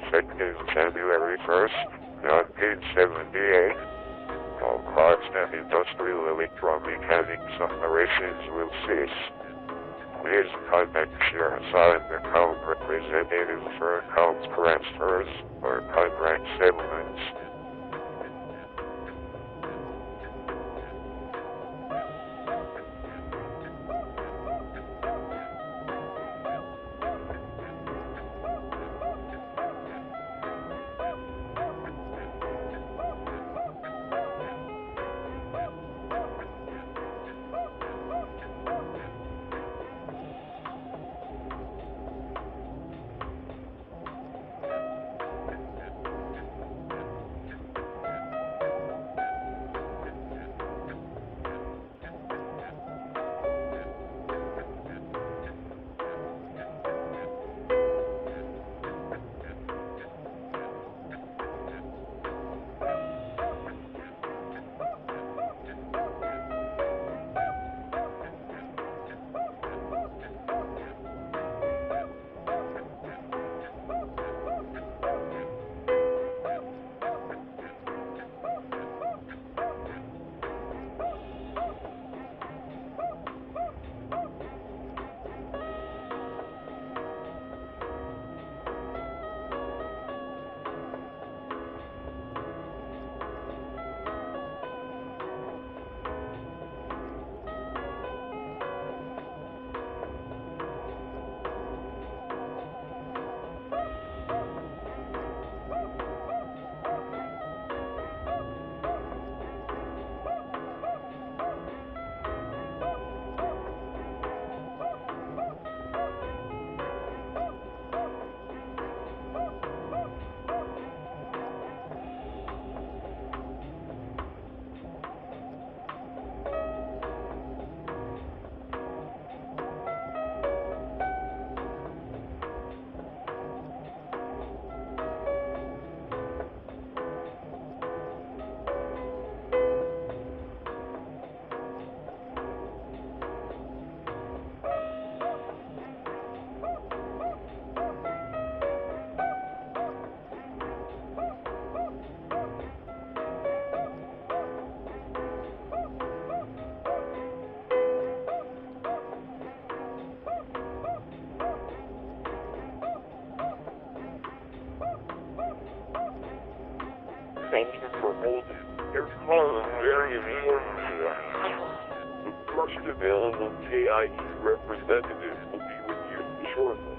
effective January 1st, 1978. All clocks and industrial electromechanics operations will cease. Please contact your assigned account representative for account transfers or contract settlements. Thank you for holding. Your call is very important. The first available KIE representative will be with you shortly.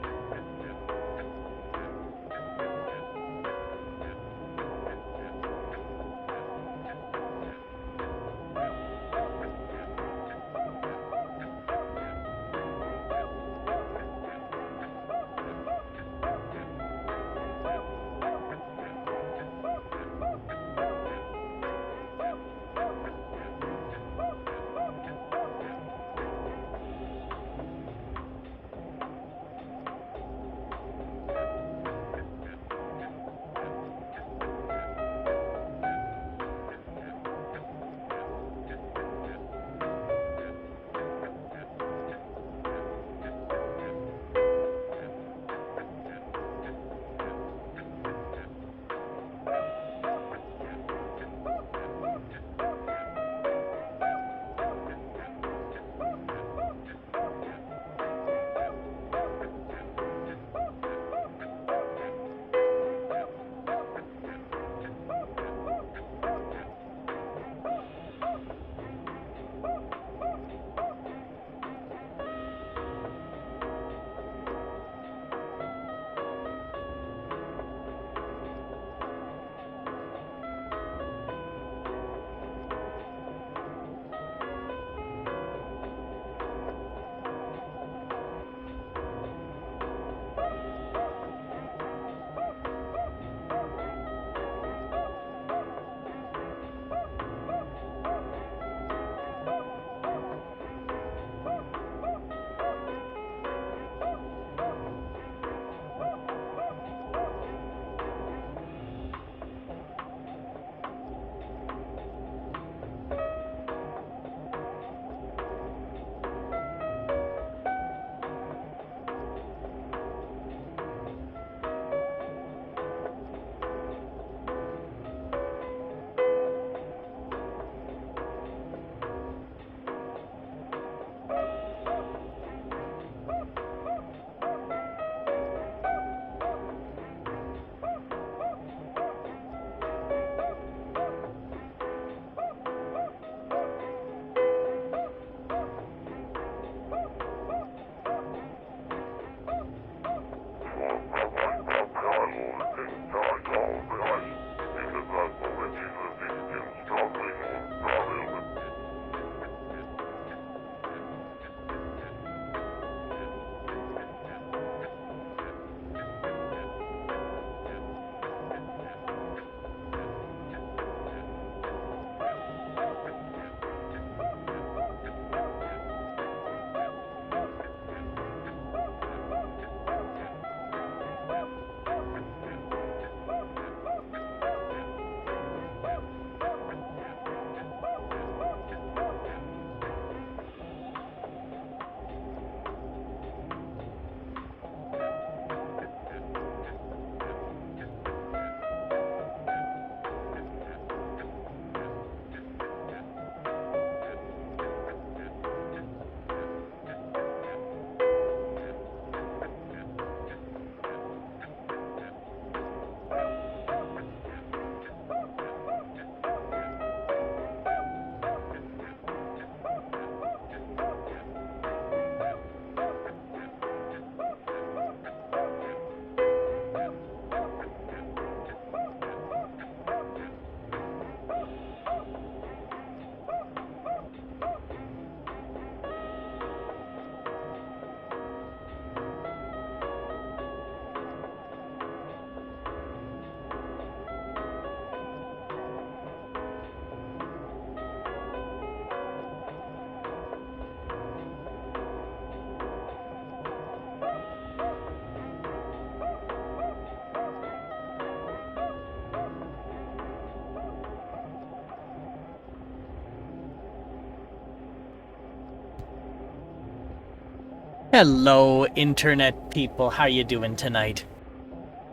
Hello, internet people. How you doing tonight?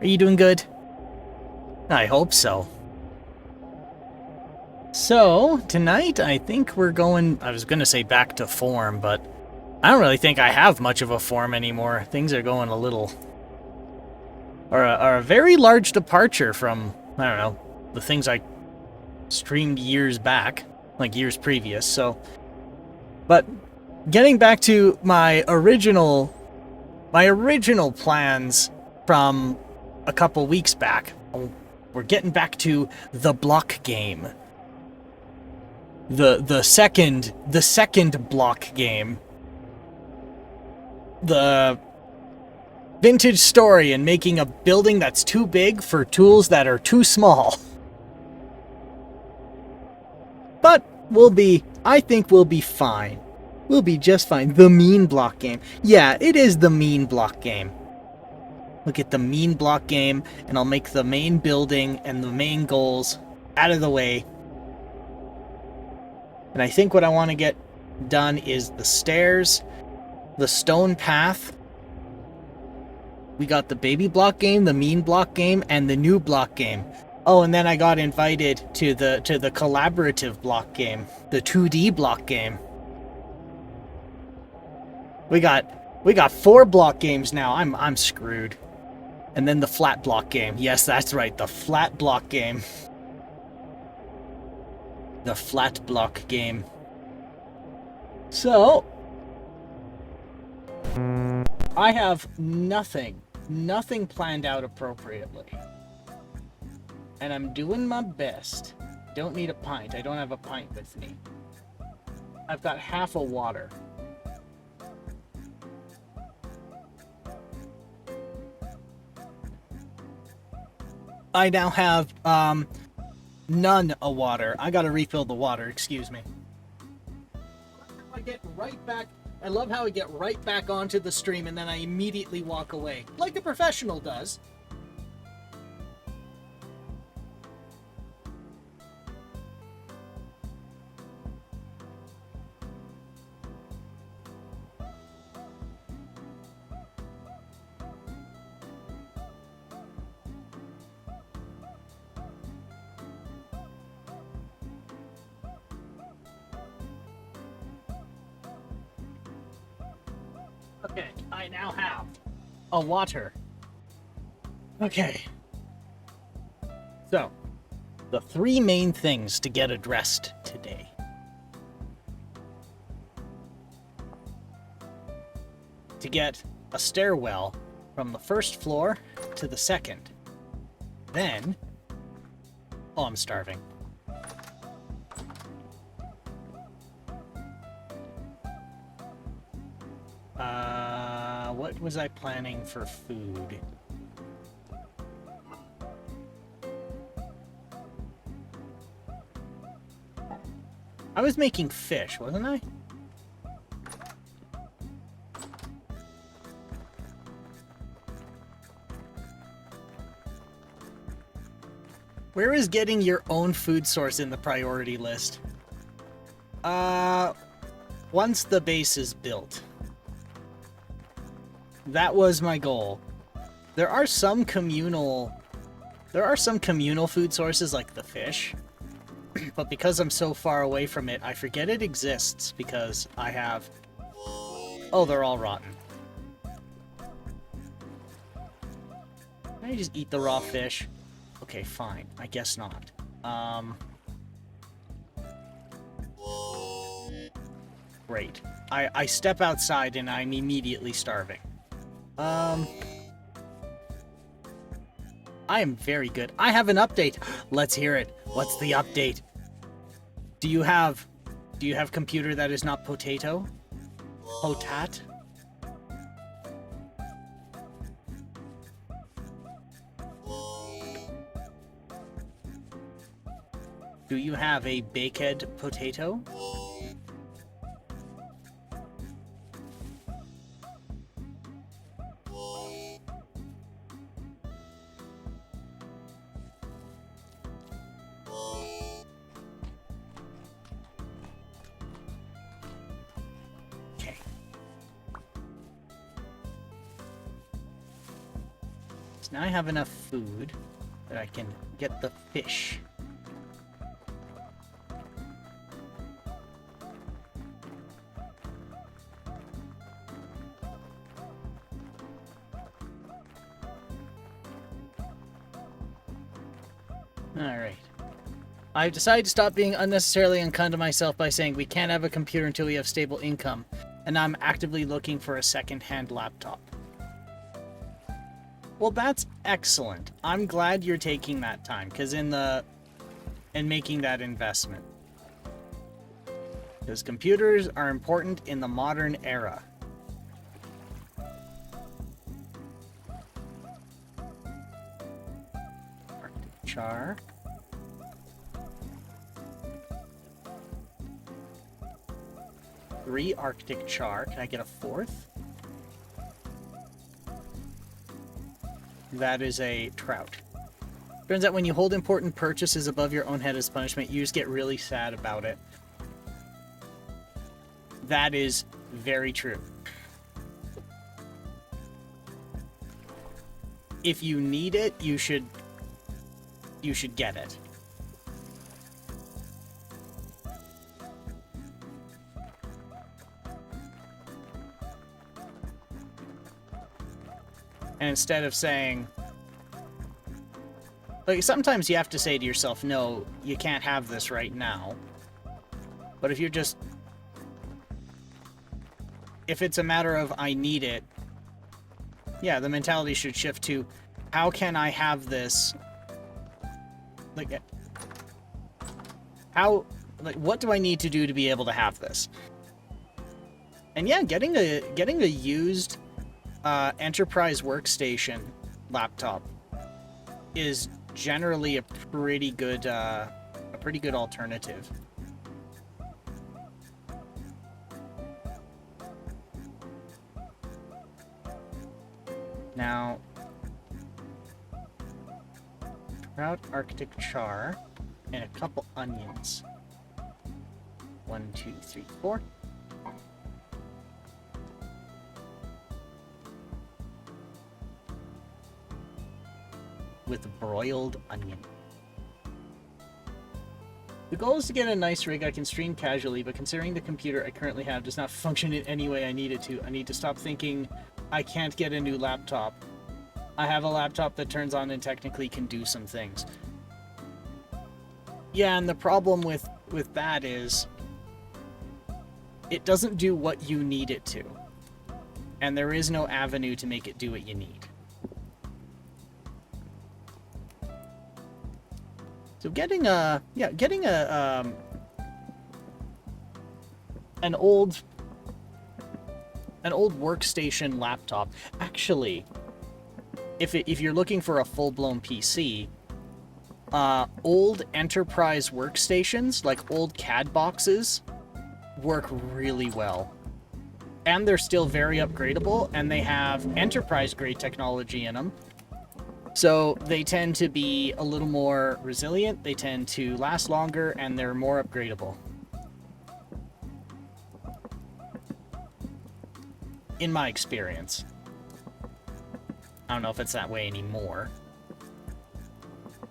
Are you doing good? I hope so. So, tonight I think we're going... I was gonna say back to form, but I don't really think I have much of a form anymore. Things are going a little... are a very large departure from, I don't know, the things I streamed years back, like years previous, so... But, getting back to my original plans from a couple weeks back, we're getting back to the block game. The second block game. The vintage story and making a building that's too big for tools that are too small. But I think we'll be fine. We'll be just fine. The mean block game. Yeah, it is the mean block game. Look at the mean block game, and I'll make the main building and the main goals out of the way. And I think what I want to get done is the stairs, the stone path. We got the baby block game, the mean block game, and the new block game. Oh, and then I got invited to the collaborative block game, the 2D block game. We got 4 block games now. I'm screwed. And then the flat block game. Yes, that's right, the flat block game. The flat block game. So, I have nothing planned out appropriately. And I'm doing my best. Don't need a pint. I don't have a pint with me. I've got half a water. I now have, none of water. I gotta refill the water, excuse me. I love how I get right back onto the stream and then I immediately walk away. Like a professional does. Okay, I now have a water. Okay. So, the 3 main things to get addressed today. To get a stairwell from the first floor to the second. Then... Oh, I'm starving. What was I planning for food? I was making fish, wasn't I? Where is getting your own food source in the priority list? Once the base is built. That was my goal. There are some communal food sources like the fish, but because I'm so far away from it, I forget it exists because I have... Oh, they're all rotten. Can I just eat the raw fish? Okay, fine. I guess not. Great. I step outside and I'm immediately starving. I am very good. I have an update. Let's hear it. What's the update? Do you have computer that is not potato? Potat? Do you have a baked potato? now I have enough food that I can get the fish. Alright. I've decided to stop being unnecessarily unkind to myself by saying we can't have a computer until we have stable income, and I'm actively looking for a second-hand laptop. Well, that's excellent. I'm glad you're taking that time, and making that investment. Because computers are important in the modern era. Arctic char. Three Arctic char. Can I get a fourth? That is a trout. Turns out when you hold important purchases above your own head as punishment, you just get really sad about it. That is very true. If you need it, you should get it. And instead of saying, like, sometimes you have to say to yourself, no, you can't have this right now. But if you're just, if it's a matter of I need it, yeah, the mentality should shift to, how can I have this? Like, what do I need to do to be able to have this? And yeah, getting a used enterprise workstation laptop is generally a pretty good alternative. Now, trout, Arctic char, and a couple onions. 1, 2, 3, 4. With broiled onion. The goal is to get a nice rig I can stream casually, but considering the computer I currently have does not function in any way I need it to, I need to stop thinking I can't get a new laptop. I have a laptop that turns on and technically can do some things. Yeah, and the problem with that is it doesn't do what you need it to. And there is no avenue to make it do what you need. So getting an old workstation laptop. Actually, if you're looking for a full-blown PC, old enterprise workstations, like old CAD boxes, work really well. And they're still very upgradable, and they have enterprise-grade technology in them. So they tend to be a little more resilient, they tend to last longer, and they're more upgradable. In my experience. I don't know if it's that way anymore.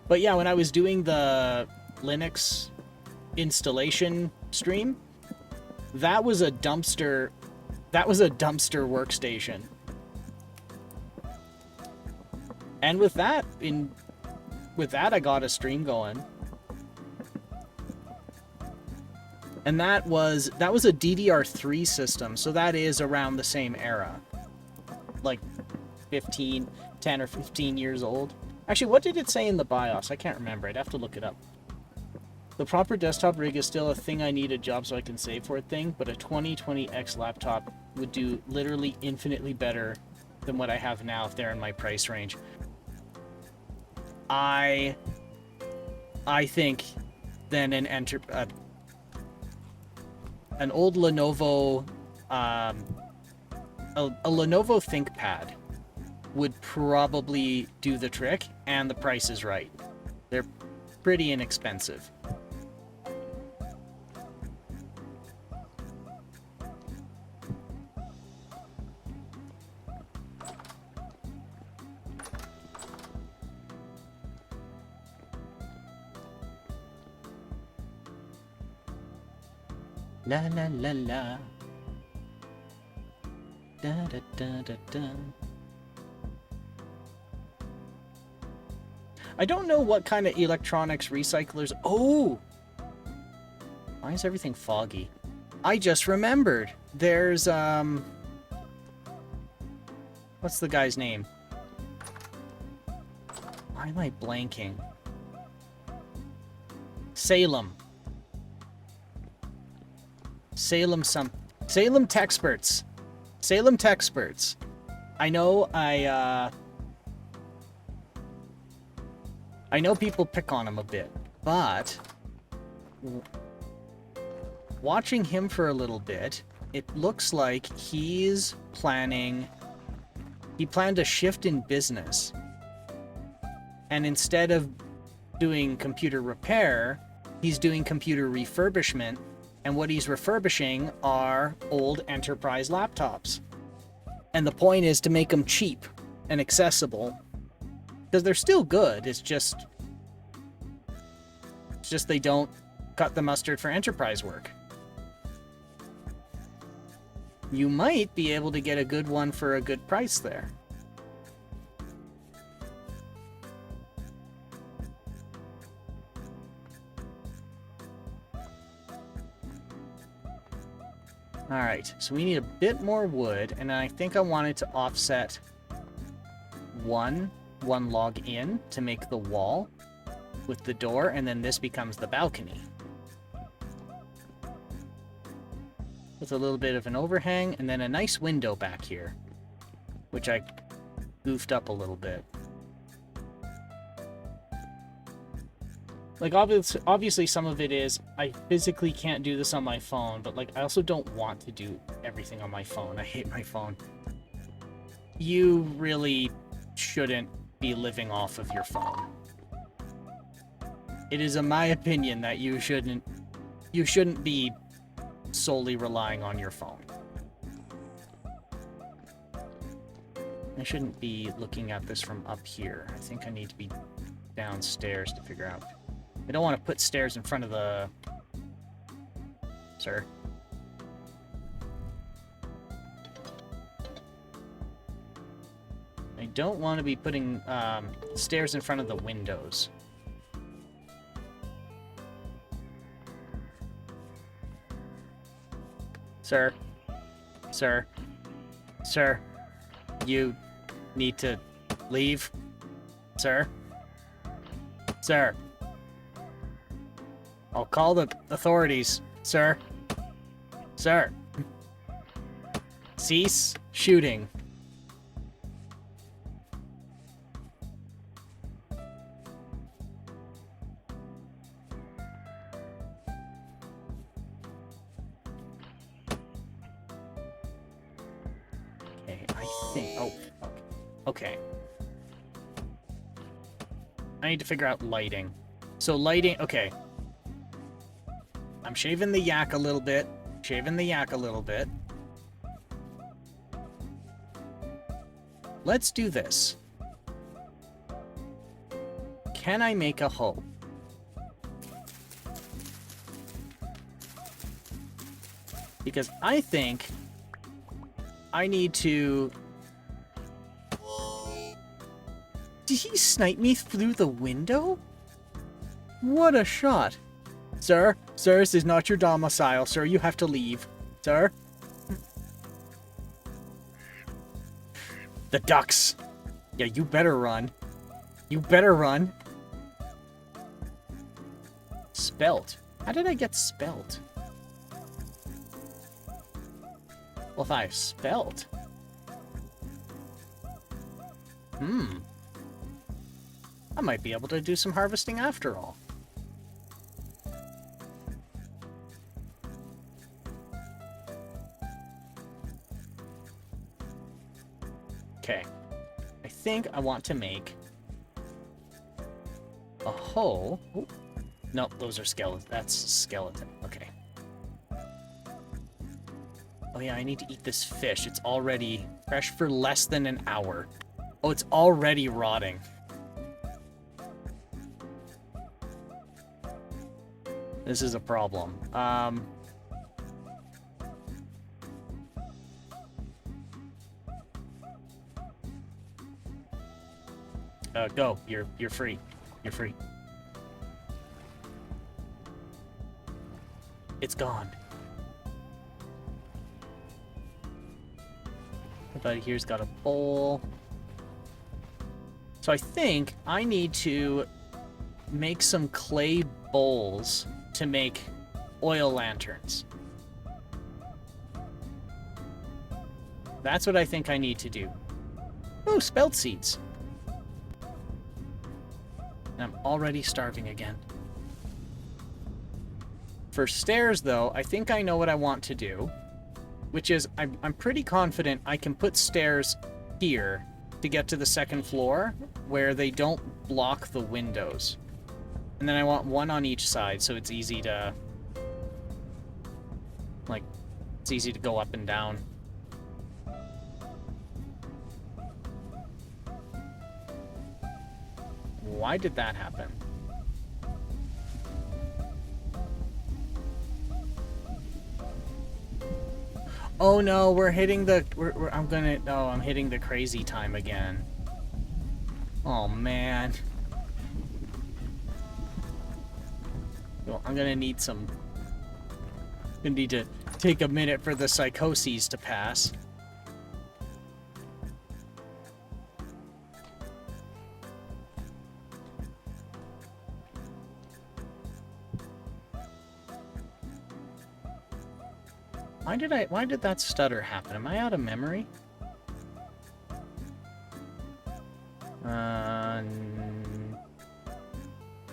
But yeah, when I was doing the Linux installation stream, that was a dumpster workstation. And with that I got a stream going. And that was a DDR3 system, so that is around the same era. Like 10 or 15 years old. Actually, what did it say in the BIOS? I can't remember. I'd have to look it up. The proper desktop rig is still a thing I need a job so I can save for a thing, but a 2020X laptop would do literally infinitely better than what I have now if they're in my price range. I think then an old Lenovo, a Lenovo ThinkPad would probably do the trick, and the price is right. They're pretty inexpensive. La la la la. Da da da da da. I don't know what kind of electronics recyclers. Oh! Why is everything foggy? I just remembered. There's, what's the guy's name? Why am I blanking? Salem. Salem Techsperts. Salem Techsperts. I know I know people pick on him a bit, but watching him for a little bit, it looks like he planned a shift in business. And instead of doing computer repair, he's doing computer refurbishment, and what he's refurbishing are old enterprise laptops. And the point is to make them cheap and accessible, because they're still good. It's just they don't cut the mustard for enterprise work. You might be able to get a good one for a good price there. Alright, so we need a bit more wood, and I think I wanted to offset one log in to make the wall with the door, and then this becomes the balcony. With a little bit of an overhang, and then a nice window back here, which I goofed up a little bit. Like, obviously some of it is, I physically can't do this on my phone, but, like, I also don't want to do everything on my phone. I hate my phone. You really shouldn't be living off of your phone. It is in my opinion that you shouldn't be solely relying on your phone. I shouldn't be looking at this from up here. I think I need to be downstairs to figure out. I don't want to put stairs in front of the... Sir. I don't want to be putting stairs in front of the windows. Sir. Sir. Sir. You need to leave. Sir. Sir. I'll call the authorities, sir. Sir. Cease shooting. Okay, I think... Oh, okay. I need to figure out lighting. So lighting... Okay. I'm shaving the yak a little bit. Let's do this. Can I make a hoe? Because I think I need to... Did he snipe me through the window? What a shot. Sir, this is not your domicile, sir. You have to leave. Sir? The ducks. Yeah, you better run. You better run. Spelt. How did I get spelt? Well, if I spelt... I might be able to do some harvesting after all. Okay, I think I want to make a hoe. Ooh. Nope, those are skeleton. That's skeleton. Okay. Oh yeah, I need to eat this fish. It's already fresh for less than an hour. Oh, it's already rotting. This is a problem. Go. You're free. You're free. It's gone. Everybody here's got a bowl. So I think I need to make some clay bowls to make oil lanterns. That's what I think I need to do. Oh, spelt seeds. And I'm already starving again. For stairs, though, I think I know what I want to do, which is I'm pretty confident I can put stairs here to get to the second floor where they don't block the windows. And then I want one on each side so it's easy to, like, it's easy to go up and down. Why did that happen? Oh no, we're hitting the... I'm hitting the crazy time again. Oh man. Well, I'm gonna need some... I'm gonna need to take a minute for the psychoses to pass. Why did that stutter happen? Am I out of memory?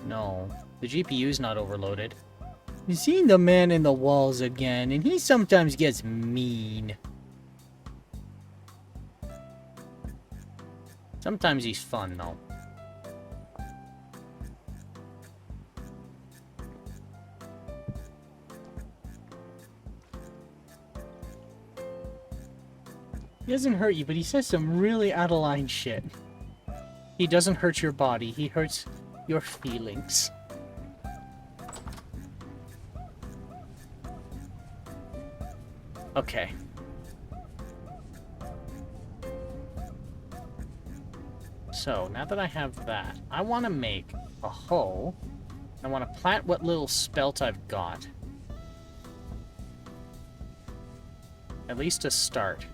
No. The GPU's not overloaded. You've seen the man in the walls again, and he sometimes gets mean. Sometimes he's fun, though. He doesn't hurt you, but he says some really out-of-line shit. He doesn't hurt your body, he hurts your feelings. Okay. So, now that I have that, I want to make a hoe. I want to plant what little spelt I've got. At least to start.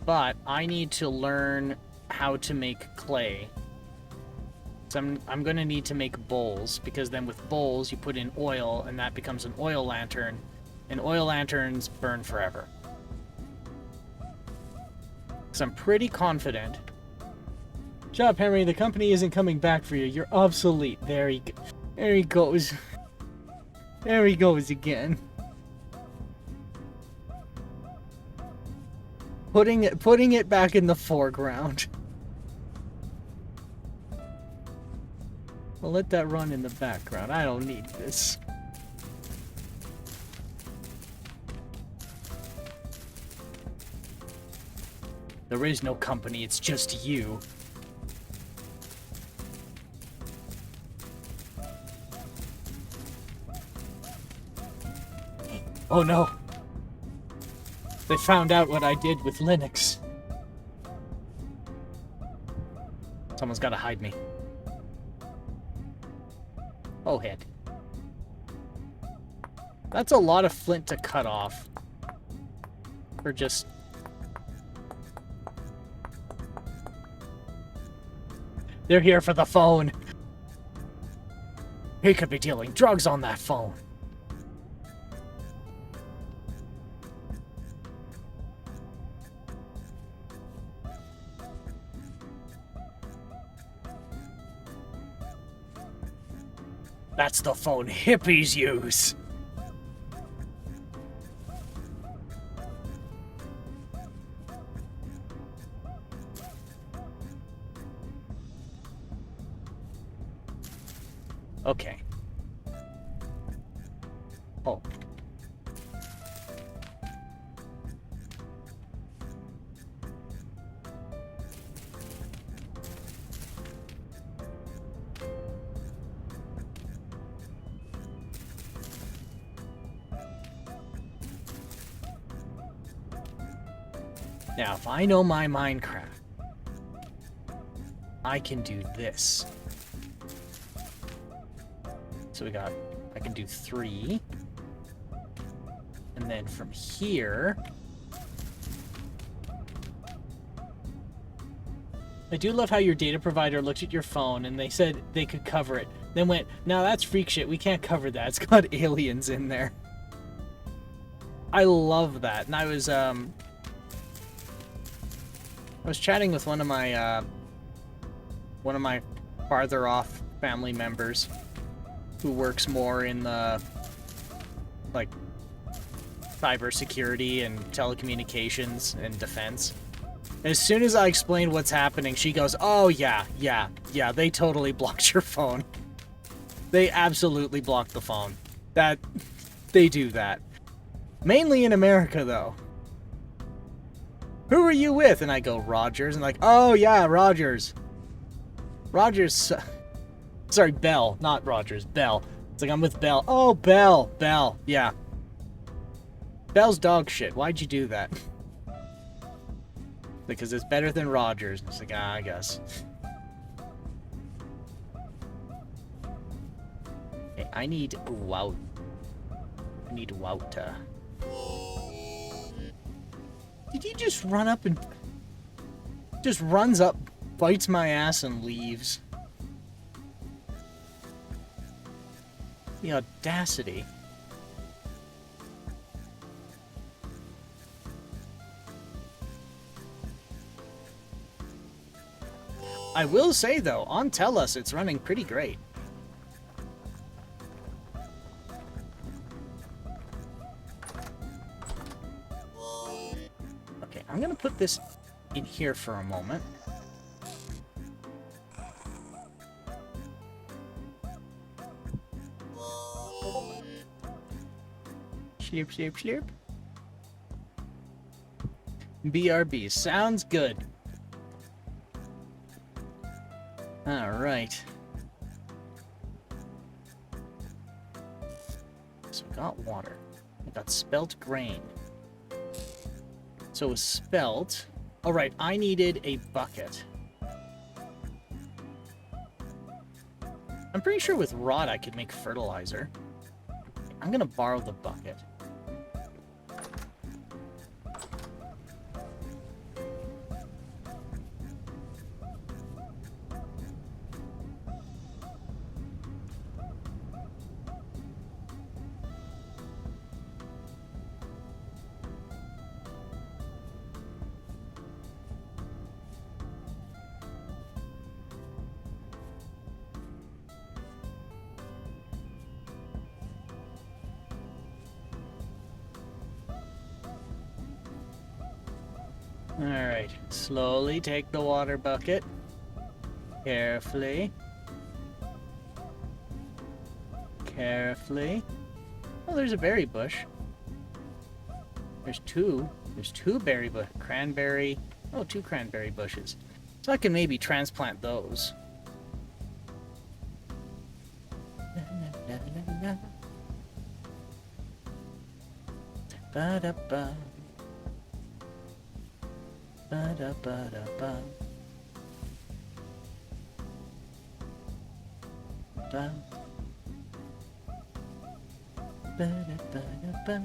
But I need to learn how to make clay. So I'm going to need to make bowls, because then with bowls you put in oil and that becomes an oil lantern, and oil lanterns burn forever. So I'm pretty confident. Good job, Henry. The company isn't coming back for you. You're obsolete. There he goes. There he goes again. Putting it back in the foreground. I'll let that run in the background. I don't need this. There is no company, it's just you. Oh no! They found out what I did with Linux. Someone's gotta hide me. Oh, head. That's a lot of flint to cut off. For just... They're here for the phone. He could be dealing drugs on that phone. That's the phone hippies use. Okay. Oh. Now, if I know my Minecraft, I can do this. So I can do 3. And then from here... I do love how your data provider looked at your phone and they said they could cover it. Then went, no, that's freak shit. We can't cover that. It's got aliens in there. I love that. And I was chatting with one of my farther off family members who works more in the, like, cybersecurity and telecommunications and defense. As soon as I explained what's happening, she goes, oh, yeah, they totally blocked your phone. They absolutely blocked the phone. They do that. Mainly in America, though. Who are you with? And I go, Rogers. And like, oh, yeah, Rogers. Rogers. Sorry, Bell, not Rogers. Bell. It's like, I'm with Bell. Oh, Bell, yeah. Bell's dog shit. Why'd you do that? Because it's better than Rogers. It's like, I guess. Okay, I need Wout. I need Wouta. Did he just run up and... Just runs up, bites my ass, and leaves. The audacity. I will say, though, on TELUS, it's running pretty great. Okay, I'm gonna put this in here for a moment. Slurp, slurp, slurp. BRB, sounds good. Alright. So we got water. We got spelt grain. So with spelt... Alright, I needed a bucket. I'm pretty sure with rod I could make fertilizer. I'm gonna borrow the bucket. Alright, slowly take the water bucket. Carefully. Carefully. Oh, there's a berry bush. There's two berry bush, cranberry. Oh, 2 cranberry bushes. So I can maybe transplant those. Ba-da-ba. Ba-da-ba-da-ba. Ba. Ba-da-ba-da-ba.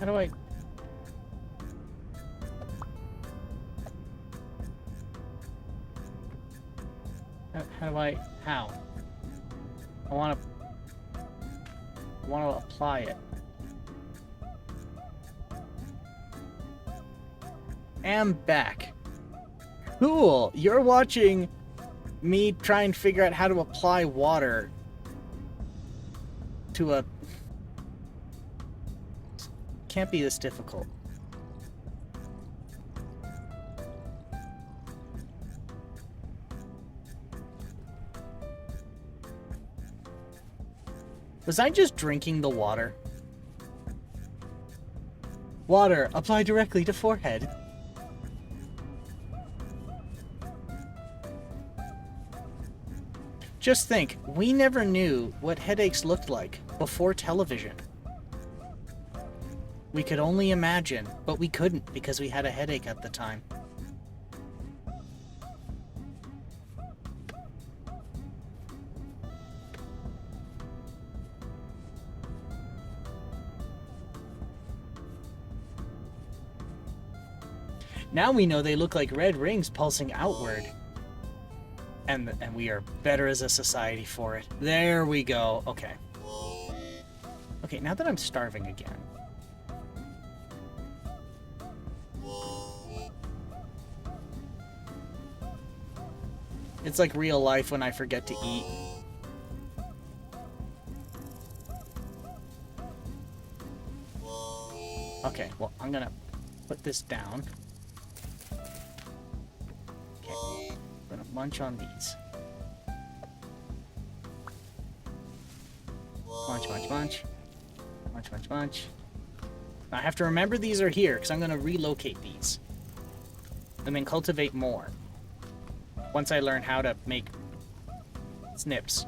How do I... How do I... How? I want to apply it. Am back. Cool! You're watching me try and figure out how to apply water to a... Can't be this difficult. Was I just drinking the water? Water, apply directly to forehead. Just think, we never knew what headaches looked like before television. We could only imagine, but we couldn't because we had a headache at the time. Now we know they look like red rings pulsing outward. And we are better as a society for it. There we go. Okay. Okay, now that I'm starving again. It's like real life when I forget to eat. Okay, well, I'm gonna put this down. Okay, I'm gonna munch on these. Munch, munch, munch. Munch, munch, munch. I have to remember these are here, because I'm gonna relocate these. And then cultivate more. Once I learn how to make snips.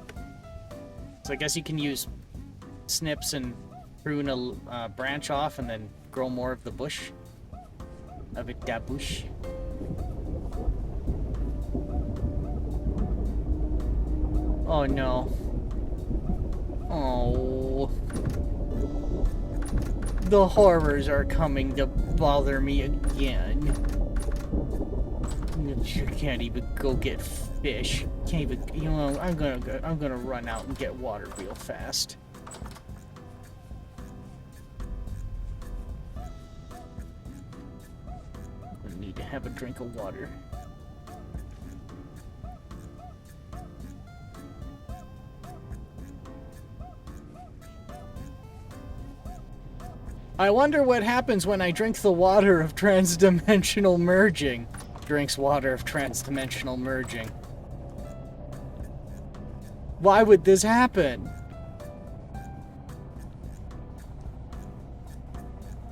So I guess you can use snips and prune a branch off and then grow more of the bush. Of it, da bush. Oh no. Oh. The horrors are coming to bother me again. You can't even go get fish. Can't even, you know, I'm gonna run out and get water real fast. I'm gonna need to have a drink of water. I wonder what happens when I drink the water of transdimensional merging. Drinks water of transdimensional merging. Why would this happen?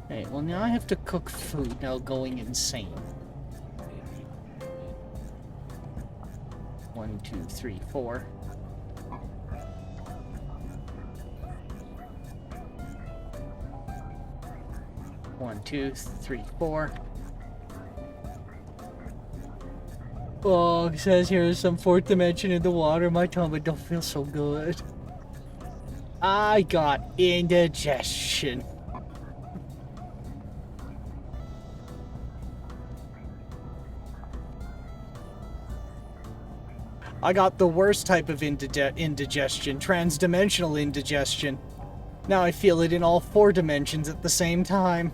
Hey, well now I have to cook food, now going insane. 1, 2, 3, 4. 1, 2, 3, 4. Oh, it says here is some fourth dimension in the water. My tummy don't feel so good. I got indigestion. I got the worst type of indigestion, transdimensional indigestion. Now I feel it in all 4 dimensions at the same time.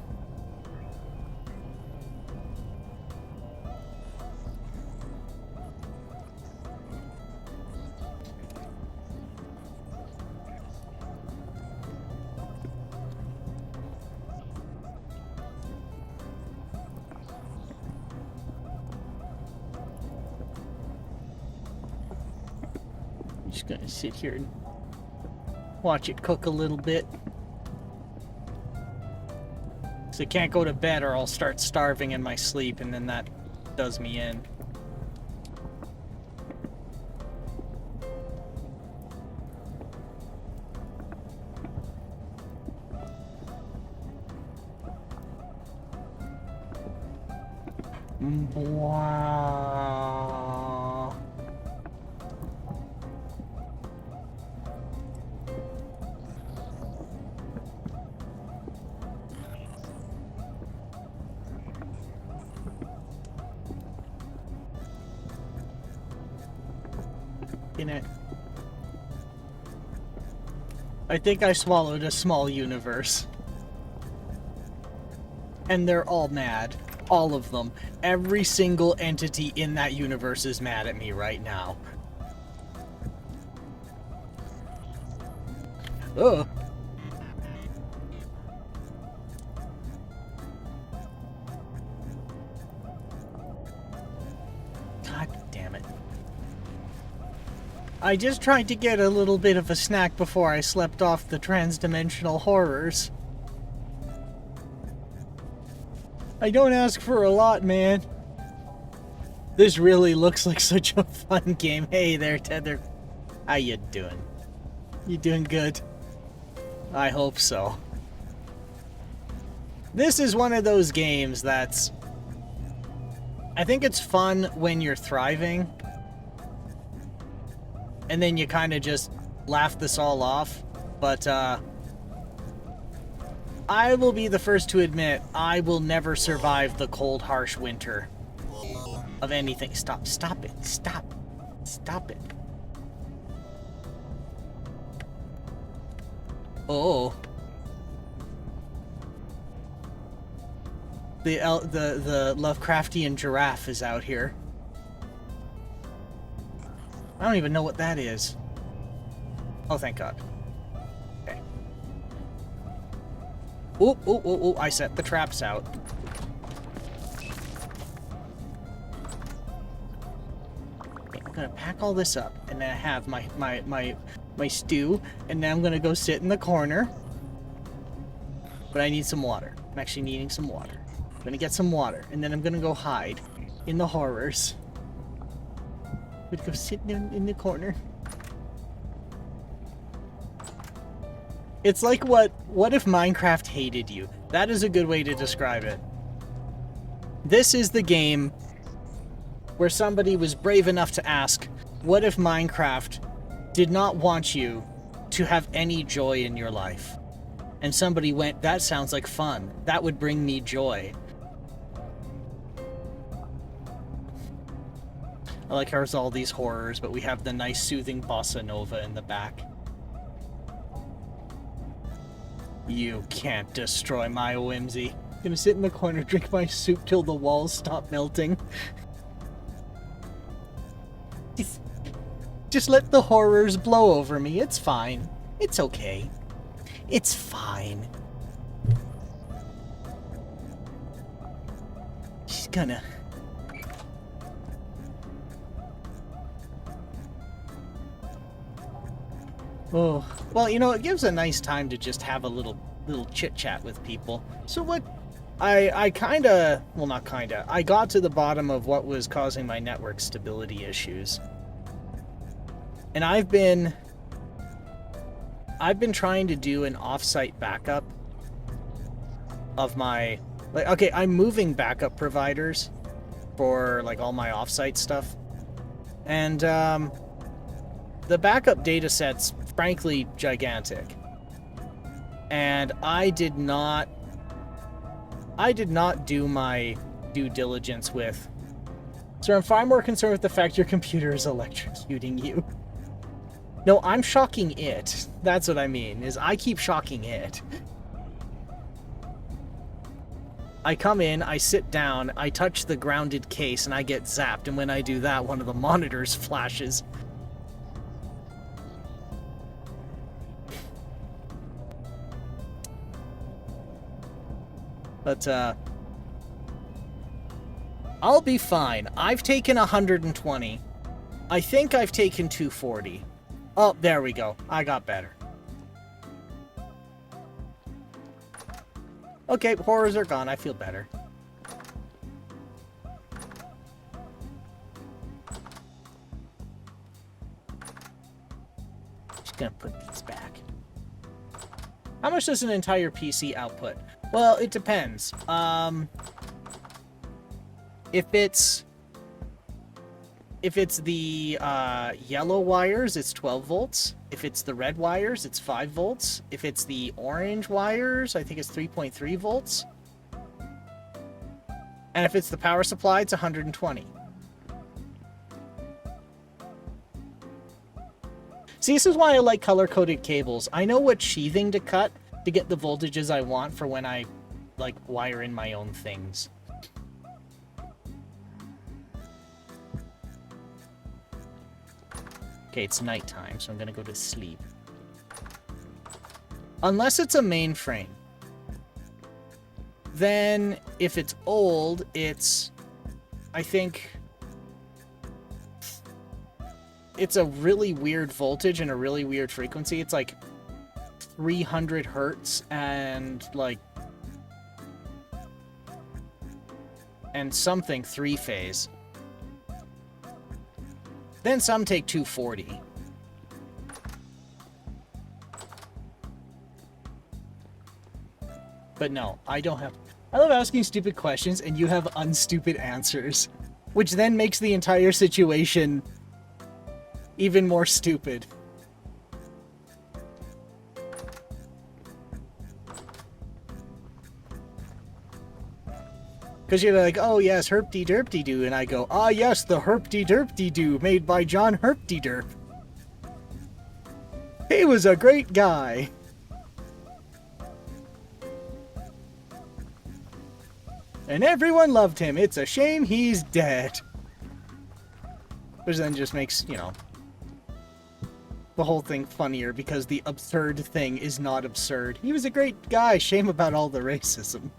Just gonna sit here and watch it cook a little bit. So I can't go to bed or I'll start starving in my sleep and then that does me in. Wow. In it. I think I swallowed a small universe. And they're all mad. All of them. Every single entity in that universe is mad at me right now. Ugh. God damn it. I just tried to get a little bit of a snack before I slept off the transdimensional horrors. I don't ask for a lot, man. This really looks like such a fun game. Hey there, Tether. How you doing? You doing good? I hope so. This is one of those games that's... I think it's fun when you're thriving. And then you kind of just laugh this all off. But, I will be the first to admit, I will never survive the cold, harsh winter of anything. Stop it. Stop it. Oh. The Lovecraftian giraffe is out here. I don't even know what that is. Oh, thank God. Okay. Oh, I set the traps out. Okay, I'm gonna pack all this up, and then I have my stew, and then I'm gonna go sit in the corner. But I need some water. I'm actually needing some water. I'm gonna get some water, and then I'm gonna go hide in the horrors. I'm gonna go sit in the corner. It's like what if Minecraft hated you? That is a good way to describe it. This is the game where somebody was brave enough to ask, what if Minecraft did not want you to have any joy in your life? And somebody went, that sounds like fun. That would bring me joy. I like how there's all these horrors, but we have the nice soothing bossa nova in the back. You can't destroy my whimsy. I'm gonna sit in the corner, drink my soup till the walls stop melting. Just let the horrors blow over me. It's fine. It's okay. It's fine. She's gonna... Oh, well, you know, it gives a nice time to just have a little chit-chat with people. So what... I kinda... Well, not kinda. I got to the bottom of what was causing my network stability issues. And I've been trying to do an off-site backup of my... Like, okay, I'm moving backup providers for, like, all my off-site stuff. And, the backup data set's frankly gigantic. And I did not do my due diligence with... Sir, I'm far more concerned with the fact your computer is electrocuting you. No, I'm shocking it. That's what I mean, is I keep shocking it. I come in, I sit down, I touch the grounded case, and I get zapped, and when I do that, one of the monitors flashes. But, I'll be fine. I've taken 120. I think I've taken 240. Oh, there we go. I got better. Okay, horrors are gone. I feel better. Just gonna put these back. How much does an entire PC output? Well, it depends. If it's the yellow wires, it's 12 volts. If it's the red wires, it's 5 volts. If it's the orange wires, I think it's 3.3 volts. And if it's the power supply, it's 120. See, this is why I like color-coded cables. I know what sheathing to cut to get the voltages I want for when I, like, wire in my own things. Okay, it's nighttime, so I'm gonna go to sleep. Unless it's a mainframe. Then, if it's old, it's... I think... it's a really weird voltage and a really weird frequency. It's like 300 hertz and like and something 3-phase. Then some take 240. But no, I don't have... I love asking stupid questions and you have unstupid answers, which then makes the entire situation even more stupid. Because you're like, oh yes, Herpty-Derpty-Doo, and I go, ah yes, the Herpty-Derpty-Doo made by John Herpty-Derp. He was a great guy. And everyone loved him. It's a shame he's dead. Which then just makes, you know, the whole thing funnier because the absurd thing is not absurd. He was a great guy. Shame about all the racism.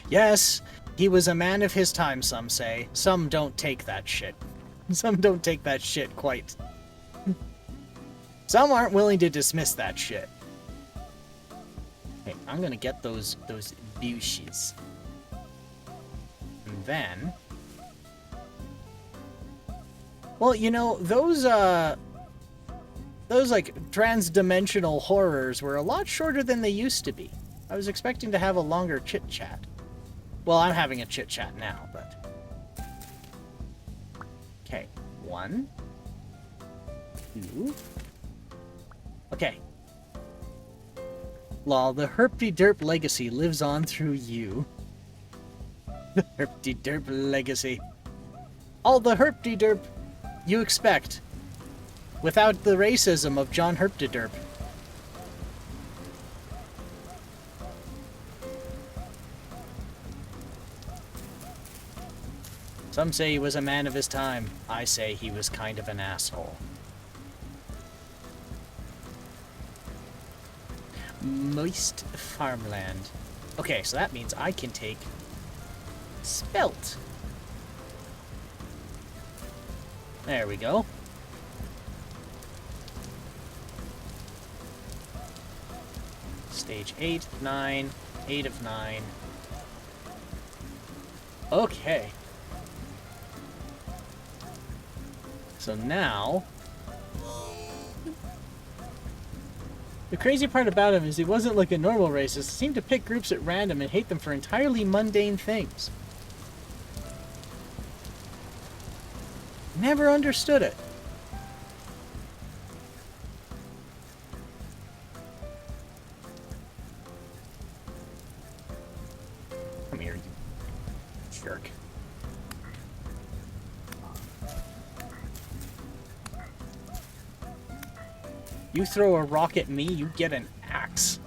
Yes, he was a man of his time, some say. Some don't take that shit. Some don't take that shit quite. Some aren't willing to dismiss that shit. Okay, I'm gonna get those douches. And then... Well, you know, those like trans-dimensional horrors were a lot shorter than they used to be. I was expecting to have a longer chit-chat. Well, I'm having a chit-chat now, but... Okay, 1, 2... Okay. Lol, the Herpty-Derp legacy lives on through you. The Herpty-Derp legacy. All the Herpty-Derp you expect, without the racism of John Herpty-Derp. Some say he was a man of his time. I say he was kind of an asshole. Moist farmland. Okay, so that means I can take spelt. There we go. Stage 8, 9, 8 of 9. Okay. So now... The crazy part about him is he wasn't like a normal racist. He seemed to pick groups at random and hate them for entirely mundane things. Never understood it. Come here, you jerk. You throw a rock at me, you get an axe.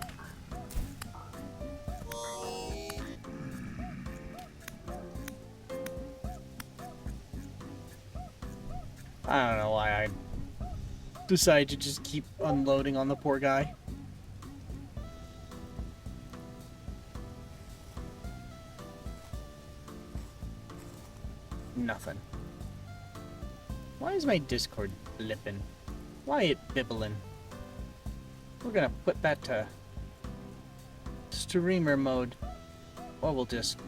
I don't know why I decided to just keep unloading on the poor guy. Nothing. Why is my Discord blipping? Why it bibbling? We're gonna put that to streamer mode. Or we'll just...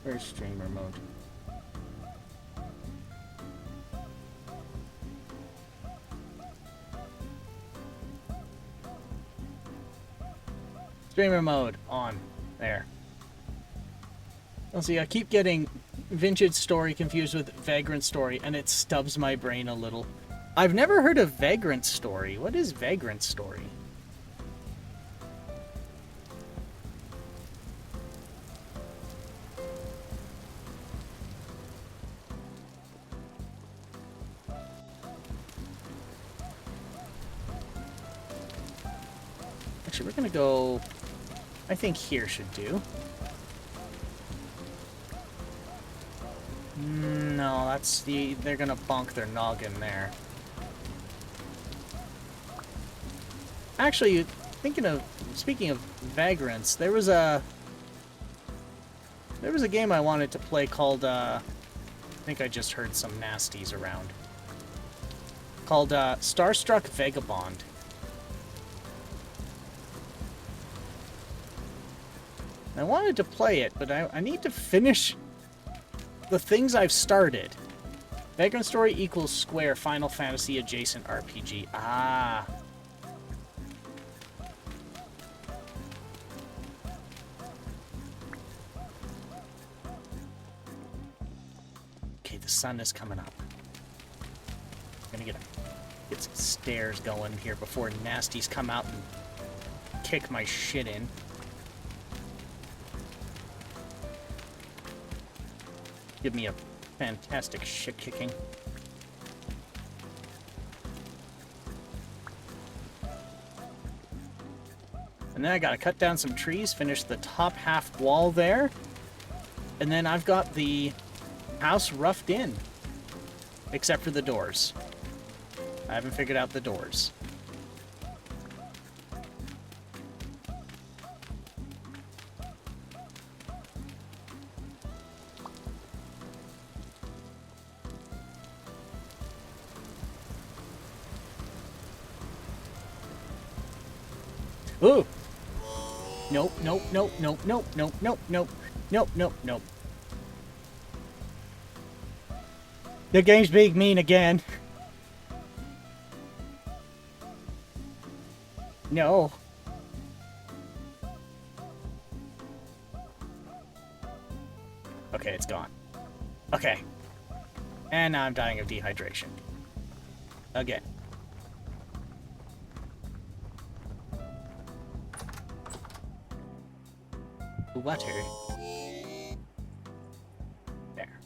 Where's streamer mode? Streamer mode on. There. Let's see, I keep getting Vintage Story confused with Vagrant Story, and it stubs my brain a little. I've never heard of Vagrant Story. What is Vagrant Story? Actually, we're gonna go... I think here should do. No, that's the... They're gonna bonk their noggin there. Actually, speaking of vagrants, there was a... There was a game I wanted to play called, I think I just heard some nasties around. Called, Starstruck Vagabond. I wanted to play it, but I need to finish the things I've started. Vagrant Story equals Square Final Fantasy adjacent RPG. Ah. Okay, the sun is coming up. I'm gonna get some stairs going here before nasties come out and kick my shit in. Give me a fantastic shit kicking. And then I gotta cut down some trees, finish the top half wall there. And then I've got the house roughed in. Except for the doors. I haven't figured out the doors. Ooh! Nope, nope, nope, nope, nope, nope, nope, nope, nope, nope, nope. The game's being mean again. No. Okay, it's gone. Okay. And now I'm dying of dehydration. Again. Water. There.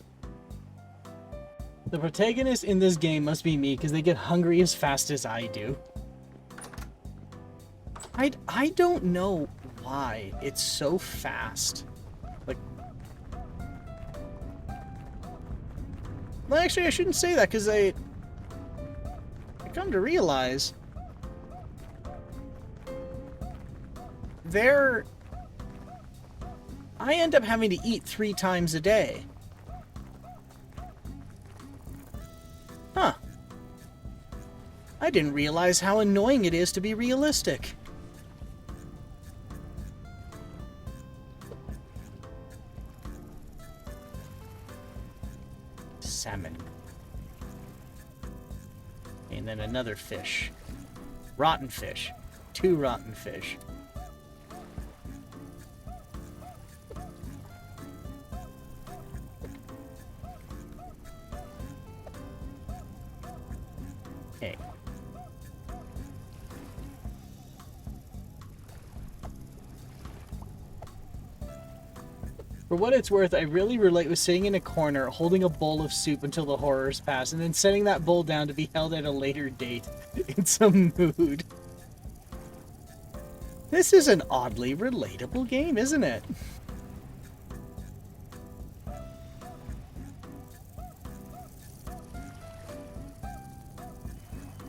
The protagonist in this game must be me because they get hungry as fast as I do. I don't know why it's so fast. Like, well, actually, I shouldn't say that because I come to realize I end up having to eat 3 times a day. Huh. I didn't realize how annoying it is to be realistic. Salmon. And then another fish. Rotten fish. 2 rotten fish. Okay. For what it's worth, I really relate with sitting in a corner, holding a bowl of soup until the horrors pass, and then setting that bowl down to be held at a later date. It's a mood. This is an oddly relatable game, isn't it?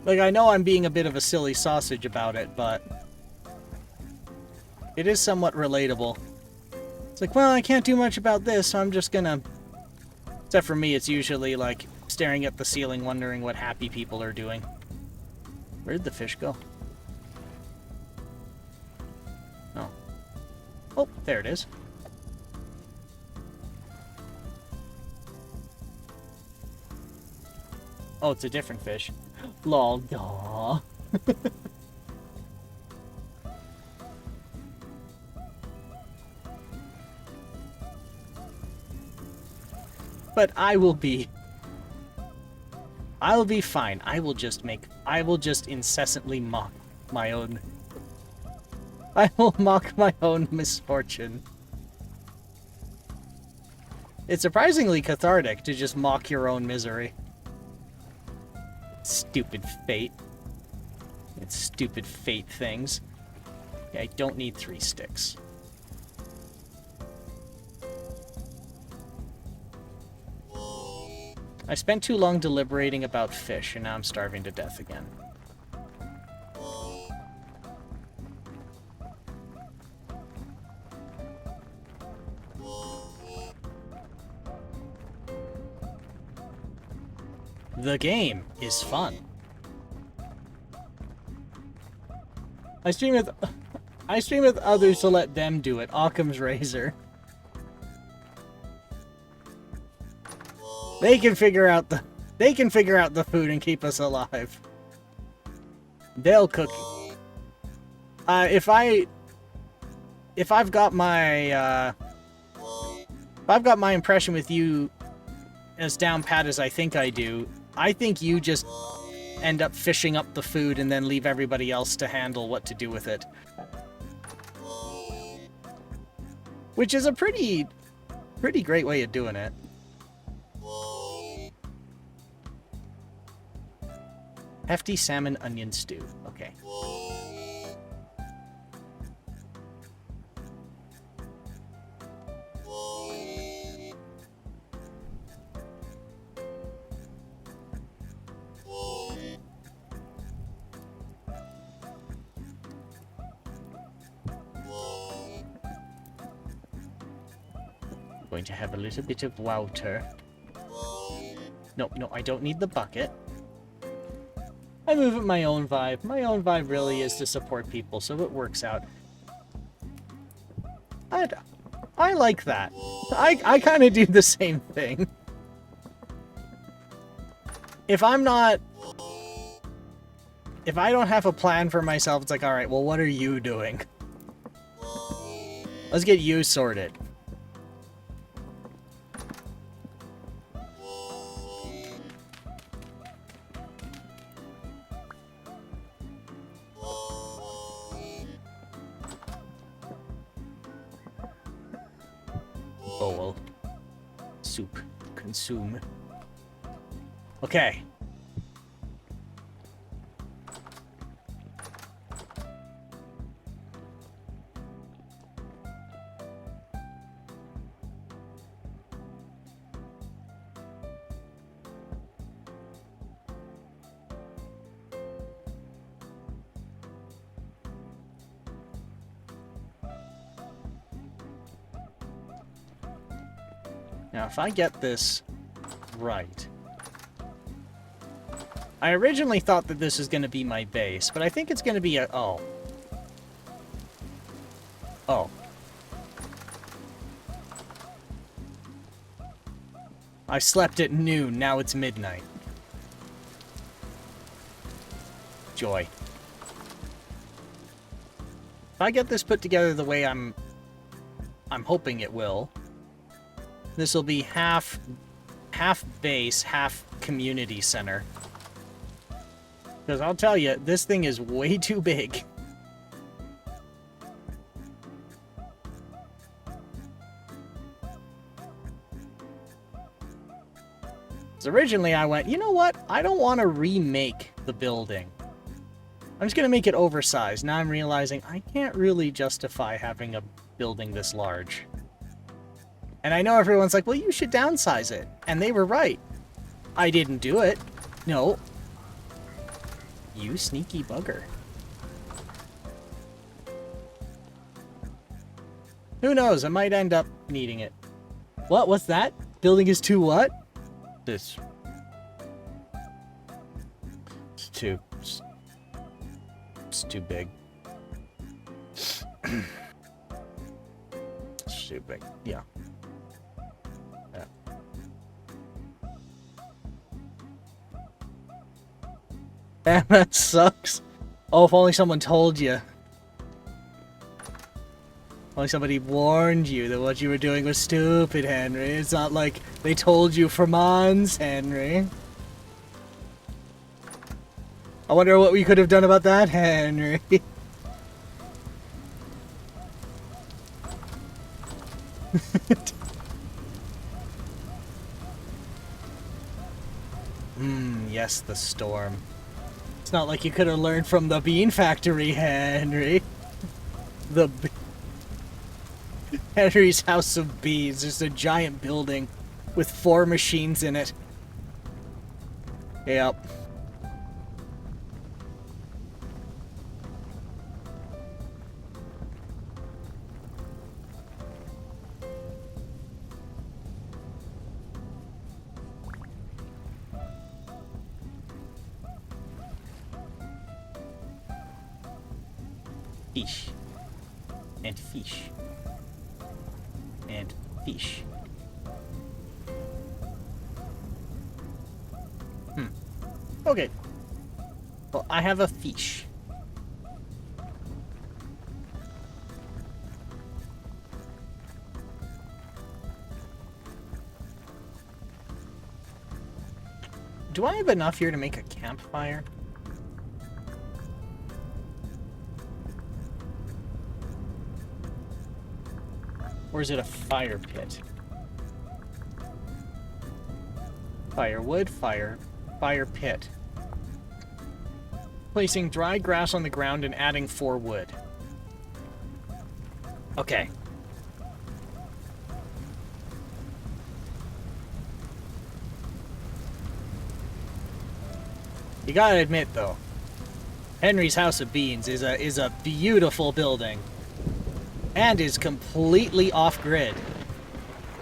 Like, I know I'm being a bit of a silly sausage about it, but it is somewhat relatable. It's like, well, I can't do much about this, so I'm just gonna... Except for me, it's usually, like, staring at the ceiling, wondering what happy people are doing. Where'd the fish go? Oh. Oh, there it is. Oh, it's a different fish. Lol, aw. But I will be fine. I will just incessantly mock my own... I will mock my own misfortune. It's surprisingly cathartic to just mock your own misery. Stupid fate. It's stupid fate things. Okay, I don't need 3 sticks. I spent too long deliberating about fish, and now I'm starving to death again. The game is fun. I stream with others to let them do it. Occam's razor. They can figure out the food and keep us alive. They'll cook. If I've got my impression with you as down pat as I think I do, I think you just end up fishing up the food and then leave everybody else to handle what to do with it. Which is a pretty great way of doing it. Hefty salmon onion stew. Okay. Going to have a little bit of water. No, I don't need the bucket. I move at my own vibe. My own vibe really is to support people, so it works out. I like that. I kind of do the same thing. If I don't have a plan for myself, it's like, alright, well, what are you doing? Let's get you sorted. Bowl. Soup. Consume. Okay. Now, if I get this right... I originally thought that this was going to be my base, but I think it's going to be a... Oh. Oh. I slept at noon, now it's midnight. Joy. If I get this put together the way I'm hoping it will... This will be half base, half community center. Because I'll tell you, this thing is way too big. So originally I went, you know what? I don't want to remake the building. I'm just going to make it oversized. Now I'm realizing I can't really justify having a building this large. And I know everyone's like, well, you should downsize it. And they were right. I didn't do it. No. You sneaky bugger. Who knows? I might end up needing it. What? What's that? Building is too what? This. It's too big. It's too big. Yeah. Damn, that sucks. Oh, if only someone told you. Only somebody warned you that what you were doing was stupid, Henry. It's not like they told you for months, Henry. I wonder what we could have done about that, Henry. Yes, the storm. It's not like you could have learned from the bean factory, Henry. Henry's house of beans. There's a giant building with 4 machines in it. Yep. fish. And fish. And fish. Okay. Well, I have a fish. Do I have enough here to make a campfire? Or is it a fire pit? Firewood, fire pit. Placing dry grass on the ground and adding 4 wood. Okay. You gotta admit, though, Henry's House of Beans is a beautiful building, and is completely off-grid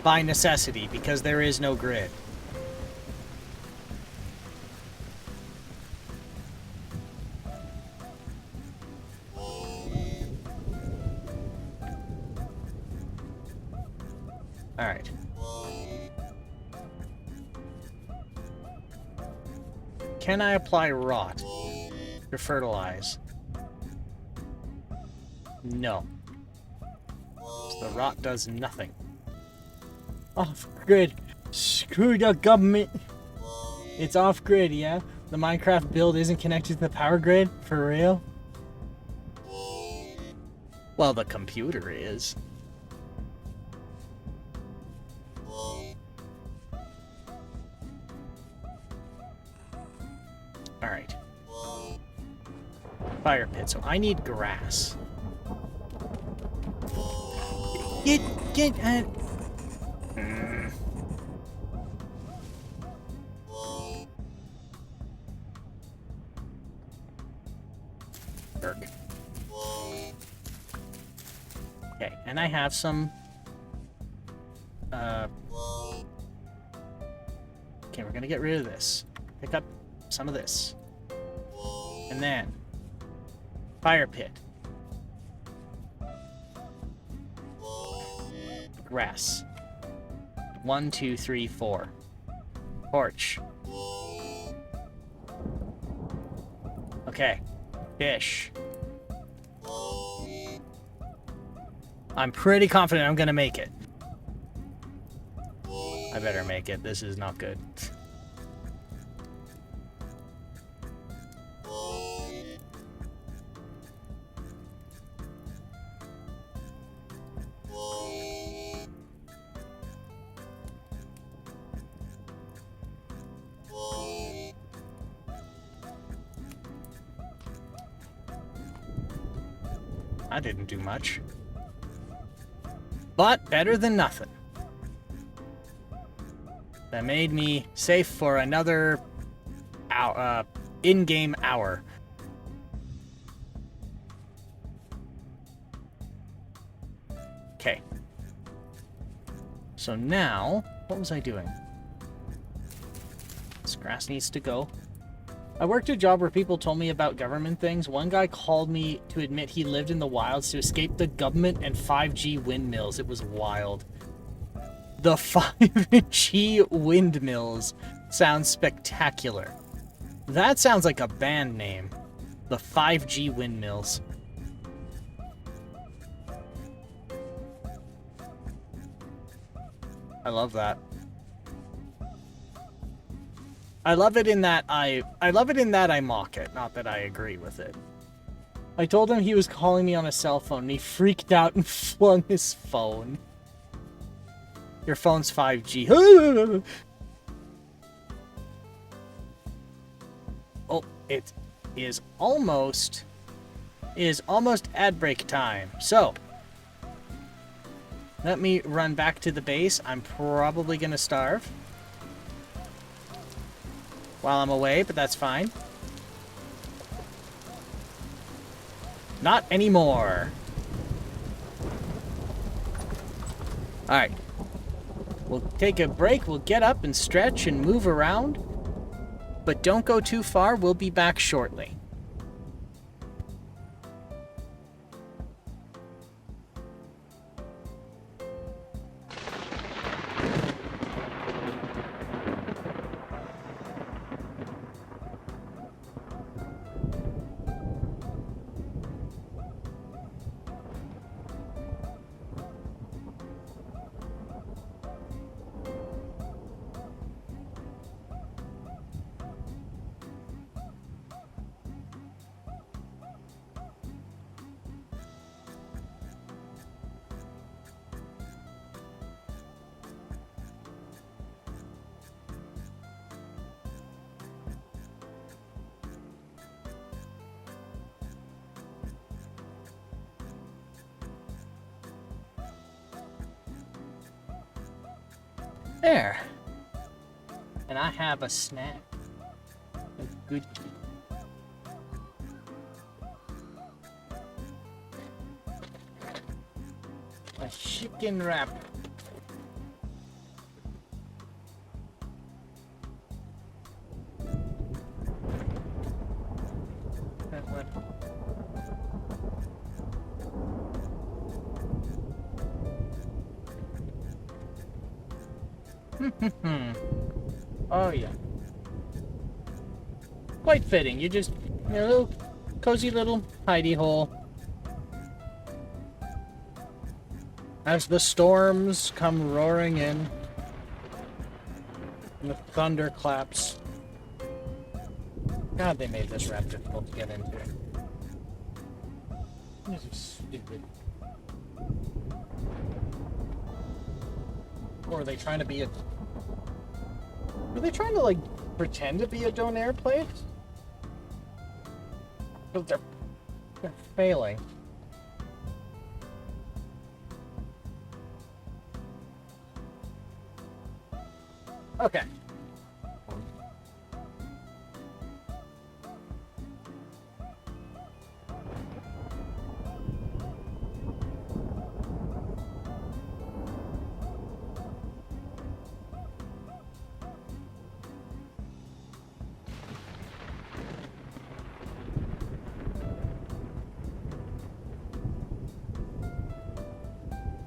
by necessity because there is no grid. All right. Can I apply rot to fertilize? No. So the rot does nothing. Off-grid. Screw the government. It's off-grid, yeah? The Minecraft build isn't connected to the power grid? For real? Well, the computer is. Alright. Fire pit, so I need grass. Get Berg. Okay, and I have some okay, we're gonna get rid of this. Pick up some of this. And then fire pit. Grass. 1, 2, 3, 4. Torch. Okay. Fish. I'm pretty confident I'm gonna make it. I better make it. This is not good. I didn't do much. But better than nothing. That made me safe for another hour, in-game hour. Okay. So now, what was I doing? This grass needs to go. I worked a job where people told me about government things. One guy called me to admit he lived in the wilds to escape the government and 5G windmills. It was wild. The 5G windmills sounds spectacular. That sounds like a band name. The 5G windmills. I love that. I love it in that I mock it, not that I agree with it. I told him he was calling me on a cell phone, and he freaked out and flung his phone. Your phone's 5G. Oh, it is almost ad break time. So, let me run back to the base. I'm probably gonna starve while I'm away, but that's fine. Not anymore. Alright. We'll take a break, we'll get up and stretch and move around. But don't go too far, we'll be back shortly. There. And I have a snack. A good. A chicken wrap. Oh yeah. Quite fitting. You just a little cozy little hidey hole. As the storms come roaring in, and the thunder claps. God, they made this rap difficult to get into. This is stupid. Or are they trying to be a... Are they trying to, like, pretend to be a Donair plate? But they're failing. Okay.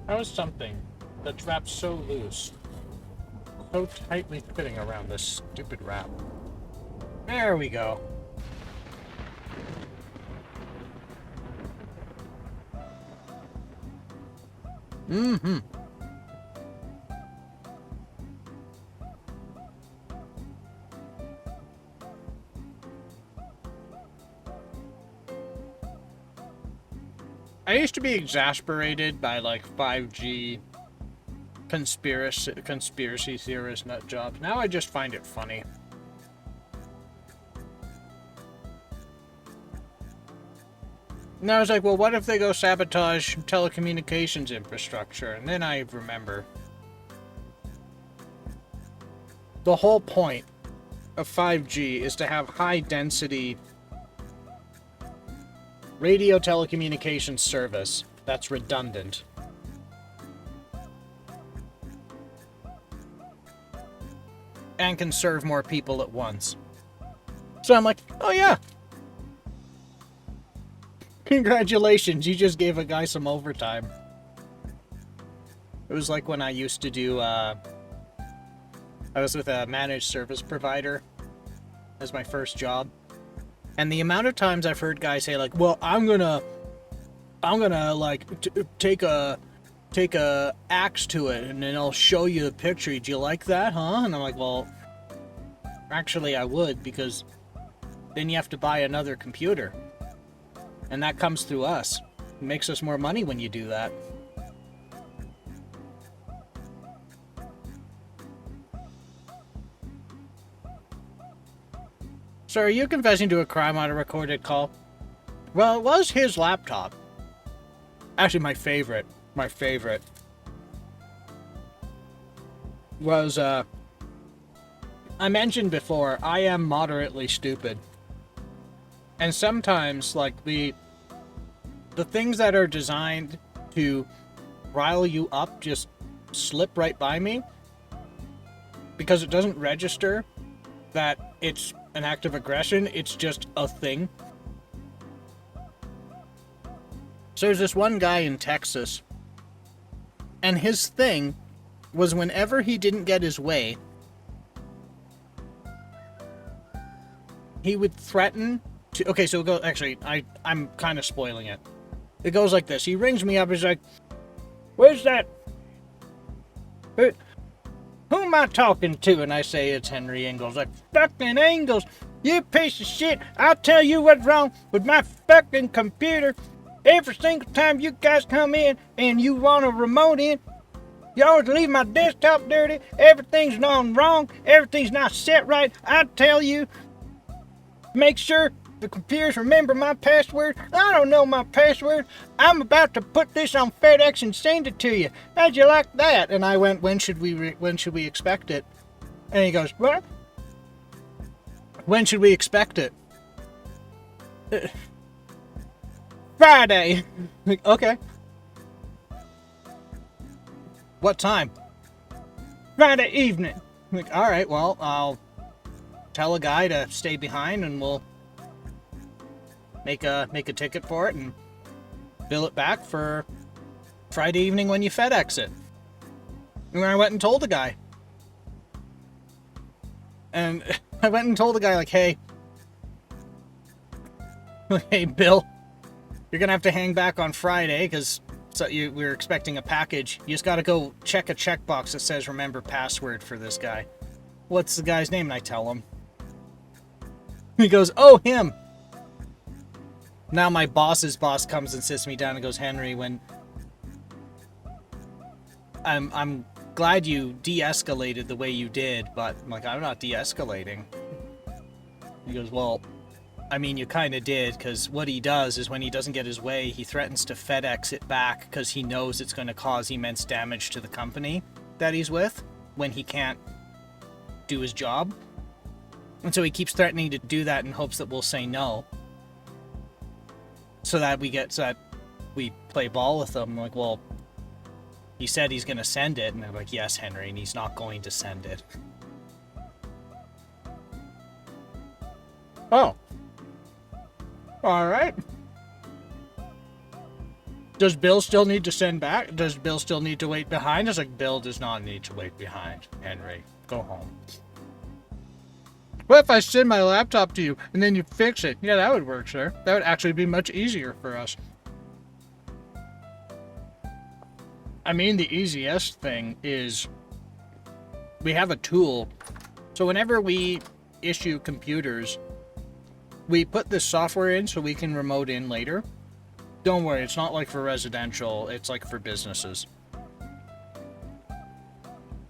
How is something that's wrapped so loose, so tightly fitting around this stupid wrap? There we go. Mm-hmm. I used to be exasperated by like 5G conspiracy theorist nut jobs. Now I just find it funny. And I was like, well, what if they go sabotage telecommunications infrastructure? And then I remember the whole point of 5G is to have high density radio telecommunications service that's redundant. And can serve more people at once. So I'm like, oh yeah. Congratulations, you just gave a guy some overtime. It was like when I used to do, I was with a managed service provider as my first job. And the amount of times I've heard guys say like, well, I'm gonna like take a axe to it and then I'll show you the picture. Do you like that, huh? And I'm like, well, actually I would, because then you have to buy another computer. And that comes through us. It makes us more money when you do that. So are you confessing to a crime on a recorded call? Well, it was his laptop. Actually, my favorite was, I mentioned before, I am moderately stupid. And sometimes, like, the things that are designed to rile you up just slip right by me. Because it doesn't register that it's an act of aggression, it's just a thing. So there's this one guy in Texas, and his thing was whenever he didn't get his way, he would threaten to... Okay, so it goes... Actually, I'm kind of spoiling it. It goes like this. He rings me up, he's like, where's that... Who am I talking to? And I say, it's Henry Ingalls. Like, fucking Ingalls, you piece of shit. I'll tell you what's wrong with my fucking computer. Every single time you guys come in and you want a remote in, you always leave my desktop dirty. Everything's gone wrong. Everything's not set right. I tell you, make sure the computers remember my password. I don't know my password. I'm about to put this on FedEx and send it to you. How'd you like that? And I went, when should we expect it? And he goes, what? When should we expect it? Friday. Like, okay. What time? Friday evening. Like, all right, well, I'll tell a guy to stay behind and we'll make a ticket for it and bill it back for Friday evening when you FedEx it. And I went and told the guy. And I went and told the guy, like, hey, Bill, you're going to have to hang back on Friday because we're expecting a package. You just got to go check a checkbox that says remember password for this guy. What's the guy's name? And I tell him. He goes, oh, him. Now my boss's boss comes and sits me down and goes, Henry, when I'm glad you de-escalated the way you did, but I'm like, I'm not de-escalating. He goes, well, I mean, you kind of did, because what he does is when he doesn't get his way, he threatens to FedEx it back because he knows it's going to cause immense damage to the company that he's with when he can't do his job. And so he keeps threatening to do that in hopes that we'll say no. So that we play ball with them. I'm like, well, he said he's going to send it. And they're like, yes, Henry, and he's not going to send it. Oh. All right. Does Bill still need to send back? Does Bill still need to wait behind? I was like, Bill does not need to wait behind. Henry, go home. What if I send my laptop to you and then you fix it? Yeah, that would work, sir. That would actually be much easier for us. I mean, the easiest thing is we have a tool. So whenever we issue computers, we put this software in so we can remote in later. Don't worry, it's not like for residential, it's like for businesses.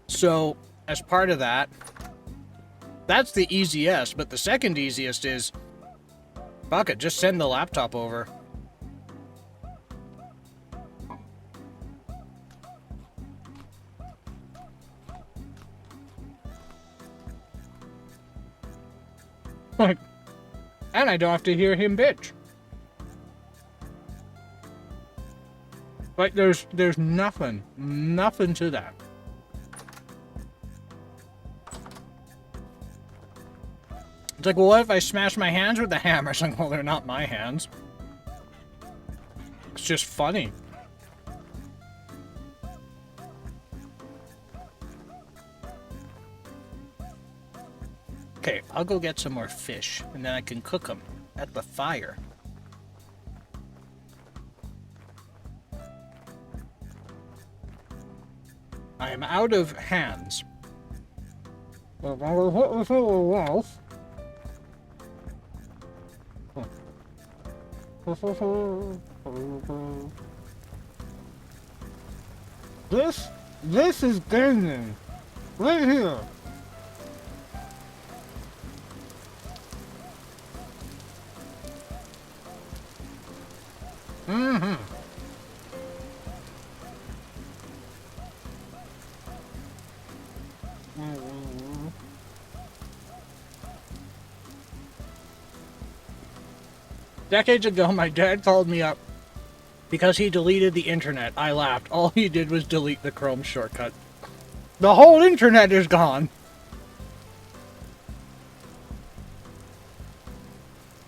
So, as part of that, that's the easiest, but the second easiest is, fuck it, just send the laptop over. Like, and I don't have to hear him bitch. Like, there's nothing to that. It's like, well, what if I smash my hands with the hammer? It's like, well, they're not my hands. It's just funny. Okay, I'll go get some more fish, and then I can cook them at the fire. I am out of hands. This is gaming. Right here. Mm-hmm. Decades ago, my dad called me up because he deleted the internet. I laughed. All he did was delete the Chrome shortcut. The whole internet is gone.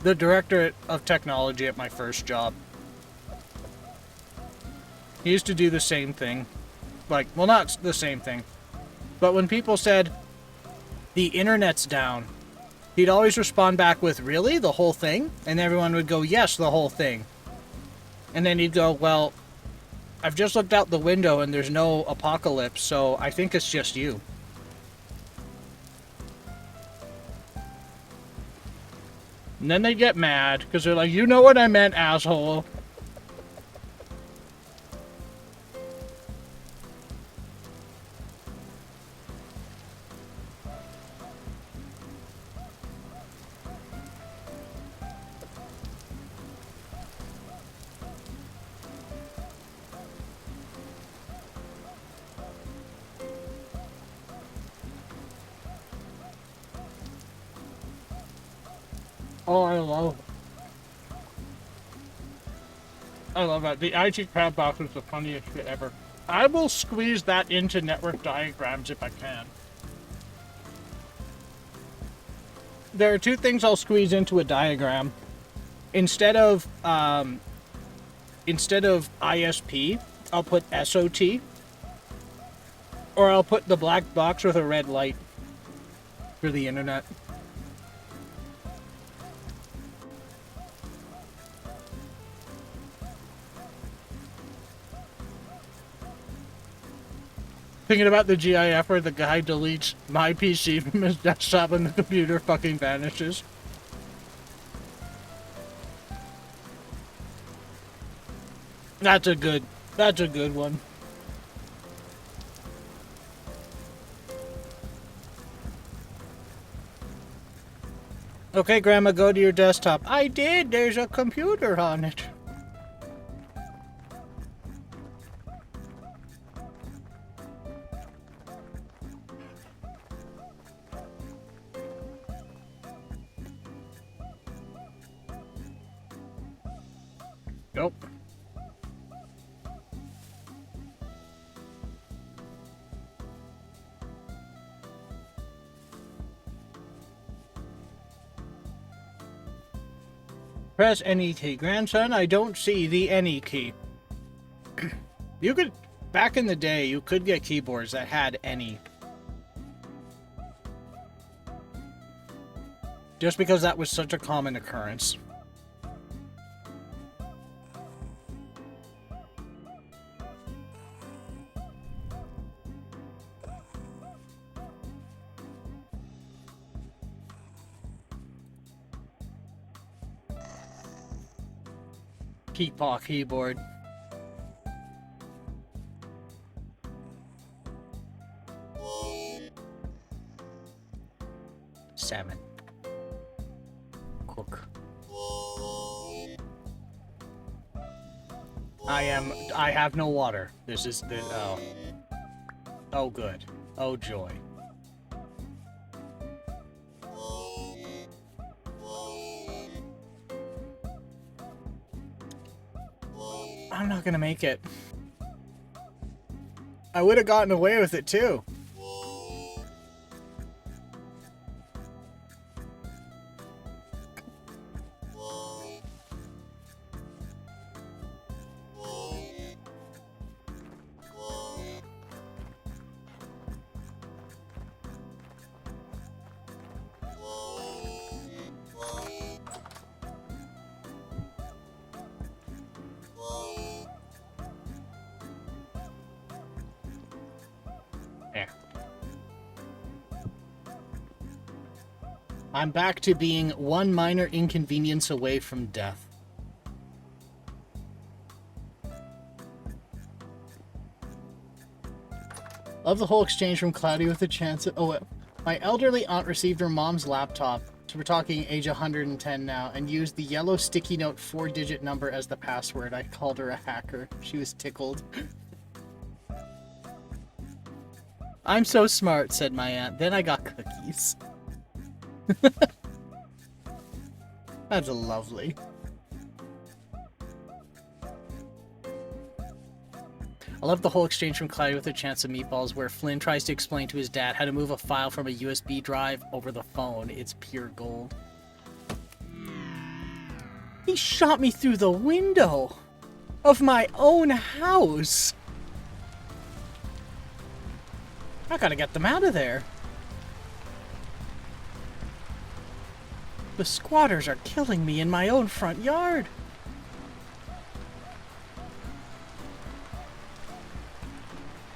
The director of technology at my first job. He used to do the same thing. Like, well, not the same thing. But when people said, the internet's down, he'd always respond back with, really? The whole thing? And everyone would go, yes, the whole thing. And then he'd go, well, I've just looked out the window and there's no apocalypse, so I think it's just you. And then they get mad, because they're like, you know what I meant, asshole. Oh, I love that. The IT crab box is the funniest shit ever. I will squeeze that into network diagrams if I can. There are two things I'll squeeze into a diagram. Instead of ISP, I'll put SOT, or I'll put the black box with a red light for the internet. Thinking about the GIF where the guy deletes my PC from his desktop and the computer fucking vanishes. That's a good one. Okay, Grandma, go to your desktop. I did, there's a computer on it. Nope. Press any key. Grandson, I don't see the any key. You could, back in the day, you could get keyboards that had any. Just because that was such a common occurrence. Keepaw keyboard. Salmon. Cook. I have no water. This is the, oh. Oh good. Oh joy. I'm not gonna make it. I would have gotten away with it too. I'm back to being one minor inconvenience away from death. Love the whole exchange from Cloudy with a chance at... Oh, my elderly aunt received her mom's laptop, so we're talking age 110 now, and used the yellow sticky note 4-digit number as the password. I called her a hacker. She was tickled. I'm so smart, said my aunt. Then I got cookies. That's lovely. I love the whole exchange from Cloudy with a Chance of Meatballs where Flynn tries to explain to his dad how to move a file from a USB drive over the phone. It's pure gold. He shot me through the window of my own house. I gotta get them out of there. The squatters are killing me in my own front yard.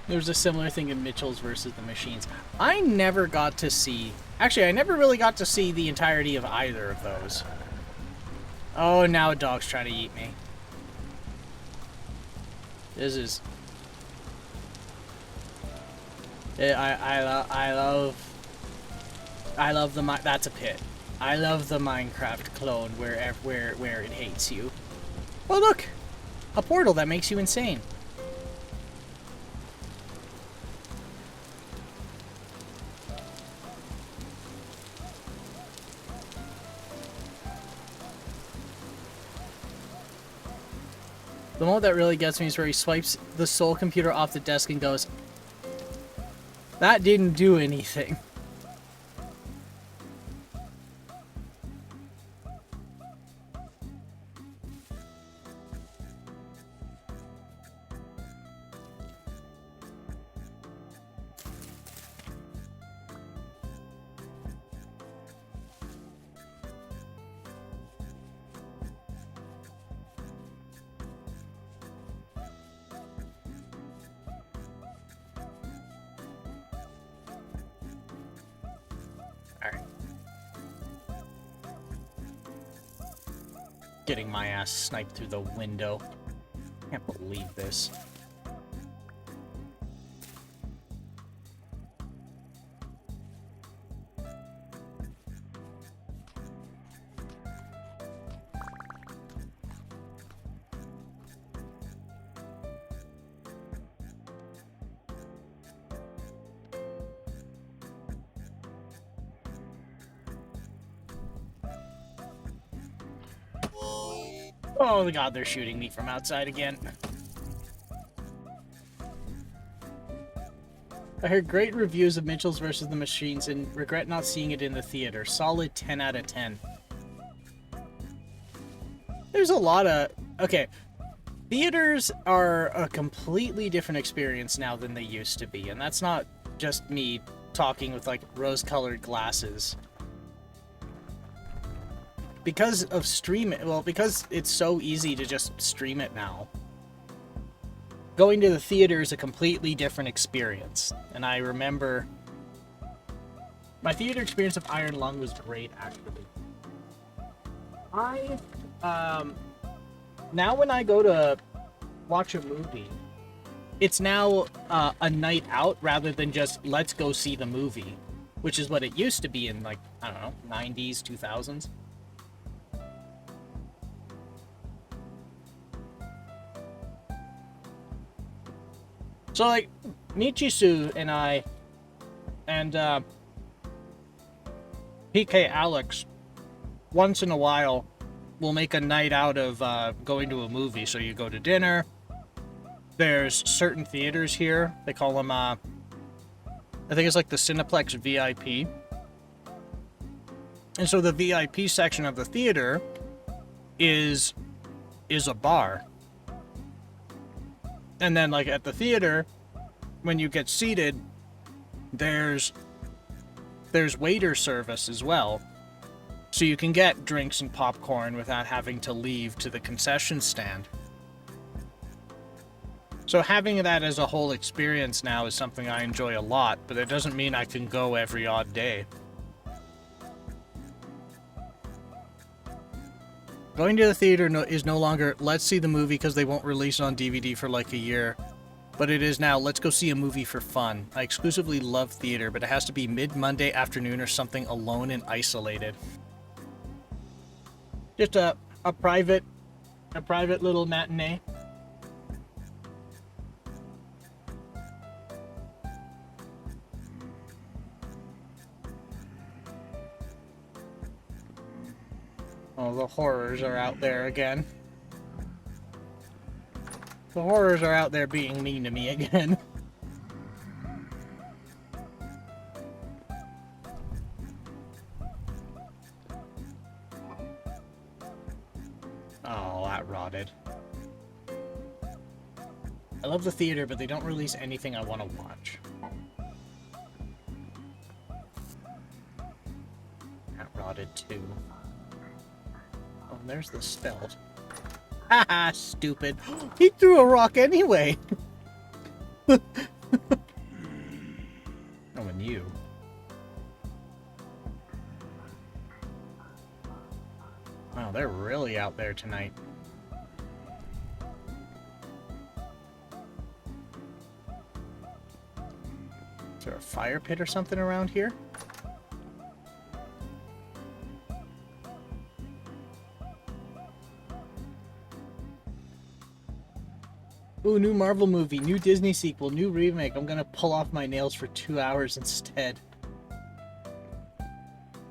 There was a similar thing in Mitchell's versus the Machines. I never got to see... Actually, I never really got to see the entirety of either of those. Oh, now a dog's trying to eat me. This is... I love the... That's a pit. I love the Minecraft clone where it hates you. Oh look! A portal that makes you insane. The moment that really gets me is where he swipes the soul computer off the desk and goes, "That didn't do anything." Getting my ass sniped through the window. Can't believe this. Oh god, they're shooting me from outside again. I heard great reviews of Mitchell's vs. the Machines and regret not seeing it in the theater. Solid 10 out of 10. There's a lot of... Okay, theaters are a completely different experience now than they used to be, and that's not just me talking with, like, rose-colored glasses. Because of streaming, well, because it's so easy to just stream it now. Going to the theater is a completely different experience. And I remember my theater experience of Iron Lung was great, actually. Now when I go to watch a movie, it's now a night out rather than just let's go see the movie, which is what it used to be in, like, I don't know, 90s, 2000s. So, like, Michisu and I, and PK Alex, once in a while, will make a night out of going to a movie. So you go to dinner. There's certain theaters here. They call them, I think it's like the Cineplex VIP. And so the VIP section of the theater is a bar. And then, like, at the theater, when you get seated, there's waiter service as well. So you can get drinks and popcorn without having to leave to the concession stand. So having that as a whole experience now is something I enjoy a lot, but it doesn't mean I can go every odd day. Going to the theater is no longer, let's see the movie because they won't release it on DVD for like a year. But it is now, let's go see a movie for fun. I exclusively love theater, but it has to be mid-Monday afternoon or something alone and isolated. Just a private little matinee. Oh, the horrors are out there again. The horrors are out there being mean to me again. Oh, that rotted. I love the theater, but they don't release anything I want to watch. That rotted too. Oh, there's the spell. Haha, stupid. He threw a rock anyway. Oh, and you. Wow, they're really out there tonight. Is there a fire pit or something around here? Ooh, new Marvel movie, new Disney sequel, new remake. I'm gonna pull off my nails for 2 hours instead.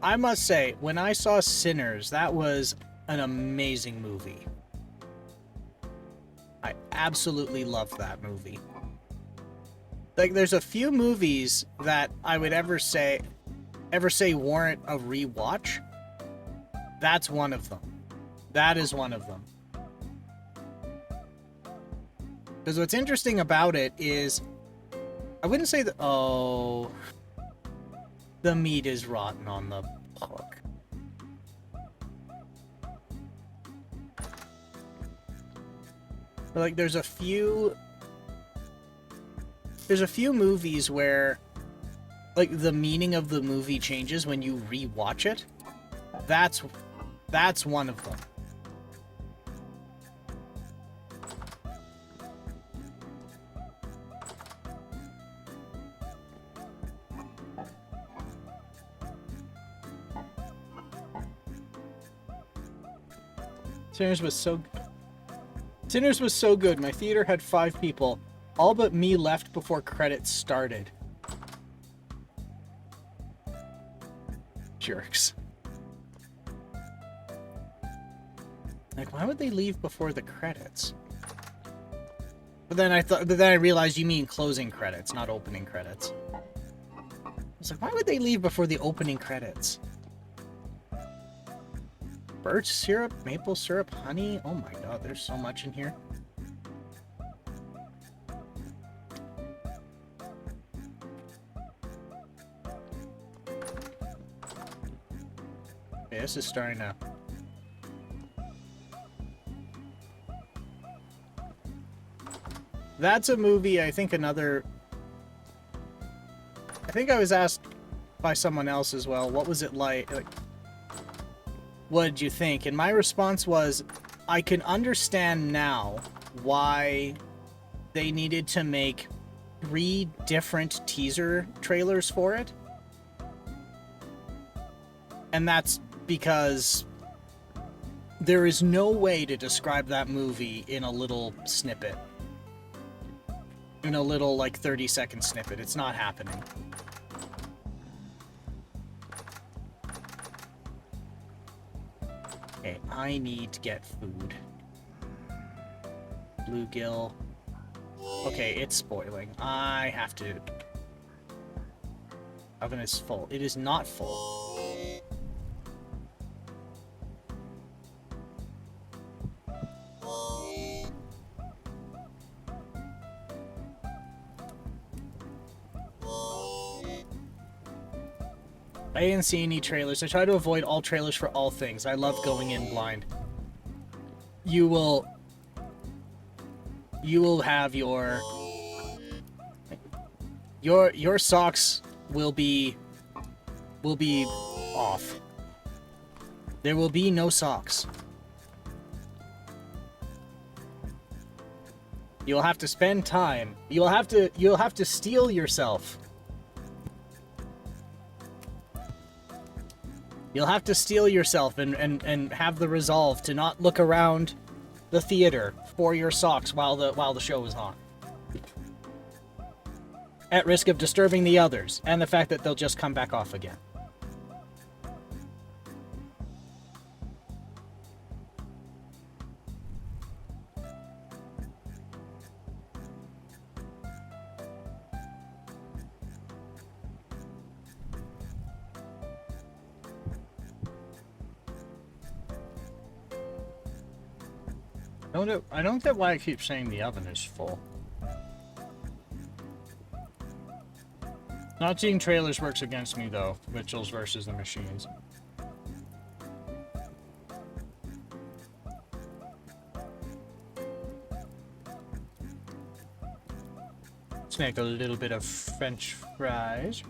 I must say, when I saw Sinners, that was an amazing movie. absolutely loved that movie. Like, there's a few movies that I would ever say warrant a rewatch. That's one of them. That is one of them. Because what's interesting about it is, I wouldn't say that. Oh, the meat is rotten on the hook. But like, there's a few movies where, like, the meaning of the movie changes when you rewatch it. That's one of them. Sinners was so good. My theater had 5 people. All but me left before credits started. Jerks. Like, why would they leave before the credits? But then I realized you mean closing credits, not opening credits. I was like, why would they leave before the opening credits? Birch syrup, maple syrup, honey. Oh my god, there's so much in here. Okay, this is starting to... That's a movie, I think I was asked by someone else as well, what was it like, what did you think? And my response was, I can understand now why they needed to make 3 different teaser trailers for it. And that's because there is no way to describe that movie in a little snippet. In a little, like, 30-second snippet. It's not happening. Okay, I need to get food. Bluegill. Okay, it's spoiling. I have to... Oven is full. It is not full. I didn't see any trailers. I try to avoid all trailers for all things. I love going in blind. You will have your socks will be off. There will be no socks. You'll have to spend time. You'll have to steel yourself. You'll have to steel yourself and have the resolve to not look around the theater for your socks while the show is on. At risk of disturbing the others, and the fact that they'll just come back off again. I don't get why I keep saying the oven is full. Not seeing trailers works against me, though. Mitchell's versus the Machines. Let's make a little bit of French fries.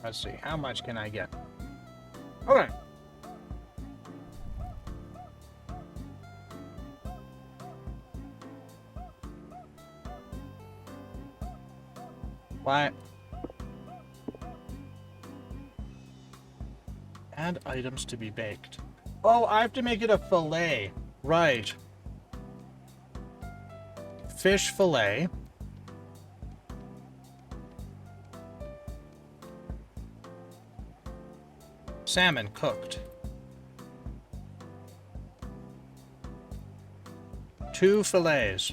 Let's see, how much can I get? Okay. What? Add items to be baked. Oh, I have to make it a fillet. Right. Fish fillet. Salmon cooked. 2 fillets.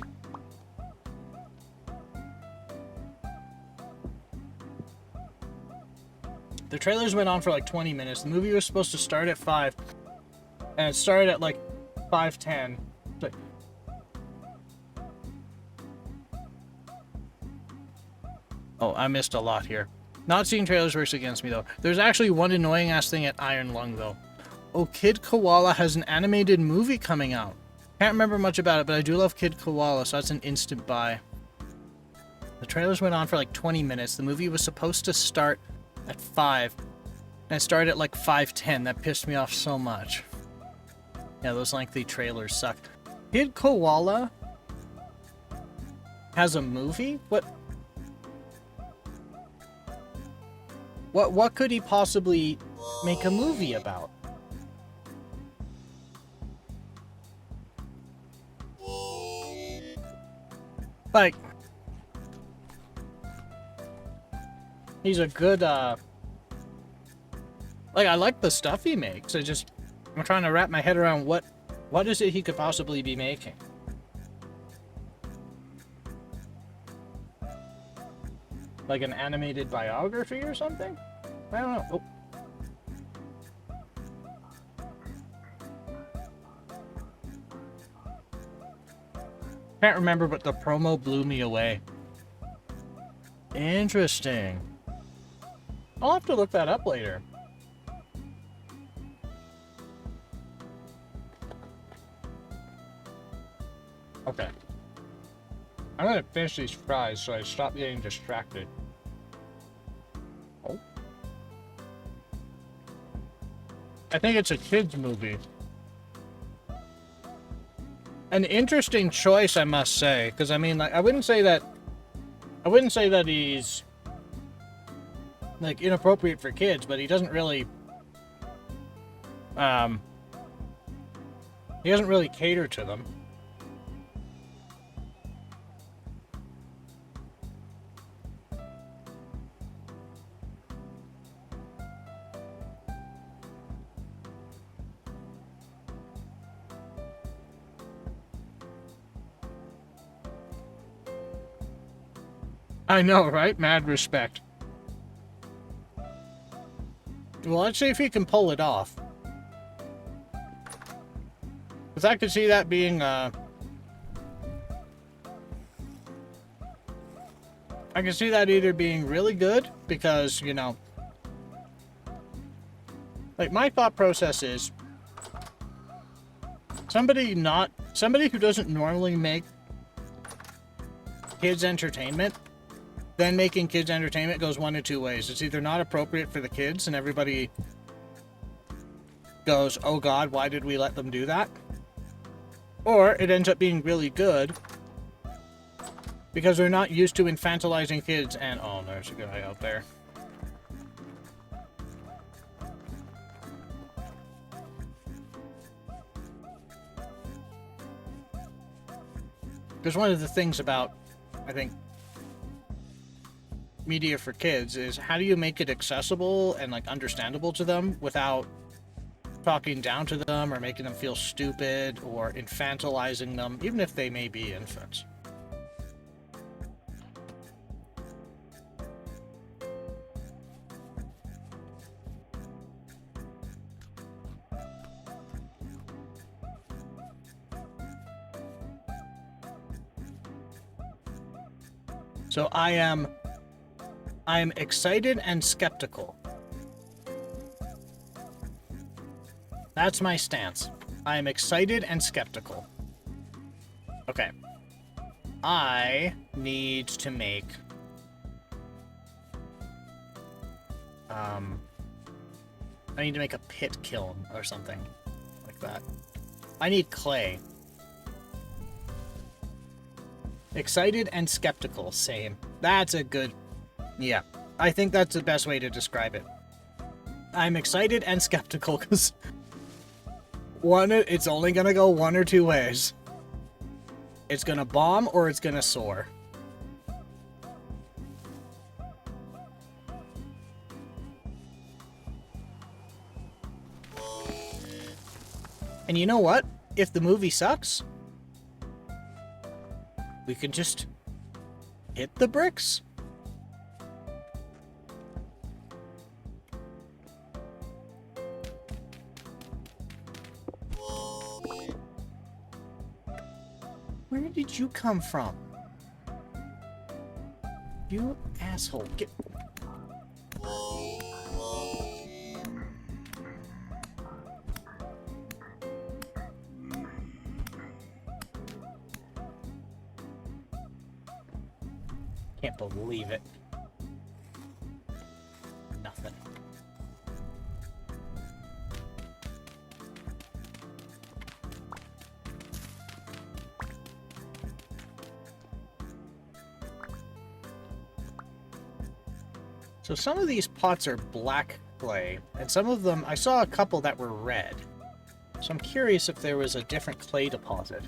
The trailers went on for like 20 minutes. The movie was supposed to start at 5, and it started at like 5:10. Oh, I missed a lot here. Not seeing trailers works against me, though. There's actually one annoying-ass thing at Iron Lung, though. Oh, Kid Koala has an animated movie coming out. Can't remember much about it, but I do love Kid Koala, so that's an instant buy. The trailers went on for like 20 minutes. The movie was supposed to start at 5, and it started at like 5:10. That pissed me off so much. Yeah, those lengthy trailers suck. Kid Koala has a movie? What could he possibly make a movie about? Like, he's a good, like, I like the stuff he makes. I'm trying to wrap my head around what is it he could possibly be making? Like an animated biography or something? I don't know. Oh. Can't remember, but the promo blew me away. Interesting. I'll have to look that up later. Okay. I'm gonna finish these fries so I stop getting distracted. Oh. I think it's a kid's movie. An interesting choice, I must say, because I mean, like, I wouldn't say that he's like inappropriate for kids, but he doesn't really cater to them. I know, right? Mad respect. Well, let's see if he can pull it off. Because I could see that being, I can see that either being really good, because, you know, like, my thought process is, somebody who doesn't normally make kids entertainment, then making kids entertainment goes one of two ways. It's either not appropriate for the kids and everybody goes, oh god, why did we let them do that? Or it ends up being really good because they're not used to infantilizing kids and, oh, there's a guy out there. Because one of the things about, I think, media for kids is how do you make it accessible and like understandable to them without talking down to them or making them feel stupid or infantilizing them, even if they may be infants. So I am excited and skeptical. That's my stance. I am excited and skeptical. Okay. I need to make... I need to make a pit kiln or something like that. I need clay. Excited and skeptical, same. That's a good... Yeah, I think that's the best way to describe it. I'm excited and skeptical because it's only gonna go one or two ways. It's gonna bomb or it's gonna soar. And you know what? If the movie sucks, we can just hit the bricks. Where did you come from? You asshole. Get... Can't believe it. Nothing. So some of these pots are black clay, and some of them, I saw a couple that were red. So I'm curious if there was a different clay deposit.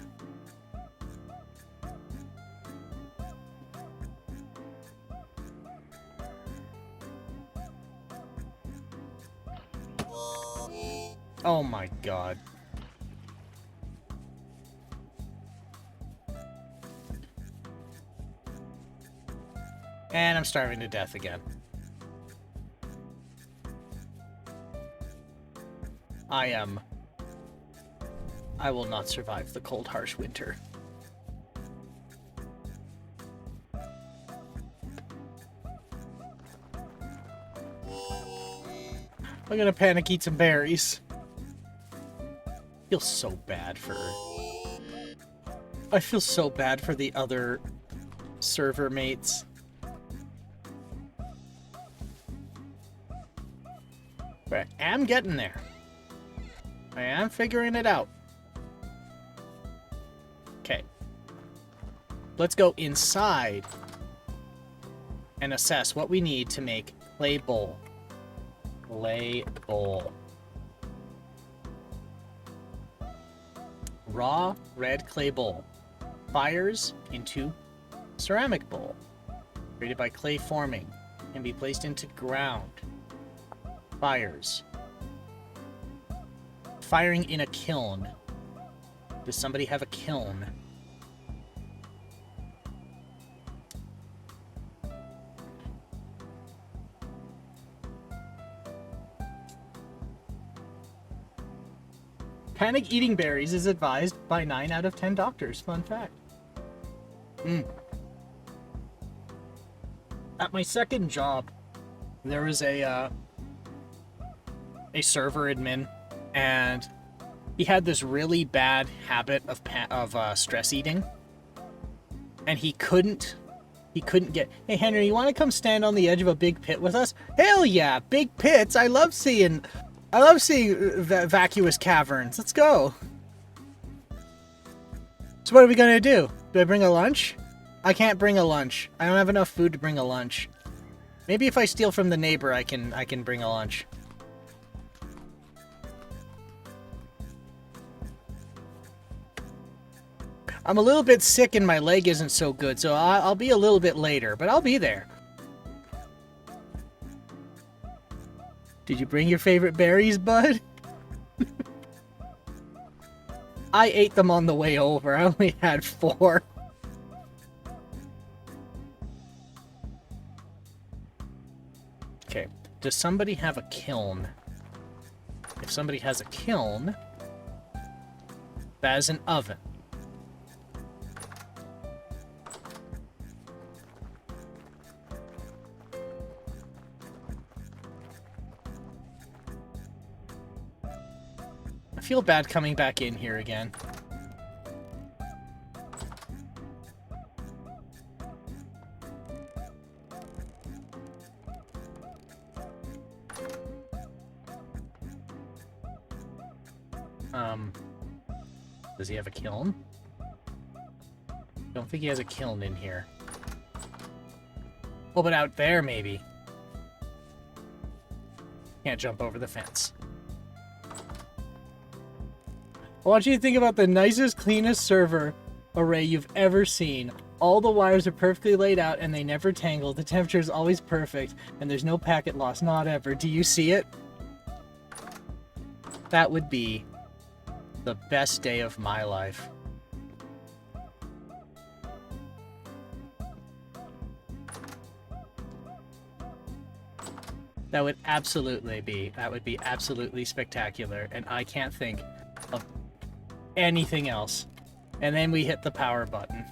Oh my god. And I'm starving to death again. I will not survive the cold, harsh winter. I'm gonna panic eat some berries. I feel so bad for... I feel so bad for the other server mates. But I am getting there. I am figuring it out. Okay. Let's go inside and assess what we need to make clay bowl. Clay bowl. Raw red clay bowl. Fires into ceramic bowl. Created by clay forming. Can be placed into ground. Fires. Firing in a kiln. Does somebody have a kiln? Panic eating berries is advised by 9 out of 10 doctors. Fun fact. At my second job, there was a server admin, and he had this really bad habit of stress eating, and he couldn't get. Hey Henry, you want to come stand on the edge of a big pit with us? Hell yeah, big pits! I love seeing vacuous caverns. Let's go. So what are we gonna do? Do I bring a lunch? I can't bring a lunch. I don't have enough food to bring a lunch. Maybe if I steal from the neighbor, I can bring a lunch. I'm a little bit sick and my leg isn't so good, so I'll be a little bit later, but I'll be there. Did you bring your favorite berries, bud? I ate them on the way over. I only had 4. Okay, does somebody have a kiln? If somebody has a kiln, that is an oven. I feel bad coming back in here again. Does he have a kiln? Don't think he has a kiln in here. Oh, but out there, maybe. Can't jump over the fence. I want you to think about the nicest, cleanest server array you've ever seen. All the wires are perfectly laid out and they never tangle. The temperature is always perfect and there's no packet loss, not ever. Do you see it? That would be the best day of my life. That would be absolutely spectacular, and I can't think of anything else. And then we hit the power button.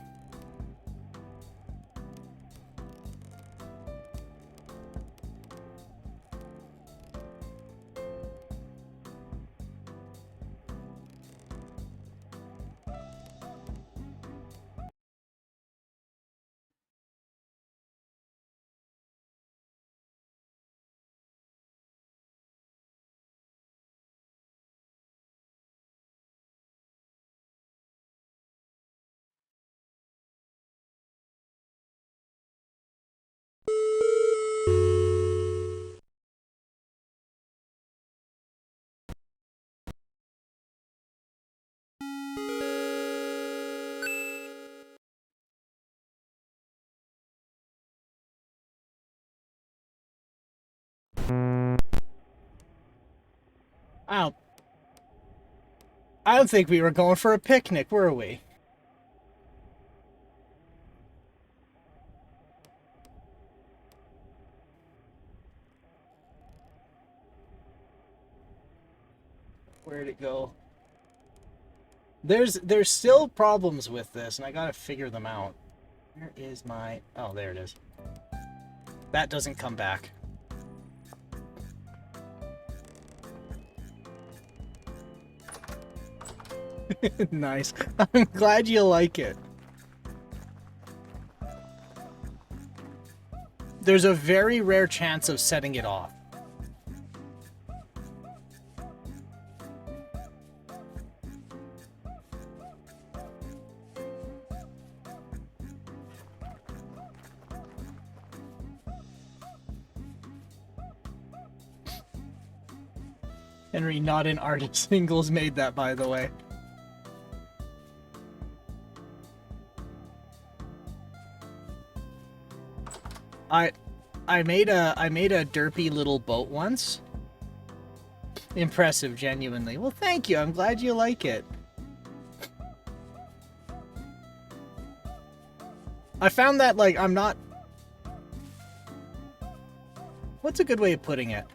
I don't think we were going for a picnic, were we? Where'd it go? There's still problems with this, and I gotta figure them out. Where is my... Oh, there it is. That doesn't come back. Nice. I'm glad you like it. There's a very rare chance of setting it off. Henry, not an artist. Singles made that, by the way. I made a derpy little boat once. Impressive, genuinely. Well, thank you. I'm glad you like it. I found that, like, I'm not... What's a good way of putting it?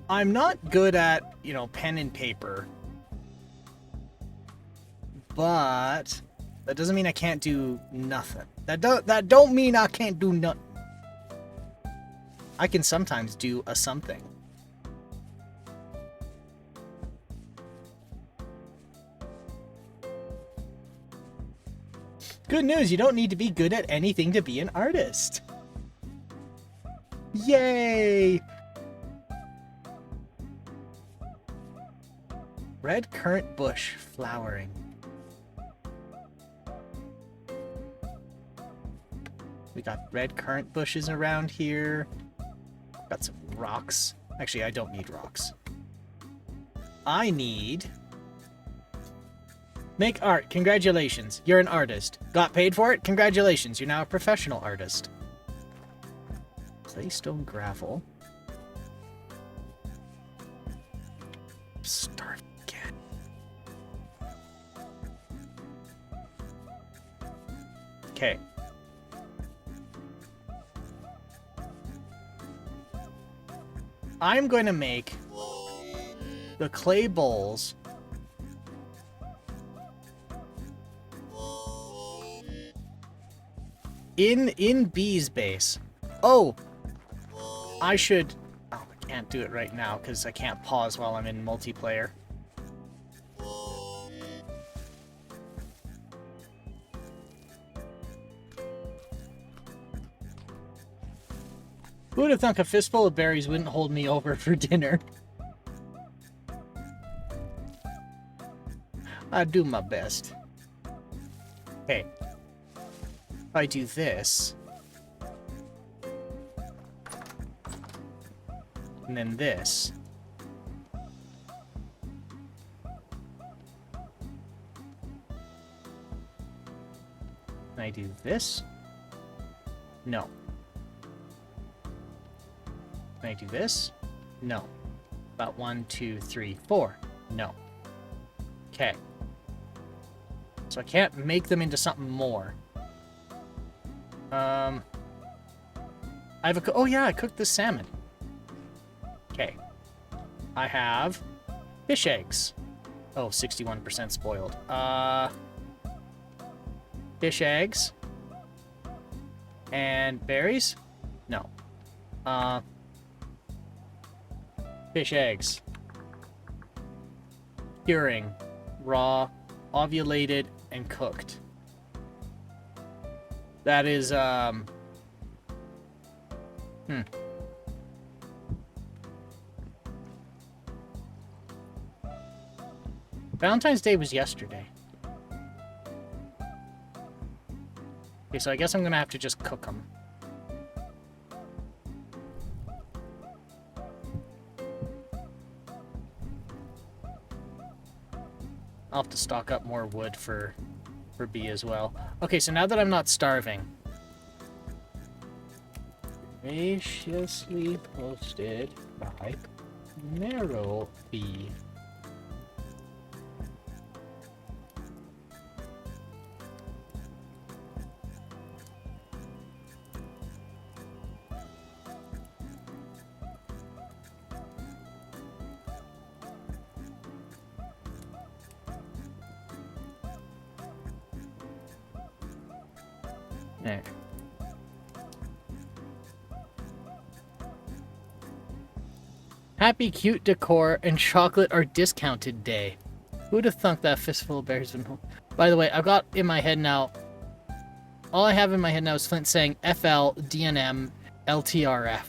I'm not good at, you know, pen and paper. But that doesn't mean I can't do nothing. That don't mean I can't do nothing. I can sometimes do a something. Good news, you don't need to be good at anything to be an artist. Yay! Red currant bush flowering. We got red currant bushes around here. Got some rocks. Actually, I don't need rocks. I need... Make art. Congratulations. You're an artist. Got paid for it? Congratulations. You're now a professional artist. Claystone gravel. Start again. Okay. I'm going to make the clay bowls in B's base. Oh, I should... Oh, I can't do it right now because I can't pause while I'm in multiplayer. Who would have thunk a fistful of berries wouldn't hold me over for dinner? I do my best. Okay. If I do this... And then this. Can I do this? No. Can I do this? No. About 1, 2, 3, 4. No. Okay. So I can't make them into something more. I have a... Oh, yeah, I cooked the salmon. Okay. I have fish eggs. Oh, 61% spoiled. Fish eggs. And berries? No. Fish eggs. Curing. Raw, ovulated, and cooked. That is, Valentine's Day was yesterday. Okay, so I guess I'm gonna have to just cook them. I'll have to stock up more wood for B as well. Okay, so now that I'm not starving. Graciously posted by Narrow B. There. Happy cute decor and chocolate are discounted day. Who'd have thunk that fistful of berries would... By the way, I've got in my head now... All I have in my head now is Flint saying FL, DNM, LTRF.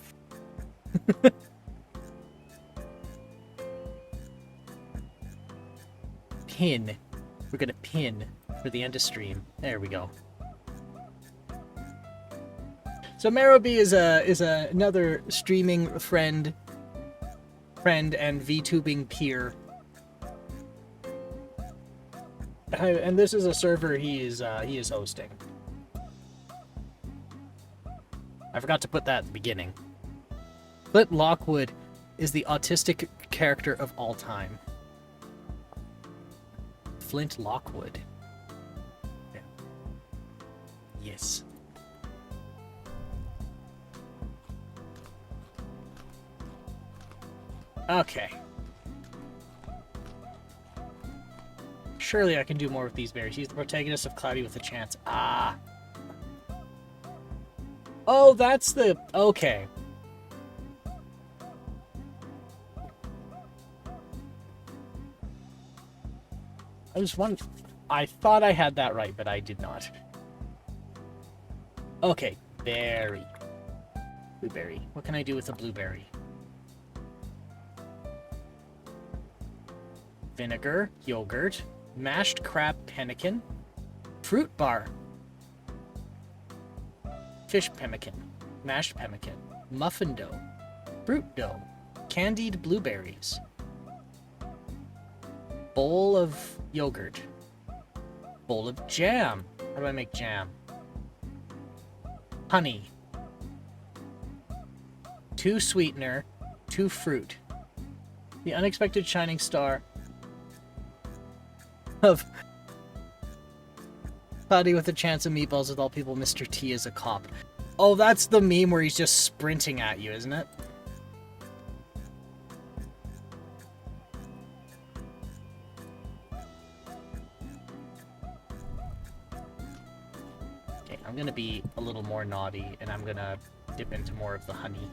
Pin. We're gonna pin for the end of stream. There we go. So Maroby is another streaming friend and VTubing peer. And this is a server he is hosting. I forgot to put that at the beginning. Flint Lockwood is the autistic character of all time. Flint Lockwood. Yeah. Yes. Okay. Surely I can do more with these berries. He's the protagonist of Cloudy with a Chance. Ah. Oh, that's the... Okay. I was wondering... I thought I had that right, but I did not. Okay. Berry. Blueberry. What can I do with a blueberry? Vinegar, yogurt, mashed crab pemmican, fruit bar, fish pemmican, mashed pemmican, muffin dough, fruit dough, candied blueberries, bowl of yogurt, bowl of jam. How do I make jam? Honey, 2 sweetener, 2 fruit, the unexpected shining star of Cloudy with a Chance of Meatballs with all people, Mr. T is a cop. Oh, that's the meme where he's just sprinting at you, isn't it? Okay, I'm gonna be a little more naughty, and I'm gonna dip into more of the honey.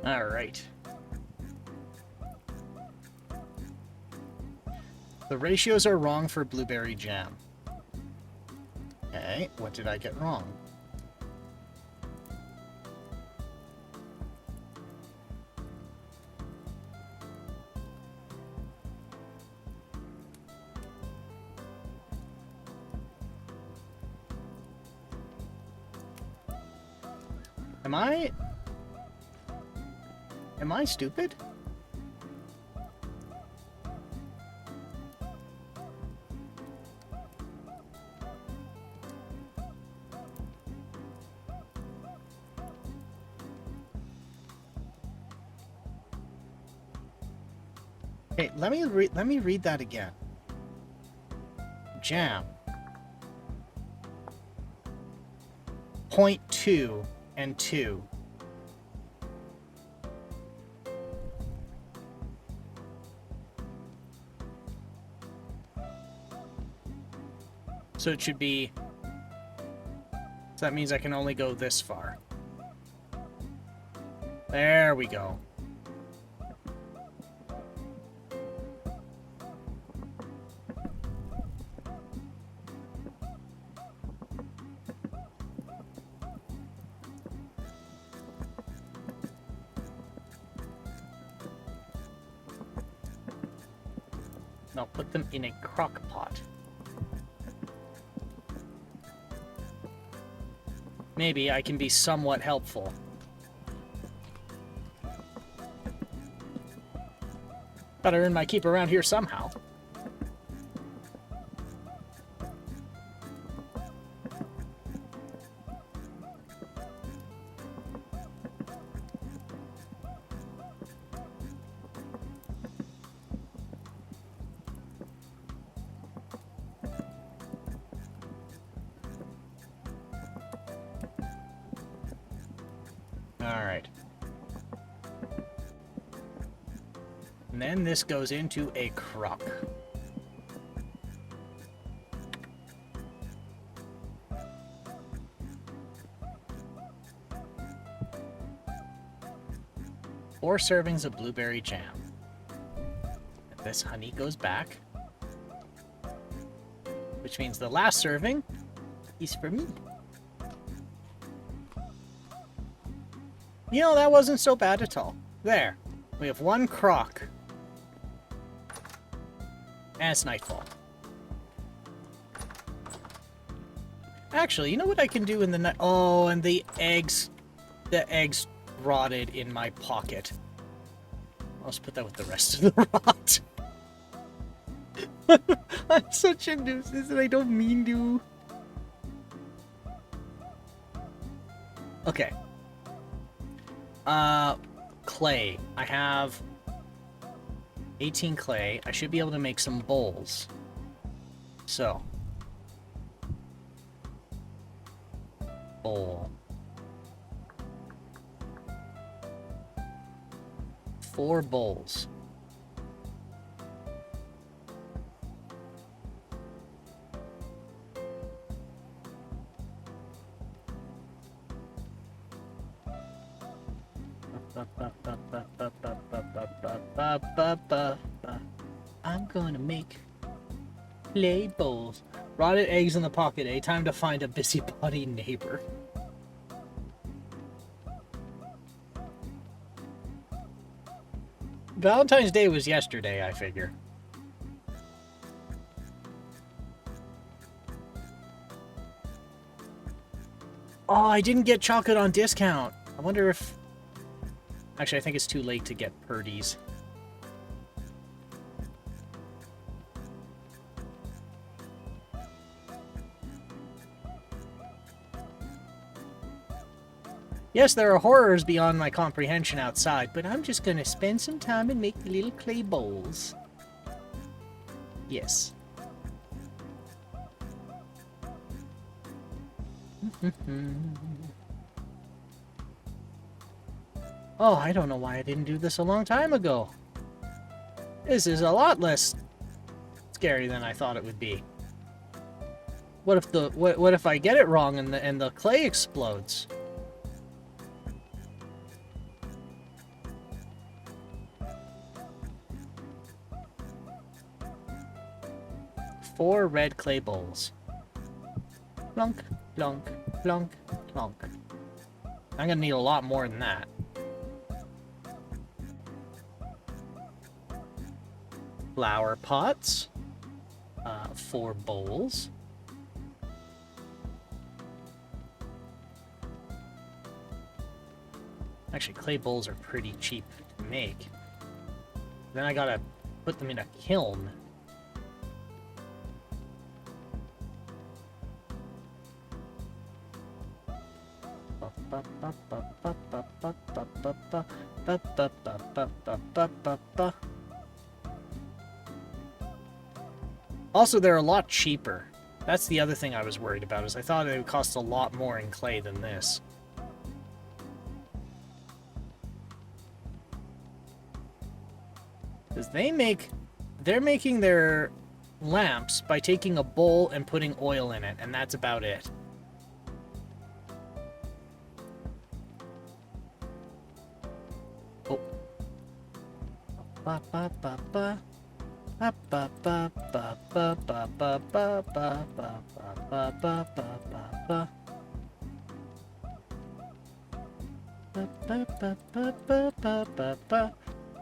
Alright. The ratios are wrong for blueberry jam. Okay, what did I get wrong? Am I stupid? Hey, let me read that again. Jam. 0.2 and 2. So it should be... So that means I can only go this far. There we go. Now put them in a crock pot. Maybe I can be somewhat helpful. Gotta earn my keep around here somehow. Alright. And then this goes into a crock. Four servings of blueberry jam. And this honey goes back. Which means the last serving is for me. You know, that wasn't so bad at all. There. We have one crock. And it's nightfall. Actually, you know what I can do in the night? Oh, and the eggs rotted in my pocket. I'll just put that with the rest of the rot. I'm such a nuisance and I don't mean to. Okay. Clay. I have 18 clay. I should be able to make some bowls. So. Bowl. 4 bowls. I'm gonna make clay bowls. Rotted eggs in the pocket, eh? Time to find a busybody neighbor. Valentine's Day was yesterday, I figure. Oh, I didn't get chocolate on discount. I wonder if... Actually, I think it's too late to get Purdy's. Yes, there are horrors beyond my comprehension outside, but I'm just gonna spend some time and make the little clay bowls. Yes. Oh, I don't know why I didn't do this a long time ago. This is a lot less scary than I thought it would be. What if the what if I get it wrong and the clay explodes? 4 red clay bowls. Plunk, plunk, plunk, plunk. I'm gonna need a lot more than that. Flower pots. 4 bowls. Actually, clay bowls are pretty cheap to make. Then I gotta put them in a kiln. Also, they're a lot cheaper. That's the other thing I was worried about, is I thought it would cost a lot more in clay than this. Because they're making their lamps by taking a bowl and putting oil in it, and that's about it. Oh. Ba ba ba ba. Ba ba ba ba ba ba ba ba ba ba ba ba ba ba. Ba ba ba ba ba ba ba ba.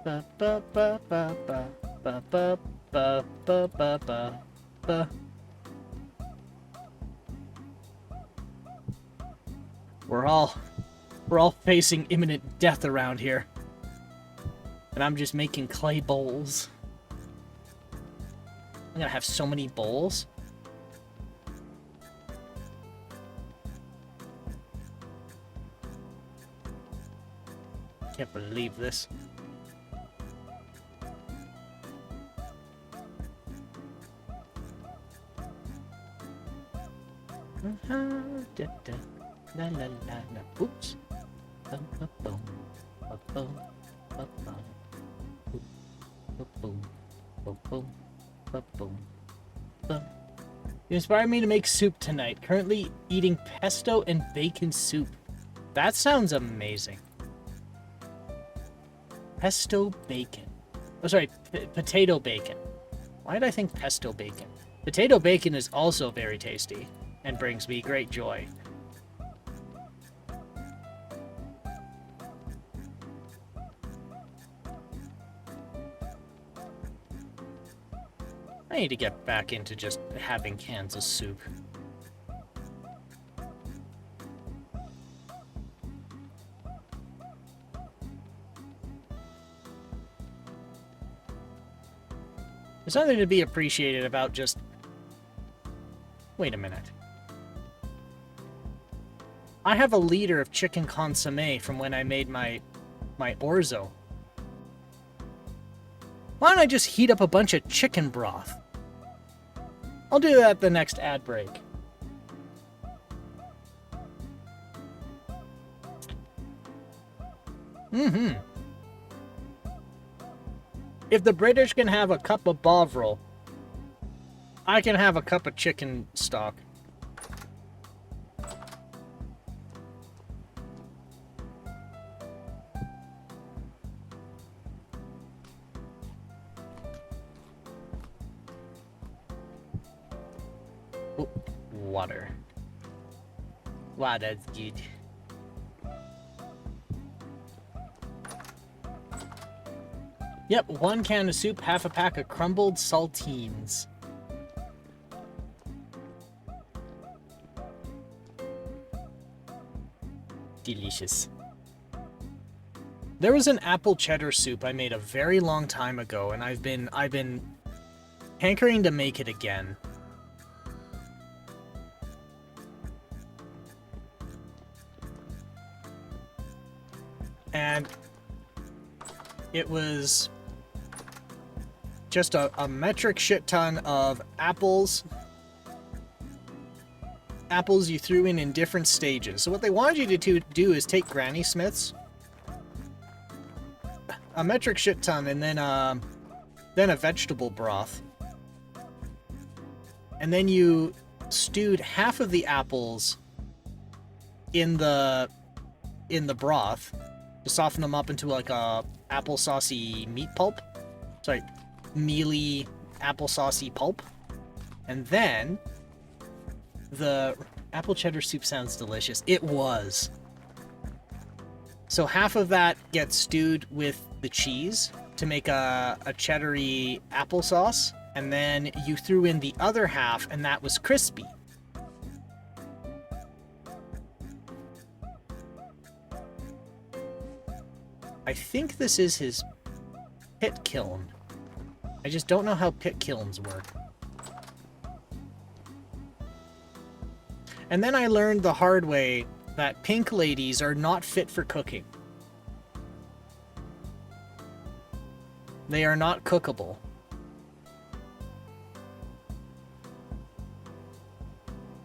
Ba ba ba ba ba ba ba ba ba ba ba ba. We're all facing imminent death around here. And I'm just making clay bowls. I'm gonna have so many bowls. Can't believe this. La la la la. Oops. Boom, boom, boom, boom, boom, boom, boom, boom, boom, boom. You inspired me to make soup tonight. Currently eating pesto and bacon soup. That sounds amazing. Pesto bacon. Oh, sorry, potato bacon. Why did I think pesto bacon? Potato bacon is also very tasty and brings me great joy. I need to get back into just having cans of soup. There's something to be appreciated about just... Wait a minute. I have a liter of chicken consommé from when I made my orzo. Why don't I just heat up a bunch of chicken broth? I'll do that at the next ad break. If the British can have a cup of Bovril, I can have a cup of chicken stock. Oh, water. Wow, that's good. Yep, 1 can of soup, half a pack of crumbled saltines. Delicious. There was an apple cheddar soup I made a very long time ago, and I've been hankering to make it again. And it was just a metric shit ton of apples. Apples you threw in different stages. So what they wanted you to do is take Granny Smiths, a metric shit ton, and then a vegetable broth. And then you stewed half of the apples in the broth to soften them up into like a applesaucey meat pulp. Sorry, mealy applesaucey pulp. And then the apple cheddar soup sounds delicious. It was. So half of that gets stewed with the cheese to make a cheddary applesauce, and then you threw in the other half, and that was crispy. I think this is his pit kiln. I just don't know how pit kilns work. And then I learned the hard way that pink ladies are not fit for cooking. They are not cookable.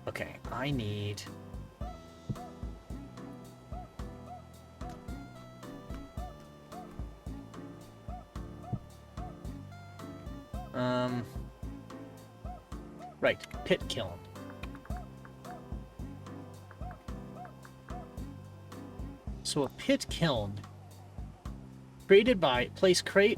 Okay, I need... Right, pit kiln. So a pit kiln created by place clay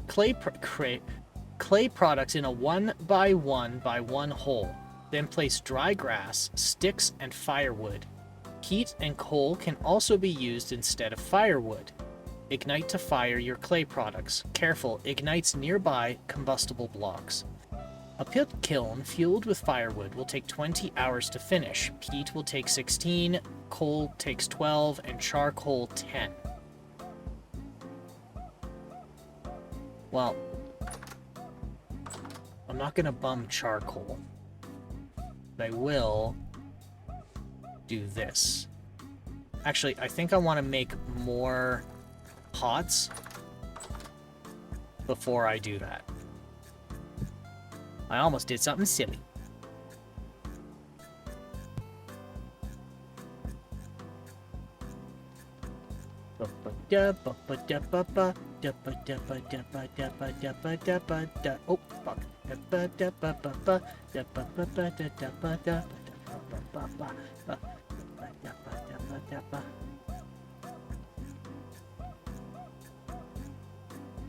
products in a 1 by 1 by 1 hole. Then place dry grass, sticks, and firewood. Heat and coal can also be used instead of firewood. Ignite to fire your clay products. Careful, ignites nearby combustible blocks. A pit kiln fueled with firewood will take 20 hours to finish. Peat will take 16, coal takes 12, and charcoal 10. Well, I'm not gonna bum charcoal, but I will do this. Actually, I think I want to make more pots before I do that. I almost did something silly. Oh, fuck.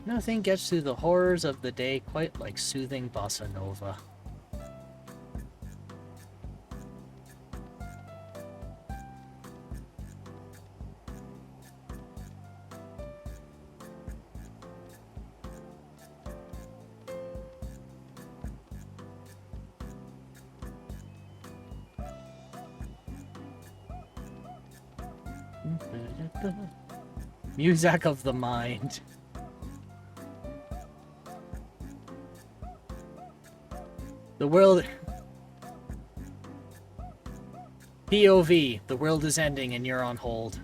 Nothing gets through the horrors of the day quite like soothing bossa nova. Music of the mind. The world... POV, the world is ending and you're on hold.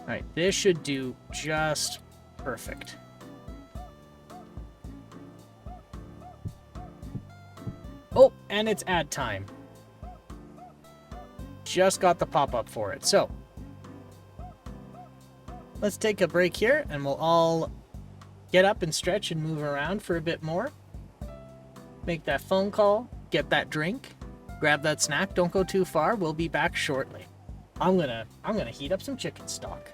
Alright, this should do just perfect. Oh, and it's ad time. Just got the pop-up for it. So, let's take a break here and we'll all get up and stretch and move around for a bit more. Make that phone call, get that drink, grab that snack, don't go too far. We'll be back shortly. I'm gonna heat up some chicken stock.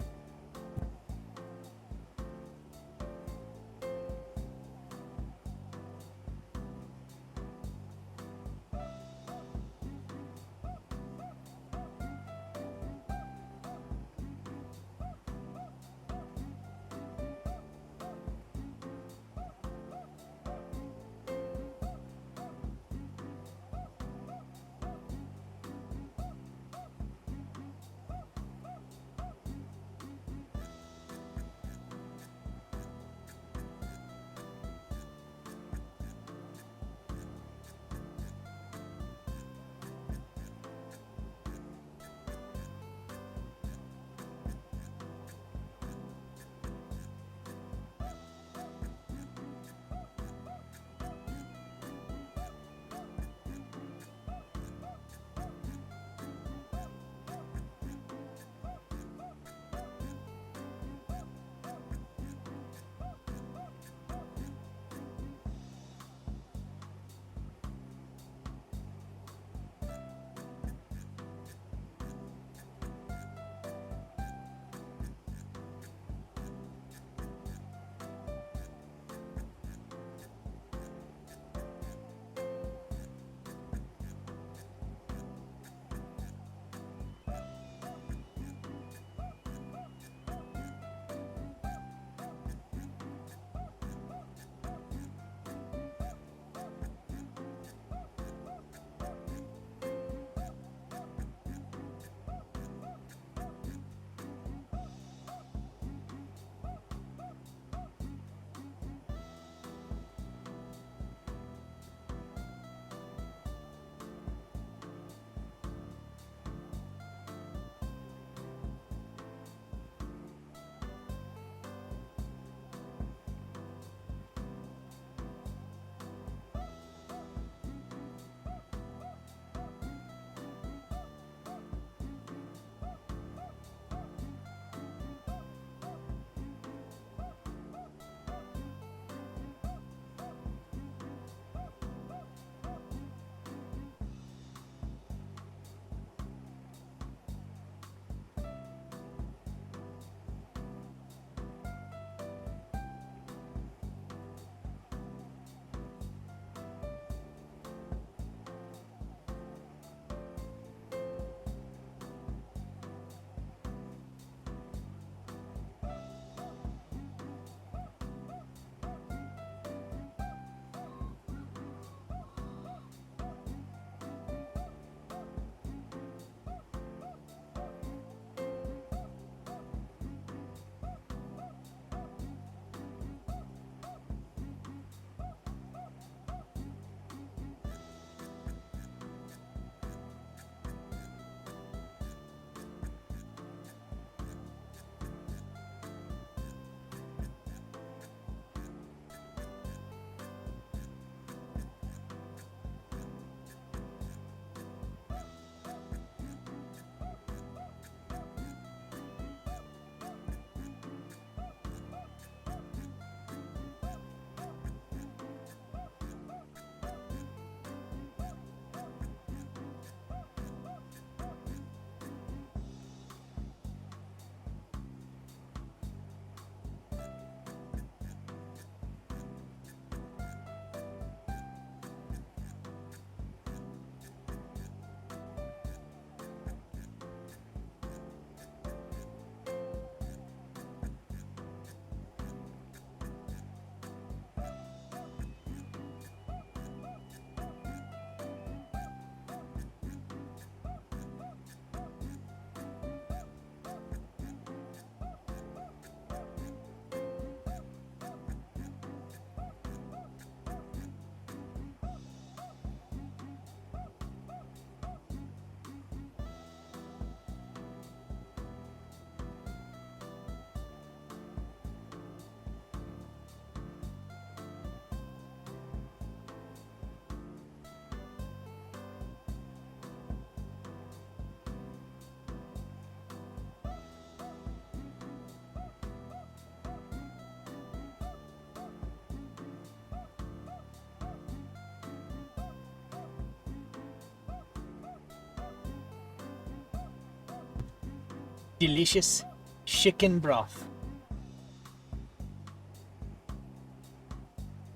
delicious chicken broth.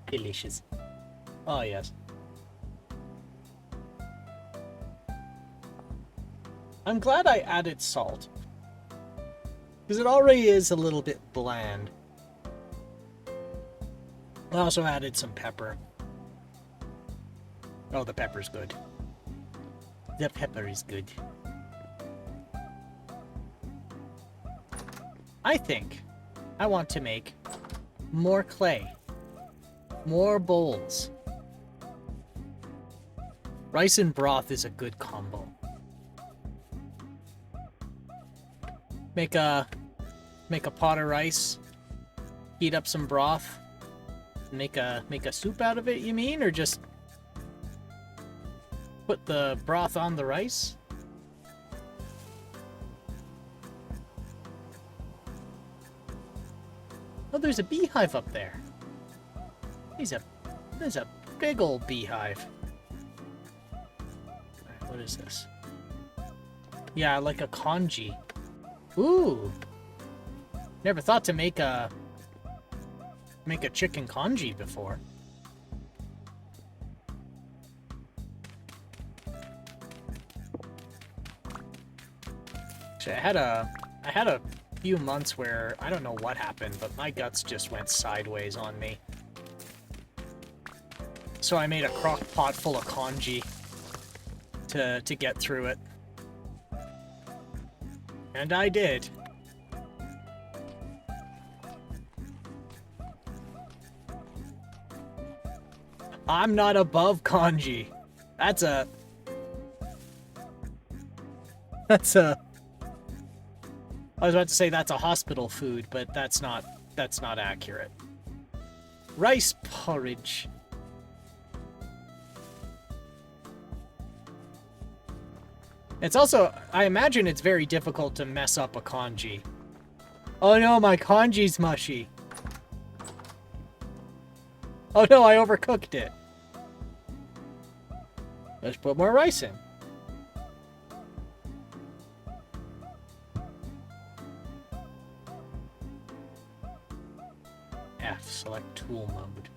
Delicious. Oh, yes. I'm glad I added salt. Because it already is a little bit bland. I also added some pepper. Oh, the pepper's good. The pepper is good. I think I want to make more clay. More bowls. Rice and broth is a good combo. Make a pot of rice. Heat up some broth. Make a soup out of it, you mean? Or just put the broth on the rice? Oh, there's a beehive up there. There's a big old beehive. Alright, what is this? Yeah, like a congee. Ooh. Never thought to make a chicken congee before. Actually, I had a few months where I don't know what happened, but my guts just went sideways on me. So I made a crock pot full of congee to get through it. And I did. I'm not above congee. That's a... I was about to say that's a hospital food, but that's not accurate. Rice porridge. It's also, I imagine it's very difficult to mess up a congee. Oh no, my congee's mushy. Oh no, I overcooked it. Let's put more rice in. F, select tool mode.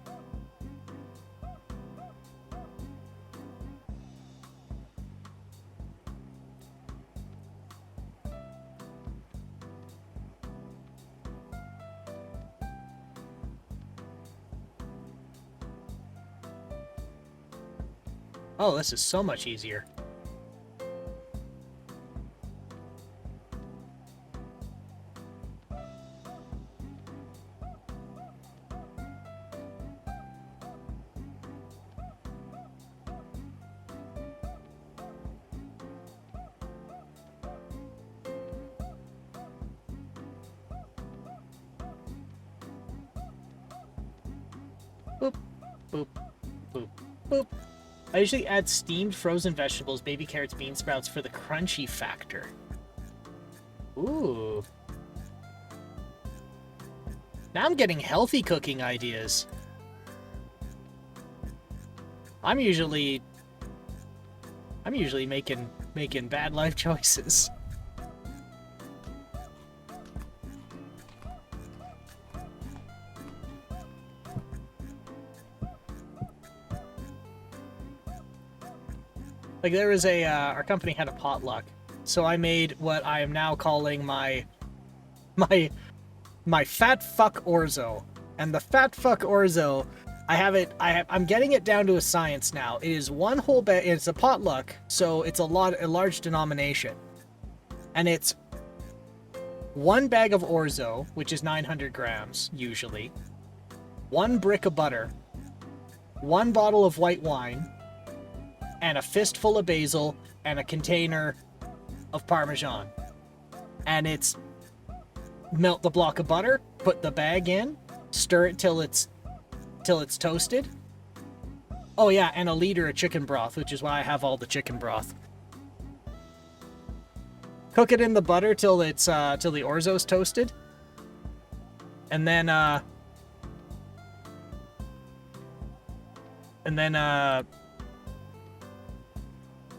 Oh, this is so much easier. Boop, boop, boop, boop. I usually add steamed frozen vegetables, baby carrots, bean sprouts for the crunchy factor. Ooh. Now I'm getting healthy cooking ideas. I'm usually making bad life choices. Like there was a, our company had a potluck, so I made what I am now calling my fat fuck orzo. And the fat fuck orzo, I'm getting it down to a science now. It is one whole bag, it's a potluck, so it's a large denomination. And it's one bag of orzo, which is 900 grams, usually. One brick of butter. One bottle of white wine. And a fistful of basil, and a container of Parmesan. And it's melt the block of butter, put the bag in, stir it till it's toasted. Oh yeah, and a liter of chicken broth, which is why I have all the chicken broth. Cook it in the butter till the orzo's toasted. And then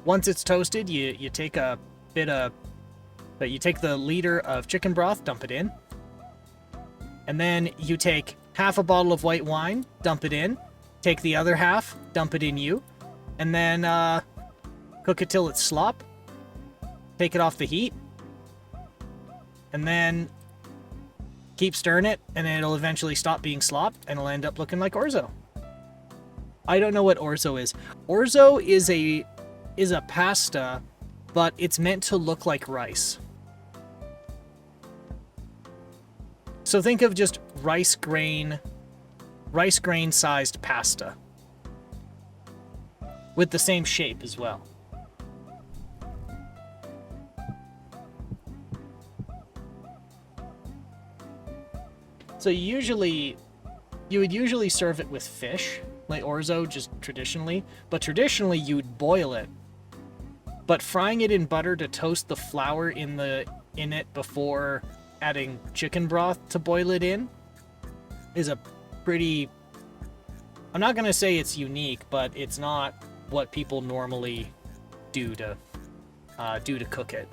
once it's toasted, you take a bit of So you take the liter of chicken broth, dump it in. And then you take half a bottle of white wine, dump it in. Take the other half, dump it in you. And then cook it till it's slop. Take it off the heat. And then keep stirring it, and then it'll eventually stop being slop, and it'll end up looking like orzo. I don't know what orzo is. Orzo is a pasta, but it's meant to look like rice. So think of just rice grain sized pasta. With the same shape as well. So you would usually serve it with fish, like orzo, just traditionally. But traditionally, you'd boil it. But frying it in butter to toast the flour in it before adding chicken broth to boil it in is a pretty... I'm not going to say it's unique, but it's not what people normally do to cook it.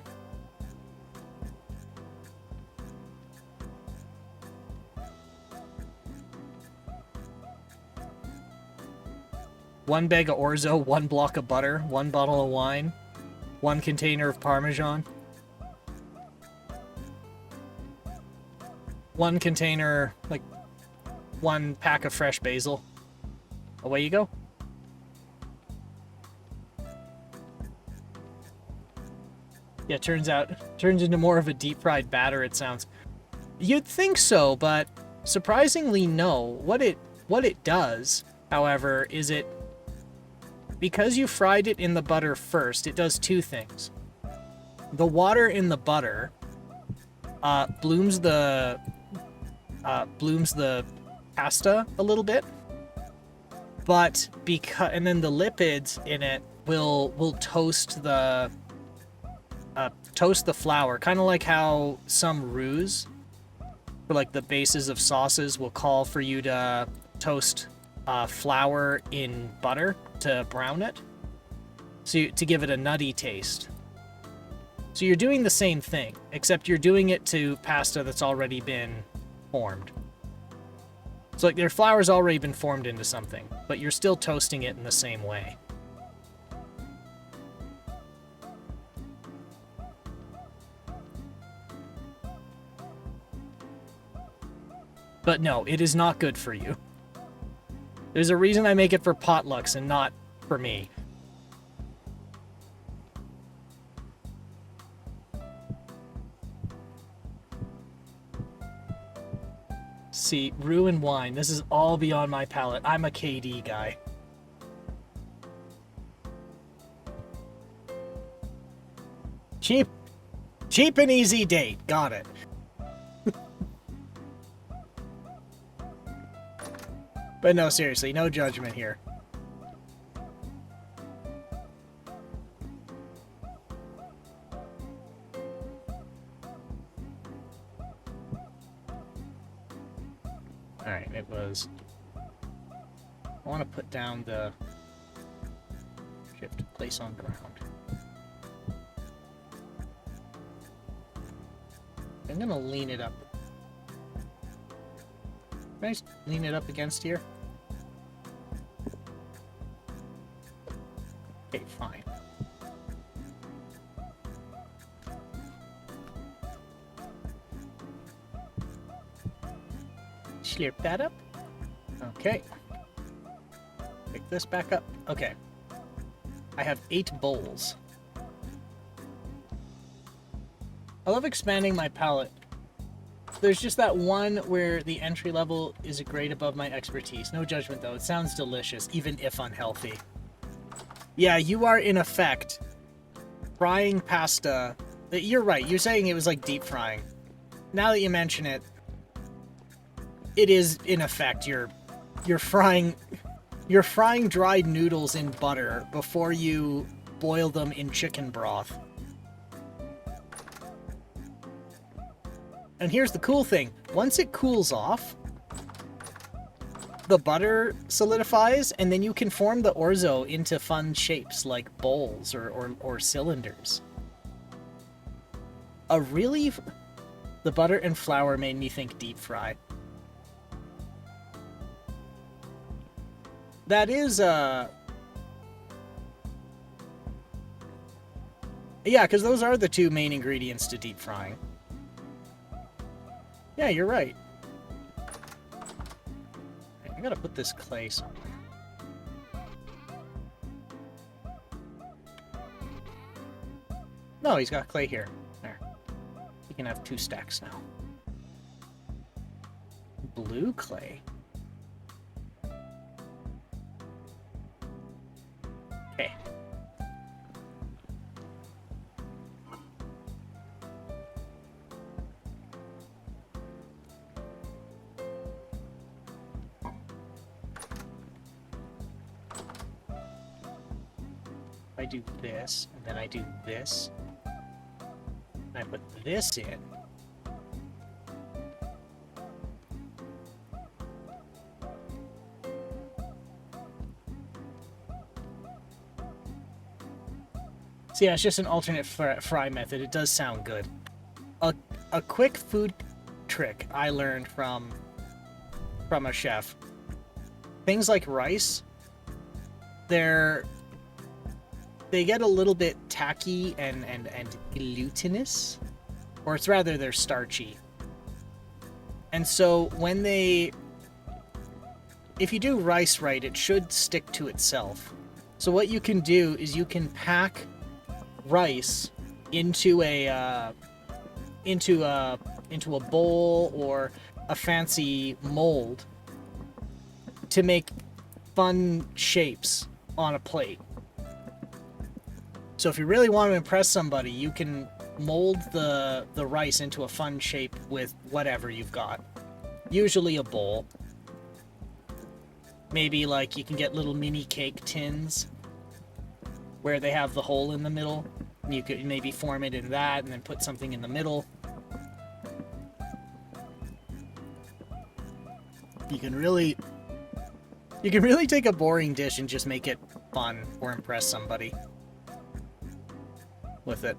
One bag of orzo, 1 block of butter, 1 bottle of wine, 1 container of Parmesan, 1 container, like 1 pack of fresh basil. Away you go. Yeah, turns into more of a deep fried batter, it sounds. You'd think so, but surprisingly no. What it does, however, is because you fried it in the butter first, it does 2 things. The water in the butter blooms the pasta a little bit, but and then the lipids in it will toast the flour, kind of like how some roux, for like the bases of sauces, will call for you to toast flour in butter to brown it, so to give it a nutty taste. So you're doing the same thing, except you're doing it to pasta that's already been formed. So like their flour's already been formed into something, but you're still toasting it in the same way. But no, it is not good for you. There's a reason I make it for potlucks and not for me. See, roux and wine. This is all beyond my palate. I'm a KD guy. Cheap and easy date. Got it. But no, seriously, no judgment here. Alright, it was... I want to put down the... Shift place on ground. I'm gonna lean it up. Can I just lean it up against here? Okay, fine. Slurp that up. Okay. Pick this back up. Okay. I have 8 bowls. I love expanding my palette. There's just that one where the entry level is a grade above my expertise. No judgment though, it sounds delicious, even if unhealthy. Yeah, you are in effect frying pasta. You're right, you're saying it was like deep frying. Now that you mention it, it is in effect you're frying dried noodles in butter before you boil them in chicken broth. And here's the cool thing. Once it cools off, the butter solidifies, and then you can form the orzo into fun shapes like bowls or cylinders. The butter and flour made me think deep fry. That is, yeah, because those are the two main ingredients to deep frying. Yeah, you're right. I gotta put this clay somewhere. No, he's got clay here. There. He can have 2 stacks now. Blue clay. Okay. I do this, and then I do this. And I put this in. So yeah, it's just an alternate fry method. It does sound good. A quick food trick I learned from a chef. Things like rice, they get a little bit tacky and glutinous, or it's rather they're starchy. And so if you do rice right, it should stick to itself. So what you can do is you can pack rice into a bowl or a fancy mold to make fun shapes on a plate. So if you really want to impress somebody, you can mold the rice into a fun shape with whatever you've got. Usually a bowl. Maybe like you can get little mini cake tins where they have the hole in the middle. And you could maybe form it in that and then put something in the middle. You can really take a boring dish and just make it fun or impress somebody with it.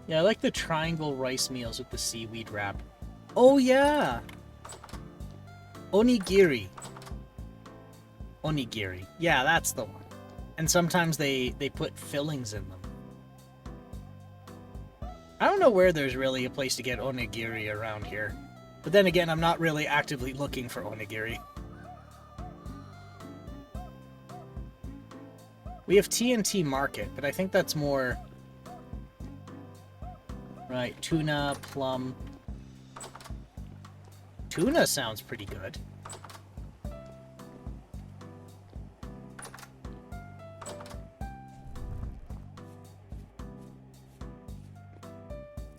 Yeah, I like the triangle rice meals with the seaweed wrap. Oh yeah! Onigiri. Onigiri. Yeah, that's the one. And sometimes they put fillings in them. I don't know where there's really a place to get onigiri around here. But then again, I'm not really actively looking for onigiri. We have TNT Market, but I think that's more... Right, tuna, plum... Tuna sounds pretty good.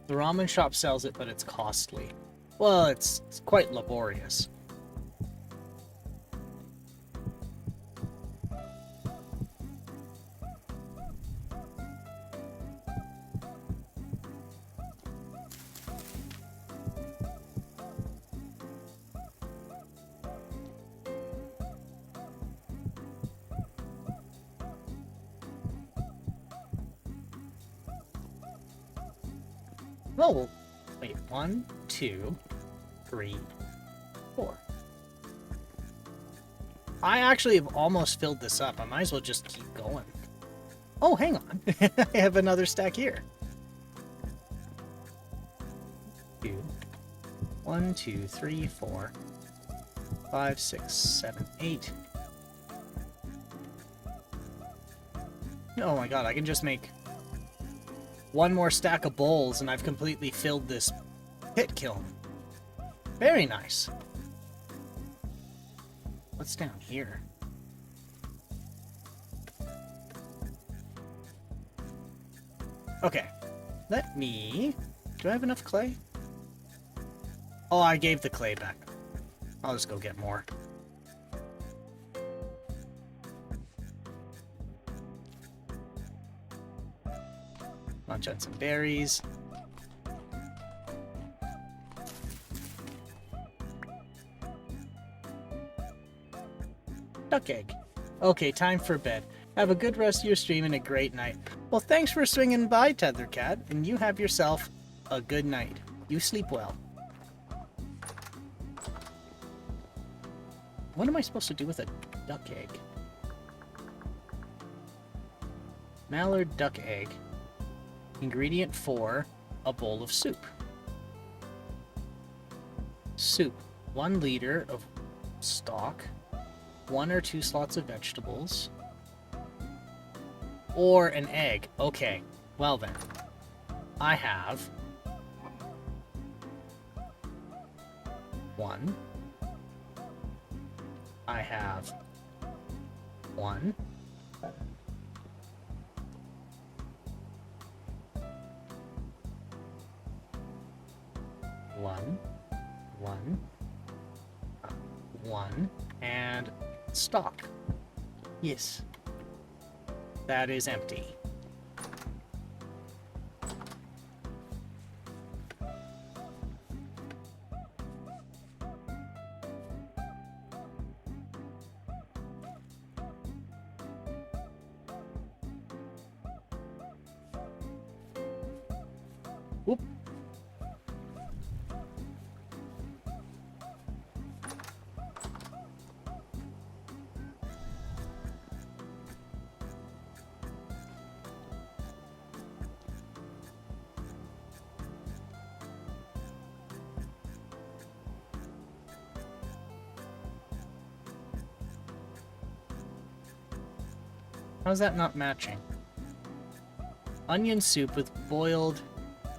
The ramen shop sells it, but it's costly. Well, it's quite laborious. Oh, wait, 1, 2, 3, 4. I actually have almost filled this up. I might as well just keep going. Oh, hang on. I have another stack here. 1, 2, 3, 4, 5, 6, 7, 8. Oh my god, I can just make one more stack of bowls and I've completely filled this pit kiln. Very nice. What's down here? Okay. Let me... Do I have enough clay? Oh, I gave the clay back. I'll just go get more. Munch on some berries. Duck egg. Okay, time for bed. Have a good rest of your stream and a great night. Well, thanks for swinging by, Tethercat, and you have yourself a good night. You sleep well. What am I supposed to do with a duck egg? Mallard duck egg. Ingredient 4, a bowl of soup. Soup. 1 liter of stock. 1 or 2 slots of vegetables. Or an egg. Okay. Well then. I have 1. I have 1. One, and stock. Yes. That is empty. Whoop. How's that not matching? Onion soup with boiled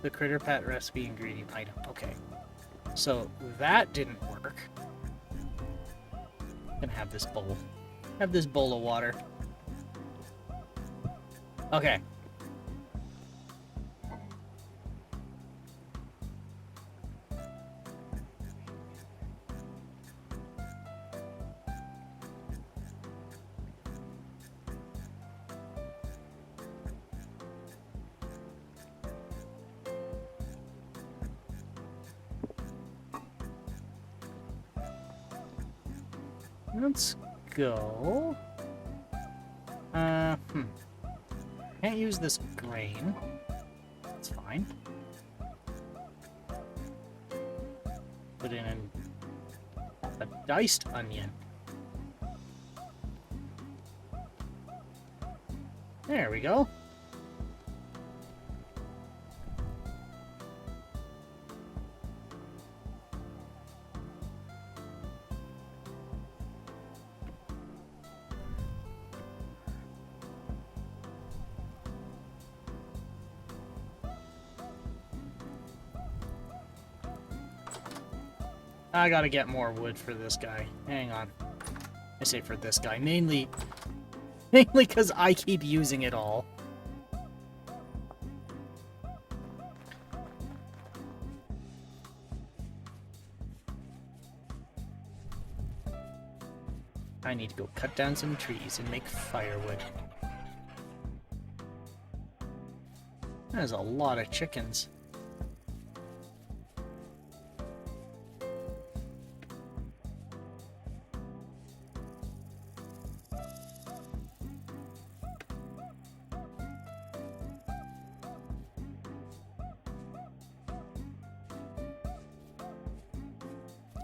the Critter Pat recipe ingredient item. Okay. So that didn't work. I'm gonna have this bowl. Have this bowl of water. Okay. Let's go. Can't use this grain. That's fine. Put in a diced onion. There we go. I gotta get more wood for this guy. Hang on. I say for this guy. Mainly because I keep using it all. I need to go cut down some trees and make firewood. That is a lot of chickens.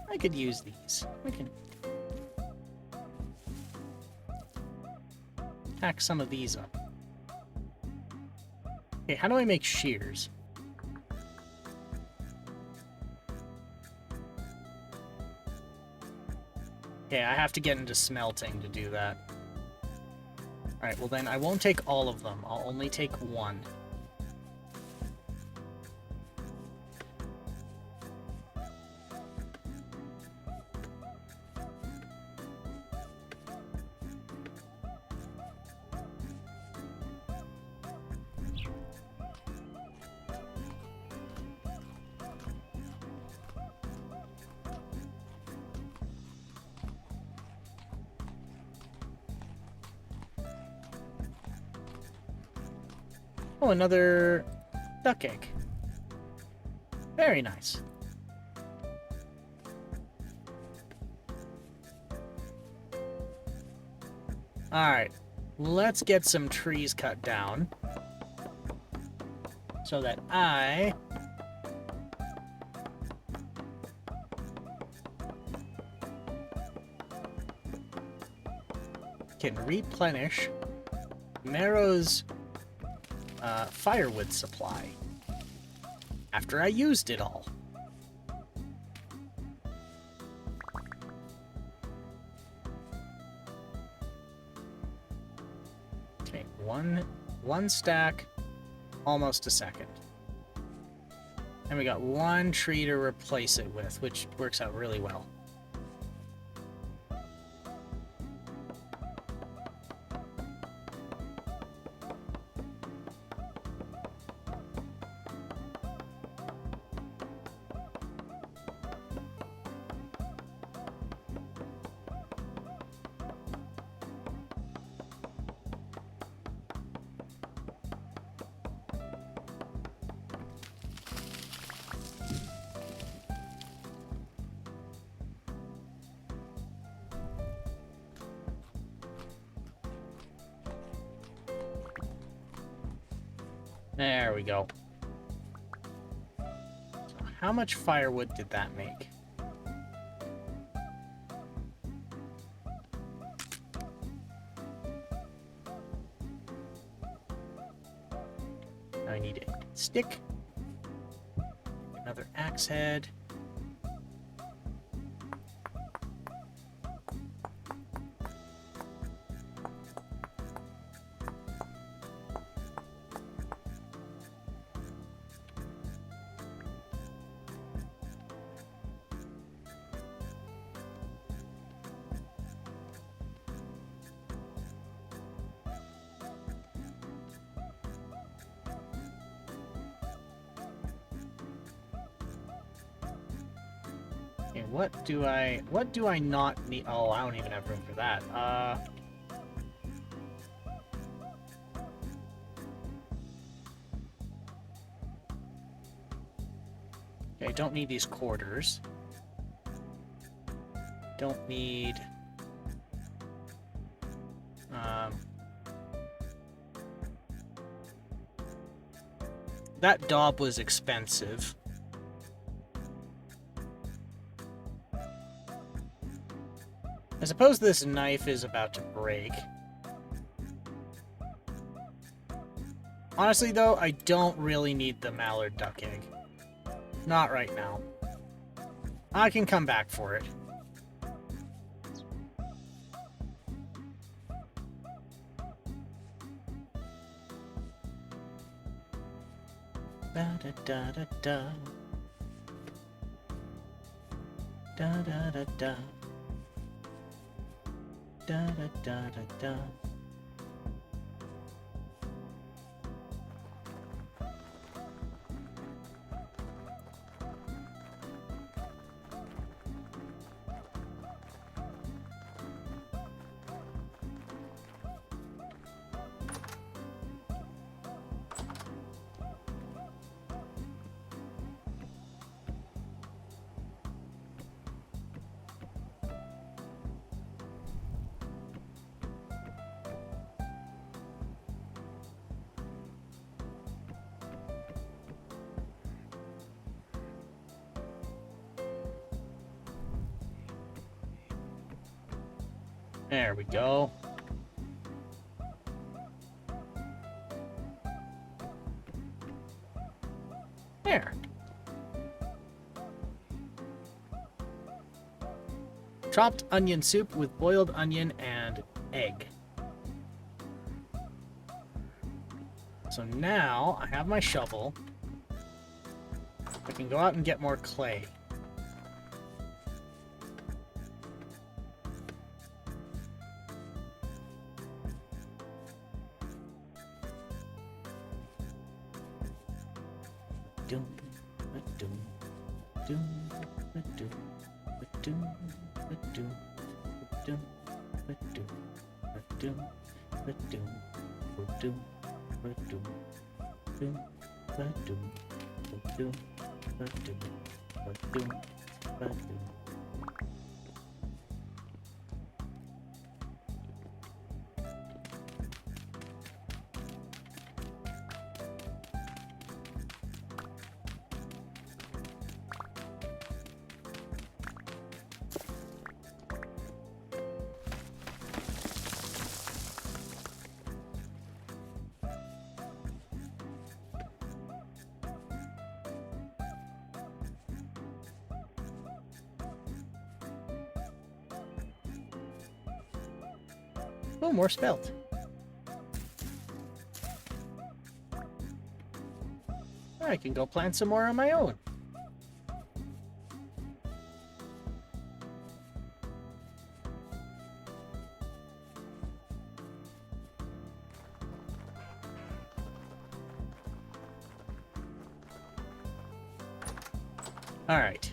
I could use these. I can tack some of these up. Okay, how do I make shears? Okay, I have to get into smelting to do that. Alright, well then I won't take all of them. I'll only take 1. Oh, another duck egg. Very nice. Alright, let's get some trees cut down so that I can replenish Marrow's firewood supply after I used it all. Okay, one stack, almost a second. And we got one tree to replace it with, which works out really well. There we go. So how much firewood did that make? Now I need a stick, another axe head. Okay, what do I not need? Oh, I don't even have room for that. Okay, I don't need these quarters. Don't need that daub was expensive. I suppose this knife is about to break. Honestly, though, I don't really need the mallard duck egg. Not right now. I can come back for it. Da da da da da. Da da da da. Da da da da da. There we go. There. Chopped onion soup with boiled onion and egg. So now I have my shovel. I can go out and get more clay. Oh, more spelt. I can go plant some more on my own. All right.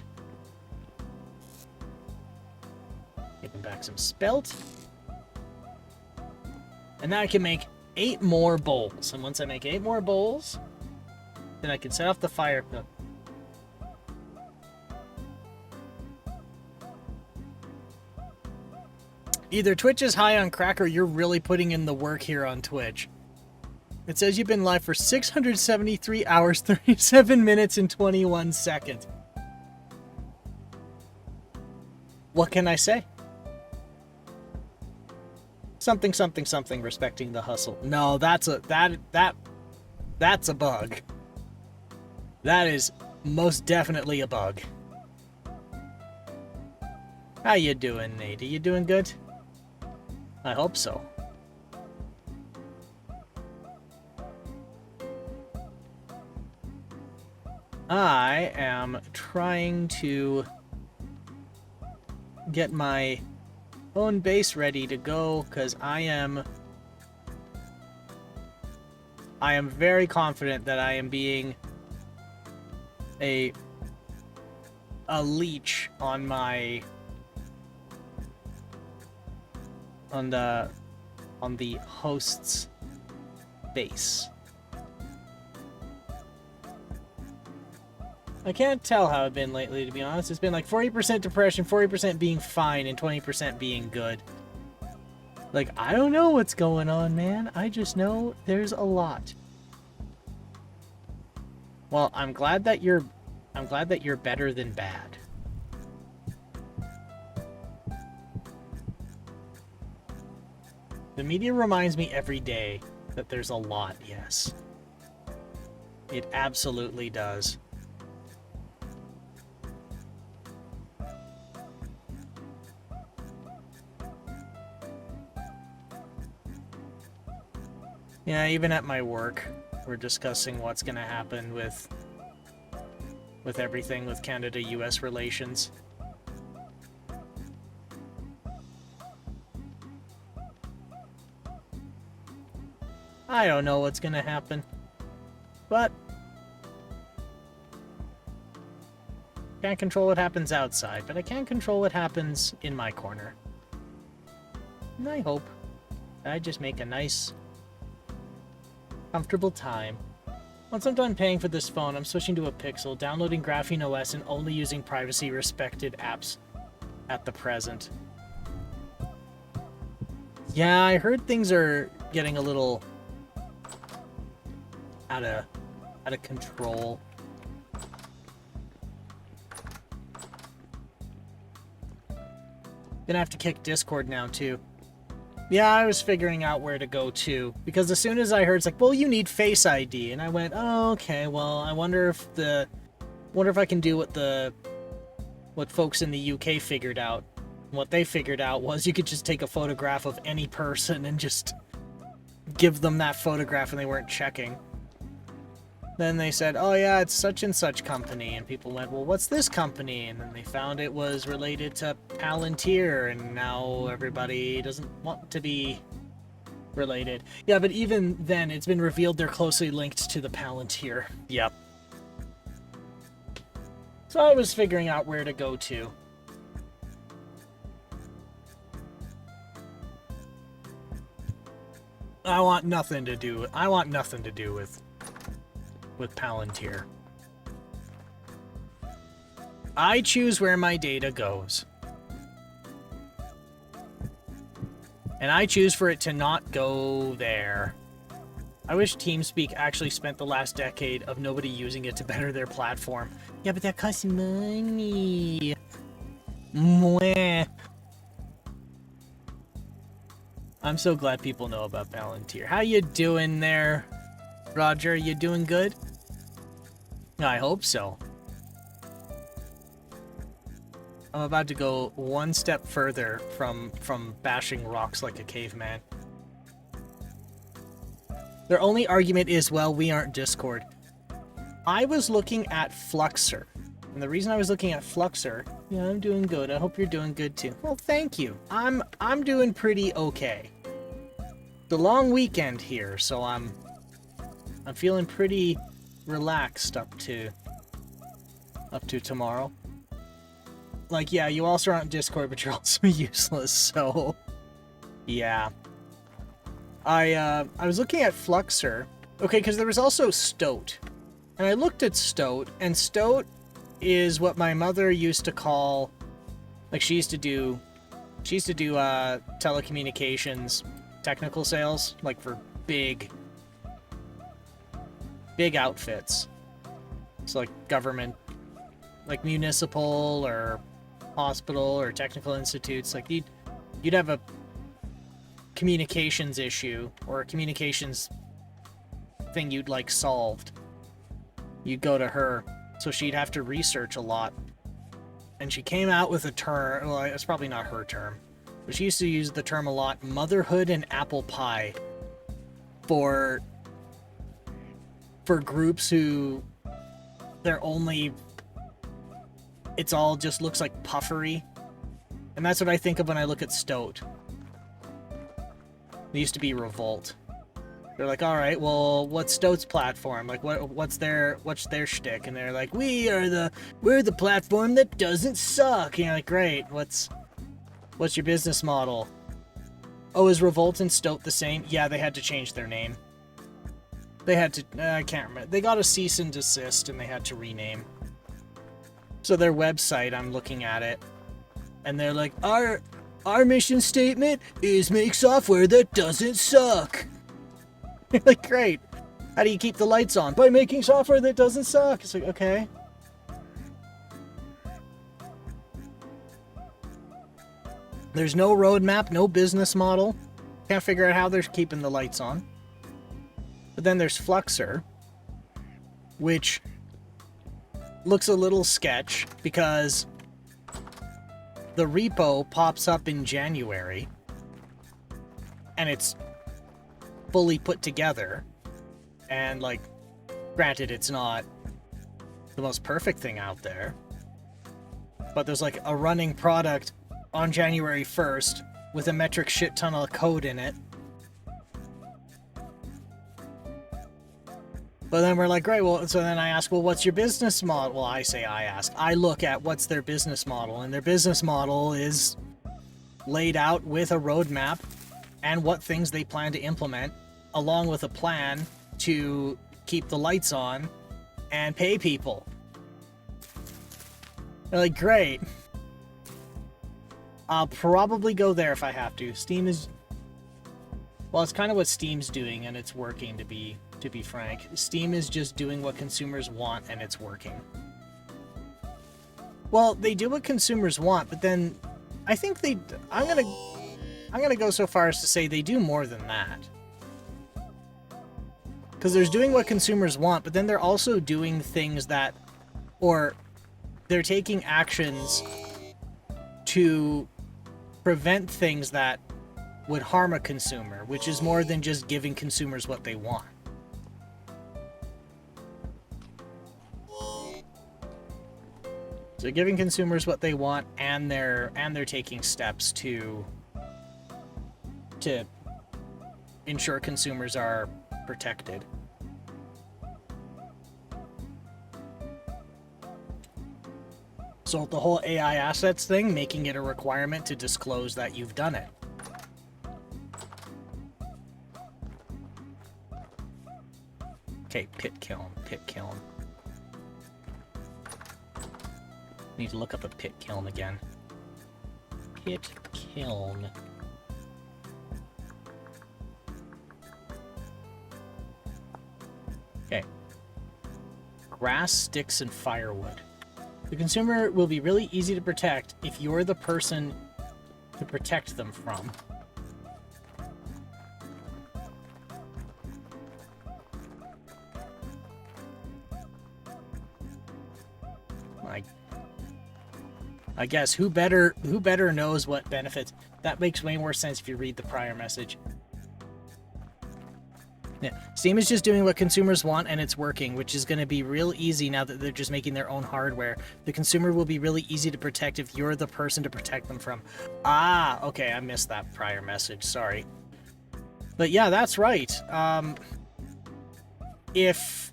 Giving back some spelt. And now I can make 8 more bowls. And once I make 8 more bowls, then I can set off the fire cook. Either Twitch is high on crack or you're really putting in the work here on Twitch. It says you've been live for 673 hours, 37 minutes, and 21 seconds. What can I say? Something, something, something, respecting the hustle. No, that's a bug. That is most definitely a bug. How you doing, Nate? Are you doing good? I hope so. I am trying to get my own base ready to go because I am very confident that I am being a leech on my on the host's base. I can't tell how I've been lately, to be honest. It's been like 40% depression, 40% being fine, and 20% being good. Like, I don't know what's going on, man. I just know there's a lot. Well, I'm glad that you're better than bad. The media reminds me every day that there's a lot, yes. It absolutely does. Yeah, even at my work, we're discussing what's going to happen with everything with Canada-US relations. I don't know what's going to happen, but can't control what happens outside, but I can control what happens in my corner. And I hope that I just make a nice, comfortable time. Once I'm done paying for this phone, I'm switching to a Pixel, downloading Graphene OS, and only using privacy-respected apps at the present. Yeah, I heard things are getting a little out of control. Gonna have to kick Discord now too. Yeah, I was figuring out where to go to, because as soon as I heard it's like, well, you need Face ID, and I went, oh, okay, well, I wonder if I can do what folks in the UK figured out. What they figured out was you could just take a photograph of any person and just give them that photograph, and they weren't checking. Then they said, oh yeah, it's such and such company, and people went, well, what's this company? And then they found it was related to Palantir, and now everybody doesn't want to be related. Yeah, but even then, it's been revealed they're closely linked to the Palantir. Yep. So I was figuring out where to go to. I want nothing to do with Palantir. I choose where my data goes. And I choose for it to not go there. I wish TeamSpeak actually spent the last decade of nobody using it to better their platform. Yeah, but that costs money. Mwah. I'm so glad people know about Palantir. How you doing there, Roger? You doing good? I hope so. I'm about to go one step further from bashing rocks like a caveman. Their only argument is, well, we aren't Discord. I was looking at Fluxer. And the reason I was looking at Fluxer, yeah, I'm doing good. I hope you're doing good too. Well, thank you. I'm doing pretty okay. The long weekend here, so I'm feeling pretty relaxed up to tomorrow. Like, yeah, you also aren't Discord, but you're also useless, so yeah. I was looking at Fluxer. Okay, because there was also Stoat. And I looked at Stoat, and Stoat is what my mother used to call, like, she used to do telecommunications technical sales, like for big outfits. So like government, like municipal or hospital or technical institutes. Like you'd have a communications issue or a communications thing you'd like solved. You'd go to her. So she'd have to research a lot. And she came out with a term, well, it's probably not her term, but she used to use the term a lot, motherhood and apple pie, for groups who it's all just looks like puffery. And that's what I think of when I look at Stoat. It used to be Revolt. They're like, all right, well, what's Stoat's platform? Like, what's their shtick? And they're like, we're the platform that doesn't suck. And you're like, great. What's your business model? Oh, is Revolt and Stoat the same? Yeah, they had to change their name. They had to. I can't remember. They got a cease and desist, and they had to rename. So their website, I'm looking at it, and they're like, our mission statement is make software that doesn't suck. Like, great. How do you keep the lights on? By making software that doesn't suck. It's like, okay. There's no roadmap, no business model. Can't figure out how they're keeping the lights on. But then there's Fluxer, which looks a little sketch because the repo pops up in January and it's fully put together, and like, granted, it's not the most perfect thing out there, but there's like a running product on January 1st with a metric shit ton of code in it. But then we're like, great, well, so then I ask, well, what's your business model? Well, I look at what's their business model, and their business model is laid out with a roadmap and what things they plan to implement, along with a plan to keep the lights on and pay people. They're like, great. I'll probably go there if I have to. Steam is... Well, it's kind of what Steam's doing, and it's working, to be frank. Steam is just doing what consumers want, and it's working. Well, they do what consumers want, but then I think I'm gonna go so far as to say they do more than that. Because there's doing what consumers want, but then they're also doing things that, or they're taking actions to prevent things that would harm a consumer, which is more than just giving consumers what they want. So giving consumers what they want, and they're taking steps to ensure consumers are protected. So the whole AI assets thing, making it a requirement to disclose that you've done it. Okay, pit kiln. Need to look up a pit kiln again. Pit kiln. Okay. Grass, sticks, and firewood. The consumer will be really easy to protect if you're the person to protect them from. I guess who better knows what benefits. That makes way more sense if you read the prior message. Yeah. Steam is just doing what consumers want, and it's working, which is going to be real easy now that they're just making their own hardware. The consumer will be really easy to protect if you're the person to protect them from. Ah, okay, I missed that prior message, sorry. But yeah, that's right. If...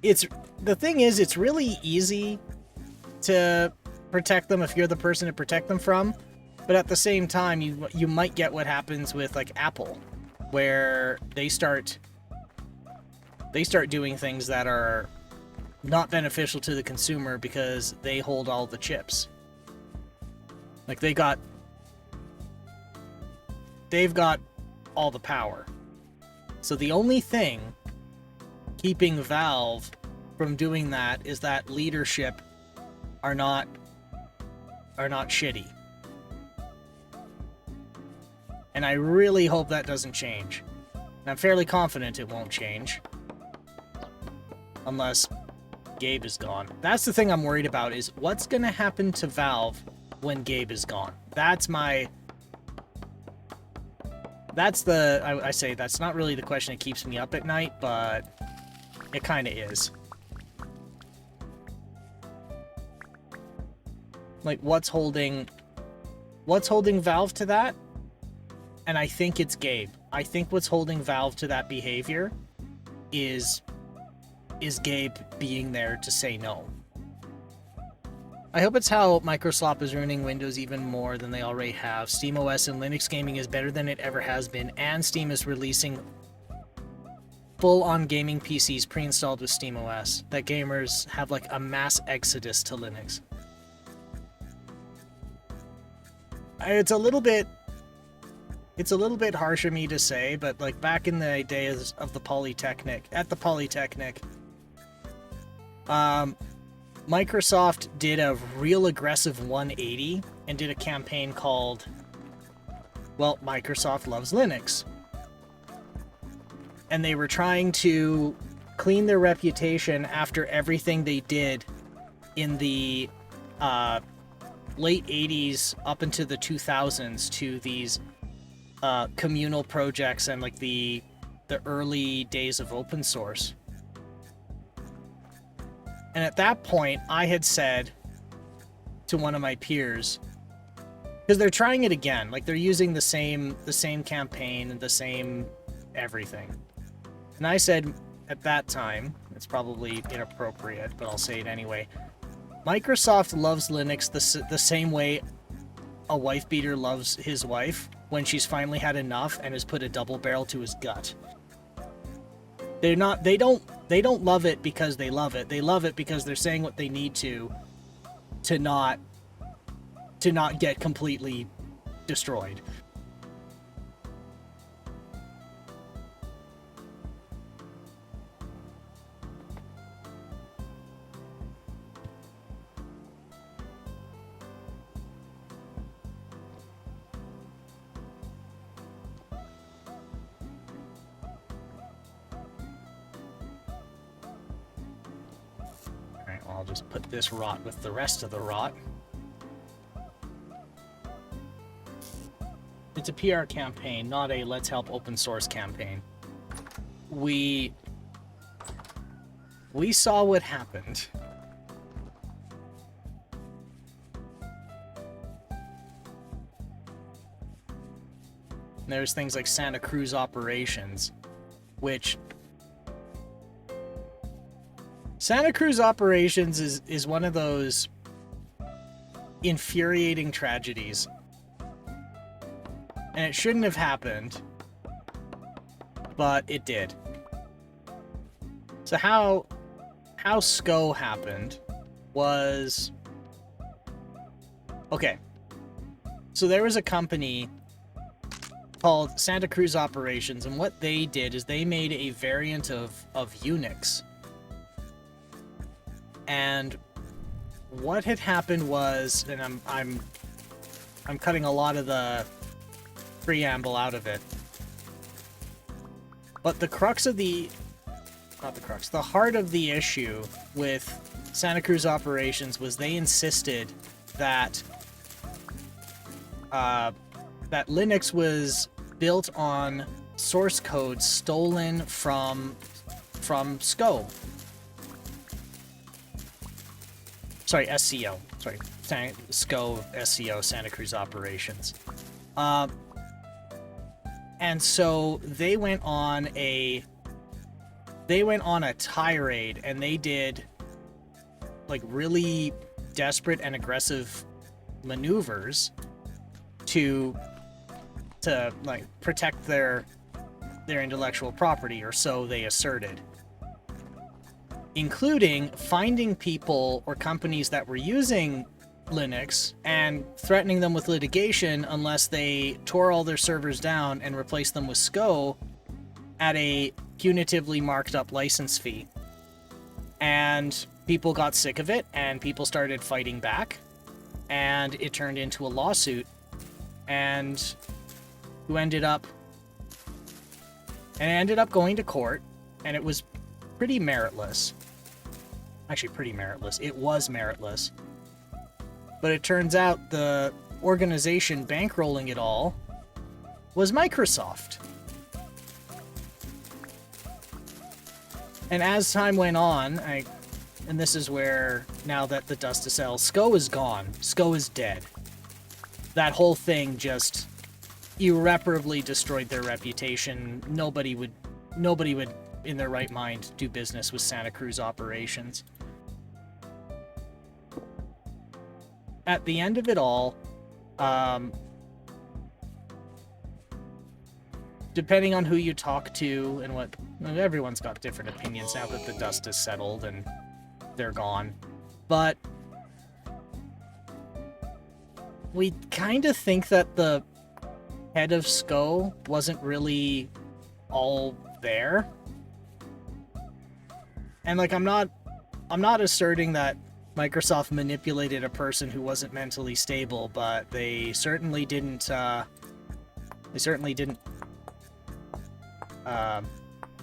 The thing is, it's really easy to protect them if you're the person to protect them from. But at the same time, you might get what happens with like Apple, where they start doing things that are not beneficial to the consumer because they hold all the chips. Like they've got all the power. So the only thing keeping Valve from doing that is that leadership are not shitty. And I really hope that doesn't change. And I'm fairly confident it won't change. Unless Gabe is gone. That's the thing I'm worried about, is what's going to happen to Valve when Gabe is gone. That's my... I say that's not really the question that keeps me up at night, but it kind of is. Like, what's holding Valve to that? And I think it's Gabe. I think what's holding Valve to that behavior is Gabe being there to say no. I hope it's how Microsoft is ruining Windows even more than they already have. SteamOS and Linux gaming is better than it ever has been, and Steam is releasing full-on gaming PCs pre-installed with SteamOS, that gamers have like a mass exodus to Linux. It's a little bit harsh of me to say, but like back in the days of the Polytechnic, Microsoft did a real aggressive 180 and did a campaign called, well, Microsoft Loves Linux. And they were trying to clean their reputation after everything they did in the late 80s up into the 2000s to these communal projects and like the early days of open source. And at that point, I had said to one of my peers, because they're trying it again, like they're using the same campaign and the same everything. And I said at that time, it's probably inappropriate, but I'll say it anyway, Microsoft loves Linux the same way a wife beater loves his wife when she's finally had enough and has put a double barrel to his gut. They don't love it because they love it. They love it because they're saying what they need to not get completely destroyed. I'll just put this rot with the rest of the rot. It's a PR campaign, not a let's help open source campaign. We saw what happened. There's things like Santa Cruz Operations, which... Santa Cruz Operations is one of those infuriating tragedies. And it shouldn't have happened, but it did. So how SCO happened was... Okay. So there was a company called Santa Cruz Operations, and what they did is they made a variant of Unix. And what had happened was, and I'm cutting a lot of the preamble out of it, but the crux of the heart of the issue with Santa Cruz Operations was they insisted that that Linux was built on source code stolen from SCO. Sorry, SCO. Sorry, SCO, SCO, Santa Cruz Operations. And so they went on a tirade, and they did like really desperate and aggressive maneuvers to like protect their intellectual property, or so they asserted, including finding people or companies that were using Linux and threatening them with litigation unless they tore all their servers down and replaced them with SCO at a punitively marked up license fee. And people got sick of it, and people started fighting back, and it turned into a lawsuit, and who ended up going to court, and it was pretty meritless. Actually, pretty meritless. It was meritless. But it turns out the organization bankrolling it all was Microsoft. And as time went on, and this is where, now that the dust has settled, SCO is gone. SCO is dead. That whole thing just irreparably destroyed their reputation. Nobody would, in their right mind, do business with Santa Cruz Operations. At the end of it all, depending on who you talk to and what, everyone's got different opinions now that the dust has settled and they're gone. But we kind of think that the head of SCO wasn't really all there. And like, I'm not asserting that Microsoft manipulated a person who wasn't mentally stable, but they certainly didn't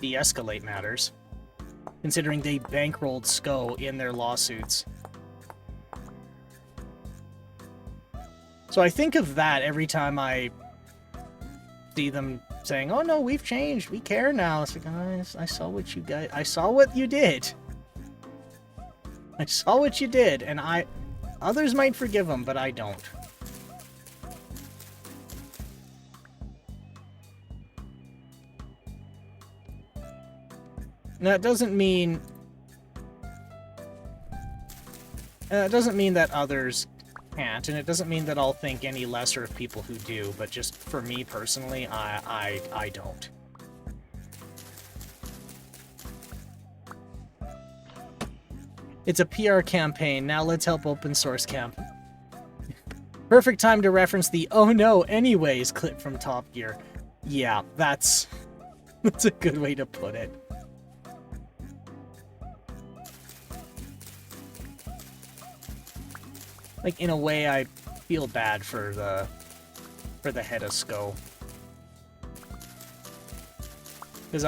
de-escalate matters, considering they bankrolled SCO in their lawsuits. So I think of that every time I see them saying, "Oh no, we've changed. We care now." It's like, I saw what you guys. I saw what you did. I saw what you did, and others might forgive them, but I don't. Now, it doesn't mean that others can't, and it doesn't mean that I'll think any lesser of people who do, but just for me personally, I don't. It's a PR campaign. Now let's help open source camp. Perfect time to reference the "oh no, anyways" clip from Top Gear. Yeah, that's a good way to put it. Like, in a way, I feel bad for the head of SCO. Because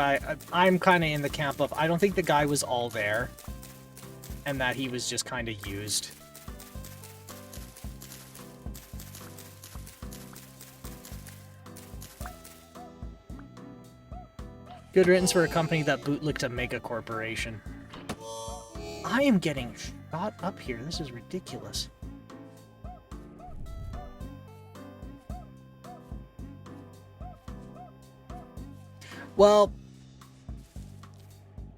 I'm kind of in the camp of, I don't think the guy was all there, and that he was just kind of used. Good riddance for a company that bootlicked a mega corporation. I am getting shot up here. This is ridiculous. Well,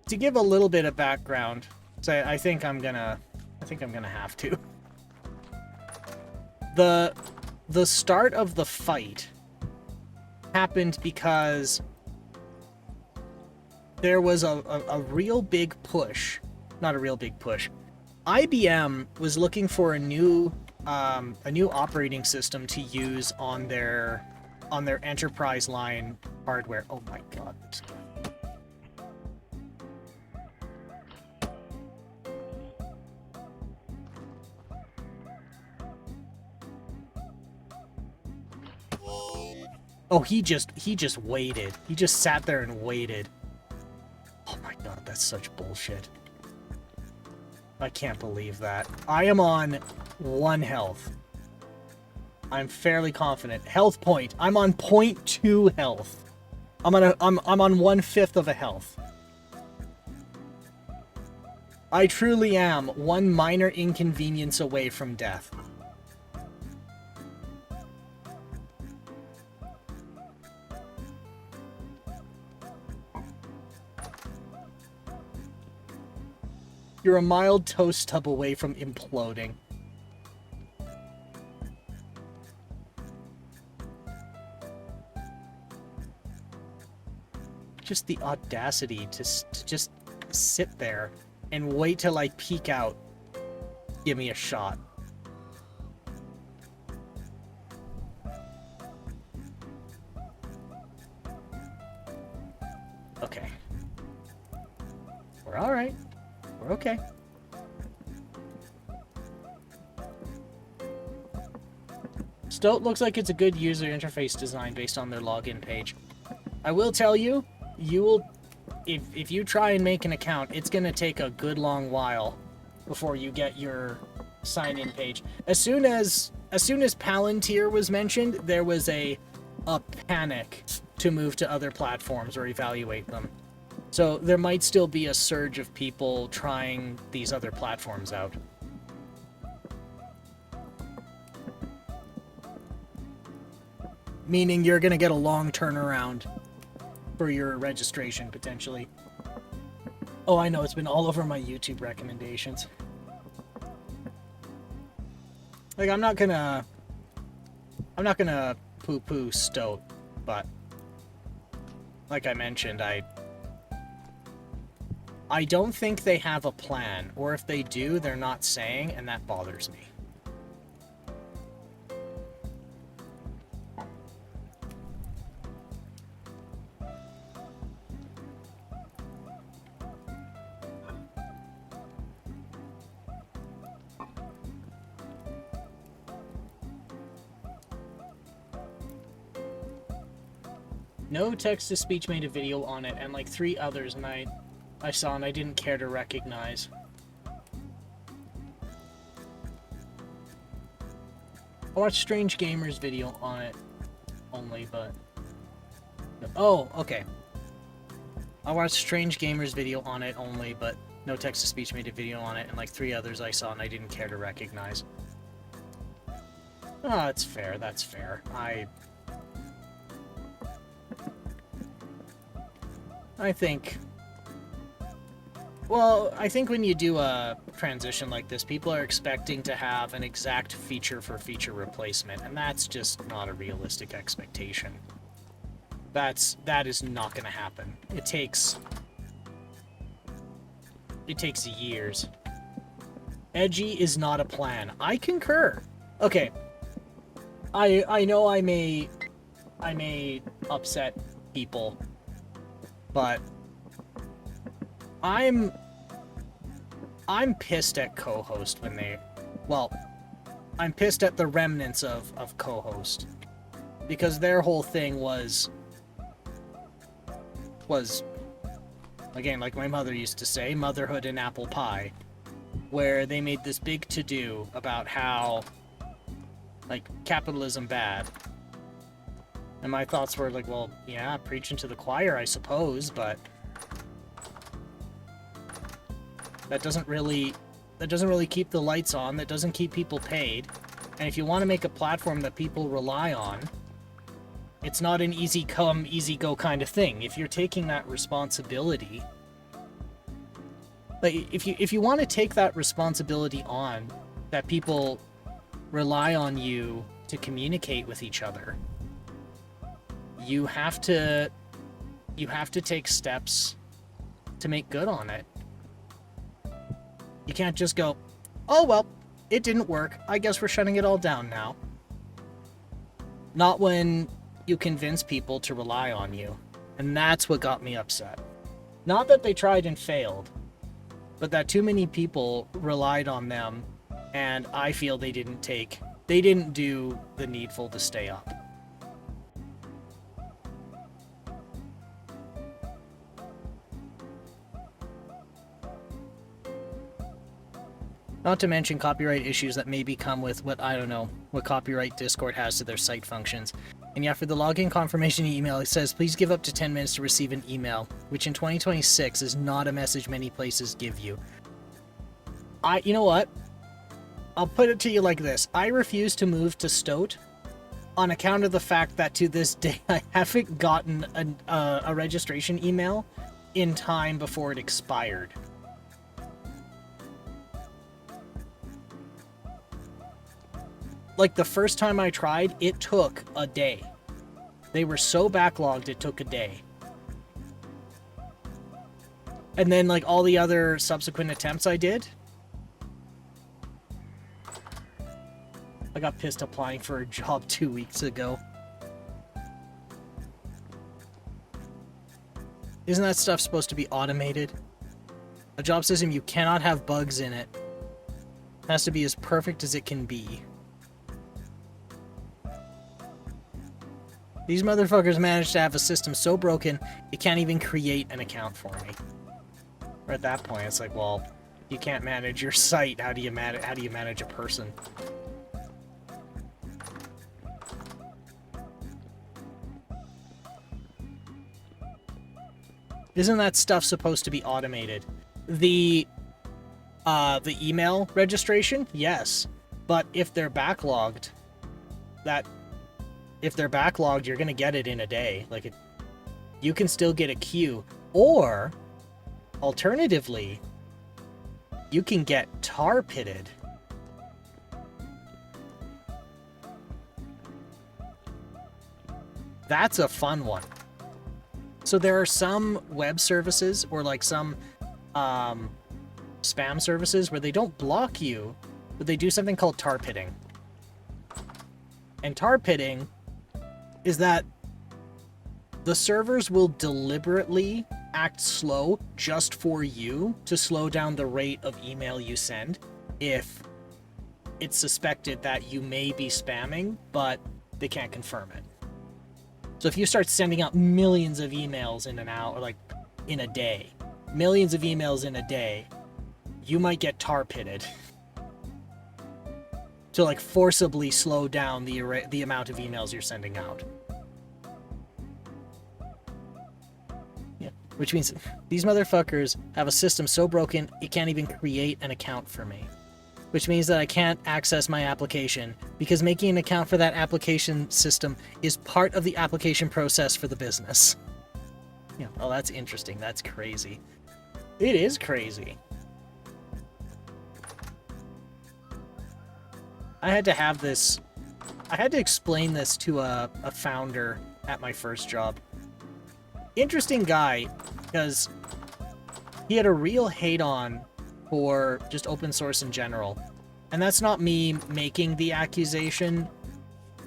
to give a little bit of background, so I think I'm gonna have to. The start of the fight happened because there was a real big push. Not a real big push. IBM was looking for a new operating system to use on their enterprise line hardware. Oh my god. Oh, he just waited. He just sat there and waited. Oh my god, that's such bullshit. I can't believe that. I am on 1 health. I'm fairly confident. Health point. I'm on 0.2 health. I'm on 1/5 of a health. I truly am one minor inconvenience away from death. You're a mild toast tub away from imploding. Just the audacity to just sit there and wait till I peek out. Give me a shot. Okay. We're alright. We're okay. Stoat looks like it's a good user interface design based on their login page. I will tell you, if you try and make an account, it's gonna take a good long while before you get your sign-in page. As soon as Palantir was mentioned, there was a panic to move to other platforms or evaluate them. So there might still be a surge of people trying these other platforms out. Meaning you're gonna get a long turnaround for your registration, potentially. Oh, I know, it's been all over my YouTube recommendations. Like, I'm not gonna poo-poo Stoat, but like I mentioned, I don't think they have a plan, or if they do, they're not saying, and that bothers me. No text-to-speech made a video on it, and like 3 others, and I saw and I didn't care to recognize. I watched Strange Gamer's video on it only, but... Oh, okay. I watched Strange Gamer's video on it only, but no text-to-speech made a video on it, and like 3 others I saw and I didn't care to recognize. Oh, that's fair, that's fair. I think... Well, I think when you do a transition like this, people are expecting to have an exact feature-for-feature replacement, and that's just not a realistic expectation. That is not going to happen. It takes years. Edgy is not a plan. I concur. Okay. I know I may upset people, but I'm pissed at co-host when they... Well, I'm pissed at the remnants of co-host. Because their whole thing was... Again, like my mother used to say, motherhood and apple pie. Where they made this big to-do about how... Like, capitalism bad. And my thoughts were like, well, yeah, preaching to the choir, I suppose, but... That doesn't really keep the lights on, that doesn't keep people paid. And if you want to make a platform that people rely on, it's not an easy come, easy go kind of thing. If you're taking that responsibility, like if you want to take that responsibility on, that people rely on you to communicate with each other, you have to take steps to make good on it. You can't just go, oh well, it didn't work, I guess we're shutting it all down now. Not when you convince people to rely on you. And that's what got me upset. Not that they tried and failed, but that too many people relied on them, and I feel they didn't do the needful to stay up. Not to mention copyright issues that maybe come with what copyright Discord has to their site functions. And yeah, for the login confirmation email, it says, please give up to 10 minutes to receive an email, which in 2026 is not a message many places give you. You know what? I'll put it to you like this. I refuse to move to Stoat on account of the fact that to this day I haven't gotten a registration email in time before it expired. Like, the first time I tried, it took a day. They were so backlogged, it took a day. And then, like, all the other subsequent attempts I did, I got pissed applying for a job 2 weeks ago. Isn't that stuff supposed to be automated? A job system, you cannot have bugs in it. It has to be as perfect as it can be. These motherfuckers managed to have a system so broken, it can't even create an account for me. Or at that point, it's like, well, you can't manage your site. How do you manage a person? Isn't that stuff supposed to be automated? The email registration, yes, but if they're backlogged, you're gonna get it in a day. Like, you can still get a queue, or alternatively, you can get tar pitted. That's a fun one. So there are some web services or like some spam services where they don't block you, but they do something called tar pitting. And tar pitting is that the servers will deliberately act slow just for you to slow down the rate of email you send if it's suspected that you may be spamming, but they can't confirm it. So if you start sending out millions of emails in an hour, like in a day, millions of emails in a day, you might get tar pitted to like forcibly slow down the amount of emails you're sending out. Yeah, which means these motherfuckers have a system so broken it can't even create an account for me. Which means that I can't access my application because making an account for that application system is part of the application process for the business. Yeah, oh, that's interesting. That's crazy. It is crazy. I had to explain this to a founder at my first job. Interesting guy, because he had a real hate-on for just open source in general. And that's not me making the accusation.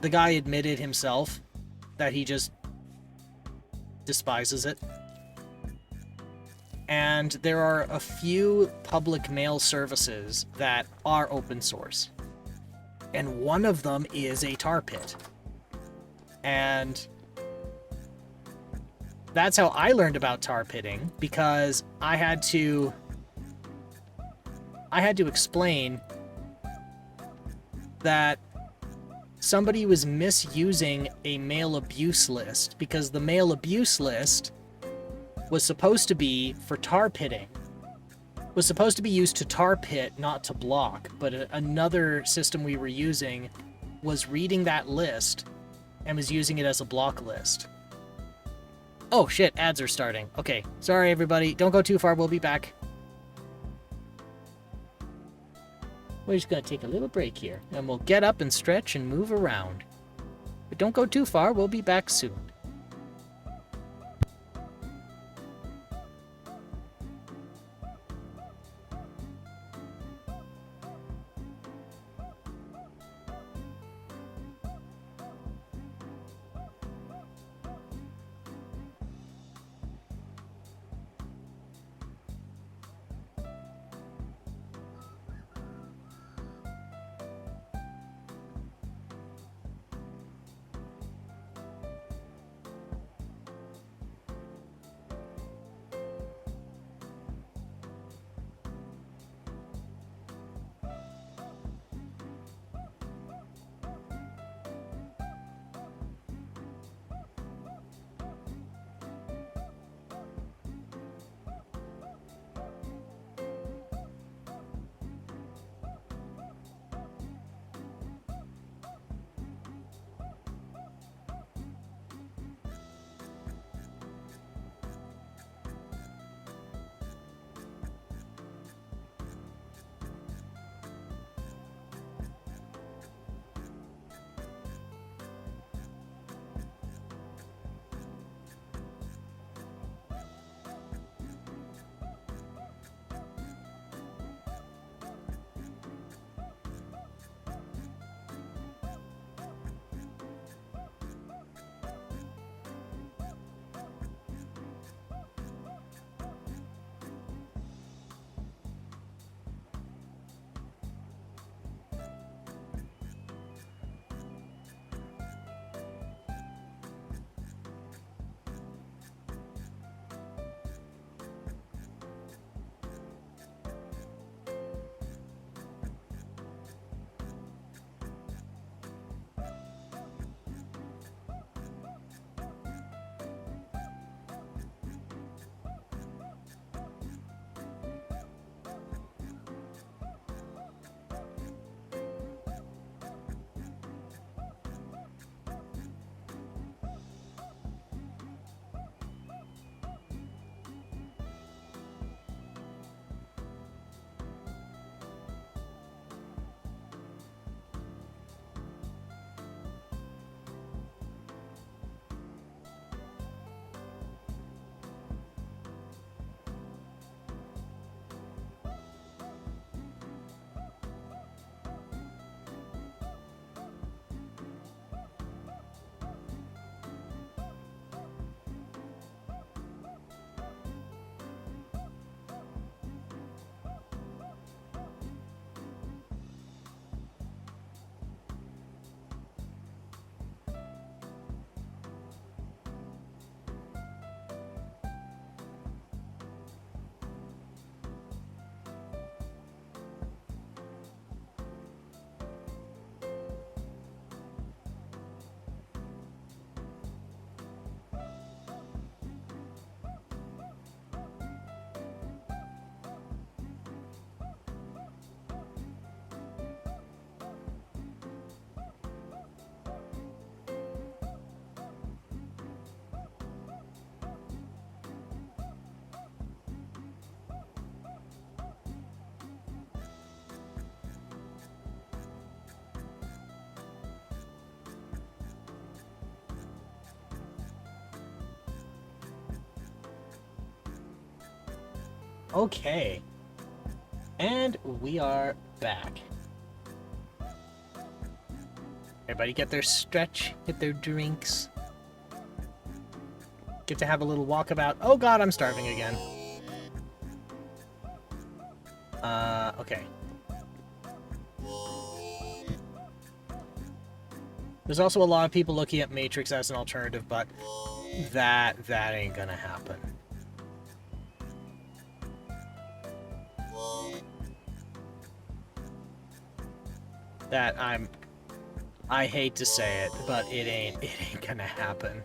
The guy admitted himself that he just despises it. And there are a few public mail services that are open source. And one of them is a tar pit. And that's how I learned about tar pitting, because I had to explain that somebody was misusing a mail abuse list, because the mail abuse list was supposed to be for tar pitting. Was supposed to be used to tar pit, not to block, but another system we were using was reading that list and was using it as a block list. Oh shit, ads are starting. Okay, sorry everybody, don't go too far, we'll be back. We're just gonna take a little break here, and we'll get up and stretch and move around. But don't go too far, we'll be back soon. Okay. And we are back. Everybody get their stretch, get their drinks. Get to have a little walkabout. Oh god, I'm starving again. Okay. There's also a lot of people looking at Matrix as an alternative, but that ain't gonna happen. I hate to say it, but it ain't gonna happen.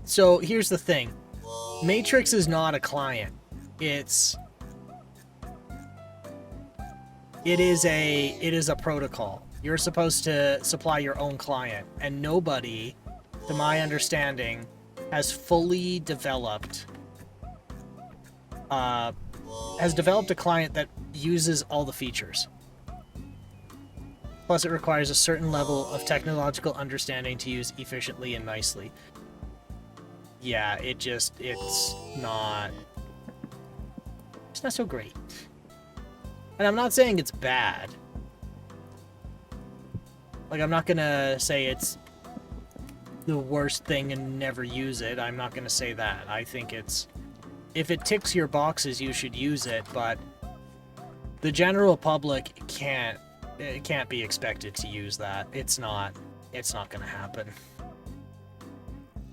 So here's the thing. Matrix is not a client. It is a protocol. You're supposed to supply your own client, and nobody, to my understanding, has fully developed a client that uses all the features. Plus, it requires a certain level of technological understanding to use efficiently and nicely. Yeah, it's not so great. And I'm not saying it's bad. Like, I'm not gonna say it's the worst thing and never use it. I'm not gonna say that. I think if it ticks your boxes, you should use it, but the general public can't be expected to use that. It's not gonna happen.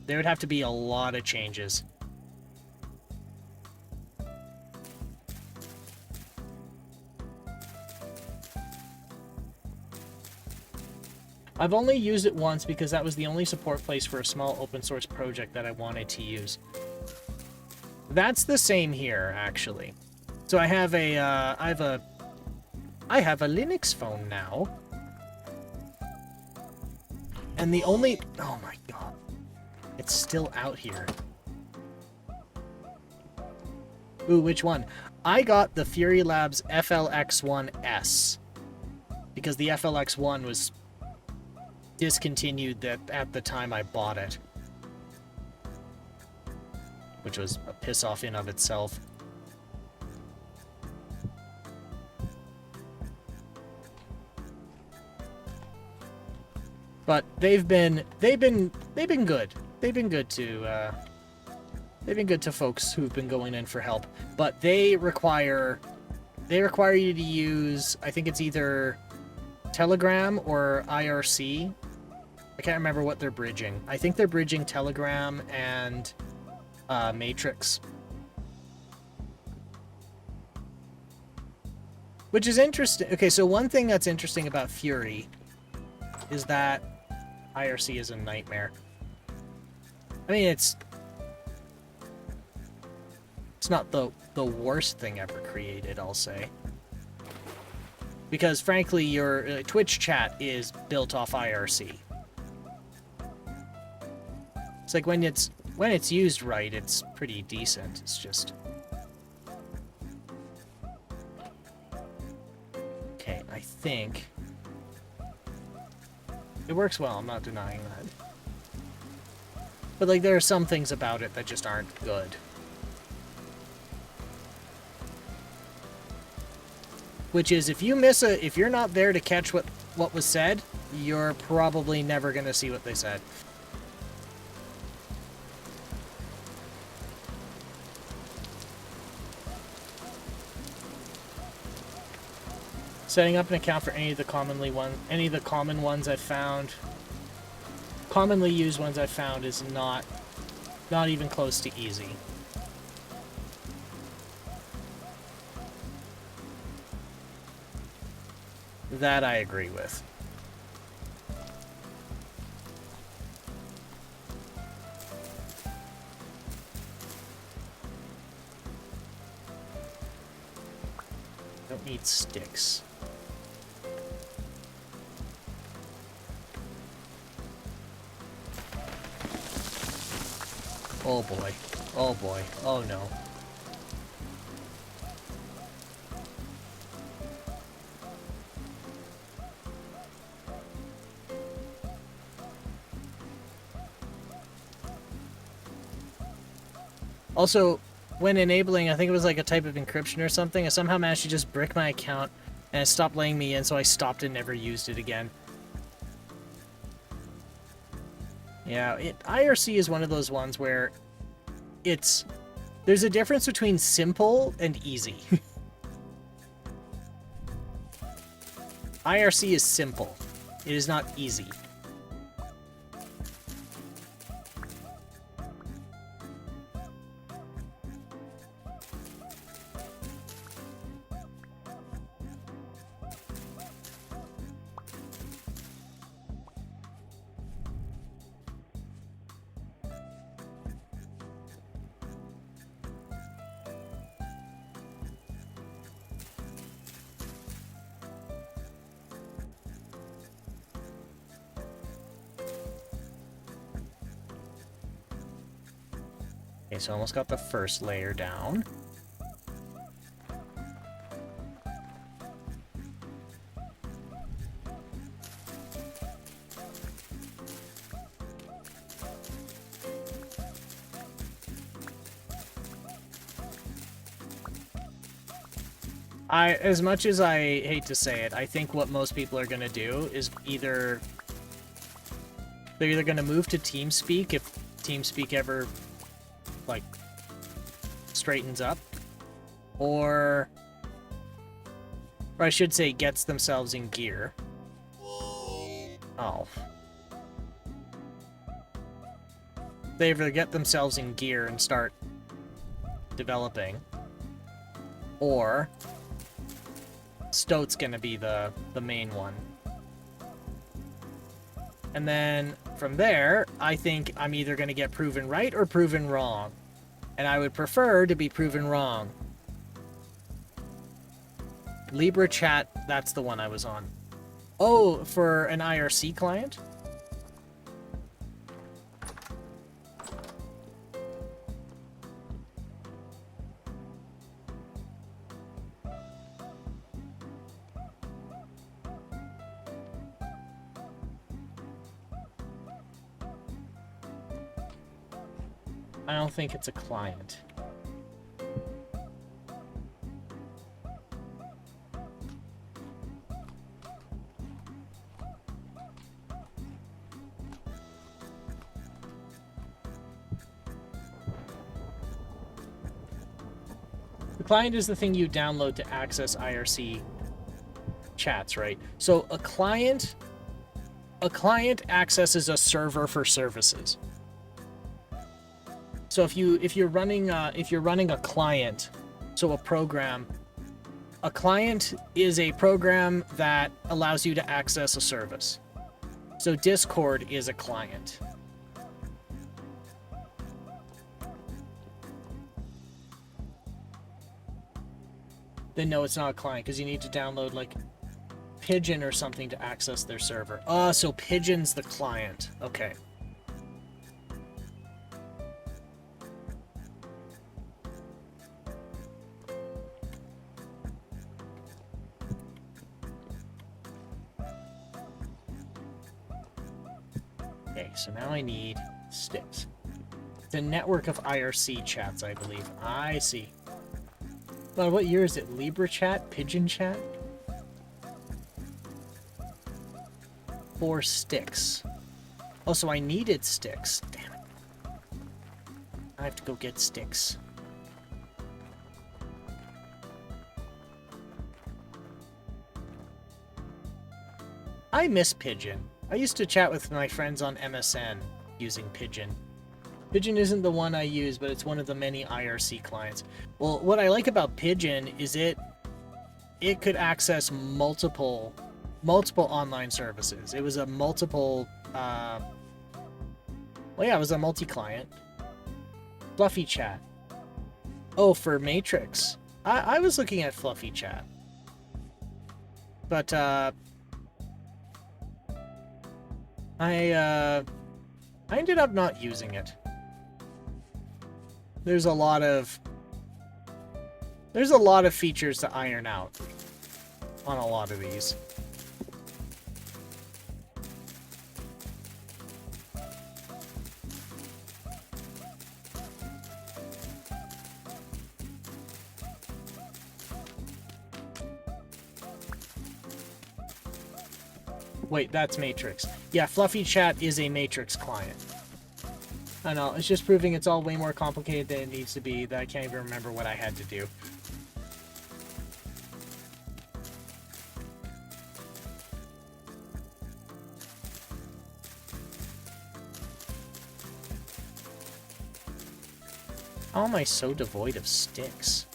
There would have to be a lot of changes. I've only used it once because that was the only support place for a small open source project that I wanted to use. That's the same here, actually. So I have a Linux phone now. And the only... Oh my god. It's still out here. Ooh, which one? I got the Fury Labs FLX1S. Because the FLX1 was discontinued at the time I bought it. Which was a piss-off in of itself. But they've been good. They've been good to folks who've been going in for help. But they require you to use, I think it's either Telegram or IRC. I can't remember what they're bridging. I think they're bridging Telegram and Matrix. Which is interesting. Okay, so one thing that's interesting about Fury is that IRC is a nightmare. I mean, it's not the worst thing ever created, I'll say. Because frankly, your Twitch chat is built off IRC. It's like when it's used right, it's pretty decent. It's just... Okay, I think it works well, I'm not denying that. But like, there are some things about it that just aren't good. Which is, if you're not there to catch what was said, you're probably never gonna see what they said. Setting up an account for any of the common ones I've found, commonly used ones I've found, is not even close to easy. That I agree with. Don't need sticks. Oh boy. Oh boy. Oh no. Also, when enabling, I think it was like a type of encryption or something, I somehow managed to just brick my account and it stopped letting me in, so I stopped and never used it again. Yeah, IRC is one of those ones where there's a difference between simple and easy. IRC is simple. It is not easy. Okay, so I almost got the first layer down. As much as I hate to say it, I think what most people are going to do is they're either going to move to TeamSpeak if TeamSpeak ever, like, straightens up, or I should say gets themselves in gear. Oh. They either get themselves in gear and start developing, or Stoat's gonna be the main one. And then from there, I think I'm either gonna get proven right or proven wrong. And I would prefer to be proven wrong. Libra Chat, that's the one I was on. Oh, for an IRC client? I don't think it's a client. The client is the thing you download to access IRC chats, right? So a client accesses a server for services. So if you're running a client, so a program, a client is a program that allows you to access a service. So Discord is a client. Then no, it's not a client because you need to download like Pigeon or something to access their server. So Pigeon's the client. Okay. Okay, so now I need sticks. It's a network of IRC chats, I believe. I see. Well, what year is it? Libra Chat? Pigeon Chat? 4 sticks. Oh, so I needed sticks. Damn it. I have to go get sticks. I miss Pigeon. I used to chat with my friends on MSN using Pigeon. Pigeon isn't the one I use, but it's one of the many IRC clients. Well, what I like about Pigeon is it could access multiple online services. It was a multiple, well, yeah, it was a multi-client. Fluffy Chat. Oh, for Matrix. I was looking at Fluffy Chat. But, I ended up not using it. There's a lot of features to iron out on a lot of these. Wait, that's Matrix. Yeah, Fluffy Chat is a Matrix client. I know, it's just proving it's all way more complicated than it needs to be, that I can't even remember what I had to do. How am I so devoid of sticks?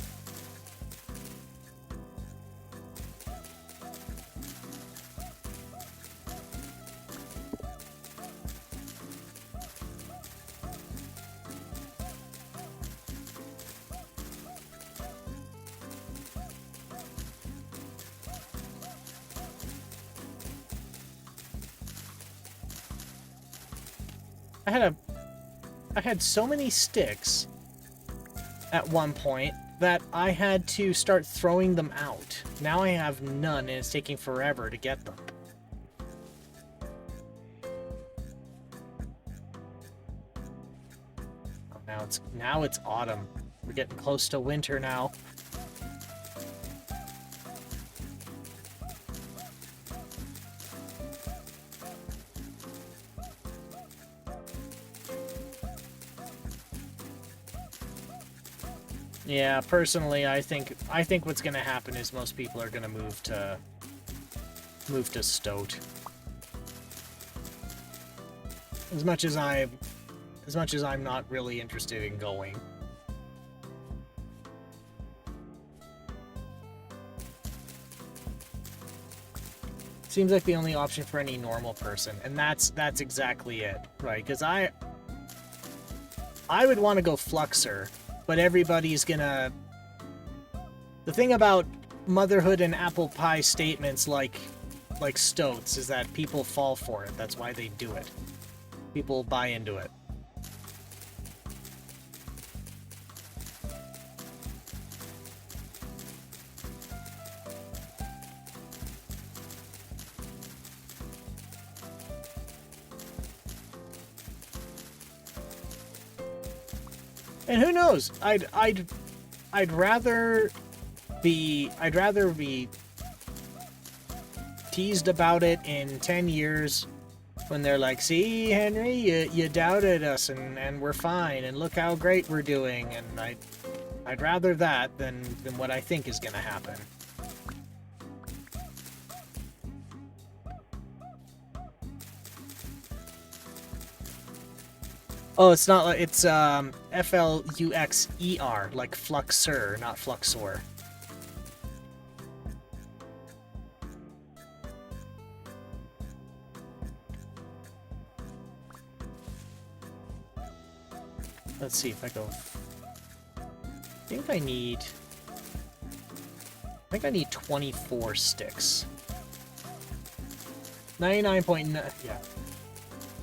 I had so many sticks at one point that I had to start throwing them out. Now I have none and it's taking forever to get them. Oh, now it's autumn. We're getting close to winter now. Yeah, personally, I think what's gonna happen is most people are gonna move to Stoat. As much as I'm not really interested in going. Seems like the only option for any normal person, and that's exactly it, right? Because I would want to go Fluxer. But everybody's gonna... The thing about motherhood and apple pie statements like Stoats is that people fall for it. That's why they do it. People buy into it. And who knows? I'd rather be teased about it in 10 years when they're like, "See, Henry, you doubted us and we're fine and look how great we're doing." And I'd rather that than what I think is going to happen. Oh, it's not like it's Fluxer, like Fluxer, not Fluxor. Let's see if I go. I think I need 24 sticks. 99.9, yeah.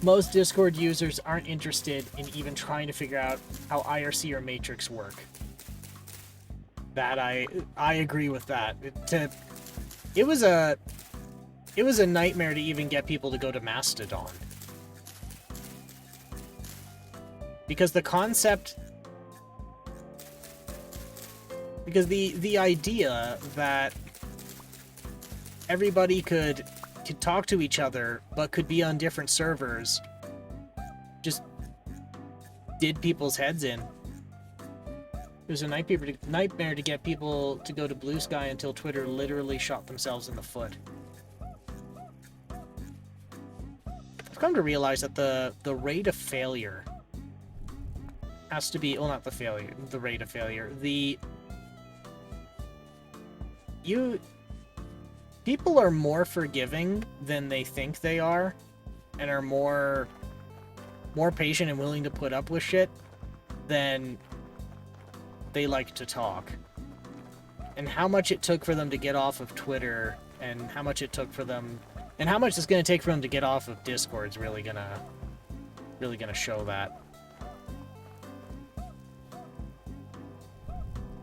Most Discord users aren't interested in even trying to figure out how IRC or Matrix work. That I agree with that. It was a nightmare to even get people to go to Mastodon. Because the concept... Because the idea that everybody could talk to each other, but could be on different servers, just did people's heads in. It was a nightmare to get people to go to Blue Sky until Twitter literally shot themselves in the foot. I've come to realize that the rate of failure has to be... Well, not the failure. The rate of failure. People are more forgiving than they think they are, and are more patient and willing to put up with shit than they like to talk. And how much it took for them to get off of Twitter, and how much it took for them, and how much it's going to take for them to get off of Discord is really gonna show that.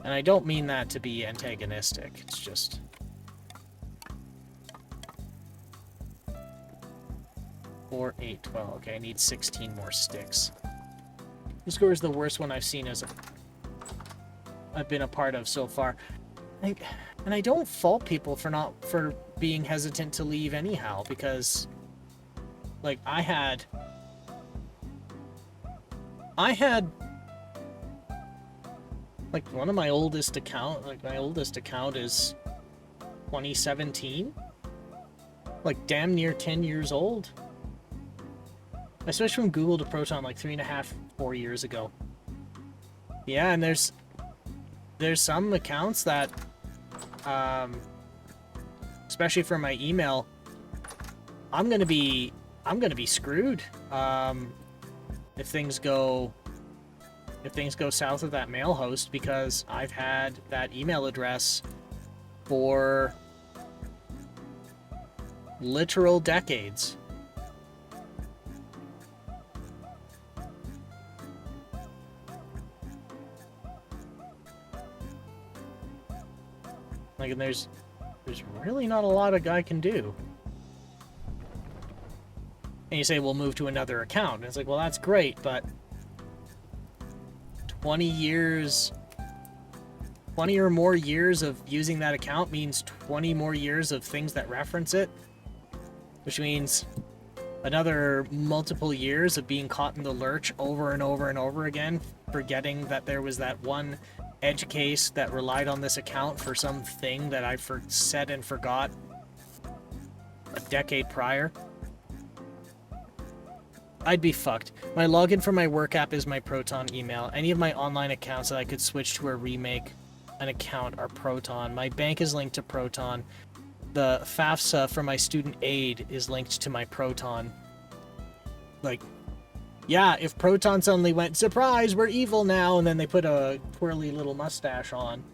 And I don't mean that to be antagonistic. It's just... 4, 8, 12. Okay, I need 16 more sticks. Discord is the worst one I've seen as I've been a part of so far. And I don't fault people for being hesitant to leave anyhow, because like I had like one of my oldest account, like my oldest account is 2017, like damn near 10 years old. I switched from Google to Proton like 3.5, 4 years ago. Yeah, and there's some accounts that, especially for my email, I'm gonna be screwed if things go south of that mail host, because I've had that email address for literal decades. Like, and there's really not a lot a guy can do. And you say, we'll move to another account. And it's like, well, that's great, but 20 years, 20 or more years of using that account means 20 more years of things that reference it, which means another multiple years of being caught in the lurch over and over and over again, forgetting that there was that one edge case that relied on this account for something that I said and forgot a decade prior. I'd be fucked. My login for my work app is my Proton email. Any of my online accounts that I could switch to or remake an account are Proton. My bank is linked to Proton. The FAFSA for my student aid is linked to my Proton. Like, yeah, if Proton suddenly went, surprise, we're evil now, and then they put a twirly little mustache on,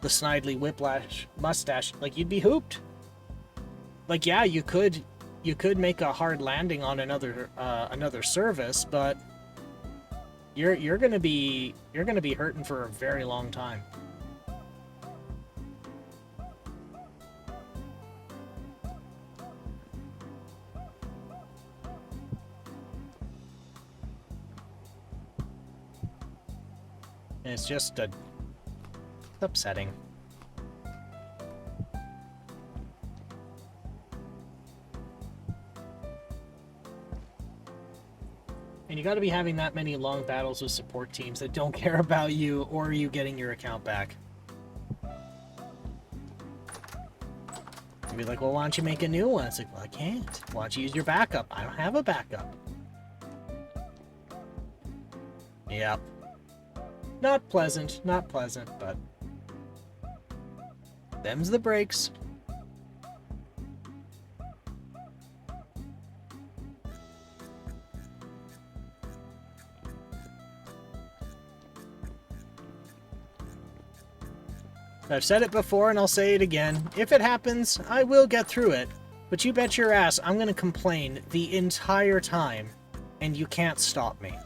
the Snidely Whiplash mustache, like, you'd be hooped. Like, yeah, you could make a hard landing on another service, but you're gonna be hurting for a very long time. And it's just upsetting. And you gotta be having that many long battles with support teams that don't care about you or you getting your account back. You'd be like, well, why don't you make a new one? It's like, well, I can't. Why don't you use your backup? I don't have a backup. Yep. Not pleasant, but them's the breaks. I've said it before and I'll say it again. If it happens, I will get through it. But you bet your ass I'm gonna complain the entire time, and you can't stop me.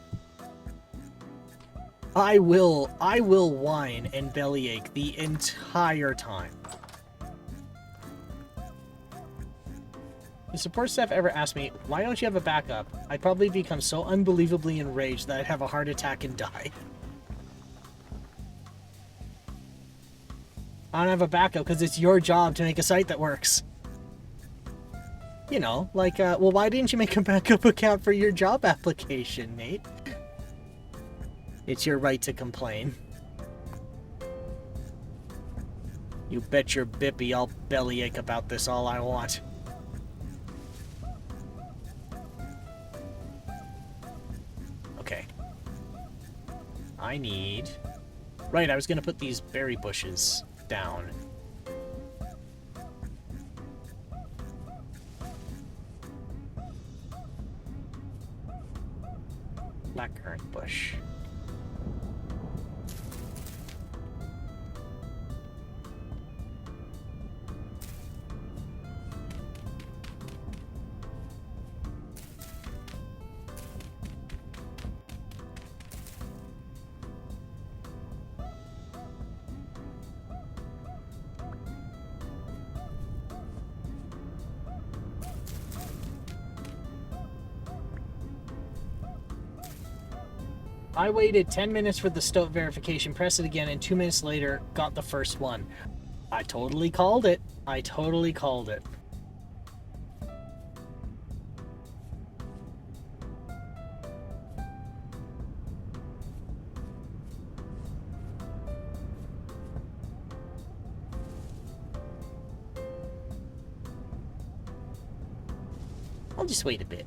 I will whine and bellyache the entire time. If support staff ever asked me, why don't you have a backup? I'd probably become so unbelievably enraged that I'd have a heart attack and die. I don't have a backup because it's your job to make a site that works. You know, like, well, why didn't you make a backup account for your job application, Nate? It's your right to complain. You bet your bippy I'll bellyache about this all I want. Okay. I need... Right, I was gonna put these berry bushes down. Blackcurrant bush. I waited 10 minutes for the stoat verification, pressed it again, and 2 minutes later got the first one. I totally called it. I totally called it. I'll just wait a bit.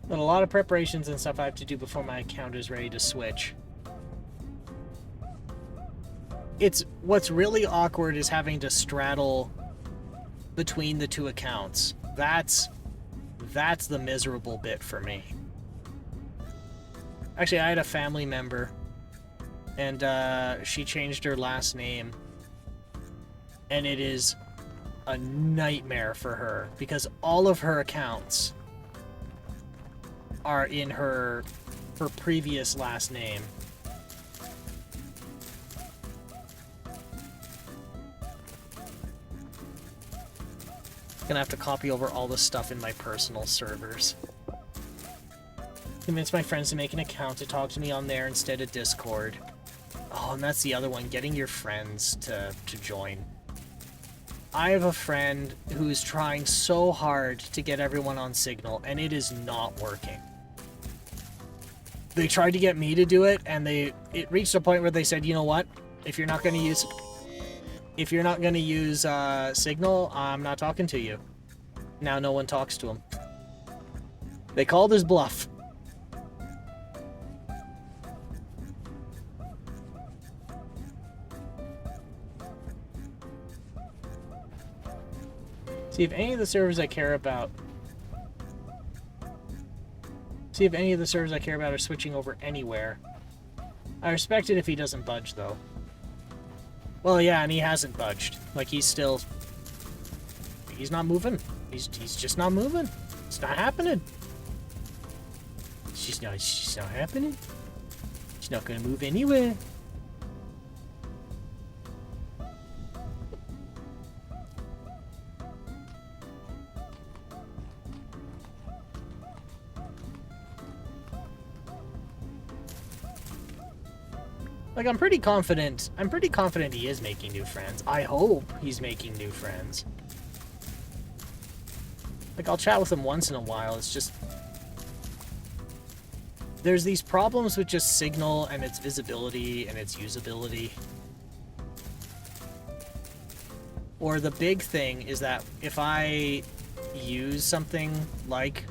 But a lot of preparations and stuff I have to do before my account is ready to switch. What's really awkward is having to straddle between the two accounts. That's the miserable bit for me. Actually, I had a family member, and she changed her last name, and it is a nightmare for her because all of her accounts are in her previous last name. Gonna have to copy over all the stuff in my personal servers. Convince my friends to make an account to talk to me on there instead of Discord. Oh, and that's the other one, getting your friends to join. I have a friend who's trying so hard to get everyone on Signal, and it is not working. They tried to get me to do it, and it reached a point where they said, you know what? If you're not going to use Signal, I'm not talking to you. Now no one talks to him. They called his bluff. See if any of the servers I care about are switching over anywhere. I respect it if he doesn't budge, though. Well, yeah, and he hasn't budged. Like, he's not moving. He's just not moving. It's not happening. It's just not happening. He's not gonna move anywhere. Like, I'm pretty confident he is making new friends. I hope he's making new friends. Like, I'll chat with him once in a while. It's just... There's these problems with just Signal and its visibility and its usability. Or the big thing is that if I use something like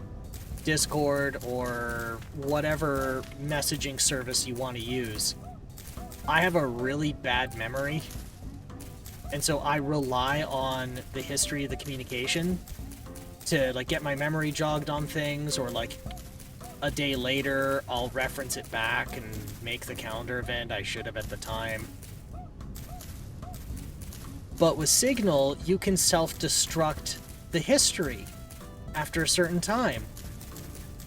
Discord or whatever messaging service you want to use, I have a really bad memory, and so I rely on the history of the communication to, like, get my memory jogged on things, or, like, a day later, I'll reference it back and make the calendar event I should have at the time. But with Signal, you can self-destruct the history after a certain time.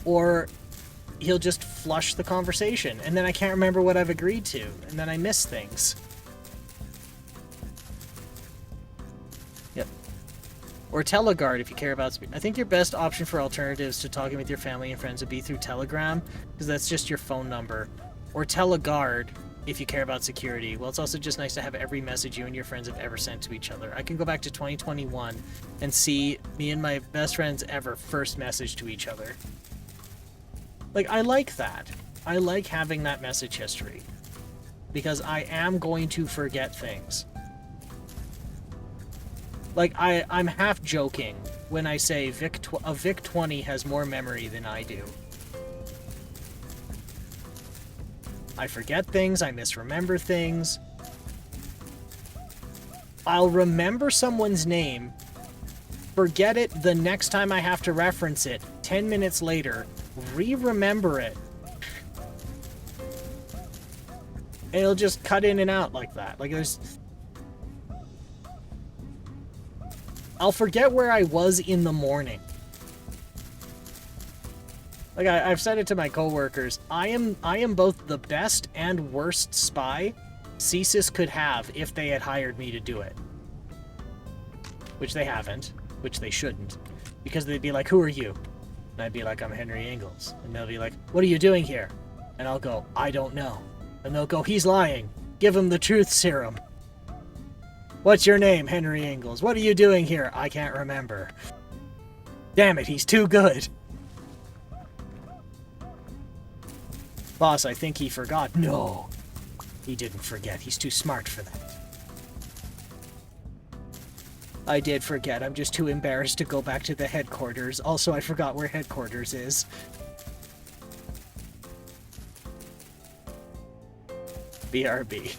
Or he'll just flush the conversation, and then I can't remember what I've agreed to, and then I miss things. Yep. Or Teleguard if you care about speed. I think your best option for alternatives to talking with your family and friends would be through Telegram, because that's just your phone number. Or Teleguard if you care about security. Well, it's also just nice to have every message you and your friends have ever sent to each other. I can go back to 2021 and see me and my best friends ever first message to each other. Like, I like that. I like having that message history. Because I am going to forget things. Like, I'm half joking when I say a VIC-20 has more memory than I do. I forget things, I misremember things. I'll remember someone's name, forget it the next time I have to reference it, 10 minutes later, re-remember it. And it'll just cut in and out like that. Like, I'll forget where I was in the morning. Like, I've said it to my coworkers, I am both the best and worst spy CSIS could have if they had hired me to do it. Which they haven't, which they shouldn't. Because they'd be like, who are you? And I'd be like, I'm Henry Ingalls. And they'll be like, what are you doing here? And I'll go, I don't know. And they'll go, he's lying. Give him the truth serum. What's your name, Henry Ingalls? What are you doing here? I can't remember. Damn it, he's too good. Boss, I think he forgot. No, he didn't forget. He's too smart for that. I did forget. I'm just too embarrassed to go back to the headquarters. Also, I forgot where headquarters is. BRB.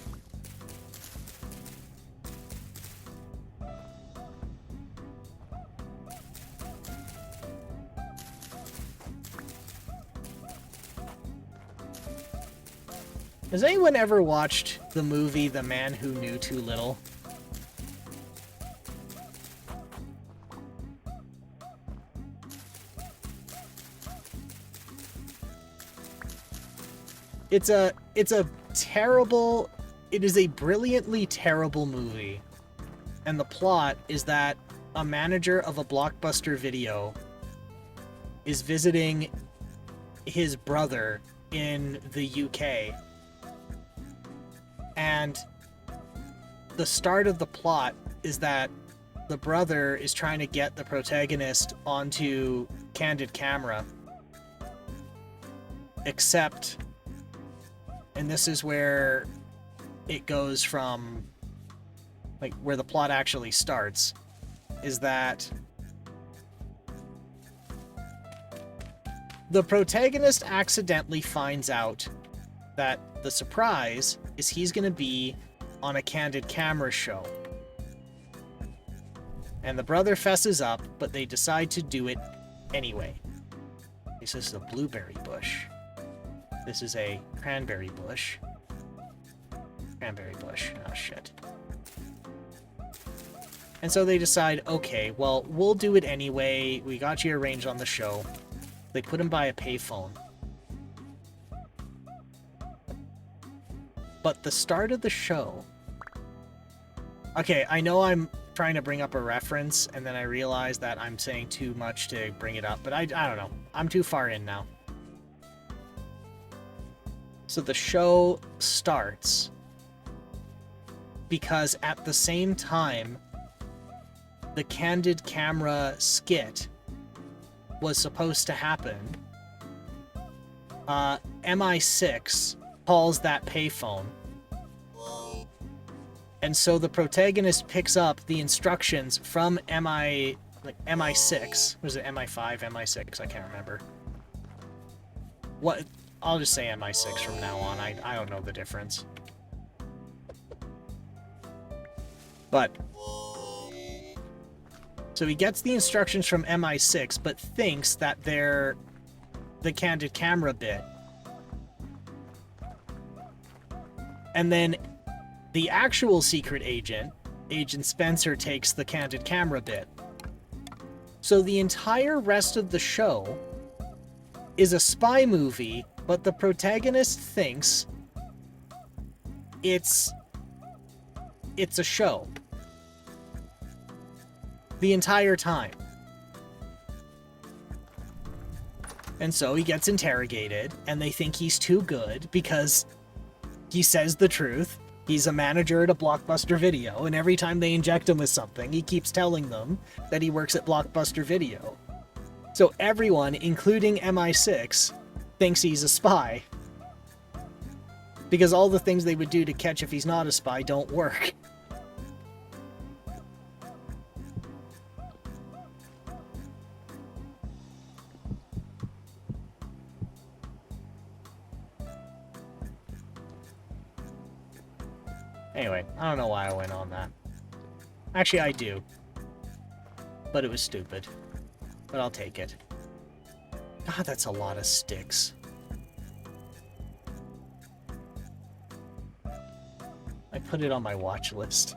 Has anyone ever watched the movie The Man Who Knew Too Little? It's a terrible, it is a brilliantly terrible movie. And the plot is that a manager of a Blockbuster Video is visiting his brother in the UK. And the start of the plot is that the brother is trying to get the protagonist onto candid camera. Except, and this is where it goes from, like, where the plot actually starts, is that the protagonist accidentally finds out that the surprise is he's going to be on a candid camera show. And the brother fesses up, but they decide to do it anyway. This is a blueberry bush. This is a cranberry bush. Cranberry bush. Oh, shit. And so they decide, okay, well, we'll do it anyway. We got you arranged on the show. They put him by a payphone. But the start of the show... Okay, I know I'm trying to bring up a reference, and then I realize that I'm saying too much to bring it up, but I don't know. I'm too far in now. So the show starts because at the same time the candid camera skit was supposed to happen, MI6 calls that payphone. And so the protagonist picks up the instructions from MI6. Was it MI5, MI6? I can't remember. What? I'll just say MI6 from now on. I don't know the difference. But so he gets the instructions from MI6, but thinks that they're the candid camera bit. And then the actual secret agent, Agent Spencer, takes the candid camera bit. So the entire rest of the show is a spy movie, but the protagonist thinks it's a show. The entire time. And so he gets interrogated, and they think he's too good because he says the truth. He's a manager at a Blockbuster Video, and every time they inject him with something, he keeps telling them that he works at Blockbuster Video. So everyone, including MI6, thinks he's a spy. Because all the things they would do to catch if he's not a spy don't work. Anyway, I don't know why I went on that. Actually, I do. But it was stupid. But I'll take it. God, that's a lot of sticks. I put it on my watch list.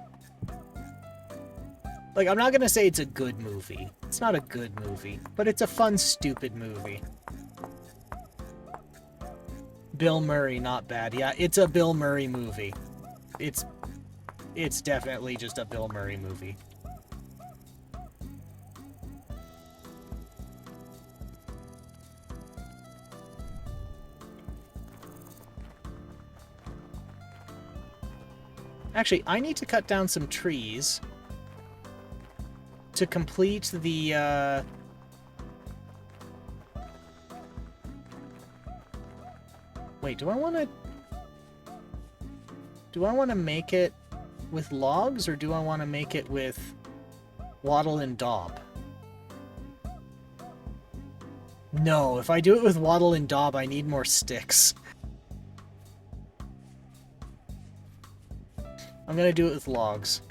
Like, I'm not gonna say it's a good movie. It's not a good movie. But it's a fun, stupid movie. Bill Murray, not bad. Yeah, it's a Bill Murray movie. It's definitely just a Bill Murray movie. Actually, I need to cut down some trees to complete the, Wait, do I want to make it with logs, or do I want to make it with Waddle and Daub. No, if I do it with Waddle and Daub, I need more sticks. I'm gonna do it with logs.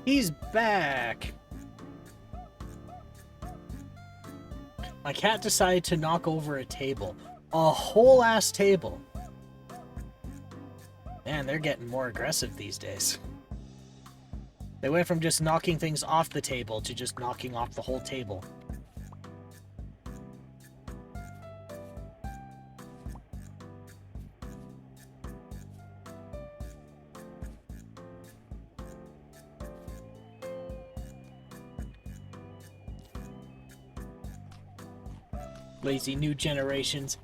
He's back! My cat decided to knock over a table. A whole ass table. Man, they're getting more aggressive these days. They went from just knocking things off the table to just knocking off the whole table. Lazy new generations.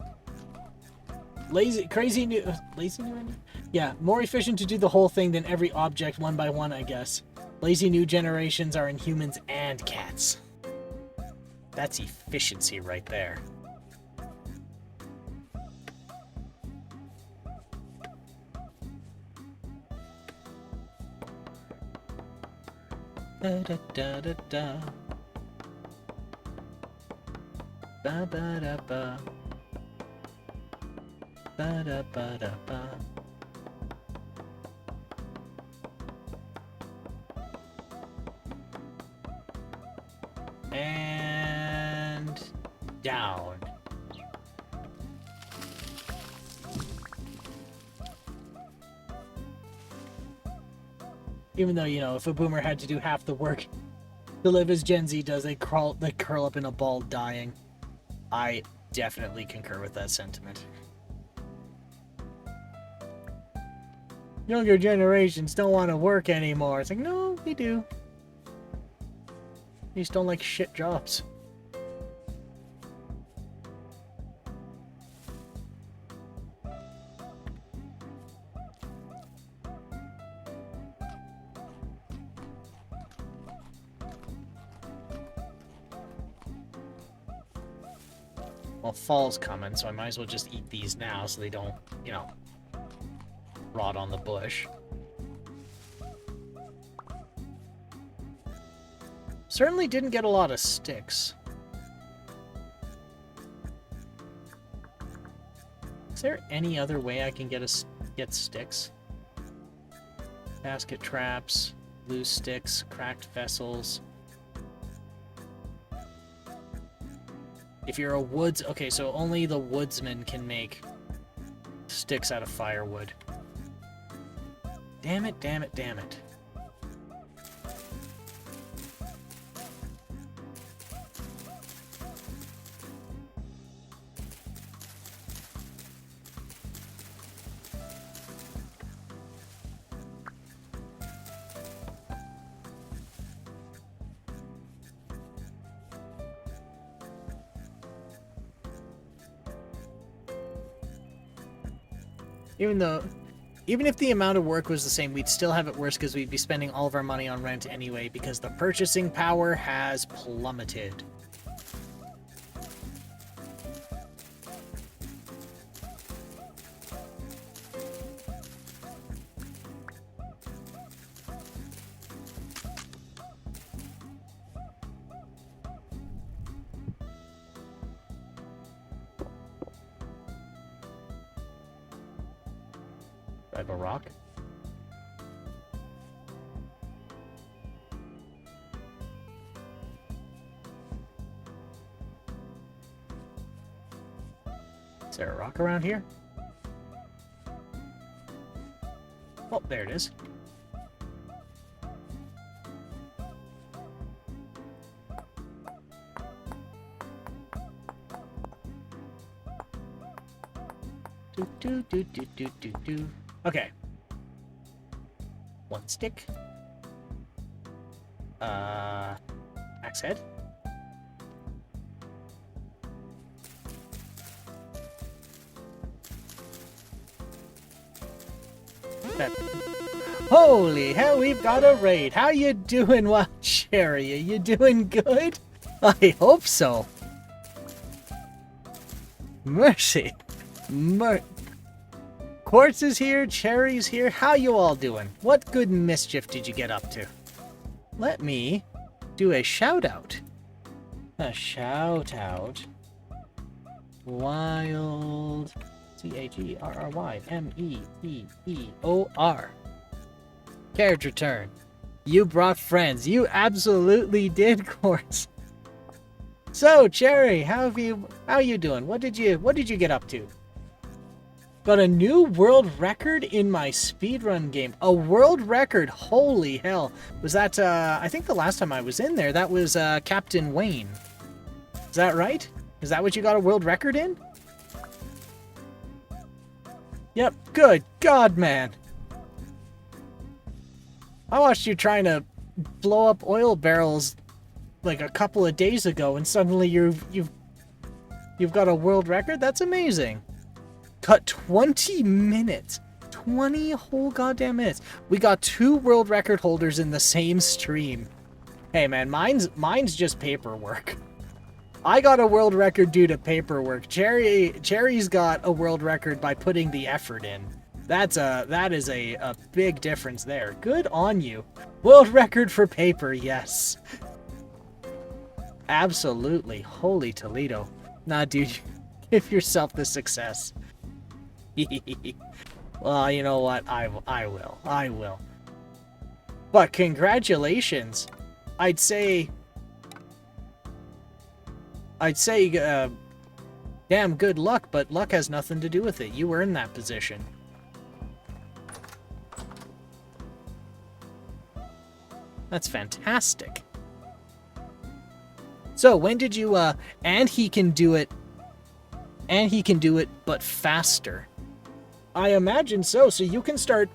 Lazy new... Yeah, more efficient to do the whole thing than every object one by one, I guess. Lazy new generations are in humans and cats. That's efficiency right there. Da da da da da. Ba ba da ba. Ba da ba da ba. And down. Even though, you know, if a boomer had to do half the work to live as Gen Z does, they curl up in a ball dying. I definitely concur with that sentiment. Younger generations don't want to work anymore. It's like, no, they do. They just don't like shit jobs. Well, fall's coming, so I might as well just eat these now so they don't, you know, rot on the bush. Certainly didn't get a lot of sticks. Is there any other way I can get sticks? Basket traps, loose sticks, cracked vessels. If you're a woods... Okay, so only the woodsman can make sticks out of firewood. Damn it, damn it, damn it. Even if the amount of work was the same, we'd still have it worse because we'd be spending all of our money on rent anyway because the purchasing power has plummeted. Grab a rock. there a rock around here? Oh, there it is. Do. Okay. One stick. Axe head. That. Holy hell, we've got a raid. How you doing, Wild Cherry? Are you doing good? I hope so. Mercy. Quartz is here, Cherry's here. How you all doing? What good mischief did you get up to? Let me do a shout out. A shout out. Wild CAGRRYMEEEOR. Carriage return. You brought friends. You absolutely did, Quartz. So, Cherry, how you doing? What did you get up to? Got a new world record in my speedrun game. A world record. Holy hell. Was that I think the last time I was in there that was Captain Wayne. Is that right? Is that what you got a world record in? Yep. Good God, man. I watched you trying to blow up oil barrels like a couple of days ago, and suddenly you've got a world record? That's amazing. Cut 20 minutes. 20 whole goddamn minutes. We got 2 world record holders in the same stream. Hey man, mine's just paperwork. I got a world record due to paperwork. Cherry's got a world record by putting the effort in. That is a big difference there. Good on you. World record for paper, yes. Absolutely. Holy Toledo. Nah, dude, give yourself the success. Well, you know what? I will. But congratulations. I'd say, damn good luck, but luck has nothing to do with it. You earned that position. That's fantastic. So, when did you, and he can do it, but faster. I imagine so, so you can start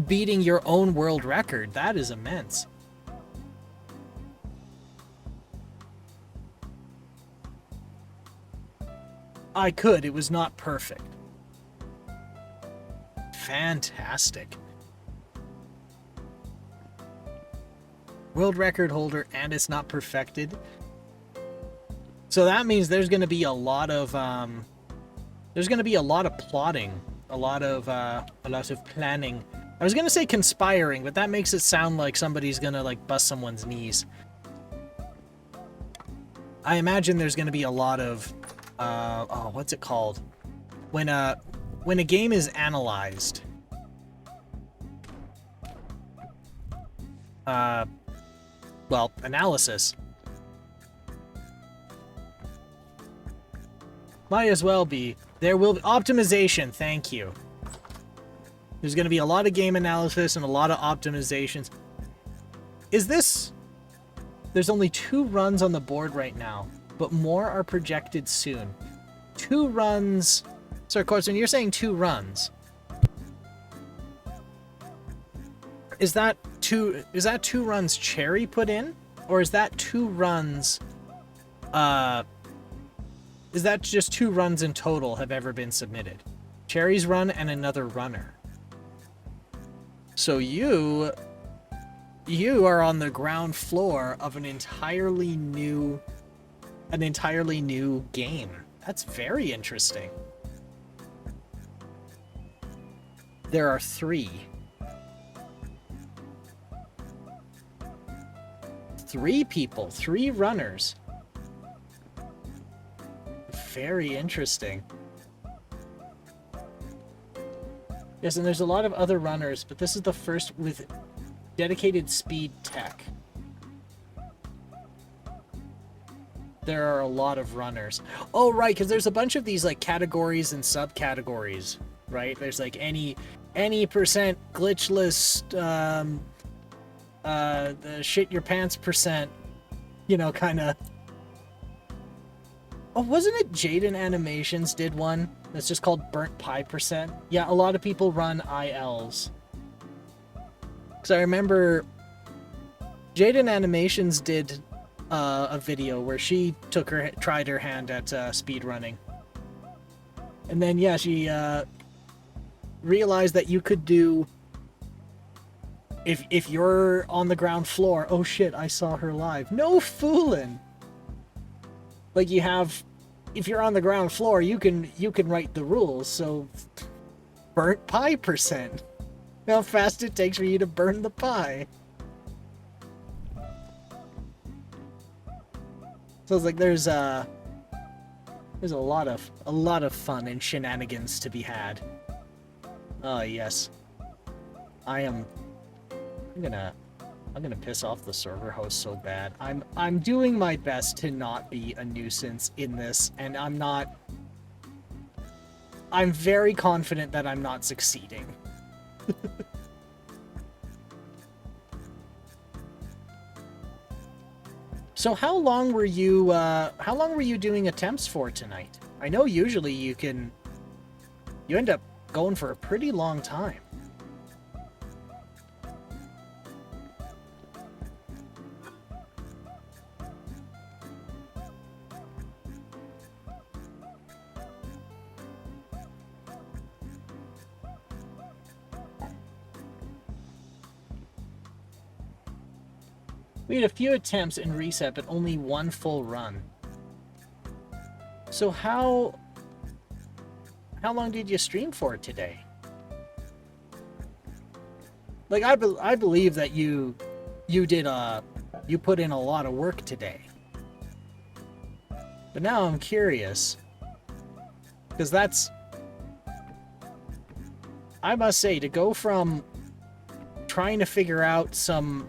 beating your own world record. That is immense. I could, it was not perfect. Fantastic. World record holder, and it's not perfected. So that means there's going to be a lot of plotting, a lot of planning. I was going to say conspiring, but that makes it sound like somebody's going to like bust someone's knees. I imagine there's going to be a lot of what's it called? When a game is analyzed. Well, analysis. Might as well be. There will be optimization, thank you. There's going to be a lot of game analysis and a lot of optimizations. Is this... There's only 2 runs on the board right now, but more are projected soon. 2 runs... So, of course, when you're saying 2 runs... Is that 2 runs Cherry put in? Or is that 2 runs... Is that just 2 runs in total have ever been submitted? Cherry's run and another runner. So you are on the ground floor of an entirely new game. That's very interesting. There are 3. 3 people, 3 runners. Very interesting. Yes, and there's a lot of other runners, but this is the first with dedicated speed tech. there are a lot of runners. Oh, right, because there's a bunch of these like categories and subcategories, right? There's like any percent glitchless, the shit your pants percent, you know, kind of. Oh, wasn't it Jaden Animations did one that's just called Burnt Pie Percent? Yeah, a lot of people run ILs. Because I remember Jaden Animations did a video where she tried her hand at speed running. And then, yeah, she realized that you could do... If you're on the ground floor... Oh shit, I saw her live. No fooling! Like, you have... If you're on the ground floor, you can write the rules, so... Burnt pie percent. How fast it takes for you to burn the pie. So it's like there's a lot of fun and shenanigans to be had. Oh yes. I'm gonna piss off the server host so bad. I'm doing my best to not be a nuisance in this, and I'm very confident that I'm not succeeding. So how long were you doing attempts for tonight? I know usually you end up going for a pretty long time. We had a few attempts in reset, but only one full run. So how long did you stream for today? Like, I believe that you put in a lot of work today. But now I'm curious, because that's, I must say, to go from trying to figure out some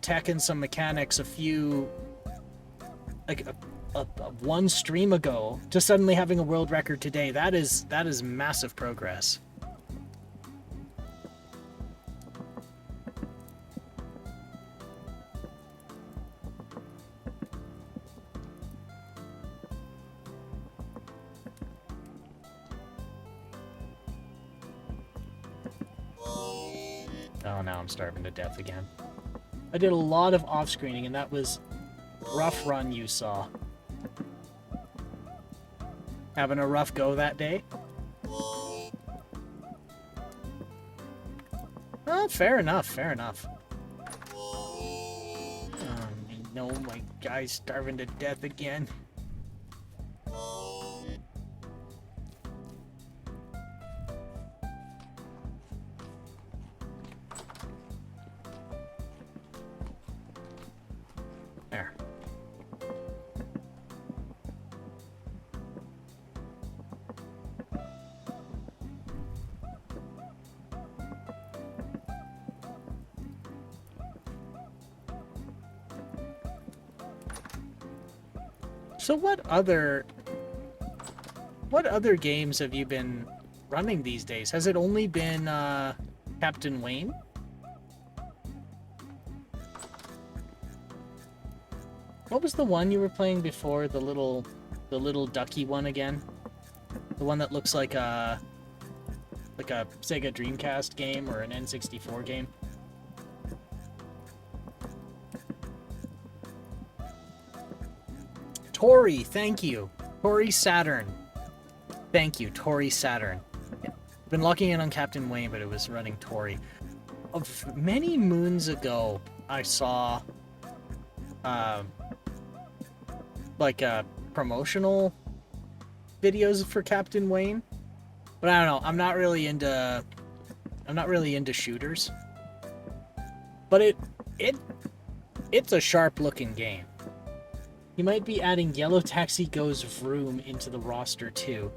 tech and some mechanics one stream ago to suddenly having a world record today, that is massive progress. Oh, now I'm starving to death again. I did a lot of off-screening, and that was rough run you saw. Having a rough go that day? Oh, fair enough, fair enough. No, my guy's starving to death again. There. So what other games have you been running these days? Has it only been Captain Wayne? What was the one you were playing before? The little ducky one again? The one that looks like a Sega Dreamcast game or an N64 game? Tori, thank you. Tori Saturn. Thank you, Tori Saturn. Yeah. I've been locking in on Captain Wayne, but it was running Tori. Of many moons ago, I saw like promotional videos for Captain Wayne. But I don't know, I'm not really into shooters. But it's a sharp looking game. You might be adding Yellow Taxi Goes Vroom into the roster too.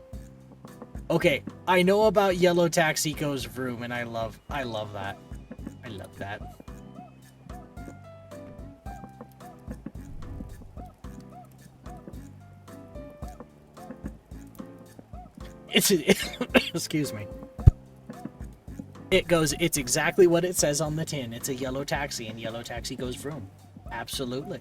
Okay, I know about Yellow Taxi Goes Vroom, and I love that. I love that. It's excuse me. It's exactly what it says on the tin. It's a yellow taxi, and yellow taxi goes vroom. Absolutely.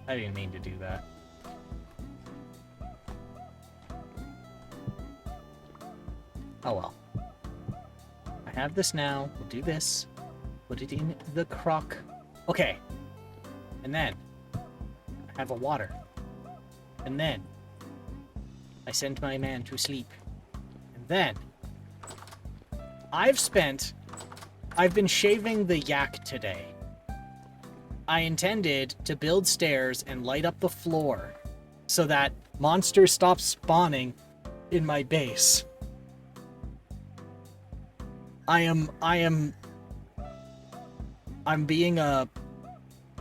I didn't mean to do that. Oh well. I have this now. We'll do this. Put it in the crock. Okay. And then I have a water. And then I send my man to sleep. And then I've been shaving the yak today. I intended to build stairs and light up the floor so that monsters stop spawning in my base. I'm being a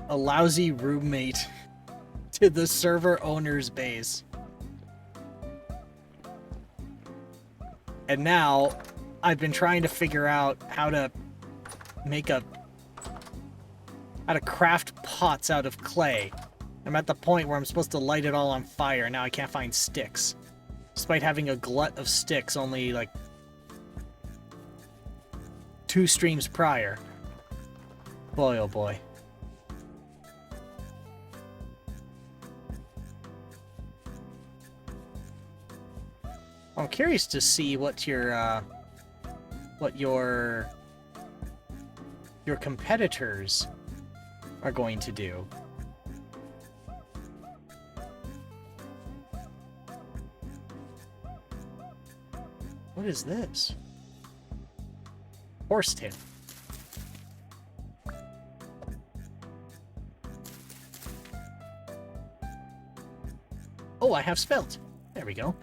lousy roommate to the server owner's base. And now I've been trying to figure out how to craft pots out of clay. I'm at the point where I'm supposed to light it all on fire, and now I can't find sticks. Despite having a glut of sticks only, like, 2 streams prior. Boy, oh boy. I'm curious to see what your competitors are going to do. What is this? Horsetail. Oh, I have spelt. There we go.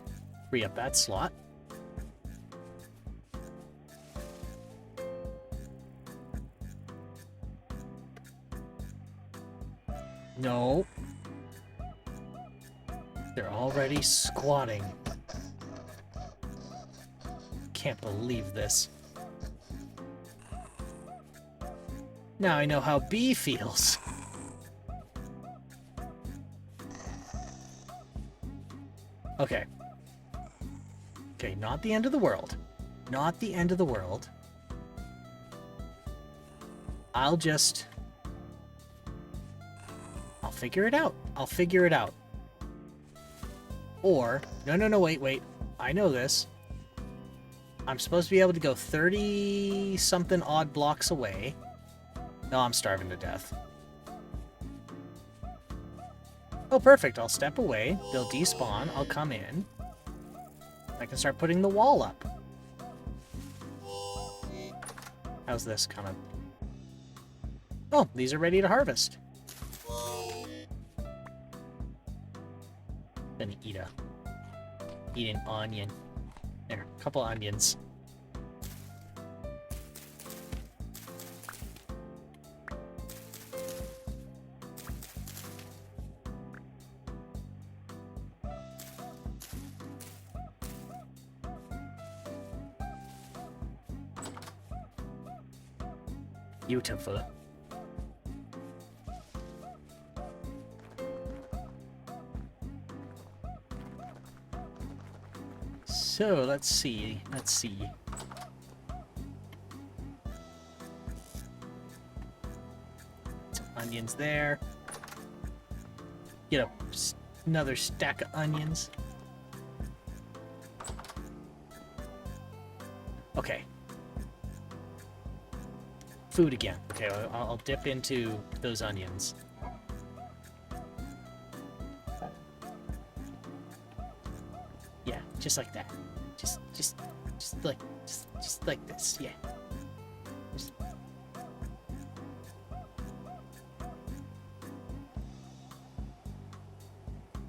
Free up that slot. No. They're already squatting. Can't believe this. Now I know how B feels. Okay. Okay, not the end of the world. Not the end of the world. I'll figure it out. I'll figure it out. Or, no, wait. I know this. I'm supposed to be able to go 30-something odd blocks away. No, I'm starving to death. Oh, perfect. I'll step away. They'll despawn. I'll come in. I can start putting the wall up. How's this coming? Oh, these are ready to harvest. Gonna eat an onion. There, a couple onions. Beautiful. So, let's see. Some onions there. Get another stack of onions. Okay. Food again. Okay, I'll dip into those onions. Yeah, just like that. Just like this. Yeah. Just...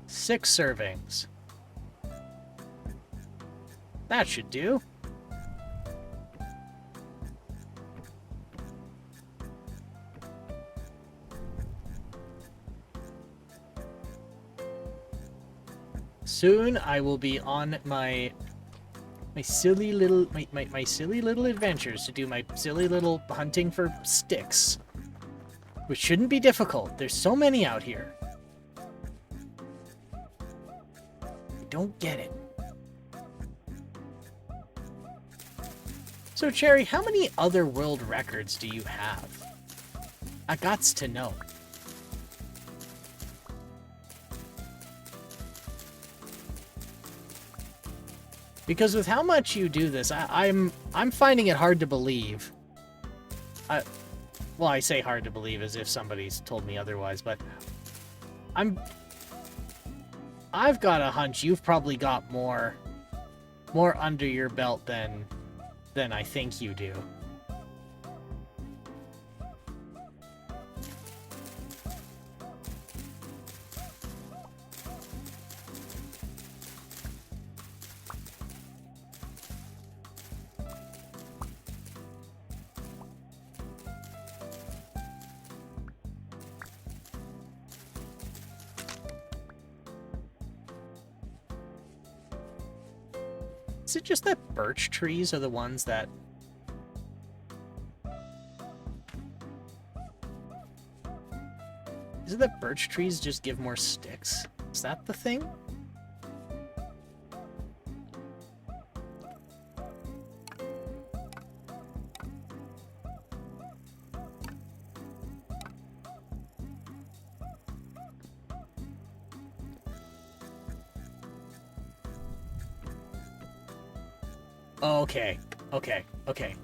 6 servings. That should do. Soon I will be on my silly little my silly little adventures to do my silly little hunting for sticks. Which shouldn't be difficult. There's so many out here. I don't get it. So, Cherry, how many other world records do you have? I gots to know. Because with how much you do this, I'm finding it hard to believe. Well, I say hard to believe as if somebody's told me otherwise, but I've got a hunch you've probably got more under your belt than I think you do. Is it just that birch trees are the ones that... Is it that birch trees just give more sticks? Is that the thing? Okay.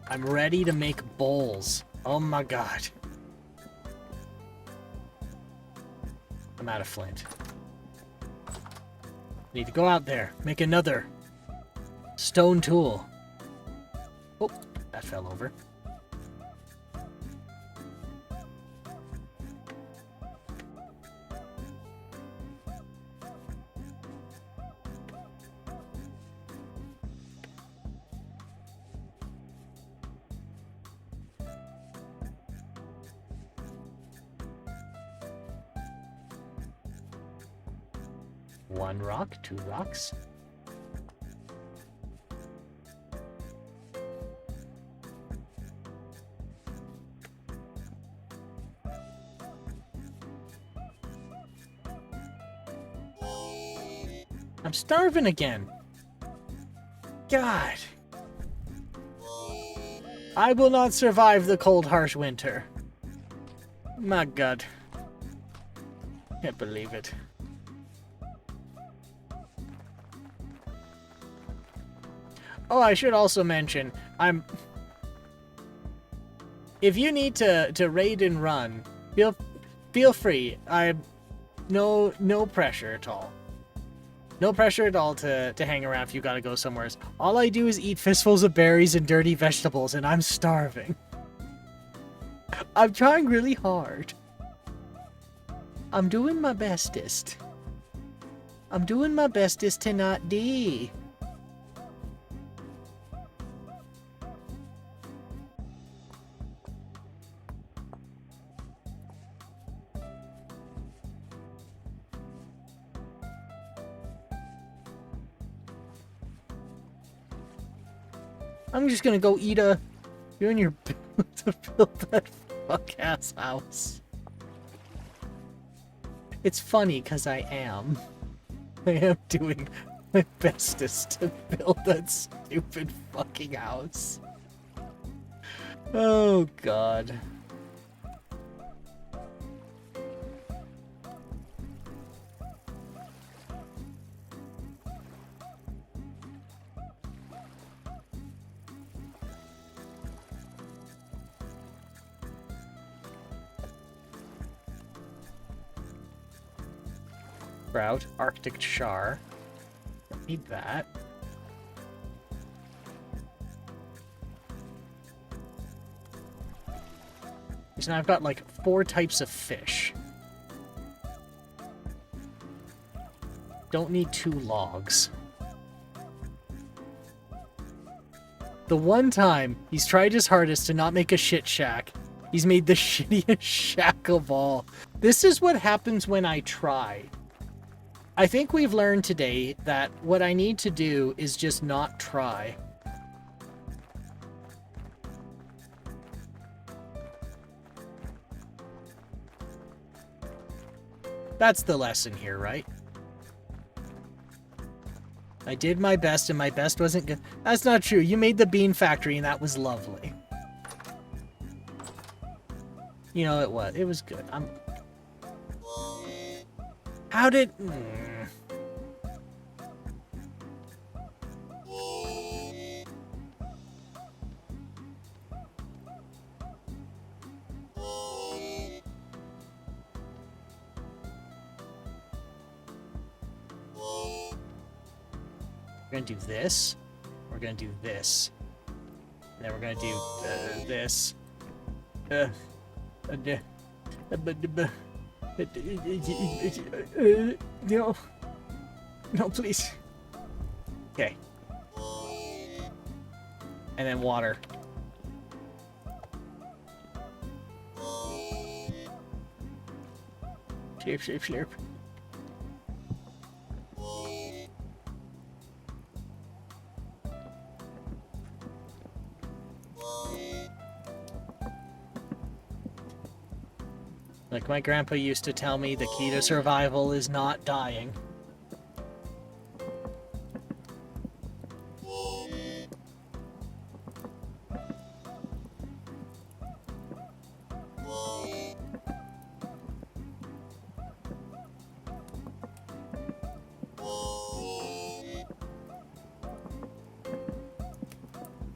I'm ready to make bowls. Oh my god. I'm out of flint. Need to go out there, make another stone tool. Oh, that fell over. One rock, two rocks. I'm starving again. God. I will not survive the cold, harsh winter. My God. Can't believe it. Oh, I should also mention, if you need to raid and run, feel free. No pressure at all. No pressure at all to hang around if you gotta go somewhere. All I do is eat fistfuls of berries and dirty vegetables, and I'm starving. I'm trying really hard. I'm doing my bestest. I'm doing my bestest to not die. I'm just gonna go eat you and your to build that fuck-ass house. It's funny, because I am doing my bestest to build that stupid fucking house. Oh, God. Sprout, Arctic Char. Don't need that. So now I've got like 4 types of fish. Don't need 2 logs. The one time he's tried his hardest to not make a shit shack, he's made the shittiest shack of all. This is what happens when I try. I think we've learned today that what I need to do is just not try. That's the lesson here, right? I did my best and my best wasn't good. That's not true. You made the bean factory and that was lovely. You know, it was. It was good. How did... We're gonna do this. We're gonna do this. And then we're gonna do this. No. No, please. Okay. And then water. Slurp, slurp, slurp. Like my grandpa used to tell me, the key to survival is not dying.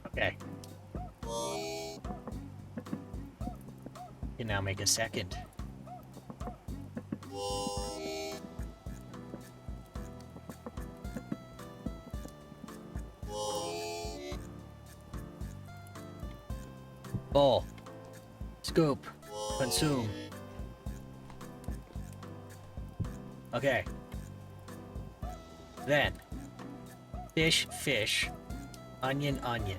Okay. Can now make a second. Bowl. Scoop. Consume. Okay. Then. Fish, fish. Onion, onion.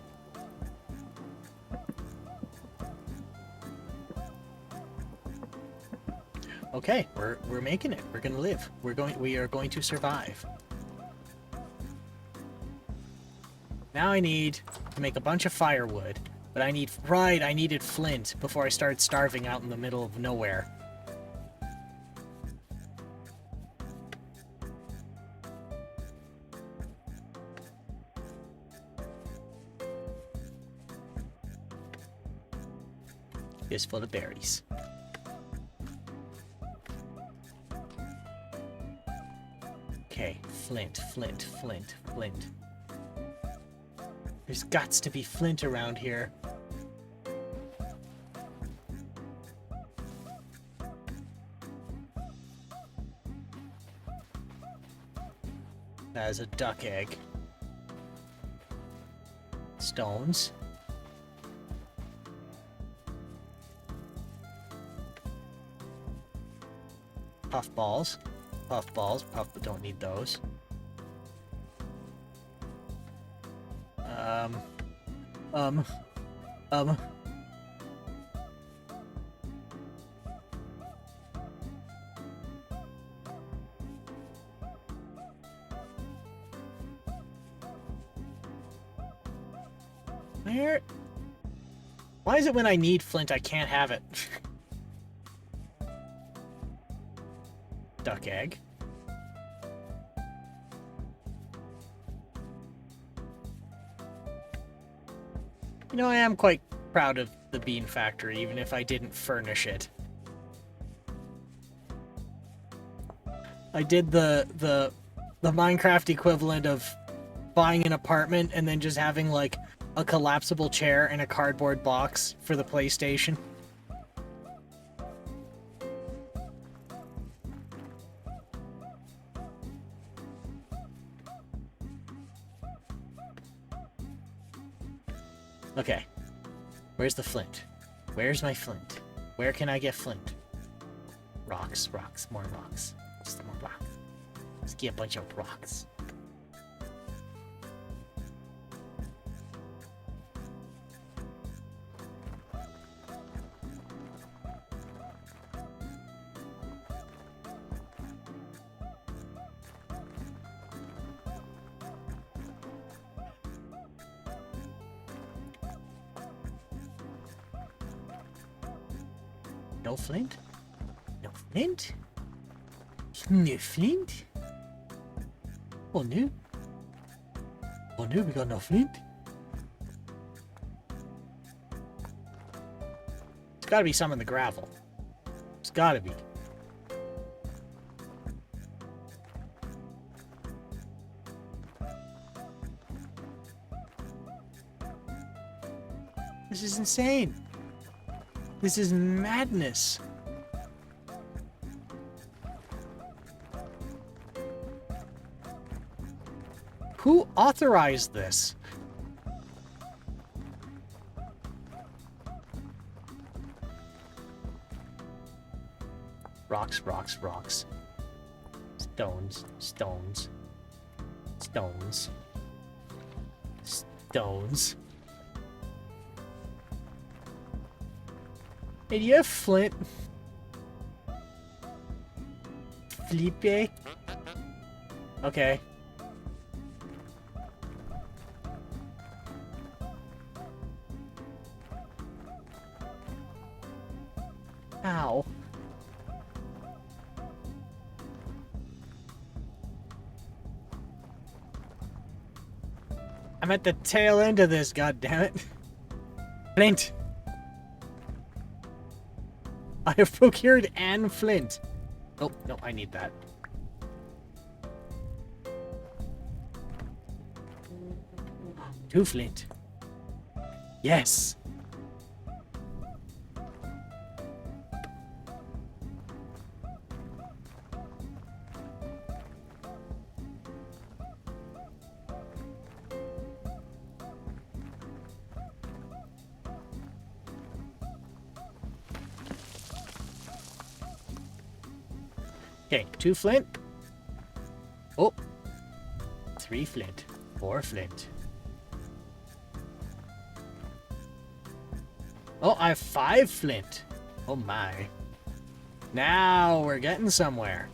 Okay, we're making it. We're gonna live. We are going to survive. Now I need to make a bunch of firewood. But I needed flint before I started starving out in the middle of nowhere. It's full of berries. Okay, flint, flint, flint, flint. There's gots to be flint around here. That is a duck egg. Stones. Puffballs. Puffballs. Don't need those. Where? Why is it when I need flint I can't have it? Duck egg. You know, I am quite proud of the bean factory, even if I didn't furnish it. I did the Minecraft equivalent of buying an apartment and then just having, like, a collapsible chair and a cardboard box for the PlayStation. Okay. Where's the flint? Where's my flint? Where can I get flint? Rocks, rocks, more rocks. Just more rocks. Let's get a bunch of rocks. No flint? No flint? No flint? Oh no. Oh no, we got no flint. There's gotta be some in the gravel. There's gotta be. This is insane. This is madness. Who authorized this? Rocks, rocks, rocks. Stones, stones. Stones. Stones. Hey, do you have flint? Felipe? Okay. Ow. I'm at the tail end of this, goddammit. Flint. I have procured an flint. Oh, no, I need that. Two flint. Yes. Okay, 2 flint. Oh. 3 flint. 4 flint. Oh, I have 5 flint. Oh my. Now we're getting somewhere.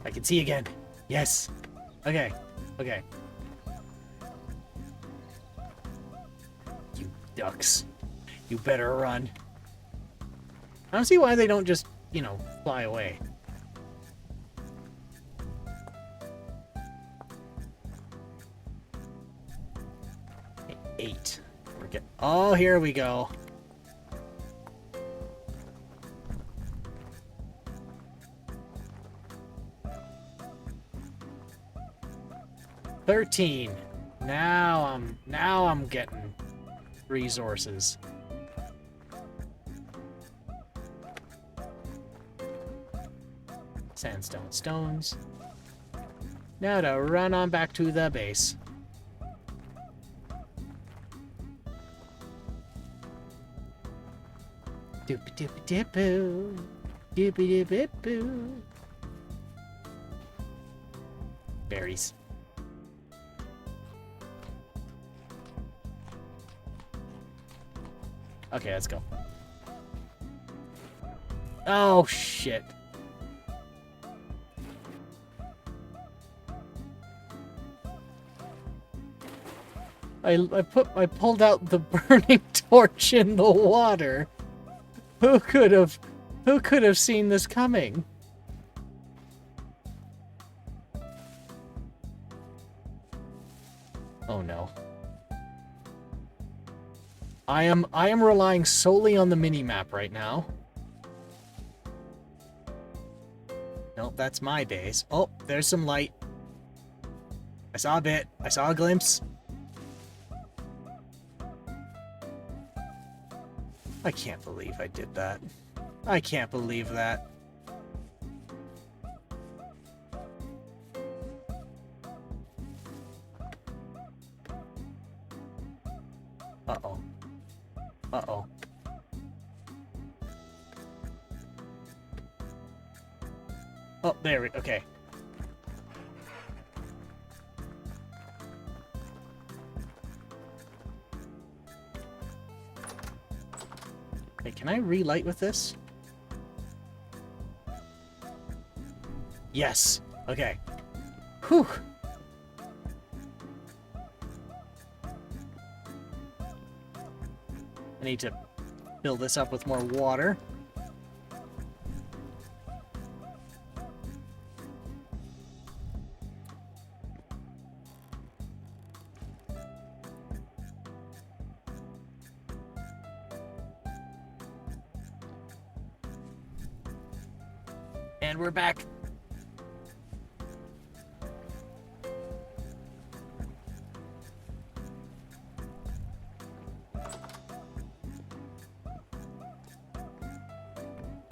I can see again. Yes. Okay. Okay. You ducks. You better run. I don't see why they don't just, you know, fly away. Okay, 8. We're getting... Oh, here we go. $13. Now I'm getting resources. Sandstone stones. Now to run on back to the base. Doopy doopy dipoo. Doopy doopy boo. Berries. Okay, let's go. Oh, shit. I pulled out the burning torch in the water. Who could have seen this coming? Oh no. I am relying solely on the mini-map right now. Nope, that's my base. Oh, there's some light. I saw a bit. I saw a glimpse. I can't believe I did that. I can't believe that. Uh-oh. Uh-oh. Oh, there we... Okay. Hey, can I relight with this? Yes. Okay. Whew. I need to fill this up with more water. And we're back.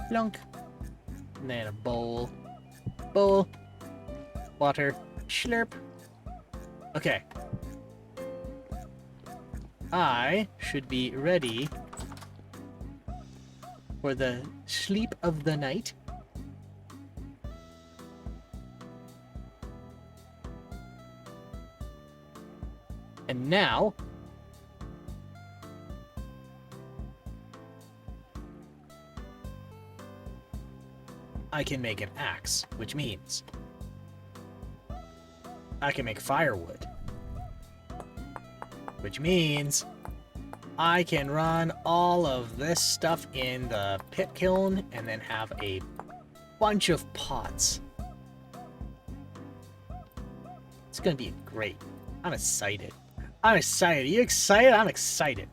Plunk. And then a bowl. Bowl. Water. Slurp. Okay. I should be ready for the sleep of the night. And now, I can make an axe, which means I can make firewood, which means I can run all of this stuff in the pit kiln and then have a bunch of pots. It's gonna be great. I'm excited. I'm excited. Are you excited? I'm excited.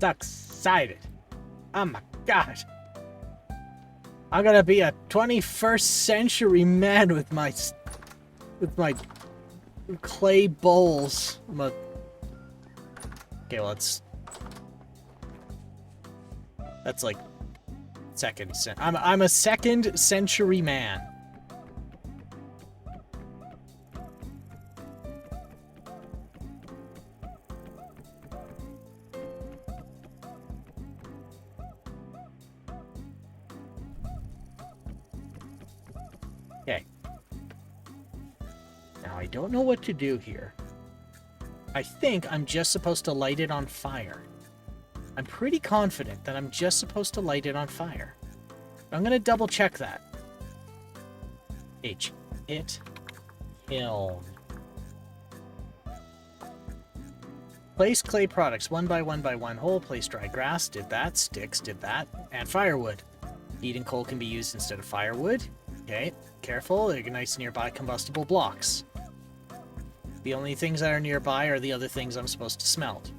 So excited. Oh my gosh. I'm gonna be a 21st century man with my clay bowls. Okay, well, that's like I'm a second century man. Okay. Now I don't know what to do here. I think I'm just supposed to light it on fire. I'm pretty confident that I'm just supposed to light it on fire. I'm gonna double check that. H. It. Kiln. Place clay products one by one hole. Place dry grass. Did that. Sticks. Did that. Add firewood. Heat and coal can be used instead of firewood. Okay. Careful. Ignites nearby combustible blocks. The only things that are nearby are the other things I'm supposed to smelt.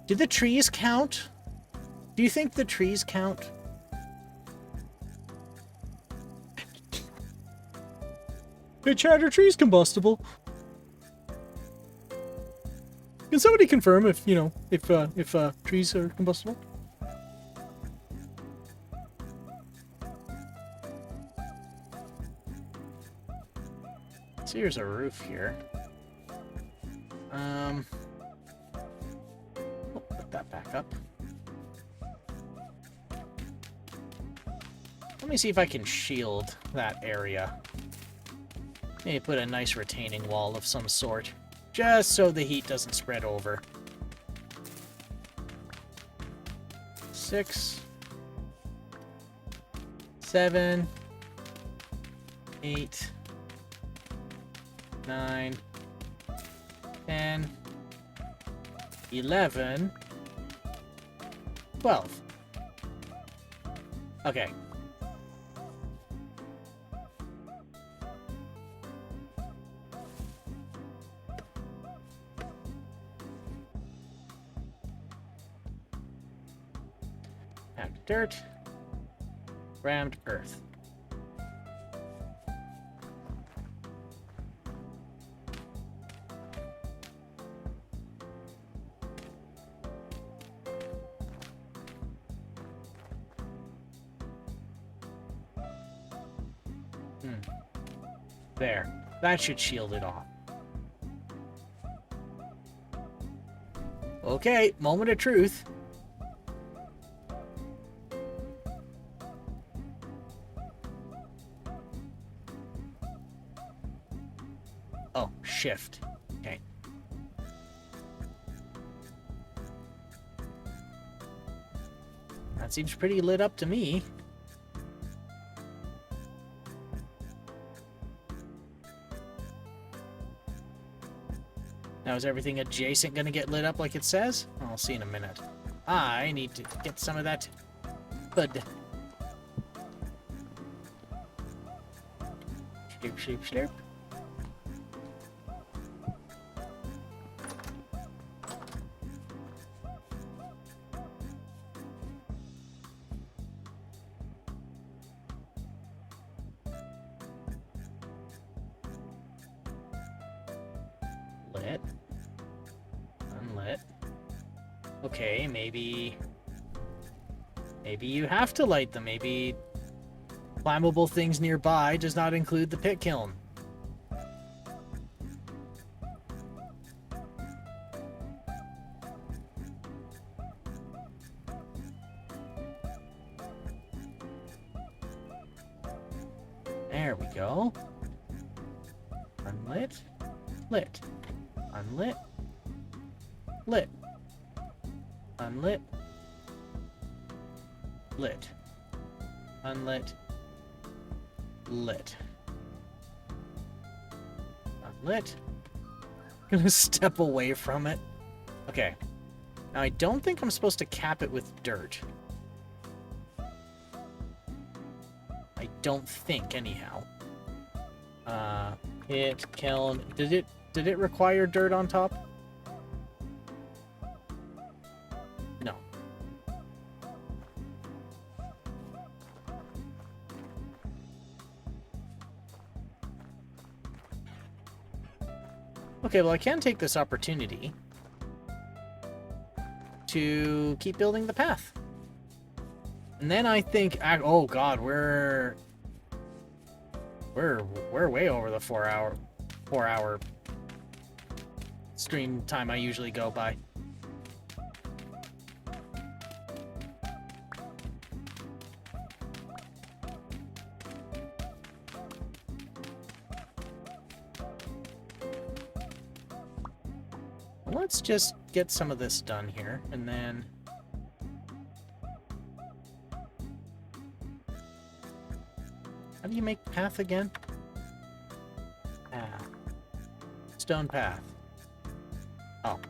Do the trees count? Do you think the trees count? Hey, Chad, are trees combustible? Can somebody confirm if, you know, if trees are combustible? So here's a roof here. Put that back up. Let me see if I can shield that area. Maybe put a nice retaining wall of some sort, just so the heat doesn't spread over. 6, 7, 8, 9, 10, 11, 12. Okay. Packed dirt. Rammed earth. There. That should shield it off. Okay, moment of truth. Oh, shift. Okay. That seems pretty lit up to me. Now, is everything adjacent going to get lit up like it says? I'll see in a minute. I need to get some of that bud. Slurp, slurp, slurp. Lit. Unlit. Okay, maybe you have to light them. Maybe flammable things nearby does not include the pit kiln. There we go. Unlit. Lit. Unlit. Lit. Unlit. Lit. Unlit. Lit. Unlit. I'm gonna step away from it. Okay. Now I don't think I'm supposed to cap it with dirt. I don't think, anyhow. Pit, kiln. Did it require dirt on top? No. Okay, well I can take this opportunity to keep building the path. And then I think, oh god, we're way over the 4 hour stream time I usually go by. Let's just get some of this done here, and then how do you make path again? Path. Stone path. Oh.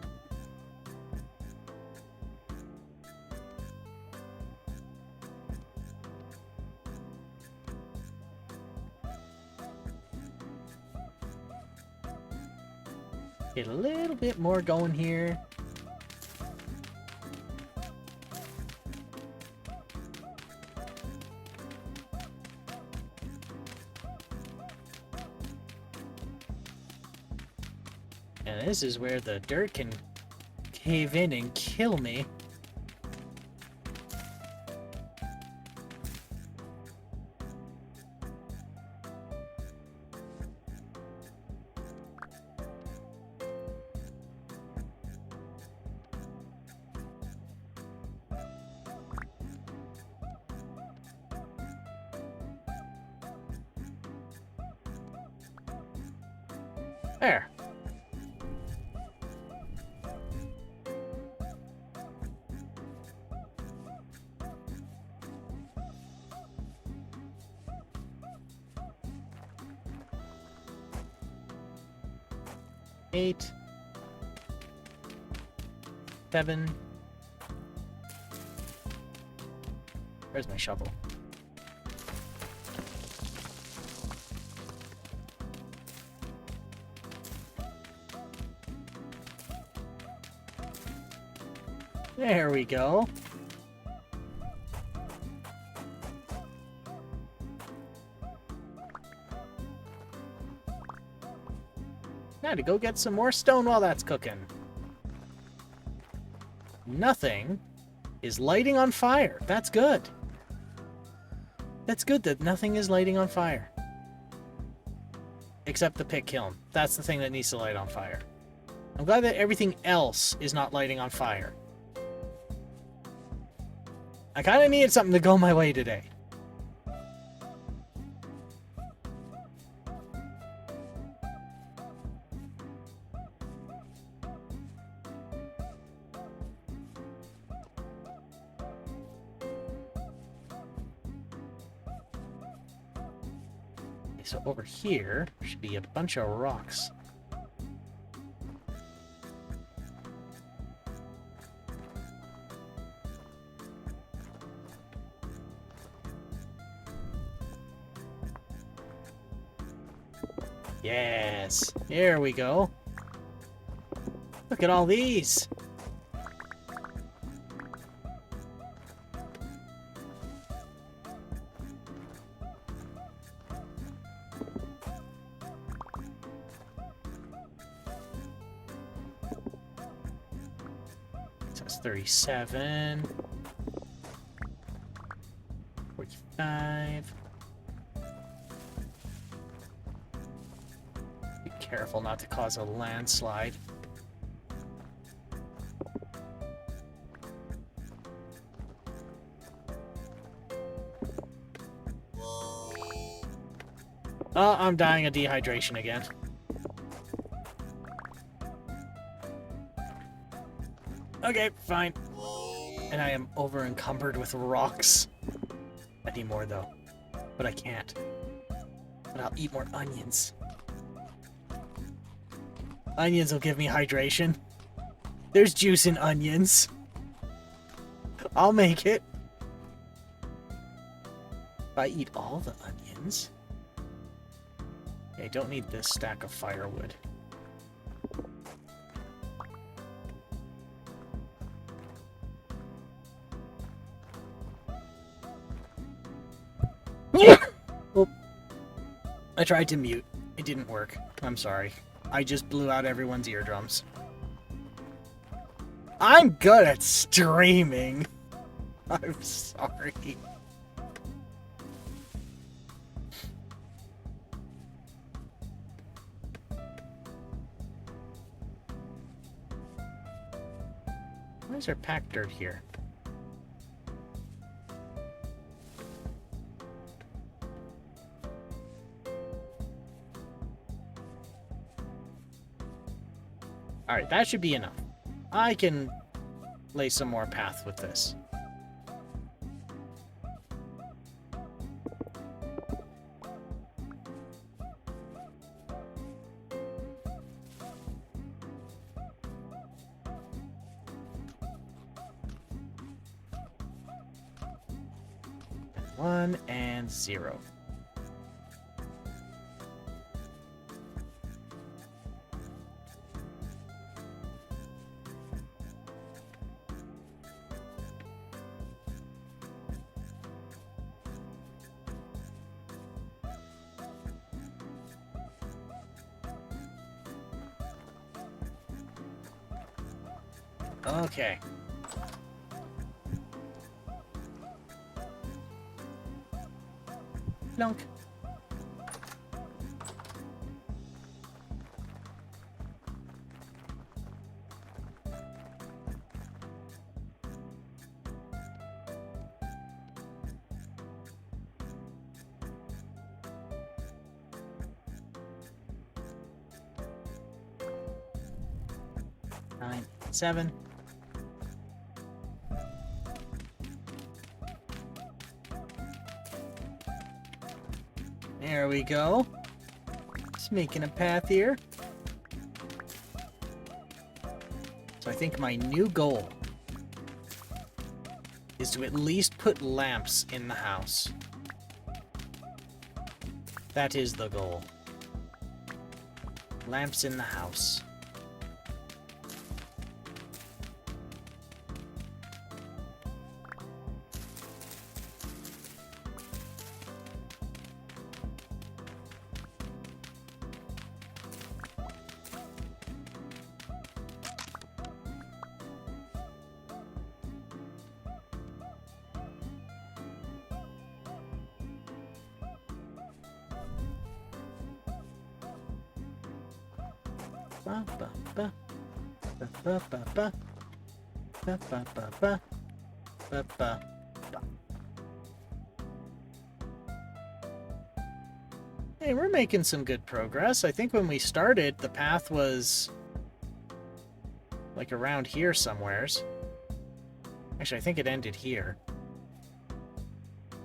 Get a little bit more going here. And this is where the dirt can cave in and kill me. There. Eight. 7. Where's my shovel? There we go. Now to go get some more stone while that's cooking. Nothing is lighting on fire. That's good. That's good that nothing is lighting on fire. Except the pit kiln. That's the thing that needs to light on fire. I'm glad that everything else is not lighting on fire. I kind of needed something to go my way today. So over here should be a bunch of rocks. Yes, here we go. Look at all these. So that's 37. 45. Be careful not to cause a landslide. Oh, I'm dying of dehydration again. Okay, fine. And I am over encumbered with rocks. I need more though. But I can't. But I'll eat more onions. Onions will give me hydration. There's juice in onions. I'll make it. If I eat all the onions... Okay, I don't need this stack of firewood. Oh, I tried to mute. It didn't work. I'm sorry. I just blew out everyone's eardrums. I'm good at streaming. I'm sorry. Why is there packed dirt here? Alright, that should be enough. I can lay some more path with this. One and 0. Okay. Plunk. Nine, 7. There we go. Just making a path here. So I think my new goal is to at least put lamps in the house. That is the goal. Lamps in the house. Ba ba ba ba ba ba ba ba ba ba ba ba ba. Hey, we're making some good progress. I think when we started, the path was like around here somewheres. Actually, I think it ended here.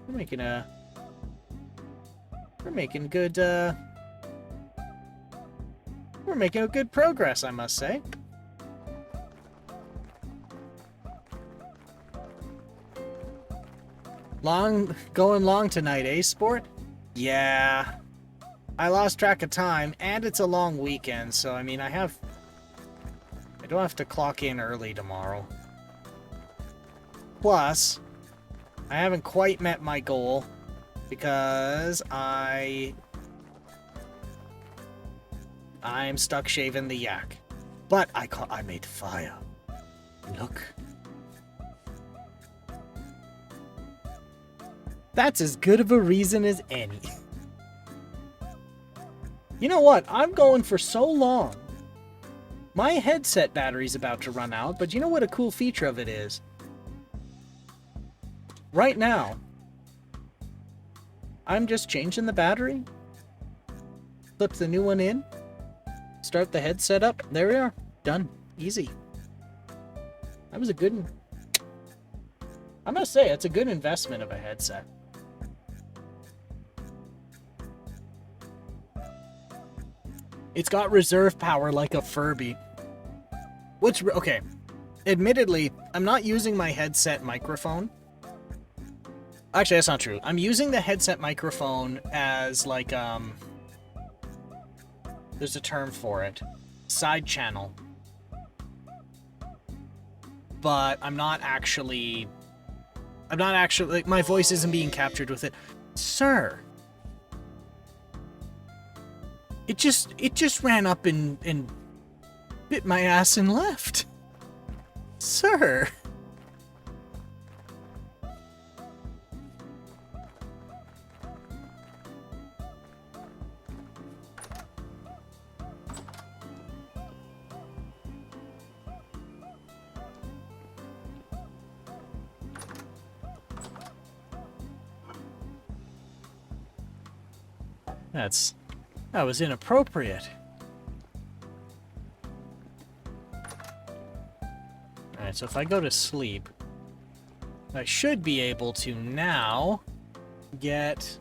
We're making a We're making good, we're making a good progress, I must say. Going long tonight, eh, sport? Yeah. I lost track of time, and it's a long weekend, so I mean, I don't have to clock in early tomorrow. Plus, I haven't quite met my goal, because I'm stuck shaving the yak. But I made fire. Look. That's as good of a reason as any. You know what? I'm going for so long. My headset battery's about to run out, but you know what a cool feature of it is? Right now, I'm just changing the battery. Flip the new one in. Start the headset up. There we are. Done. Easy. That was a good one. I must say, it's a good investment of a headset. It's got reserve power like a Furby. Okay. Admittedly, I'm not using my headset microphone. Actually, that's not true. I'm using the headset microphone as like, there's a term for it. Side channel. But I'm not actually, like, my voice isn't being captured with it. Sir. It just ran up and bit my ass and left. Sir. That was inappropriate. Alright, so if I go to sleep, I should be able to now get...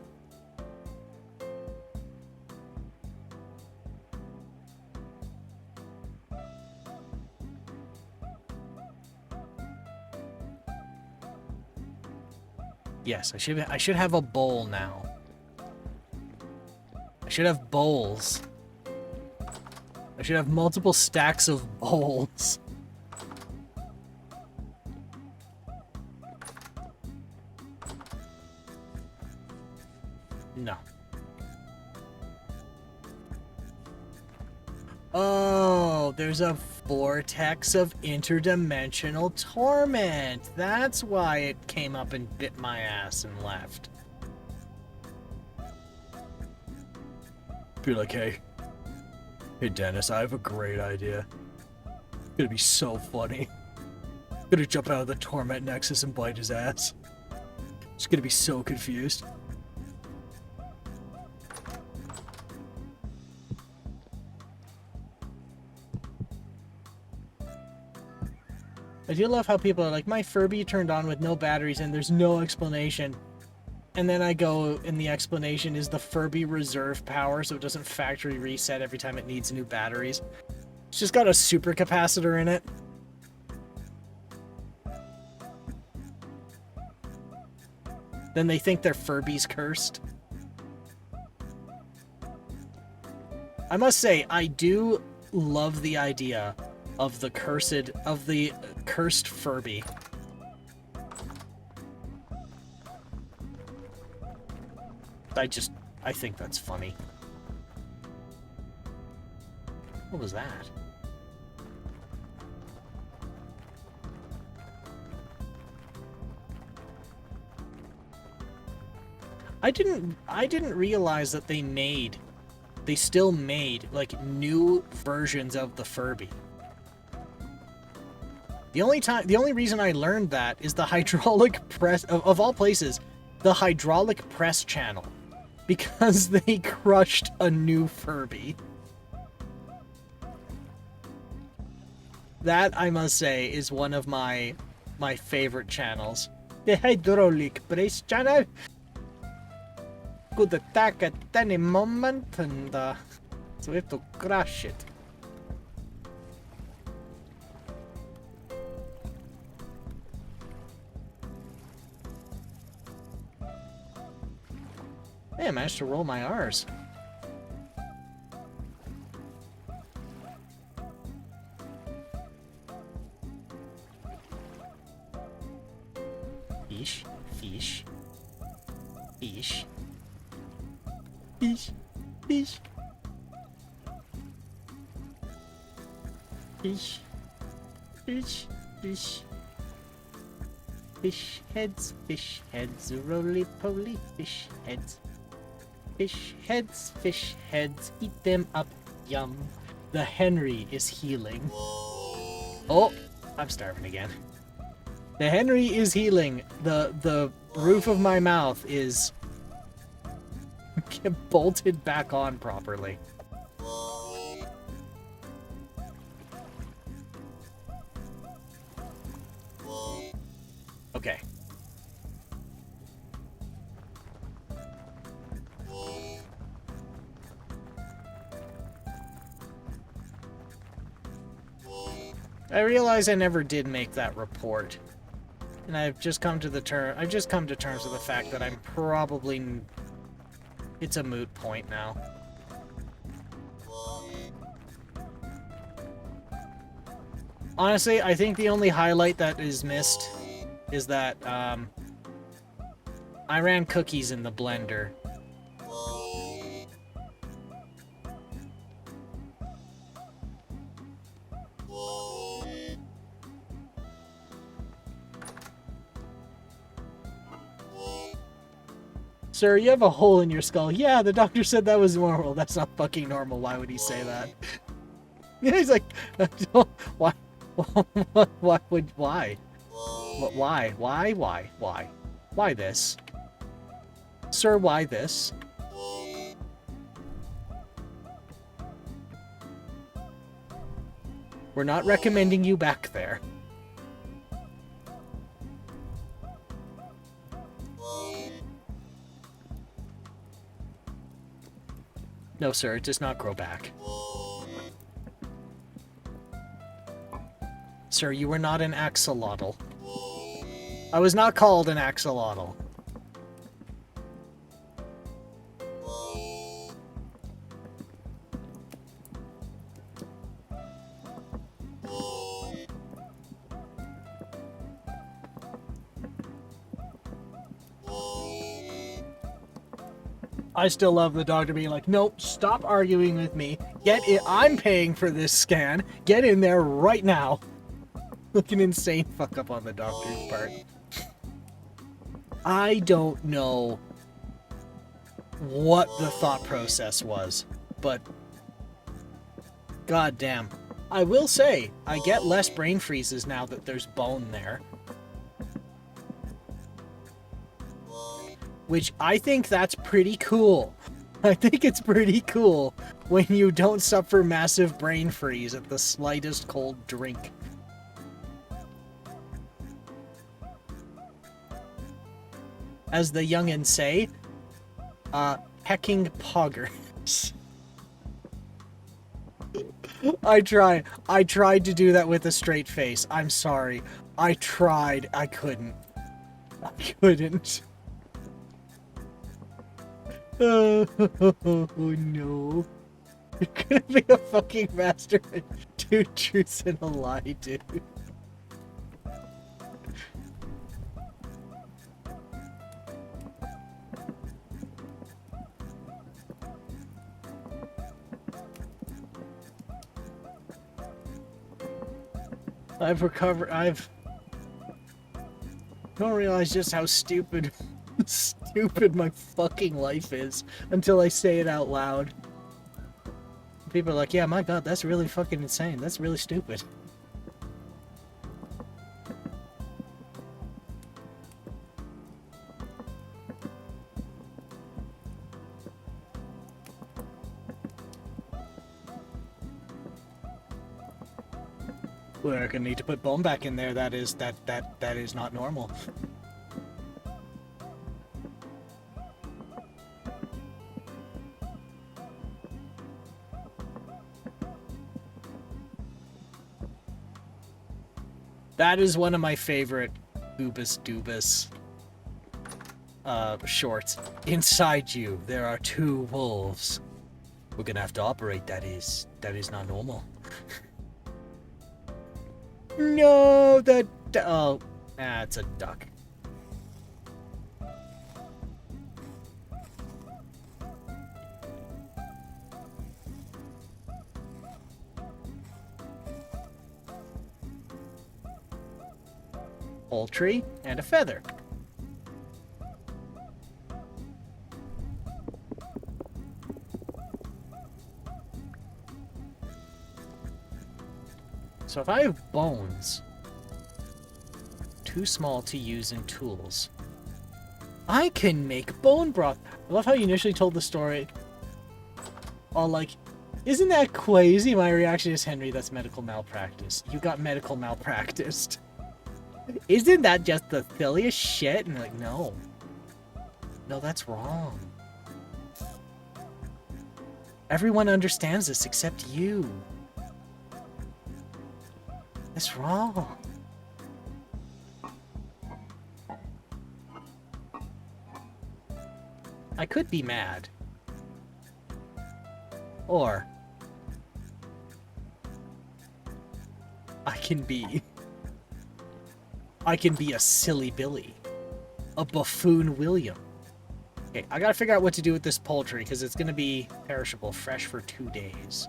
Yes, I should have a bowl now. I should have bowls. I should have multiple stacks of bowls. No. Oh, there's a vortex of interdimensional torment. That's why it came up and bit my ass and left. Be like, hey Dennis, I have a great idea. It's gonna be so funny. I'm gonna jump out of the torment nexus and bite his ass. It's gonna be so confused. I do love how people are like, my Furby turned on with no batteries and there's no explanation. And then I go, and the explanation is the Furby reserve power, so it doesn't factory reset every time it needs new batteries. It's just got a super capacitor in it. Then they think their Furby's cursed. I must say, I do love the idea of the cursed Furby. I think that's funny. What was that? I didn't realize that they still made like new versions of the Furby. The only reason I learned that is the hydraulic press of all places, the hydraulic press channel, because they crushed a new Furby. That, I must say, is one of my favorite channels. The hydraulic press channel. could attack at any moment, and so we have to crush it. Hey, I managed to roll my R's. Fish, fish, fish, fish, fish, fish, fish, fish, fish heads, roly-poly fish heads. Fish heads, eat them up, yum. The Henry is healing. Oh, I'm starving again. The Henry is healing. The roof of my mouth is bolted back on properly. Okay. I realize I never did make that report. And I've just come to terms with the fact that I'm probably... It's a moot point now. Honestly, I think the only highlight that is missed is that, I ran cookies in the blender. Sir, you have a hole in your skull. Yeah, the doctor said that was normal. That's not fucking normal. Why would he say that? Yeah, he's like, why? Why? Why this? Sir, why this? We're not recommending you back there. No, sir, it does not grow back. Sir, you were not an axolotl. I was not called an axolotl. I still love the doctor being like, nope, stop arguing with me. Get it. I'm paying for this scan. Get in there right now. Like an insane fuck up on the doctor's part. I don't know what the thought process was, but goddamn. I will say, I get less brain freezes now that there's bone there. Which I think that's pretty cool. I think it's pretty cool when you don't suffer massive brain freeze at the slightest cold drink. As the youngins say, pecking poggers. I tried to do that with a straight face. I'm sorry. I tried. I couldn't. Oh no. You're gonna be a fucking master at 2 truths and a lie, dude. I've recovered. Don't realize just how stupid my fucking life is until I say it out loud. People are like, yeah, my god, that's really fucking insane. That's really stupid. We're gonna need to put bone back in there. That is not normal. That is one of my favorite Goobus Doobus shorts. Inside you, there are 2 wolves. We're gonna have to operate. That is not normal. No, oh, it's a duck. Poultry and a feather. So if I have bones, too small to use in tools, I can make bone broth. I love how you initially told the story. All like, isn't that crazy? My reaction is, Henry, that's medical malpractice. You got medical malpracticed. Isn't that just the silliest shit? And like, no. No, that's wrong. Everyone understands this except you. That's wrong. I could be mad. Or I can be a silly Billy. A buffoon William. Okay, I gotta figure out what to do with this poultry, because it's gonna be perishable, fresh for 2 days.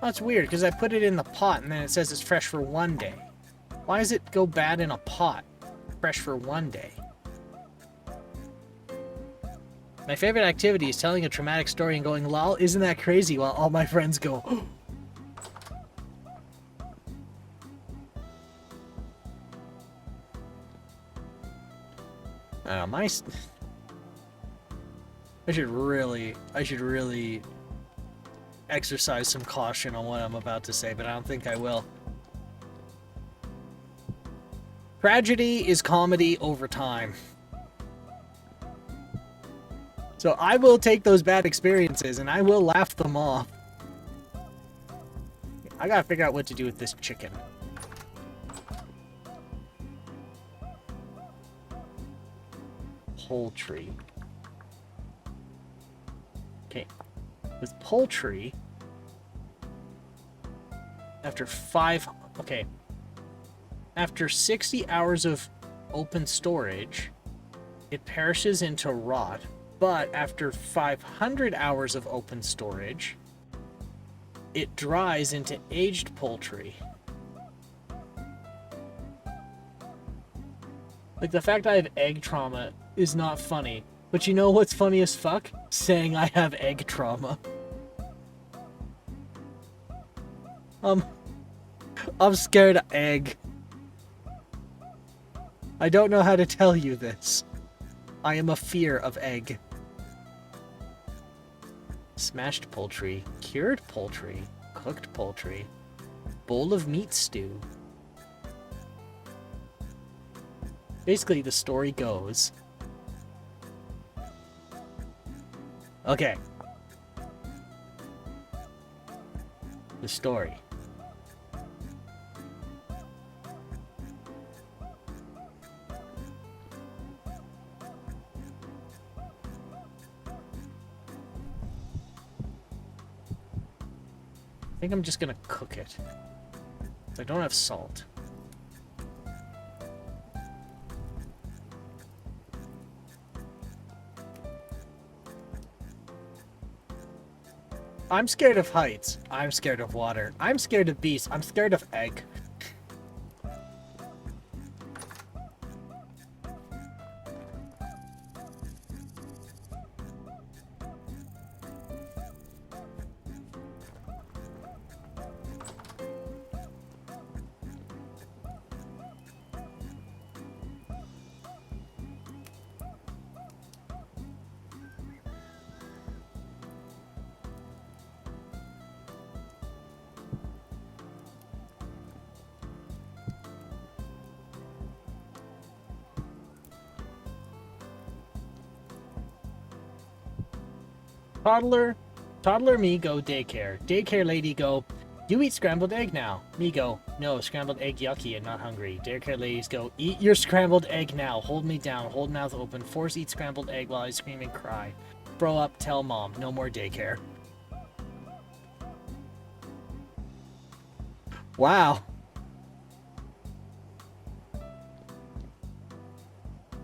That's weird, because I put it in the pot, and then it says it's fresh for 1 day. Why does it go bad in a pot? Fresh for 1 day. My favorite activity is telling a traumatic story and going, lol, isn't that crazy, while all my friends go, I should really exercise some caution on what I'm about to say, but I don't think I will. Tragedy is comedy over time. So I will take those bad experiences and I will laugh them off. I gotta figure out what to do with this chicken. Poultry. Okay. With poultry, after 60 hours of open storage, it perishes into rot. But after 500 hours of open storage, it dries into aged poultry. Like, the fact I have egg trauma is not funny. But you know what's funny as fuck? Saying I have egg trauma. I'm scared of egg. I don't know how to tell you this. I am a fear of egg. Smashed poultry, cured poultry, cooked poultry, bowl of meat stew. Basically, the story goes... Okay. The story. I think I'm just gonna cook it. I don't have salt. I'm scared of heights. I'm scared of water. I'm scared of beasts. I'm scared of egg. Toddler me go daycare. Daycare lady go, you eat scrambled egg now. Me go, No, scrambled egg yucky and not hungry. Daycare ladies go, eat your scrambled egg now. Hold me down. Hold mouth open. Force eat scrambled egg while I scream and cry. Throw up, tell mom. No more daycare. Wow.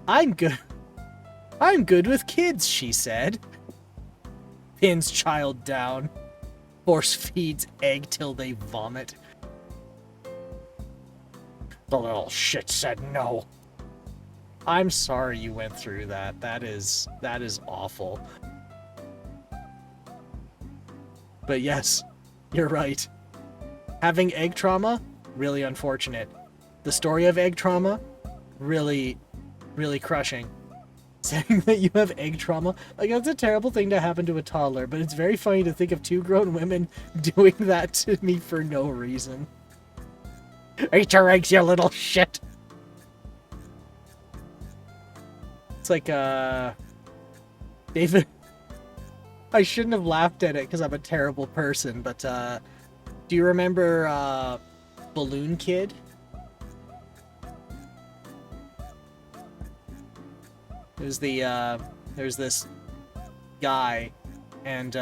I'm good. I'm good with kids, she said. Pins child down. Force feeds egg till they vomit. The little shit said no. I'm sorry you went through that. That is awful. But yes, you're right. Having egg trauma, really unfortunate. The story of egg trauma, really, really crushing. Saying that you have egg trauma, like, that's a terrible thing to happen to a toddler, but it's very funny to think of two grown women doing that to me for no reason. Eat your eggs, you little shit! It's like, David... I shouldn't have laughed at it because I'm a terrible person, but, do you remember, Balloon Kid? There's this guy, and,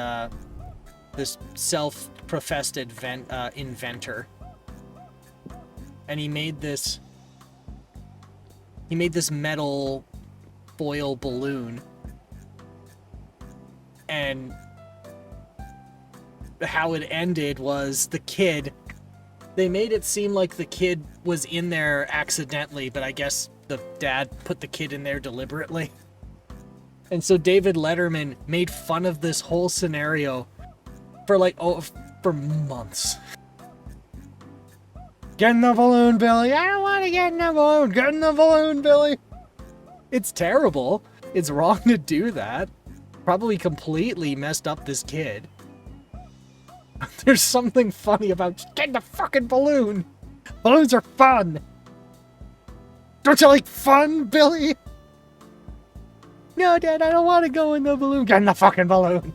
this self-professed inventor. And he made this metal foil balloon. And how it ended was they made it seem like the kid was in there accidentally, but I guess the dad put the kid in there deliberately. And so David Letterman made fun of this whole scenario for months. Get in the balloon, Billy! I don't want to get in the balloon! Get in the balloon, Billy! It's terrible. It's wrong to do that. Probably completely messed up this kid. There's something funny about just get in the fucking balloon! Balloons are fun! Don't you like fun, Billy? No, Dad, I don't want to go in the balloon. Get in the fucking balloon!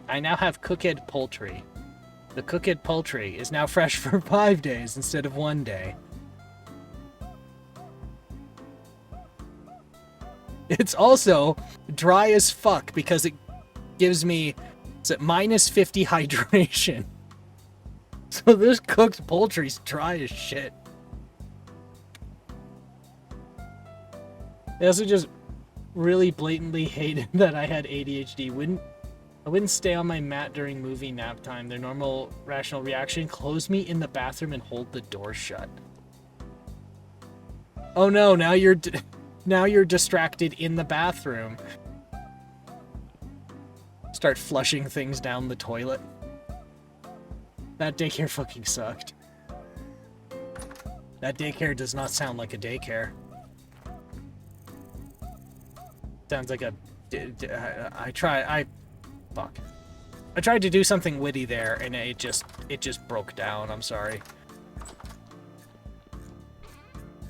I now have cooked poultry. The cooked poultry is now fresh for 5 days instead of 1 day. It's also dry as fuck because it gives me, minus 50 hydration. So this cooked poultry's dry as shit. I also just really blatantly hated that I had ADHD. I wouldn't stay on my mat during movie nap time. Their normal rational reaction, close me in the bathroom and hold the door shut. Oh no, now you're distracted in the bathroom. Start flushing things down the toilet. That daycare fucking sucked. That daycare does not sound like a daycare. Sounds like a... Fuck. I tried to do something witty there, and it just broke down. I'm sorry.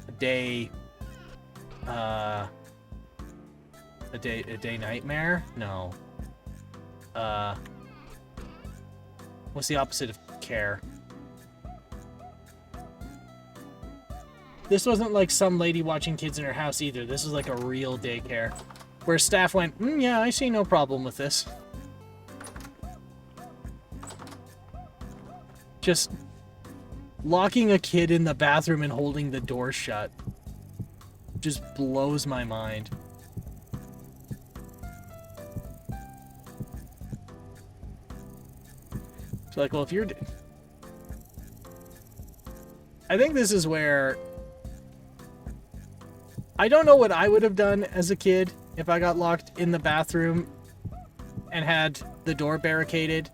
A day nightmare? No. What's the opposite of care? This wasn't like some lady watching kids in her house either. This was like a real daycare. Where staff went, yeah, I see no problem with this. Just locking a kid in the bathroom and holding the door shut just blows my mind. It's like, well, if you're... I think this is where... I don't know what I would have done as a kid if I got locked in the bathroom and had the door barricaded.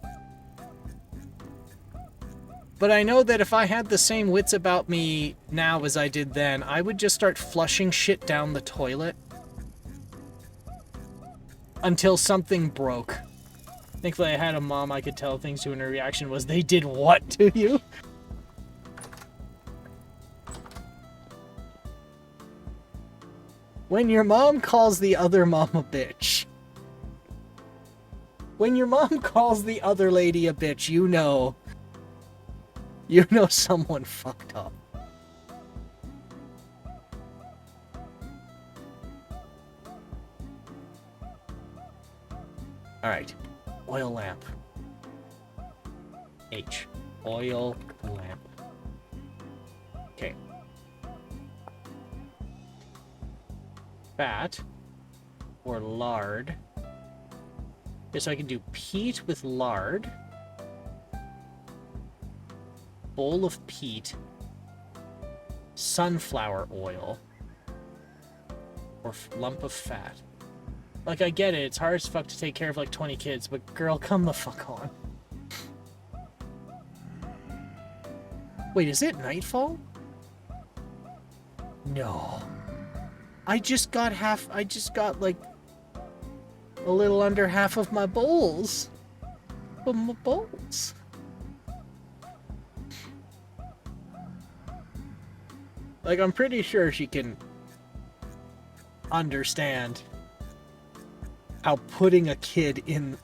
But I know that if I had the same wits about me now as I did then, I would just start flushing shit down the toilet until something broke. Thankfully, I had a mom I could tell things to, and her reaction was, they did what to you? When your mom calls the other mom a bitch. When your mom calls the other lady a bitch, you know someone fucked up. Alright. Oil lamp. H. Oil lamp. Okay. Fat. Or lard. Okay, so I can do peat with lard. Bowl of peat. Sunflower oil. Or lump of fat. Like, I get it, it's hard as fuck to take care of like 20 kids, but girl, come the fuck on. Wait, is it nightfall? No. I just got like a little under half of my bowls. Of my bowls. Like, I'm pretty sure she can understand how putting a kid in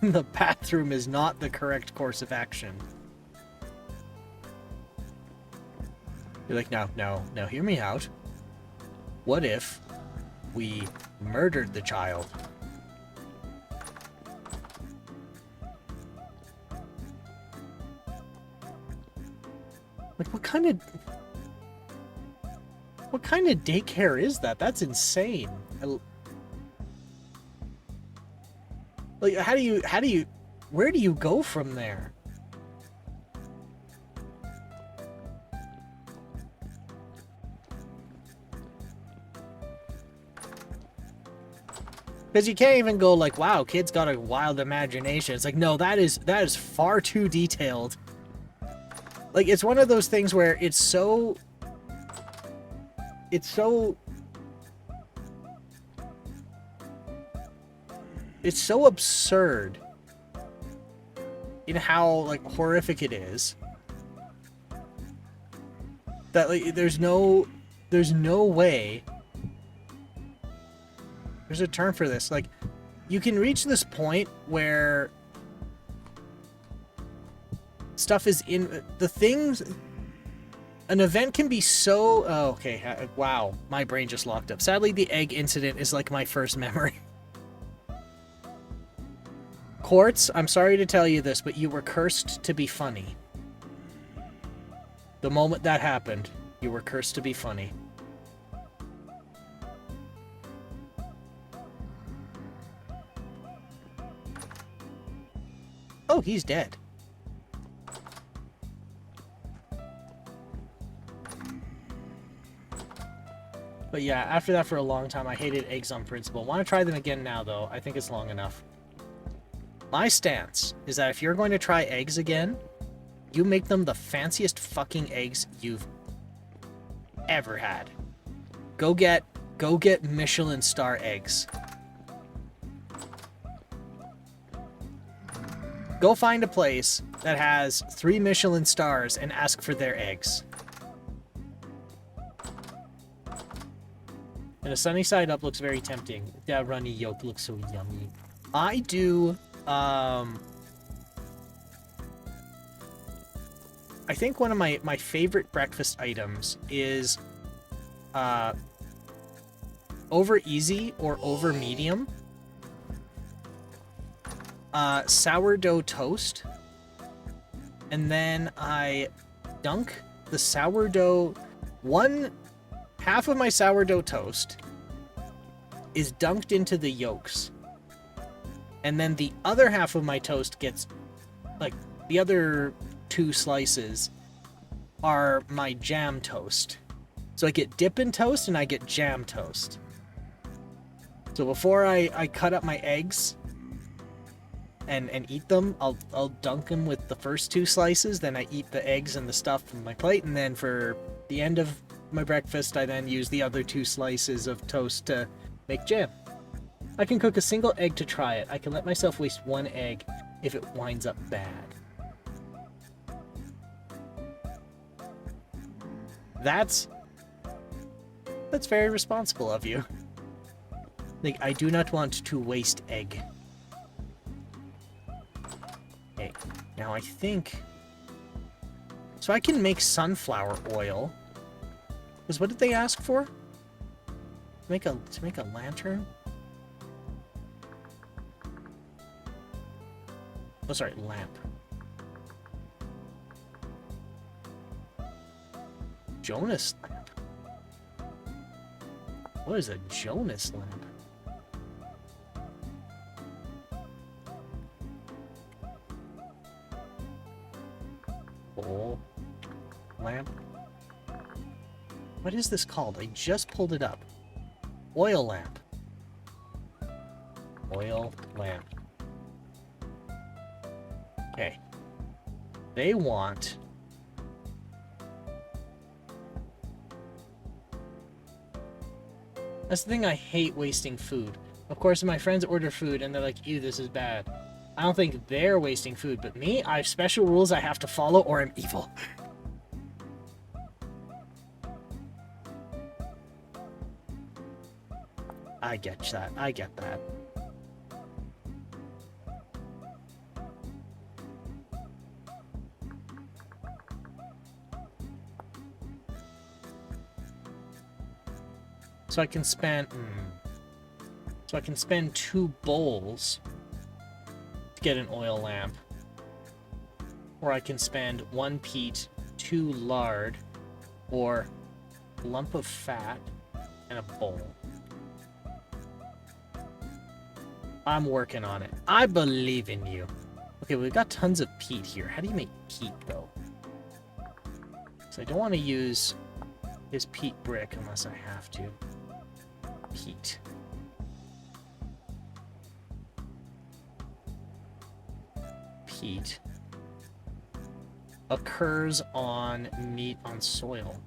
the bathroom is not the correct course of action. You're like, no, hear me out. What if we murdered the child? Like, what kind of daycare is that? That's insane. Like, where do you go from there? Because you can't even go like, wow, kid's got a wild imagination. It's like, no, that is far too detailed. Like, it's one of those things where it's so absurd in how, like, horrific it is that, like, there's no way. There's a term for this. Like, you can reach this point where stuff is in the things. An event can be so... Oh, okay. Wow. My brain just locked up. Sadly, the egg incident is like my first memory. Quartz, I'm sorry to tell you this, but you were cursed to be funny. The moment that happened, you were cursed to be funny. Oh, he's dead. But yeah, after that for a long time, I hated eggs on principle. Want to try them again now, though. I think it's long enough. My stance is that if you're going to try eggs again, you make them the fanciest fucking eggs you've ever had. Go get Michelin star eggs. Go find a place that has 3 Michelin stars and ask for their eggs. And a sunny side up looks very tempting. That runny yolk looks so yummy. I do, I think one of my favorite breakfast items is over easy or over medium sourdough toast, and then I dunk the sourdough. Half of my sourdough toast is dunked into the yolks, and then the other half of my toast gets, like, the other 2 slices are my jam toast. So I get Dippin' Toast and I get jam toast. So before I cut up my eggs and eat them, I'll dunk them with the first 2 slices, then I eat the eggs and the stuff from my plate, and then for the end of my breakfast, I then use the other 2 slices of toast to make jam. I can cook a single egg to try it. I can let myself waste 1 egg if it winds up bad. That's very responsible of you. Like, I do not want to waste egg. Okay, now I think... So I can make sunflower oil. Because what did they ask for? To make a lantern? Oh, sorry, lamp. Jonas lamp. What is a Jonas lamp? Bowl lamp. What is this called? I just pulled it up. Oil lamp. Oil lamp. Okay. They want... That's the thing, I hate wasting food. Of course, my friends order food and they're like, ew, this is bad. I don't think they're wasting food, but me, I have special rules I have to follow or I'm evil. I get that. I get that. So I can spend... So I can spend 2 bowls to get an oil lamp. Or I can spend 1 peat, 2 lard, or a lump of fat, and a bowl. I'm working on it. I believe in you. Okay, we've got tons of peat here. How do you make peat, though? So I don't want to use this peat brick unless I have to. Peat. Peat occurs on meat on soil.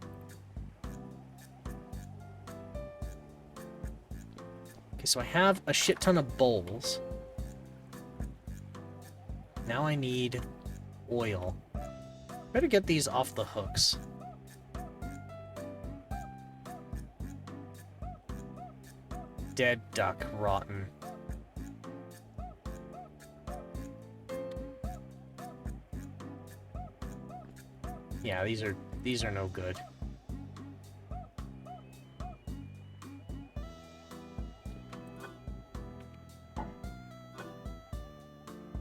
Okay, so I have a shit ton of bowls. Now I need oil. Better get these off the hooks. Dead duck, rotten. Yeah, these are no good.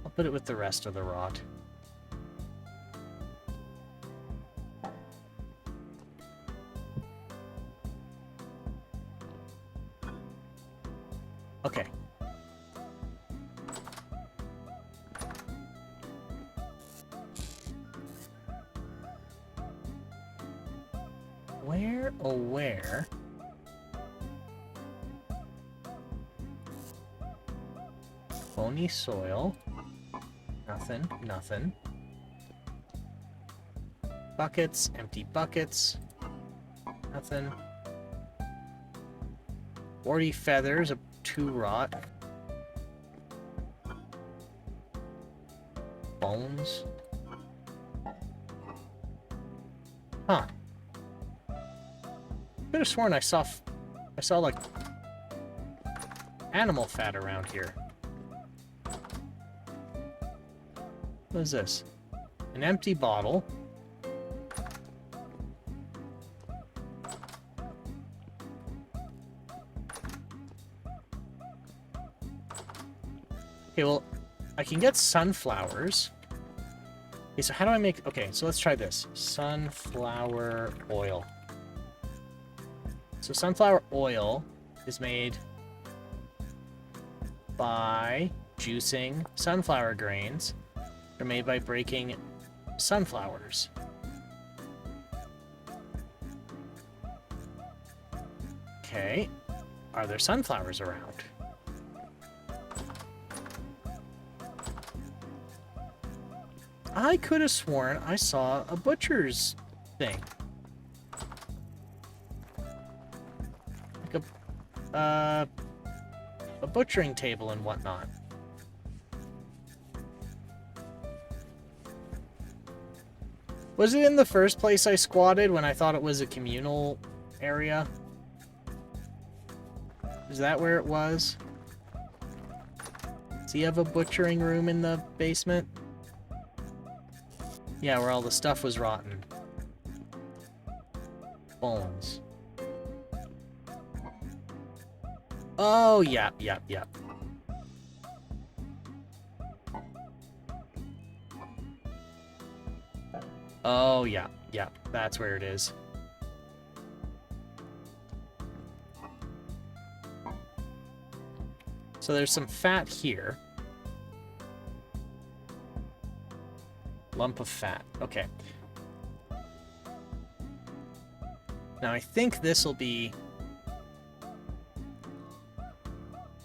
I'll put it with the rest of the rot. Okay. Where, oh where? Bony soil. Nothing, nothing. Buckets, empty buckets. Nothing. 40 feathers, 2 rot. Bones. Huh. Could have sworn I saw like animal fat around here. What is this? An empty bottle. Okay, well, I can get sunflowers. Okay, so how do I make... Okay, so let's try this. Sunflower oil. So sunflower oil is made by juicing sunflower grains. They're made by breaking sunflowers. Okay. Are there sunflowers around? I could have sworn I saw a butcher's thing. Like a butchering table and whatnot. Was it in the first place I squatted when I thought it was a communal area? Is that where it was? Does he have a butchering room in the basement? Yeah, where all the stuff was rotten. Bones. Oh, yep. Oh, yeah. That's where it is. So there's some fat here. Lump of fat. Okay. Now I think this will be...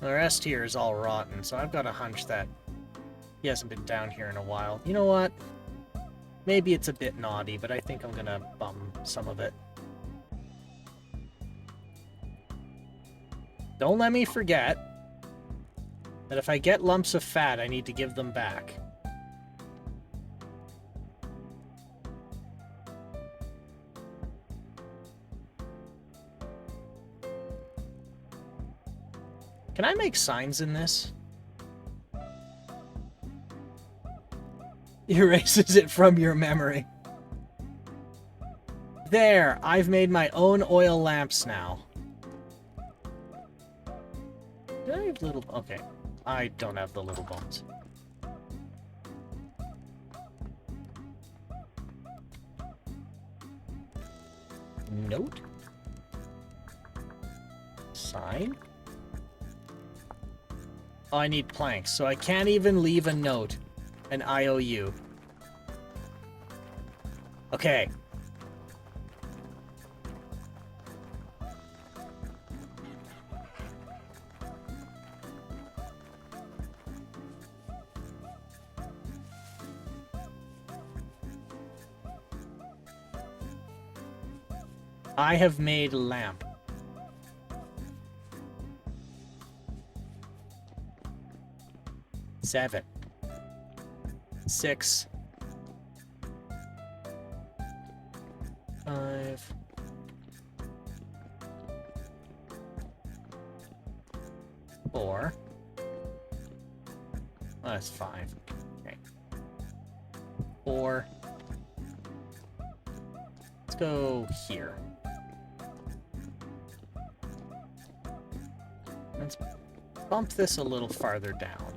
The rest here is all rotten, so I've got a hunch that he hasn't been down here in a while. You know what? Maybe it's a bit naughty, but I think I'm gonna bum some of it. Don't let me forget that if I get lumps of fat, I need to give them back. Can I make signs in this? Erases it from your memory. There, I've made my own oil lamps now. Do I have little... Okay, I don't have the little bones. Note. Sign. Oh, I need planks, so I can't even leave a note. An IOU. Okay. I have made lamp. Seven. 6. 5. 4. Oh, that's 5. Okay. 4. Let's go here. Let's bump this a little farther down.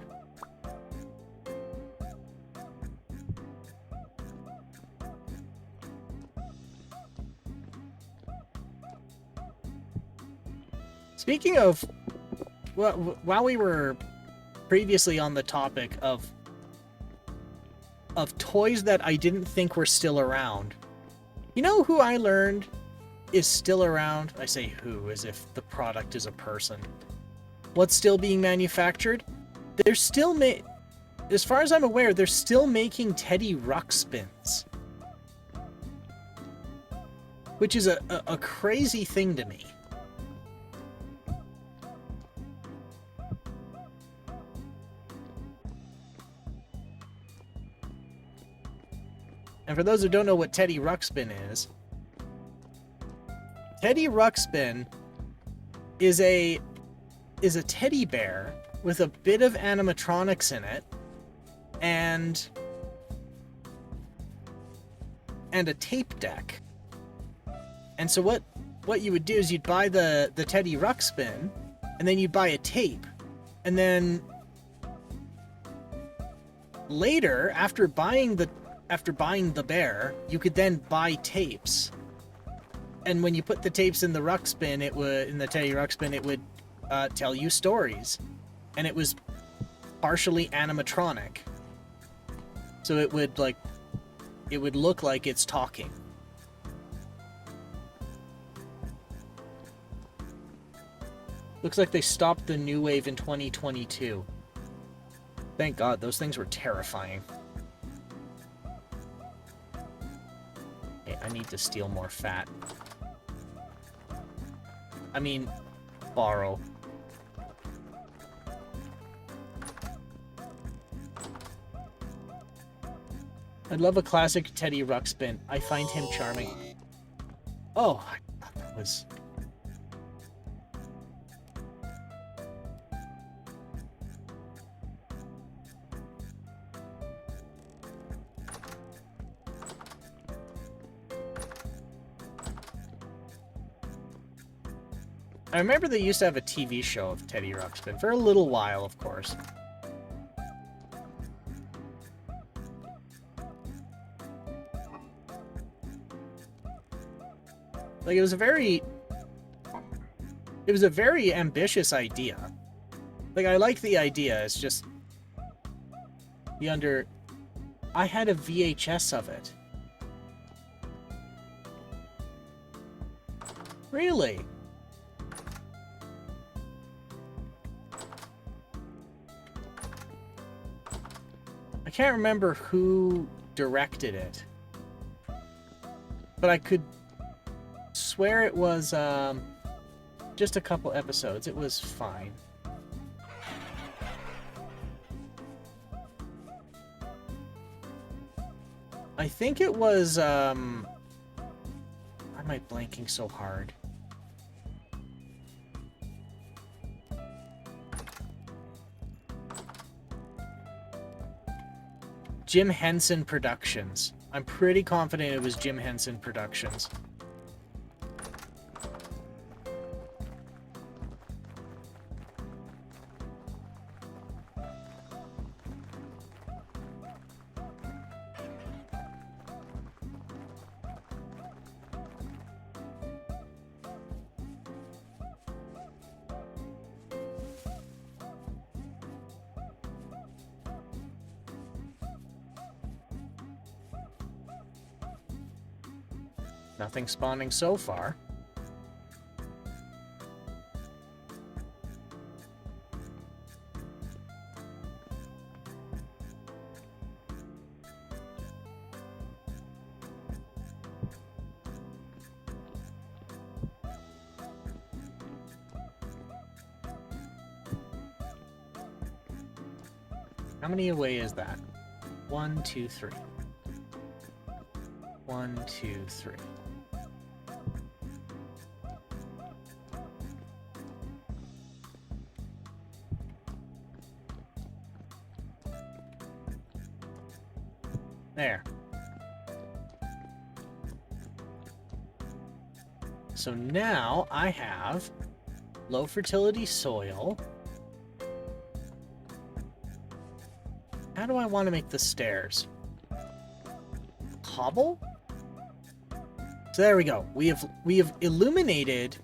Speaking of, well, while we were previously on the topic of toys that I didn't think were still around, you know who I learned is still around? I say who, as if the product is a person. What's still being manufactured? They're still as far as I'm aware, they're still making Teddy Ruxpins. Which is a crazy thing to me. And for those who don't know what Teddy Ruxpin is, Teddy Ruxpin is a teddy bear with a bit of animatronics in it and a tape deck. And so what you would do is you'd buy the Teddy Ruxpin, and then you'd buy a tape, and then later, after buying the bear, you could then buy tapes. And when you put the tapes in the Ruxpin, in the Teddy Ruxpin, it would tell you stories. And it was partially animatronic. So it would look like it's talking. Looks like they stopped the new wave in 2022. Thank God, those things were terrifying. Okay, I need to steal more fat. I mean, borrow. I'd love a classic Teddy Ruxpin. I find him charming. Oh, I thought that was... I remember they used to have a TV show of Teddy Ruxpin for a little while, of course. Like, it was a very ambitious idea. Like, I like the idea, it's just... I had a VHS of it. Really? I can't remember who directed it. But I could swear it was, just a couple episodes. It was fine. I think it was, why am I blanking so hard? Jim Henson Productions. I'm pretty confident it was Jim Henson Productions. Nothing spawning so far. How many away is that? 1, 2, 3. 1, 2, 3. There. So now I have low fertility soil. How do I want to make the stairs? Cobble? So there we go. We have illuminated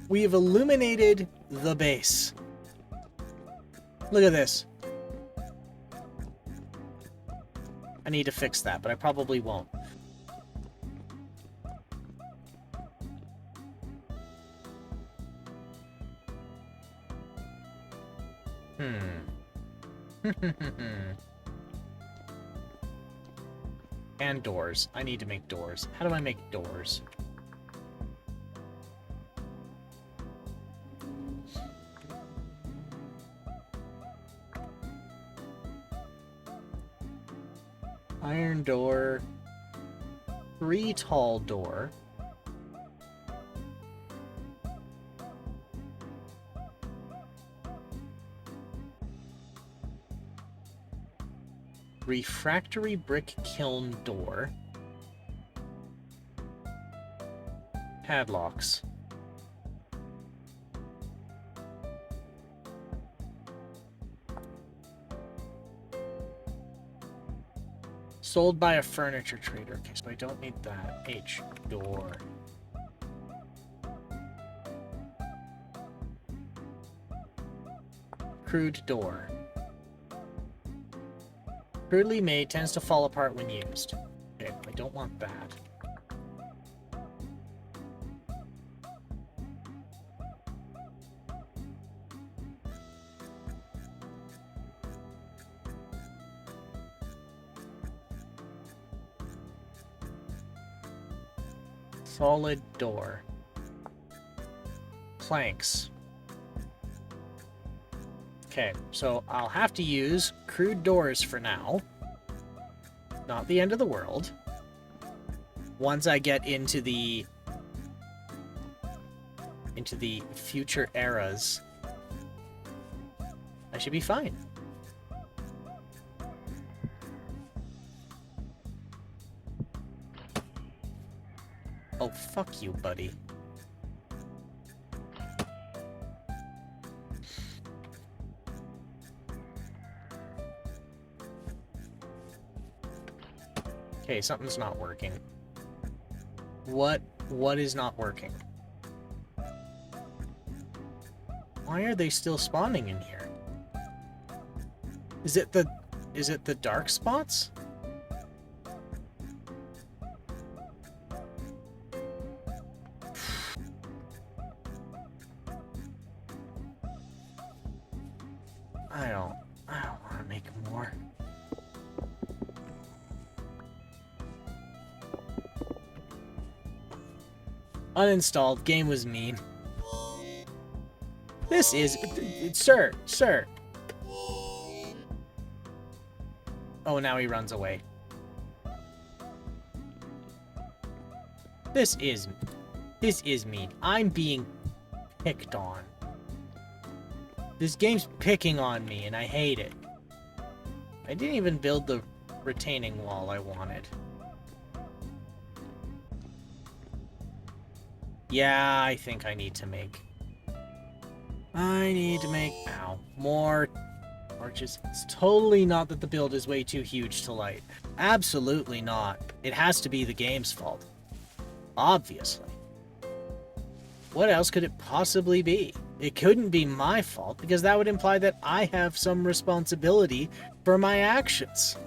the base. Look at this. I need to fix that, but I probably won't. And doors. I need to make doors. How do I make doors? Iron door. 3 tall door. Refractory brick kiln door. Padlocks. Sold by a furniture trader. Okay, so I don't need that. H. Door. Crude door. Crudely made, tends to fall apart when used. Okay, I don't want that. Solid door. Planks. Okay, so I'll have to use crude doors for now. Not the end of the world. Once I get into the future eras, I should be fine. Oh, fuck you, buddy. Okay, something's not working. What is not working? Why are they still spawning in here? Is it the dark spots? I don't want to make more. Uninstalled. Game was mean. This is... Sir. Oh, now he runs away. This is mean. I'm being picked on. This game's picking on me, and I hate it. I didn't even build the retaining wall I wanted. Yeah, I think I need to make... Ow. More torches. It's totally not that the build is way too huge to light. Absolutely not. It has to be the game's fault. Obviously. What else could it possibly be? It couldn't be my fault, because that would imply that I have some responsibility for my actions.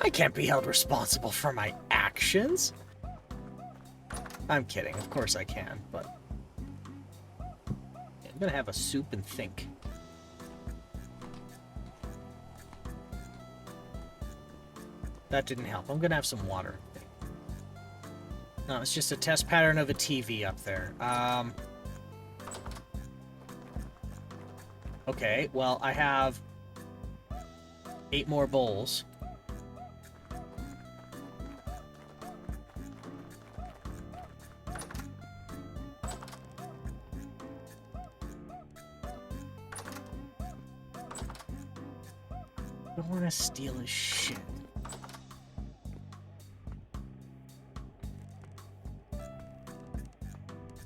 I can't be held responsible for my actions. I'm kidding. Of course I can, but... I'm gonna have a soup and think. That didn't help. I'm gonna have some water. No, it's just a test pattern of a TV up there. Okay, well, I have 8 more bowls. I don't want to steal his shit.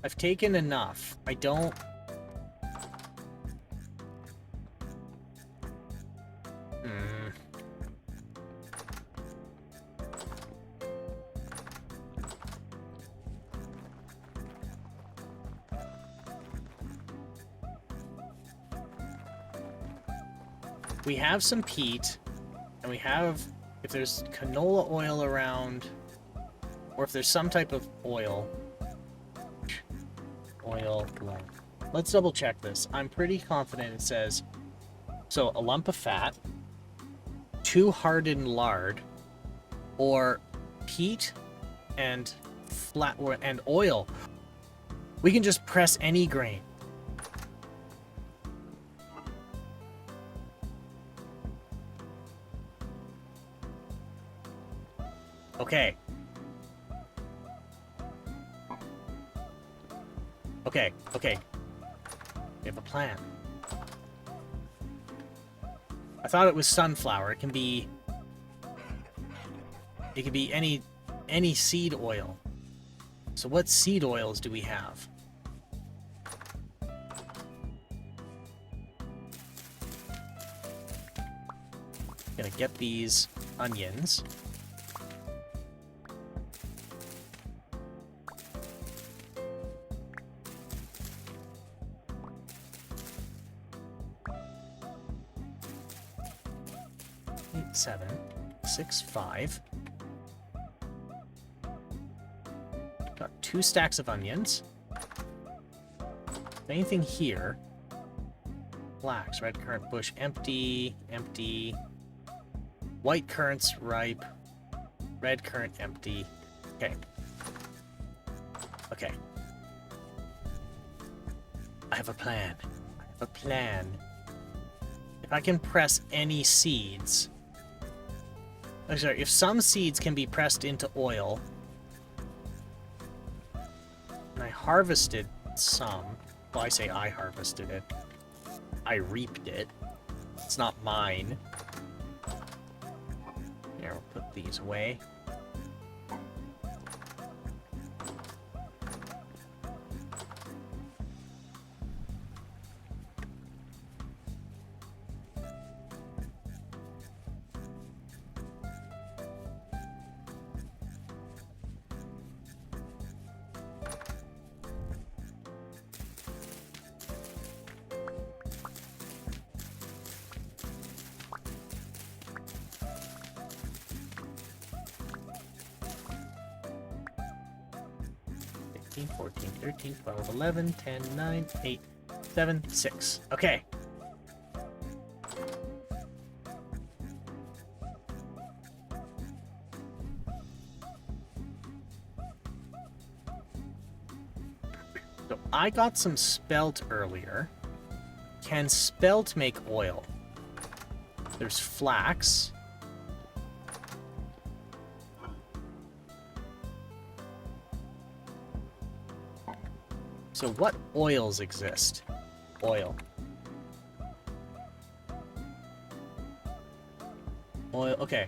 I've taken enough. I don't... We have some peat, and we have... If there's canola oil around, or if there's some type of oil... Let's double check this. I'm pretty confident it says, so a lump of fat, 2 hardened lard, or peat and and oil. We can just press any grain. Okay. Okay. We have a plan. I thought it was sunflower. It can be any seed oil. So what seed oils do we have? Gonna get these onions. Seven, 6, 5. Got 2 stacks of onions. Anything here? Flax, red currant bush, empty. White currants, ripe. Red currant, empty. Okay. I have a plan. If I can press any seeds... Oh, sorry, if some seeds can be pressed into oil, and I harvested some, well, I say I harvested it, I reaped it, it's not mine. Here, we'll put these away. 13, 14, 13, 12, 11, 10, 9, 8, 7, 6. Okay. So I got some spelt earlier. Can spelt make oil? There's flax. So what oils exist? Oil. Oil, okay.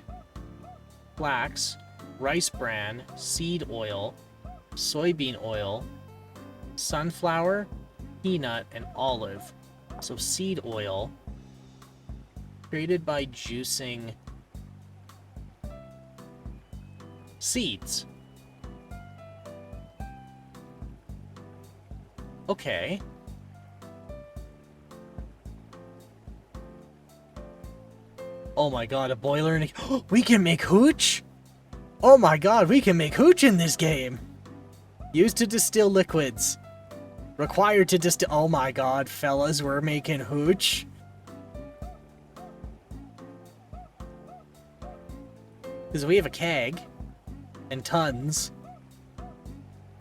Flax, rice bran, seed oil, soybean oil, sunflower, peanut, and olive. So seed oil, created by juicing seeds. Okay. Oh my god, a boiler and a... We can make hooch? Oh my god, we can make hooch in this game! Used to distill liquids. Required to distill... Oh my god, fellas, we're making hooch. Because we have a keg. And tons.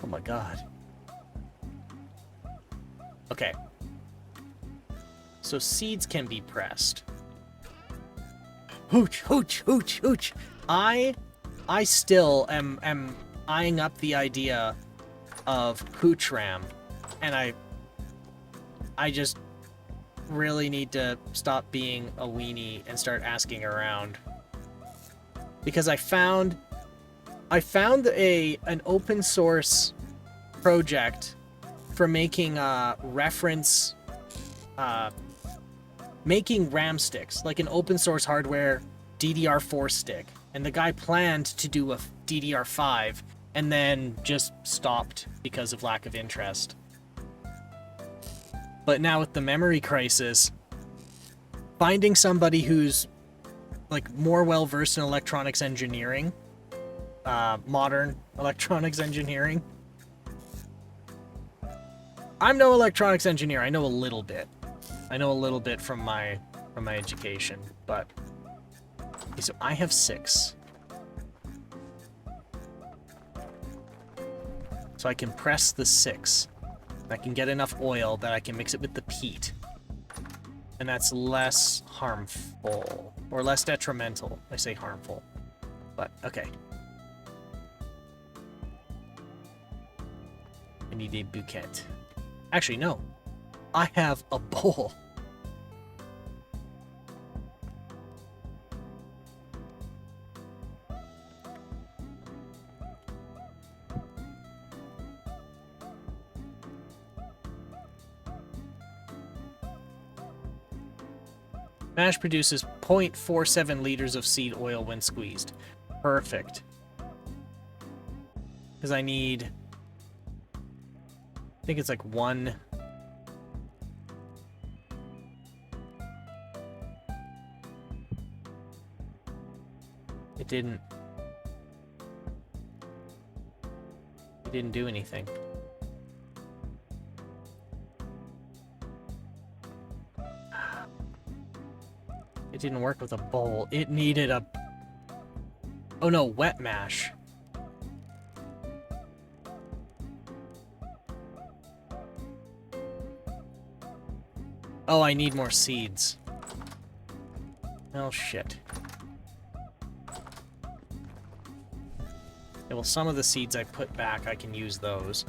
Oh my god. Okay. So seeds can be pressed. Hooch, hooch, hooch, hooch. I still am eyeing up the idea of hooch ram. And I just really need to stop being a weenie and start asking around. Because I found an open source project for making making RAM sticks, like an open source hardware DDR4 stick. And the guy planned to do a DDR5 and then just stopped because of lack of interest. But now with the memory crisis, finding somebody who's like more well-versed in electronics engineering, modern electronics engineering. I'm no electronics engineer. I know a little bit. I know a little bit from my education, but okay, so I have 6. So I can press the 6. I can get enough oil that I can mix it with the peat. And that's less harmful. Or less detrimental. I say harmful. But, okay. I need a bouquet. Actually, no. I have a bowl. Mash produces 0.47 liters of seed oil when squeezed. Perfect. Because I need... I think it's like 1... It didn't do anything. It didn't work with a bowl. It needed a... Oh no, wet mash. Oh, I need more seeds. Oh, shit. Yeah, well, some of the seeds I put back, I can use those.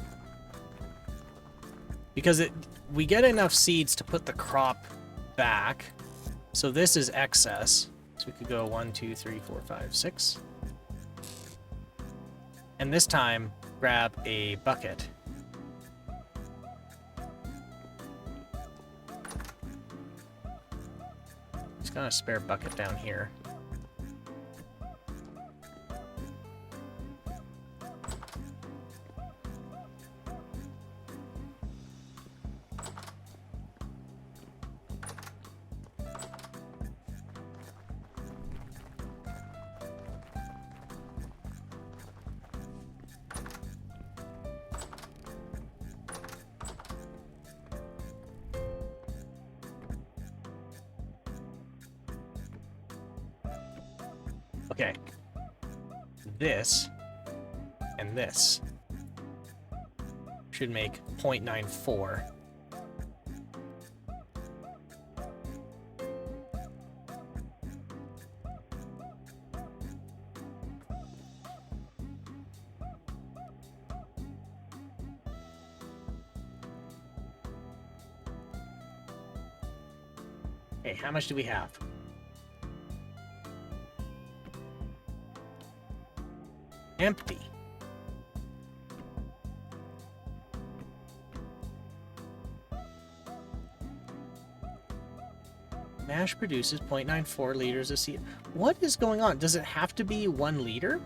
Because we get enough seeds to put the crop back. So this is excess. So we could go 1, 2, 3, 4, 5, 6. And this time, grab a bucket. Just got a spare bucket down here. Okay. This and this should make 0.94. Okay, how much do we have? Empty. Mash produces 0.94 liters of seed. What is going on? Does it have to be 1 liter?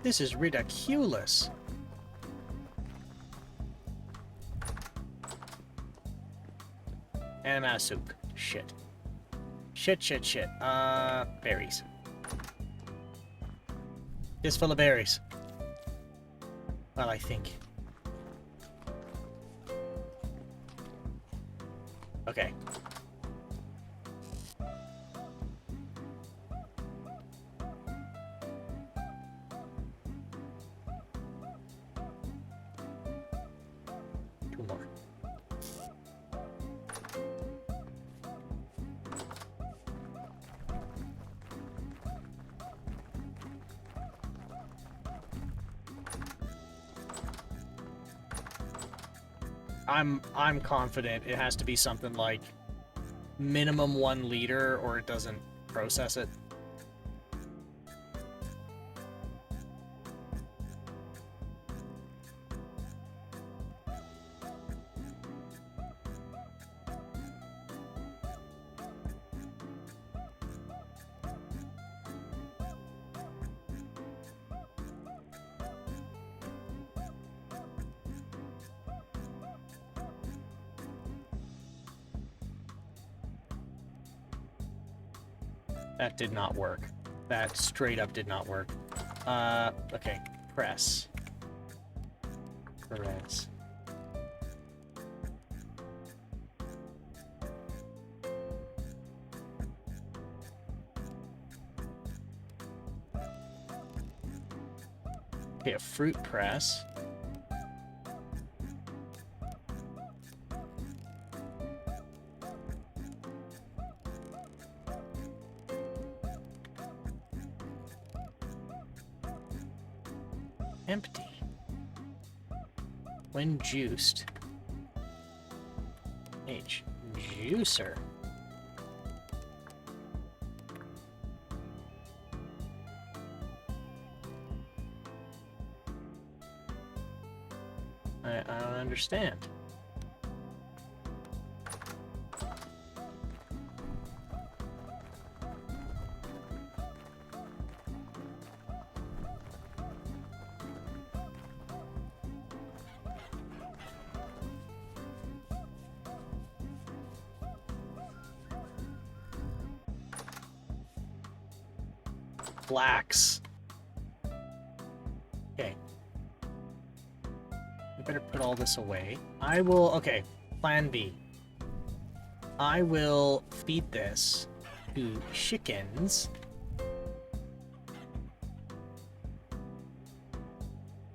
This is ridiculous. And I'm out of soup. Shit. Shit. Berries. It's full of berries. Well, I think. Okay. Two more. I'm confident it has to be something like minimum 1 liter or it doesn't process it. That did not work. That straight up did not work. Okay. Press. Press. Okay, a fruit press. Empty. When juiced. H. Juicer. I don't understand. Flax. Okay. We better put all this away. I will... Okay. Plan B. I will feed this to chickens.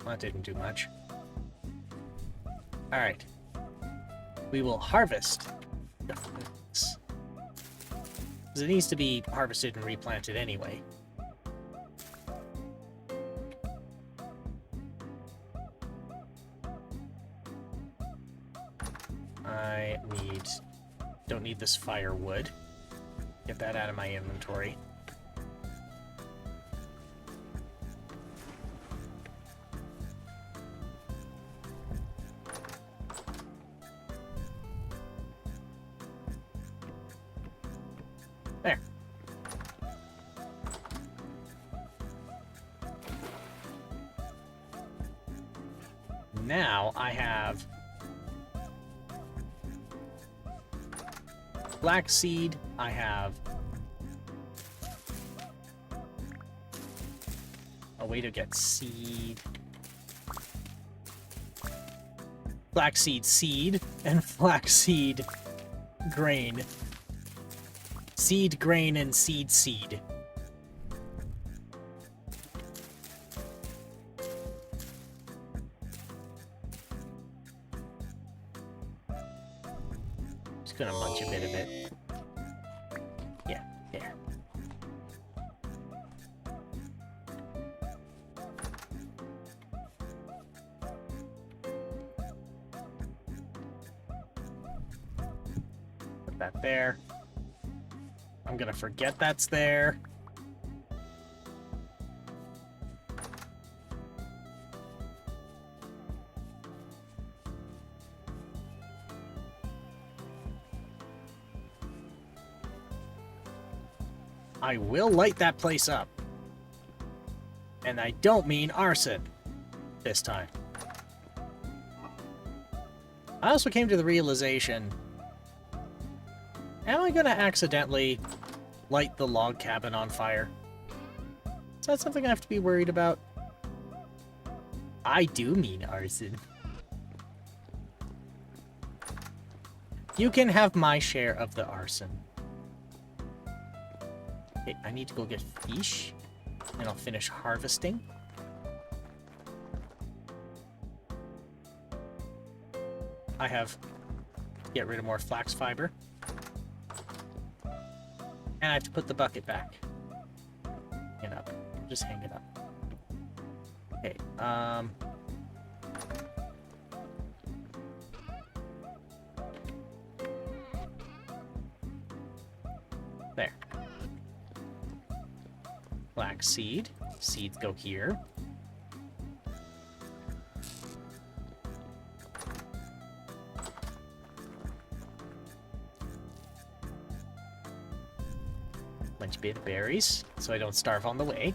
That didn't do much. Alright. We will harvest the fruits. Because it needs to be harvested and replanted anyway. I don't need this firewood. Get that out of my inventory. There. Now I have flaxseed, I have a way to get seed, flaxseed seed, and flaxseed grain. Seed, grain, and seed, seed. Just gonna munch a bit of it. Yeah, there. Put that there. I'm gonna forget that's there. I will light that place up. And I don't mean arson this time. I also came to the realization, am I gonna accidentally light the log cabin on fire? Is that something I have to be worried about? I do mean arson. You can have my share of the arson. Okay, I need to go get fish, and I'll finish harvesting. I have to get rid of more flax fiber. And I have to put the bucket back. Hang it up. Just hang it up. Okay, there. Flax seed. Seeds go here. Bunch of bit of berries, so I don't starve on the way.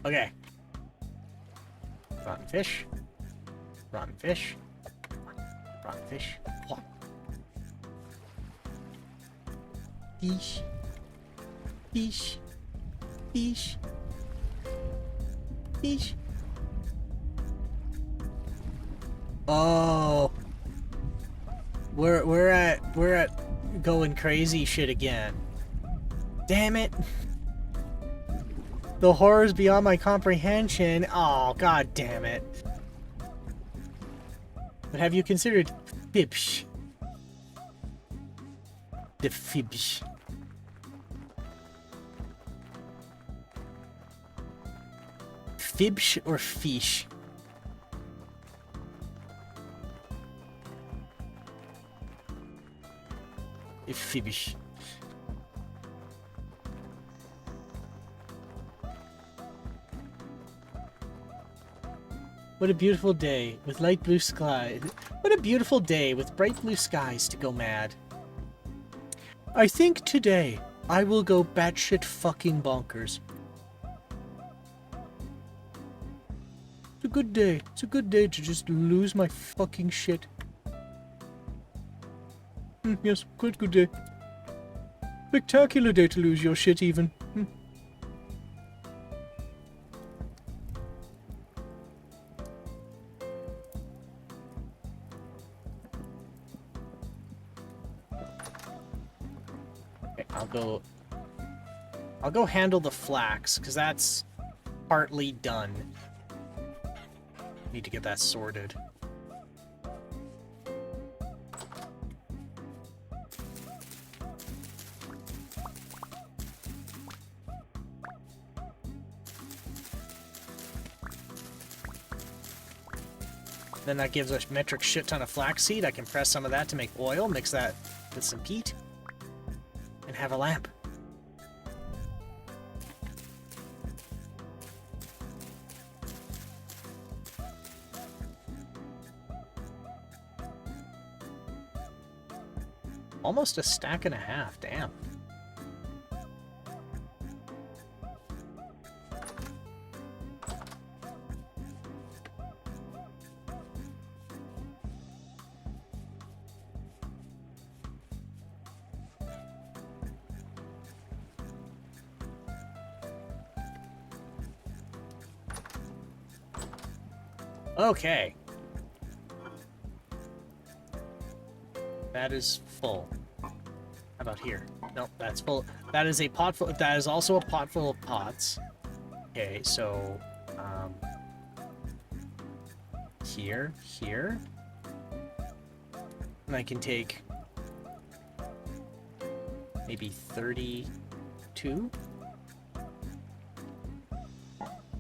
Okay. Rotten fish. Rotten fish. Rotten fish. Fish. Fish. Fish. Fish. Oh. We're at going crazy shit again. Damn it. The horrors beyond my comprehension. Oh, god damn it. But have you considered fibsh? The fibsh. Fibsh or fish? Fibsh. What a beautiful day with light blue sky. What a beautiful day with bright blue skies to go mad. I think today I will go batshit fucking bonkers. It's a good day. It's a good day to just lose my fucking shit. Yes, quite good day. Spectacular day to lose your shit even. Okay, I'll go handle the flax, because that's partly done. Need to get that sorted. Then that gives a metric shit ton of flaxseed. I can press some of that to make oil, mix that with some peat, and have a lamp. Almost a stack and a half, damn. Okay. That is full. How about here? Nope, that's full. That is a pot full. That is also a pot full of pots. Okay, so here, and I can take maybe 32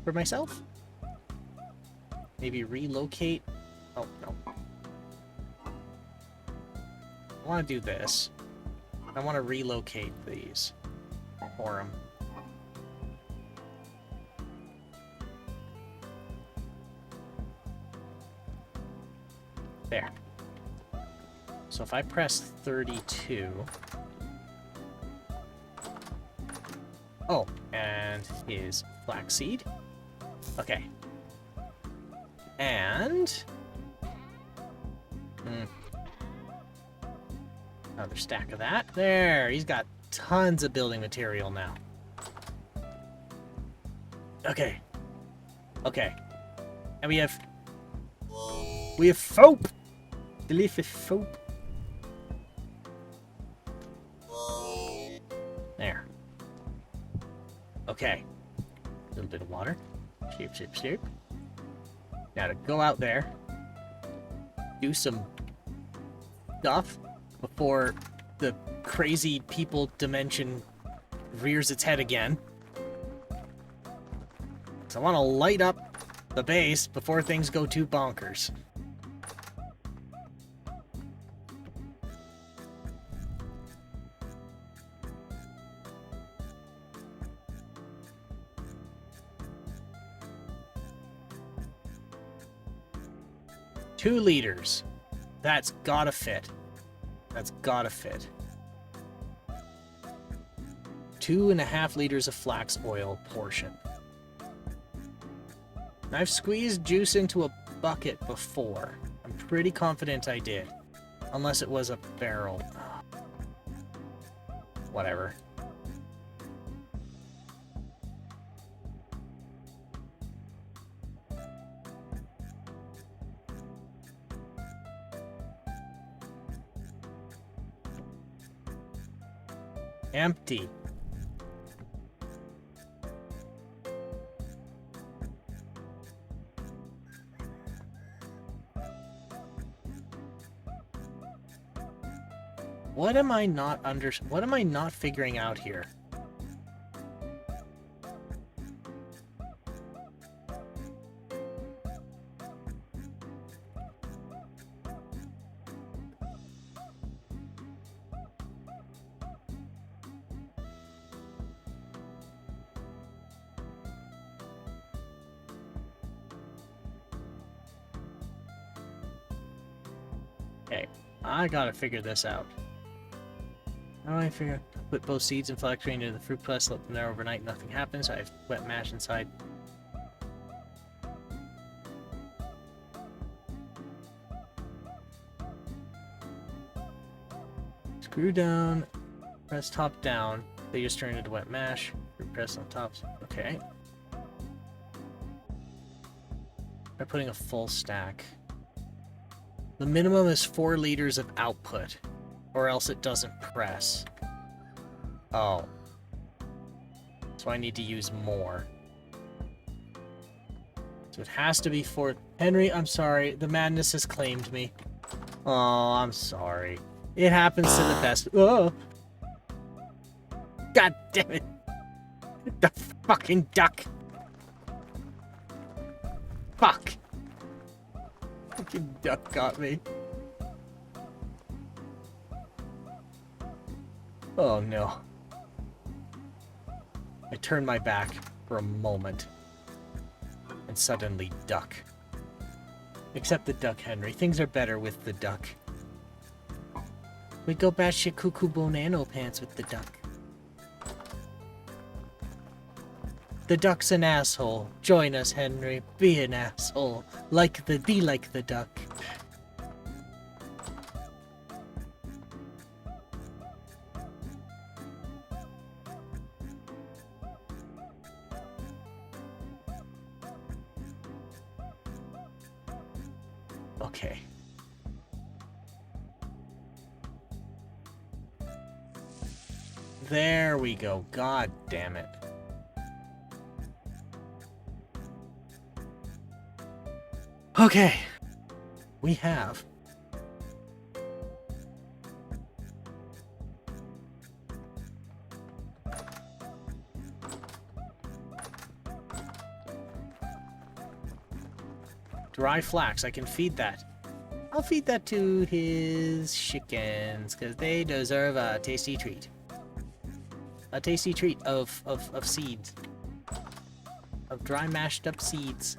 for myself. Maybe relocate. Oh no. I want to do this. I want to relocate these for them. There. So if I press 32... Oh, and his flaxseed. Okay. And... Another stack of that. There, he's got tons of building material now. Okay. Okay. And we have soap! Delicious soap. There. Okay. A little bit of water. Shape, shape, shape. Now to go out there, do some stuff before the crazy people dimension rears its head again. So I want to light up the base before things go too bonkers. Two liters. That's gotta fit. That's gotta fit. 2.5 liters of flax oil portion. I've squeezed juice into a bucket before. I'm pretty confident I did. Unless it was a barrel. Whatever. Empty. What am I not figuring out here? Okay, I gotta figure this out. How do I figure out? Put both seeds and flax grain into the fruit press, let them there overnight, nothing happens. I have wet mash inside. Screw down, press top down. They just turn into wet mash. Fruit press on top. Okay. By putting a full stack. The minimum is 4 liters of output, or else it doesn't press. Oh. So I need to use more. So it has to be 4... Henry, I'm sorry. The madness has claimed me. Oh, I'm sorry. It happens to the best. Oh! God damn it! The fucking duck! Fuck! Fucking duck got me. Oh no. I turn my back for a moment. And suddenly duck. Except the duck, Henry. Things are better with the duck. We go batshit cuckoo bonano pants with the duck. The duck's an asshole. Join us, Henry. Be an asshole. Be like the duck. There we go. God damn it. Okay. We have dry flax. I can feed that. I'll feed that to his chickens, because they deserve a tasty treat. A tasty treat of seeds. Of dry mashed up seeds.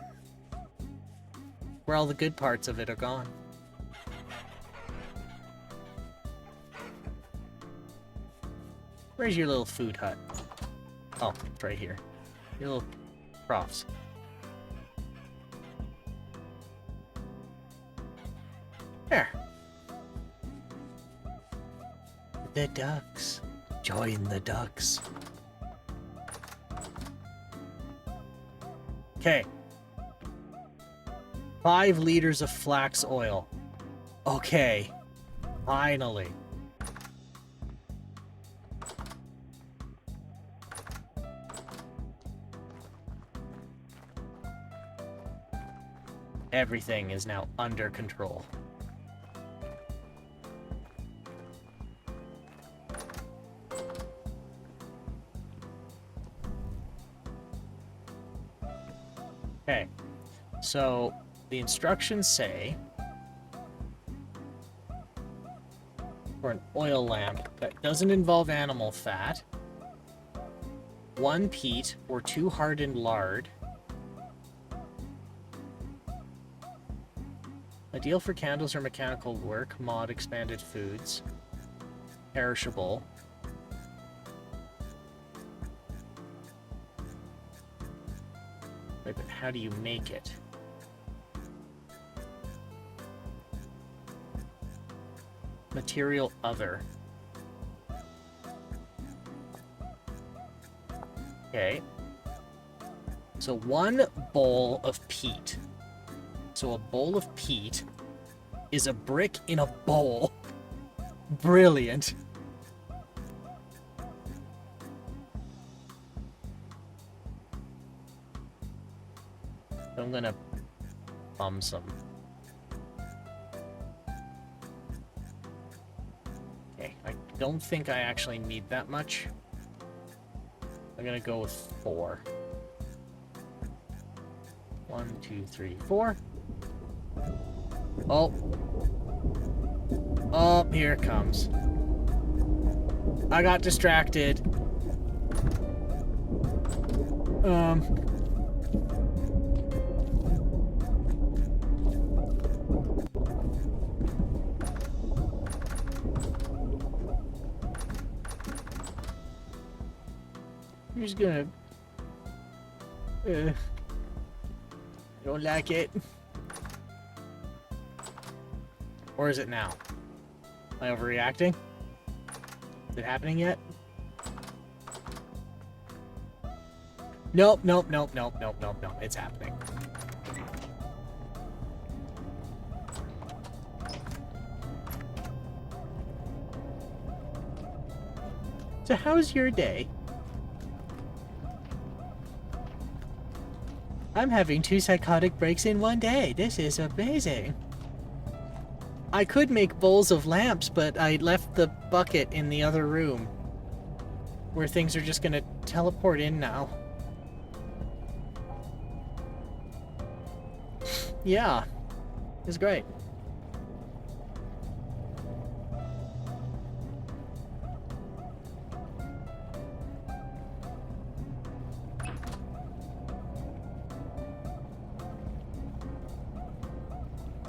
Where all the good parts of it are gone. Where's your little food hut? Oh, it's right here. Your little crofts. There. The ducks. Join the ducks. Okay. 5 liters of flax oil. Okay. Finally. Everything is now under control. Okay. So the instructions say for an oil lamp that doesn't involve animal fat, 1 peat or 2 hardened lard. Ideal for candles or mechanical work, mod expanded foods. Perishable. Wait, but how do you make it? Material other. Okay. So 1 bowl of peat. So a bowl of peat is a brick in a bowl. Brilliant. I'm gonna bum some. Okay, I don't think I actually need that much. I'm gonna go with 4. 1, 2, 3, 4. Oh. Oh, here it comes. I got distracted. I'm just gonna... I don't like it. Or is it now? Am I overreacting? Is it happening yet? Nope, nope, nope, nope, nope, nope, nope. It's happening. So how's your day? I'm having 2 psychotic breaks in 1 day. This is amazing. I could make bowls of lamps, but I left the bucket in the other room. Where things are just gonna teleport in now. Yeah. It's great.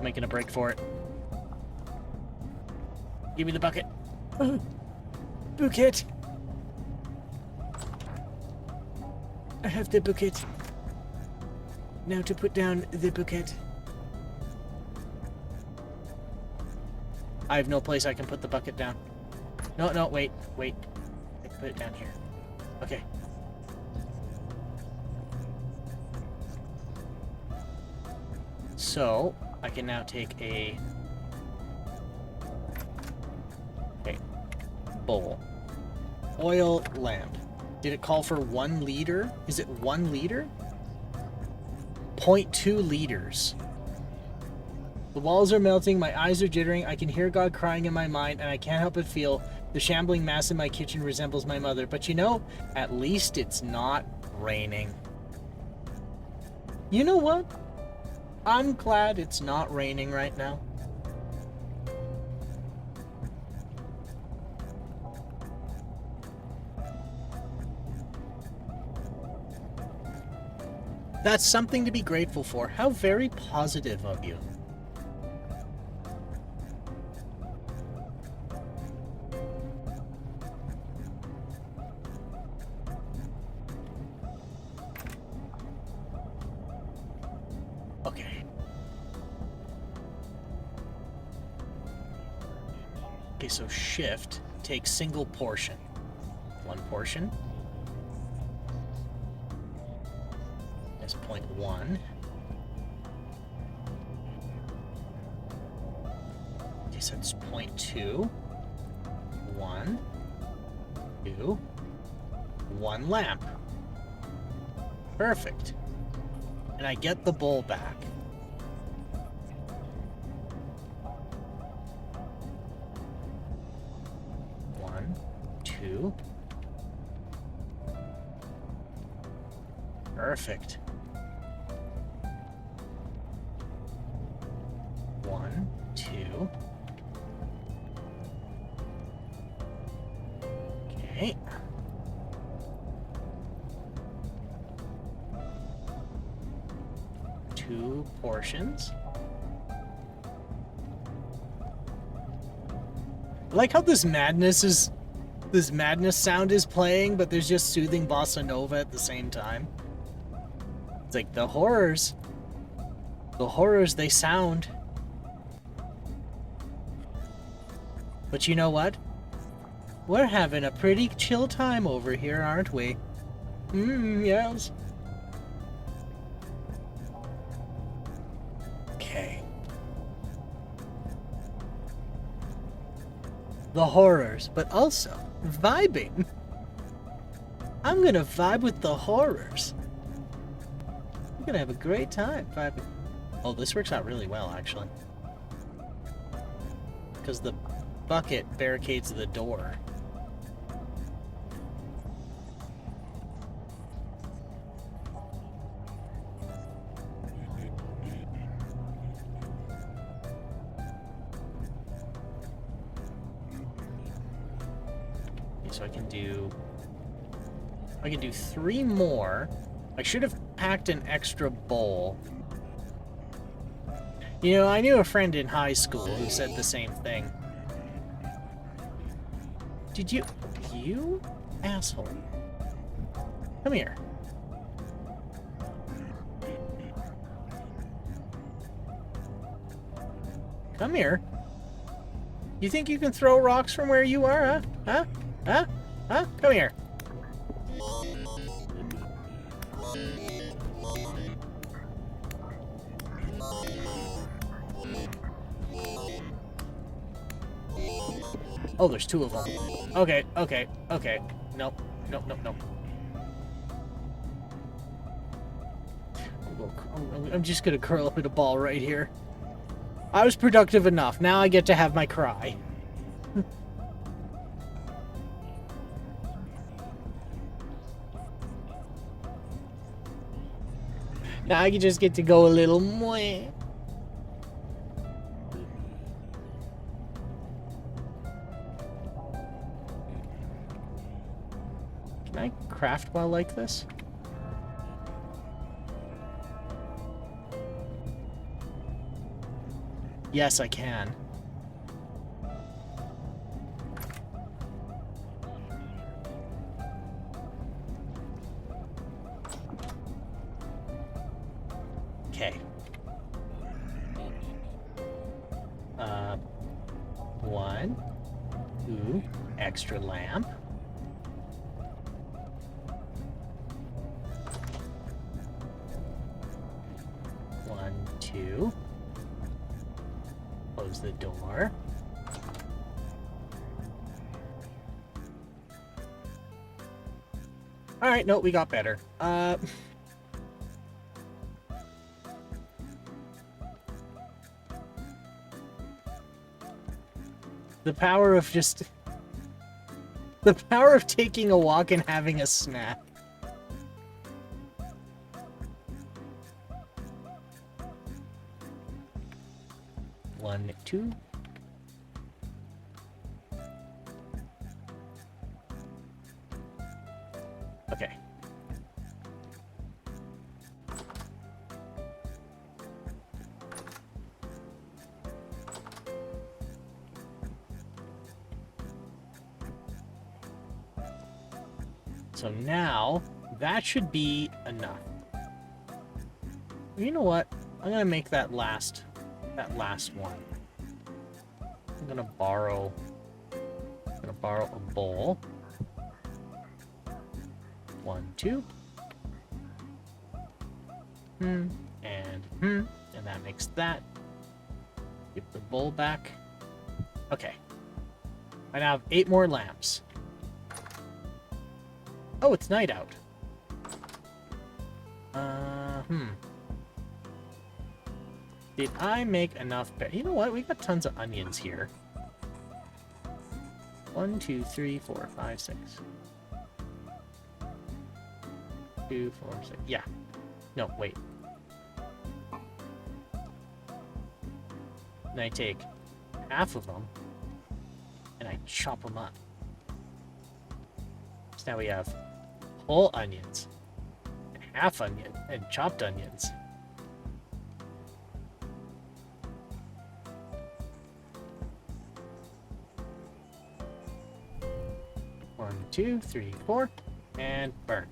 Making a break for it. Give me the bucket. Bucket. I have the bucket. Now to put down the bucket. I have no place I can put the bucket down. No, no, wait, wait. I can put it down here. Okay. So, I can now take a bowl. Oil lamp. Did it call for 1 liter? Is it 1 liter? 0.2 liters. The walls are melting, my eyes are jittering, I can hear God crying in my mind, and I can't help but feel the shambling mass in my kitchen resembles my mother. But you know, at least it's not raining. You know what? I'm glad it's not raining right now. That's something to be grateful for. How very positive of you. Okay. Okay, so shift, take single portion. 1 portion. That's 0.1. Okay, so it's 0.2. 1. 2. 1 lamp. Perfect. And I get the bowl back. One, two. Perfect. 1, 2. Okay. Two portions. I like how this madness sound is playing, but there's just soothing bossa nova at the same time. It's like the horrors, they sound. But you know what? We're having a pretty chill time over here, aren't we? Yes. Okay. The horrors, but also vibing. I'm gonna vibe with the horrors. I'm gonna have a great time vibing. Oh, this works out really well, actually. Because the bucket barricades the door. So I can do 3 more. I should have packed an extra bowl. You know, I knew a friend in high school who said the same thing. Did you asshole. Come here. Come here. You think you can throw rocks from where you are, huh? Huh? Huh? Huh? Come here. Oh, there's 2 of them. Okay. Nope. I'm just gonna curl up in a ball right here. I was productive enough. Now I get to have my cry. Now I can just get to go a little more. Can I craft while like this? Yes, I can. Okay. 1, 2, extra lamp. One, 2. Close the door. Alright, no, we got better. The power of just... The power of taking a walk and having a snack. One, two. Okay. So now, that should be enough. You know what? I'm gonna make that last one. I'm gonna borrow a bowl. 1, 2. And that makes that. Give the bowl back. Okay. I now have 8 more lamps. Oh, it's night out. Did I make enough? You know what? We got tons of onions here. 1, 2, 3, 4, 5, 6. 2, 4, 6. Yeah. No, wait. And I take half of them and I chop them up. So now we have whole onions, and half onion, and chopped onions. One, 2, 3, 4, and burn.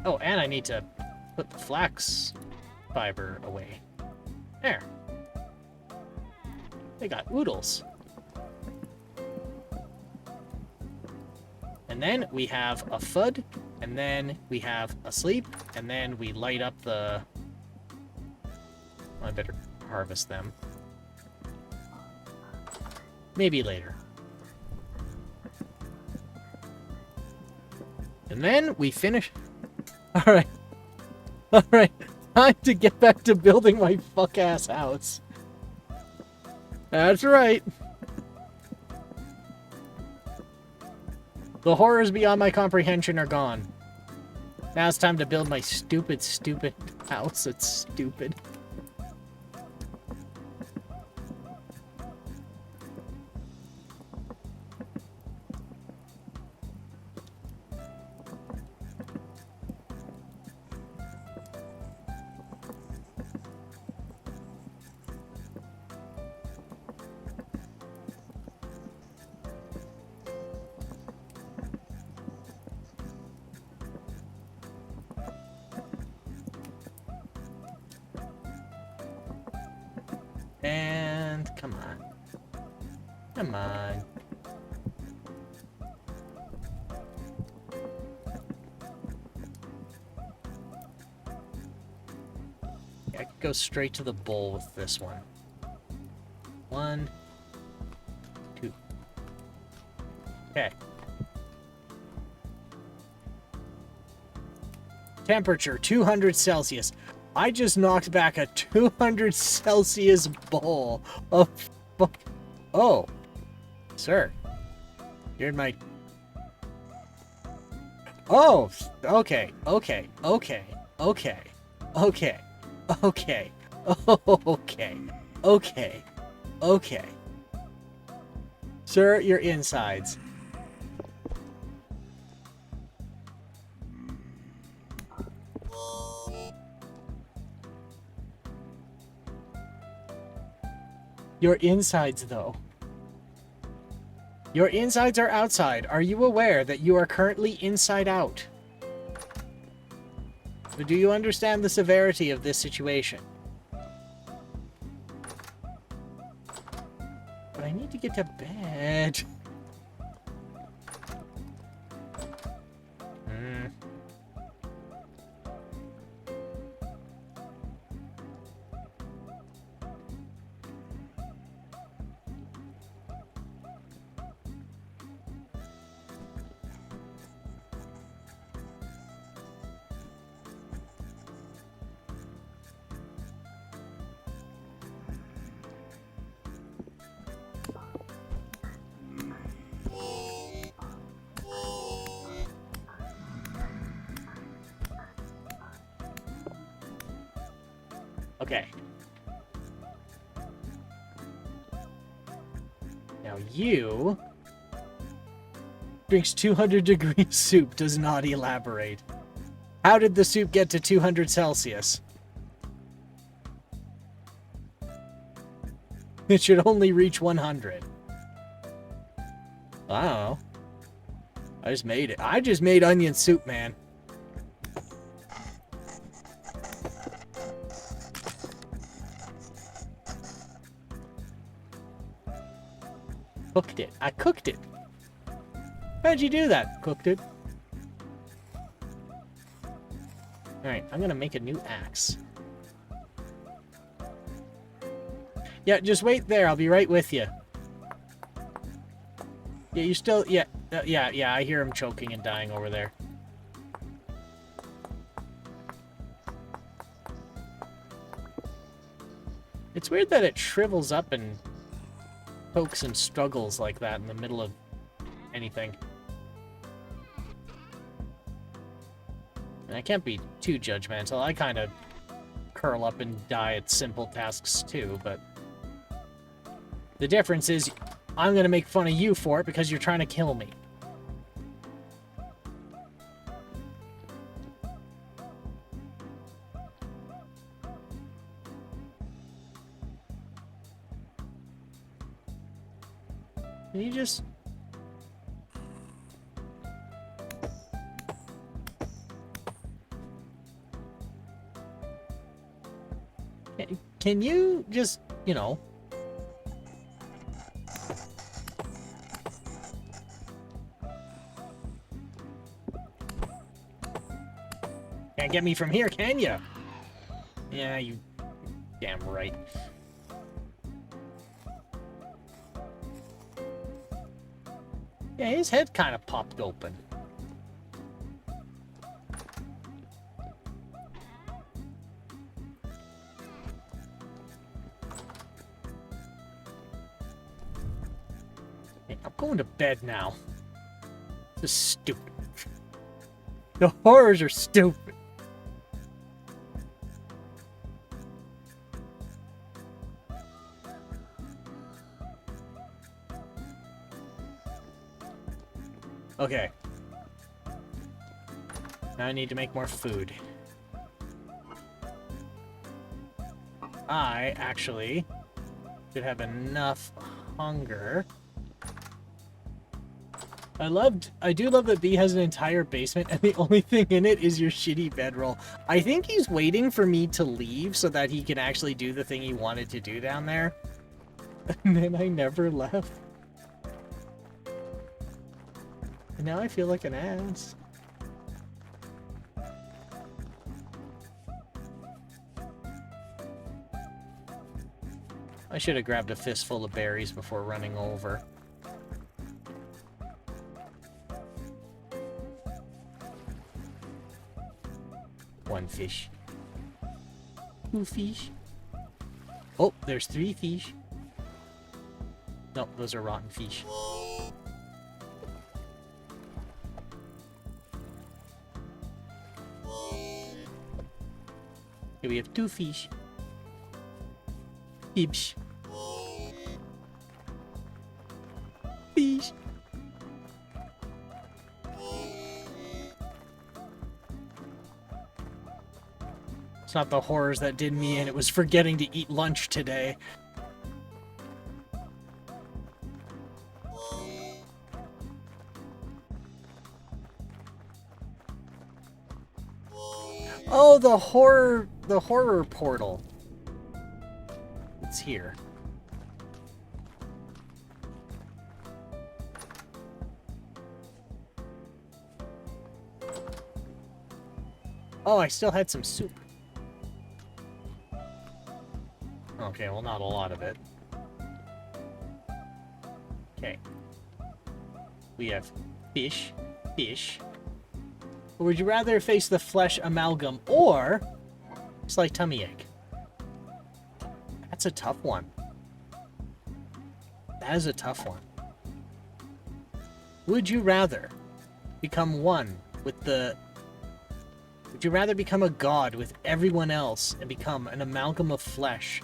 Oh, and I need to put the flax fiber away. There. They got oodles. And then we have a FUD, and then we have a sleep, and then we light up the... I better harvest them. Maybe later. And then we finish... Alright. Alright. Time to get back to building my fuck-ass house. That's right. The horrors beyond my comprehension are gone. Now it's time to build my stupid house. It's stupid. And come on. Come on. Yeah, I could go straight to the bowl with this one. 1, 2. Okay. Temperature 200 Celsius. I just knocked back a 200 Celsius bowl of fuck. Oh, sir, you're in my. Oh, okay, okay, okay, okay, okay, okay, okay, okay, okay. Sir, your insides. Your insides, though. Your insides are outside. Are you aware that you are currently inside out? Do you understand the severity of this situation? But I need to get to bed. Okay. Now you... drinks 200 degree soup, does not elaborate. How did the soup get to 200 Celsius? It should only reach 100. I don't know. I just made it. I just made onion soup, man. Cooked it. I cooked it. How'd you do that? Cooked it. Alright, I'm gonna make a new axe. Yeah, just wait there. I'll be right with you. Yeah, you still... Yeah, yeah, I hear him choking and dying over there. It's weird that it shrivels up and pokes and struggles like that in the middle of anything. And I can't be too judgmental. I kind of curl up and die at simple tasks too, but... the difference is, I'm gonna make fun of you for it because you're trying to kill me. Can you just... Can you just, you know... Can't get me from here, can you? Yeah, you damn right. Yeah, his head kind of popped open. Hey, I'm going to bed now. This is stupid. The horrors are stupid. Okay. Now I need to make more food. I actually should have enough hunger. I do love that B has an entire basement and the only thing in it is your shitty bedroll. I think he's waiting for me to leave so that he can actually do the thing he wanted to do down there. And then I never left. And now I feel like an ass. I should have grabbed a fistful of berries before running over. One fish. Two fish. Oh, there's 3 fish. No, those are rotten fish. Here we have 2 fish. Fish. Fish. It's not the horrors that did me in, it was forgetting to eat lunch today. Oh, the horror portal. It's here. Oh, I still had some soup. Okay, well, not a lot of it. Okay. We have fish, fish. Or would you rather face the flesh amalgam or slight tummy ache? That's a tough one. That is a tough one. Would you rather become one with the Would you rather become a god with everyone else and become an amalgam of flesh,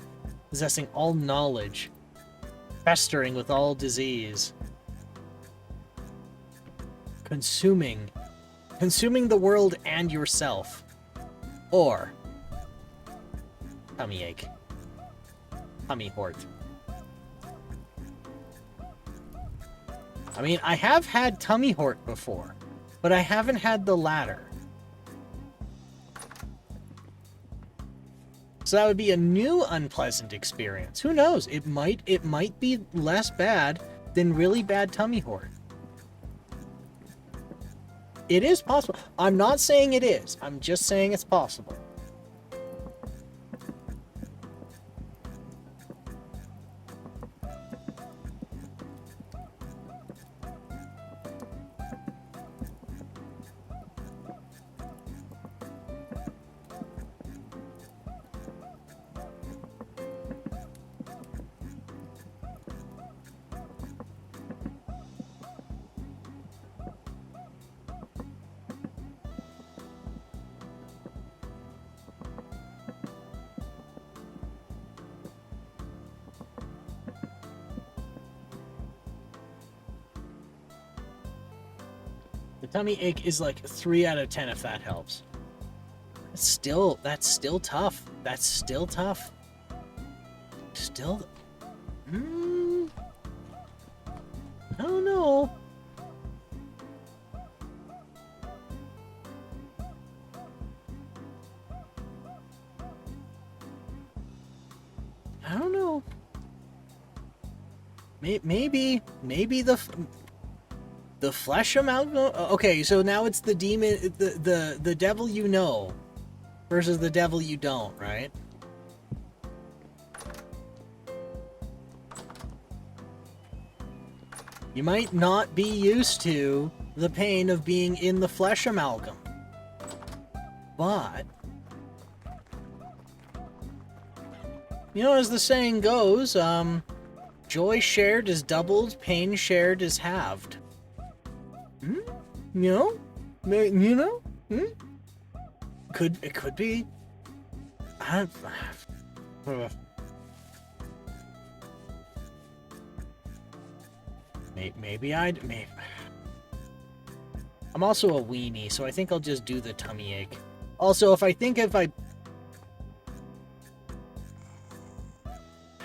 possessing all knowledge, festering with all disease, consuming the world and yourself, or tummy ache, tummy hort? I mean, I have had tummy hort before, but I haven't had the latter. So that would be a new unpleasant experience. Who knows? It might be less bad than really bad tummy hort. It is possible. I'm not saying it is. I'm just saying it's possible. The tummy ache is like 3 out of 10 if that helps. That's still tough. That's still tough. Still, I don't know. I don't know. Maybe the flesh amalgam. Okay, so now it's the demon, the devil you know, versus the devil you don't, right? You might not be used to the pain of being in the flesh amalgam, but you know, as the saying goes, joy shared is doubled, pain shared is halved. You know? It could be. Maybe I'm also a weenie, so I think I'll just do the tummy ache. Also, if I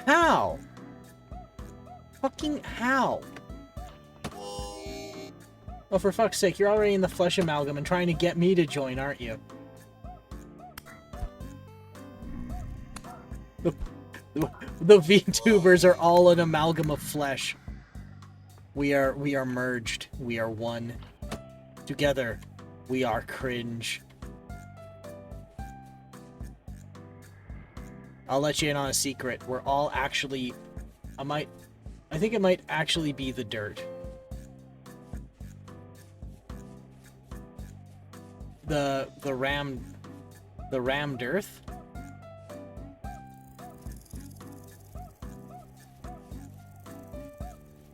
how? Fucking how? Oh, for fuck's sake, you're already in the flesh amalgam and trying to get me to join, aren't you? The VTubers are all an amalgam of flesh. We are merged. We are one. Together, we are cringe. I'll let you in on a secret. We're all actually... I think it might actually be the dirt. The rammed earth.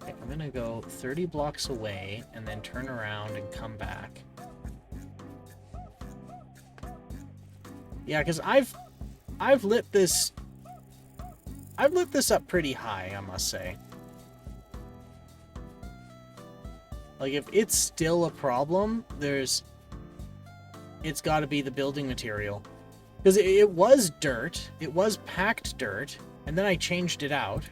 Okay, I'm gonna go 30 blocks away and then turn around and come back. Yeah, because I've lit this up pretty high, I must say. Like, if it's still a problem, it's got to be the building material. Because it was dirt. It was packed dirt. And then I changed it out.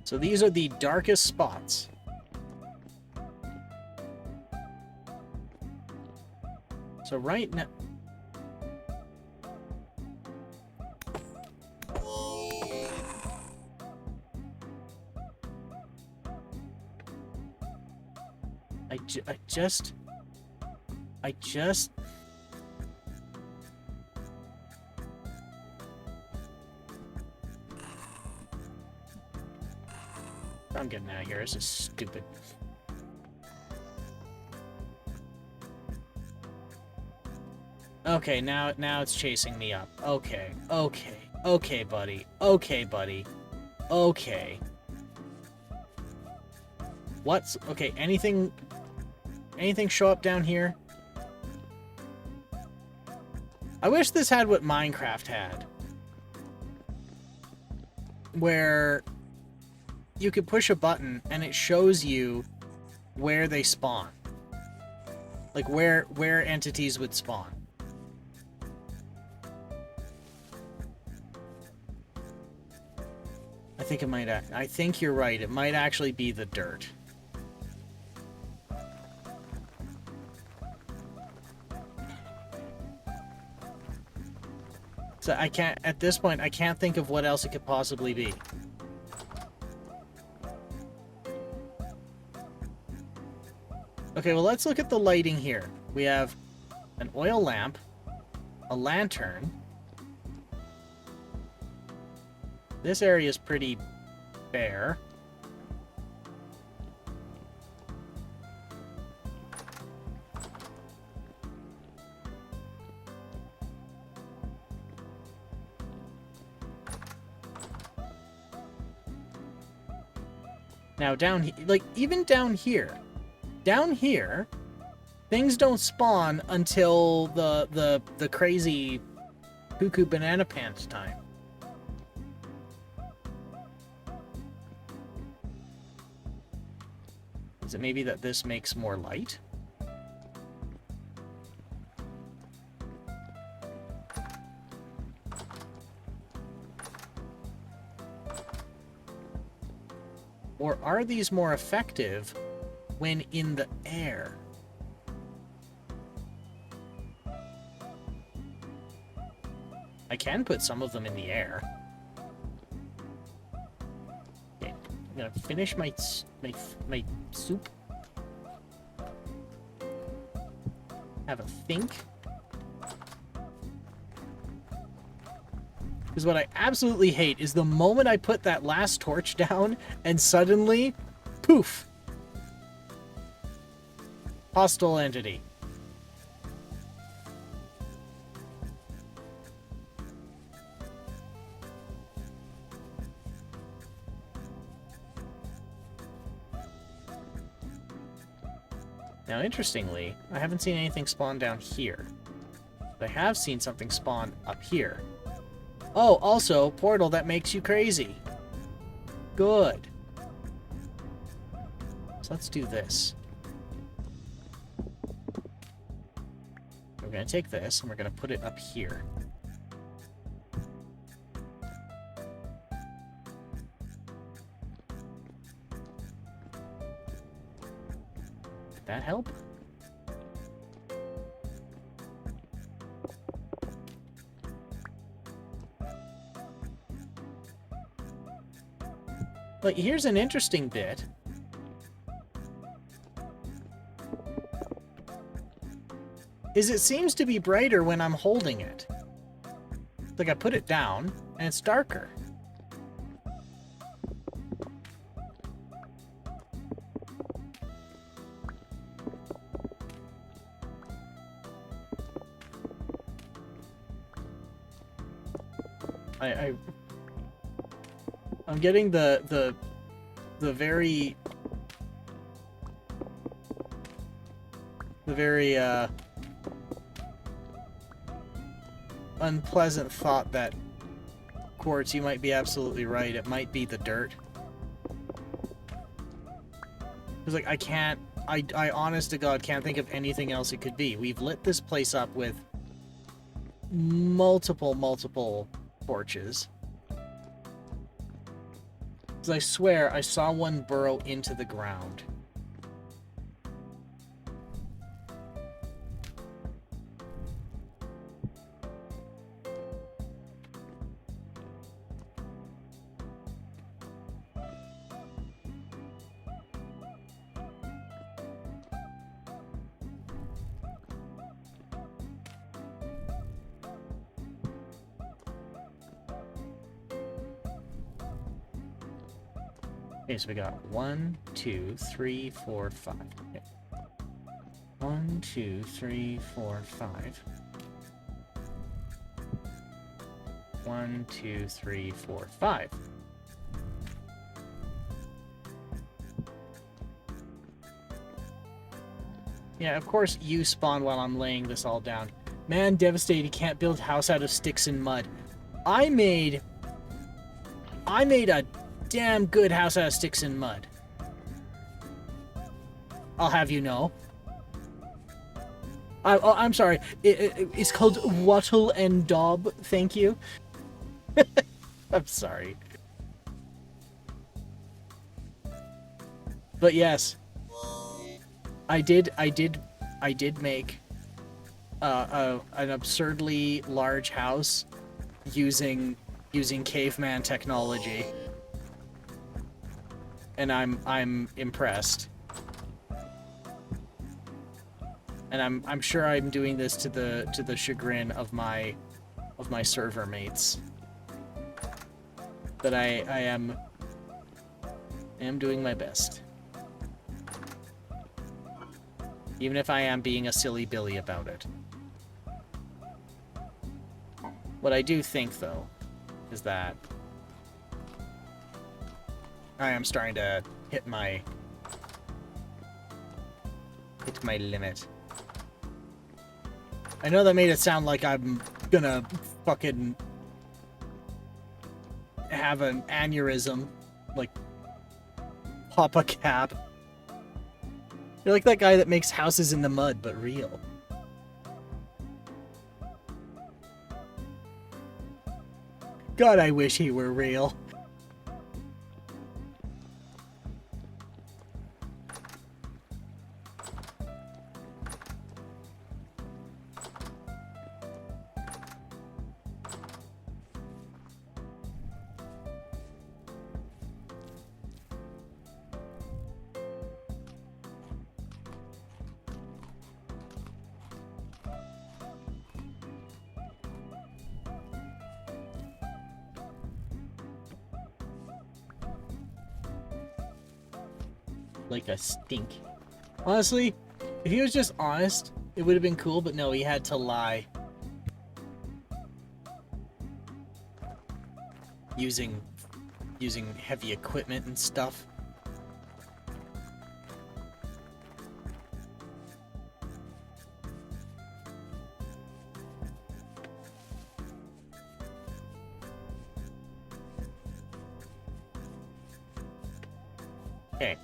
So these are the darkest spots. So right now... I just... I'm getting out of here. This is stupid. Okay, now it's chasing me up. Okay, buddy. Okay. Okay, anything show up down here? I wish this had what Minecraft had. Where you could push a button and it shows you where they spawn. Like where entities would spawn. I think you're right. It might actually be the dirt. So at this point, I can't think of what else it could possibly be. Okay, well, let's look at the lighting here. We have an oil lamp, a lantern. This area is pretty bare. Now down here, like even down here, things don't spawn until the crazy cuckoo banana pants time. Is it maybe that this makes more light? Or are these more effective when in the air? I can put some of them in the air. Okay, I'm gonna finish my soup. Have a think. Because what I absolutely hate is the moment I put that last torch down and suddenly, poof, hostile entity. Now, interestingly, I haven't seen anything spawn down here. But I have seen something spawn up here. Oh, also, portal that makes you crazy. Good. So let's do this. We're going to take this, and we're going to put it up here. Did that help? But here's an interesting bit. Is it seems to be brighter when I'm holding it. Like I put it down, and it's darker. I'm getting the very unpleasant thought that, Quartz, you might be absolutely right. It might be the dirt. Because, like, I honest to God can't think of anything else it could be. We've lit this place up with multiple torches. Because I swear I saw one burrow into the ground. Okay, so we got 1, 2, 3, 4, 5. Okay. 1, 2, 3, 4, 5. 1, 2, 3, 4, 5. Yeah, of course you spawn while I'm laying this all down. Man, devastated, he can't build house out of sticks and mud. I made a damn good house out of sticks and mud. I'll have you know. I'm sorry. It's called Wattle and Daub. Thank you. I'm sorry. But yes, I did make an absurdly large house using caveman technology, and I'm impressed. And I'm sure I'm doing this to the chagrin of my server mates. But I am doing my best. Even if I am being a silly Billy about it. What I do think, though, is that I am starting to hit my limit. I know that made it sound like I'm gonna fucking have an aneurysm, like pop a cap. You're like that guy that makes houses in the mud, but real. God, I wish he were real. Like a stink. Honestly, if he was just honest, it would have been cool, but no, he had to lie. Using heavy equipment and stuff. Okay.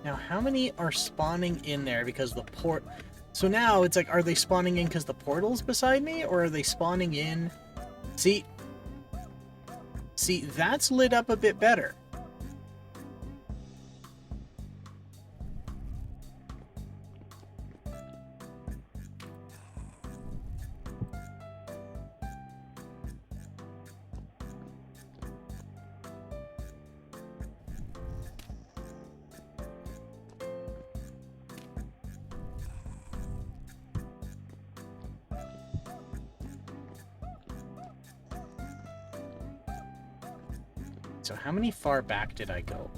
Now, how many are spawning in there because the port... So now, it's like, are they spawning in because the portal's beside me? Or are they spawning in... See, that's lit up a bit better. So how many far back did I go?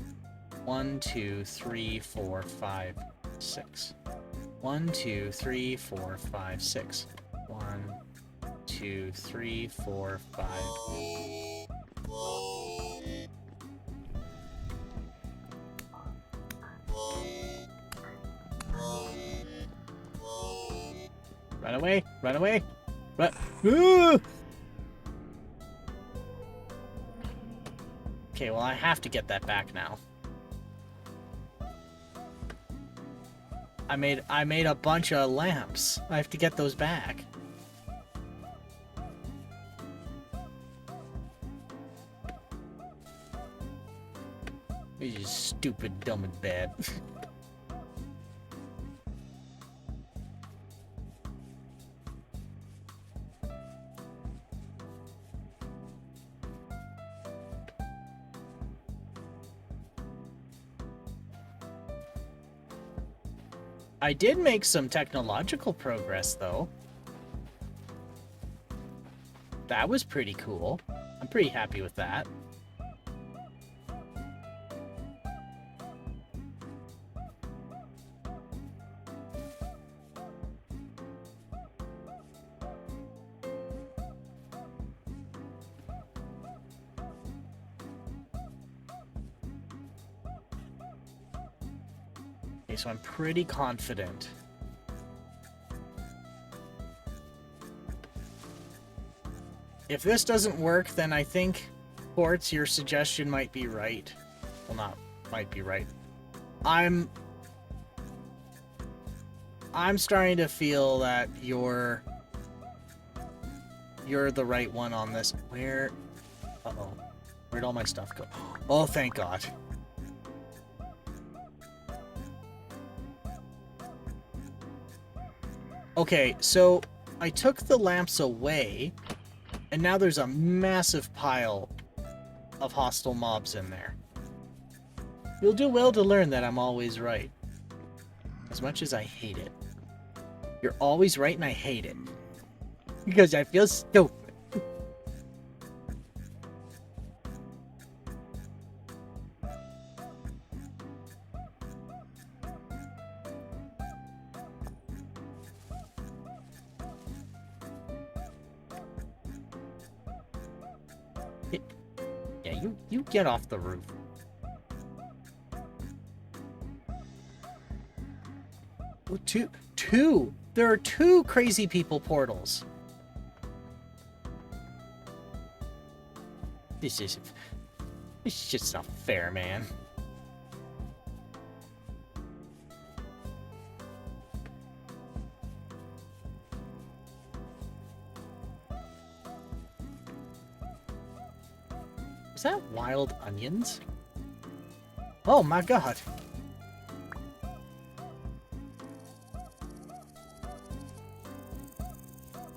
1, 2, 3, 4, 5, 6. 1, 2, 3, 4, 5, 6. 1, 2, 3, 4, 5. Run away! Run away! Run! Ooh! Okay, well, I have to get that back now. I made a bunch of lamps. I have to get those back. You're just stupid, dumb, and bad. I did make some technological progress, though. That was pretty cool. I'm pretty happy with that. Okay, so I'm pretty confident. If this doesn't work, then I think, Quartz, your suggestion might be right. Well, not might be right. I'm starting to feel that you're the right one on this. Where? Uh-oh. Where'd all my stuff go? Oh, thank God. Okay, so I took the lamps away, and now there's a massive pile of hostile mobs in there. You'll do well to learn that I'm always right. As much as I hate it. You're always right and I hate it. Because I feel stupid. Yeah, you get off the roof. Oh, two. There are two crazy people portals. This is just not fair, man. Is that wild onions? Oh my God.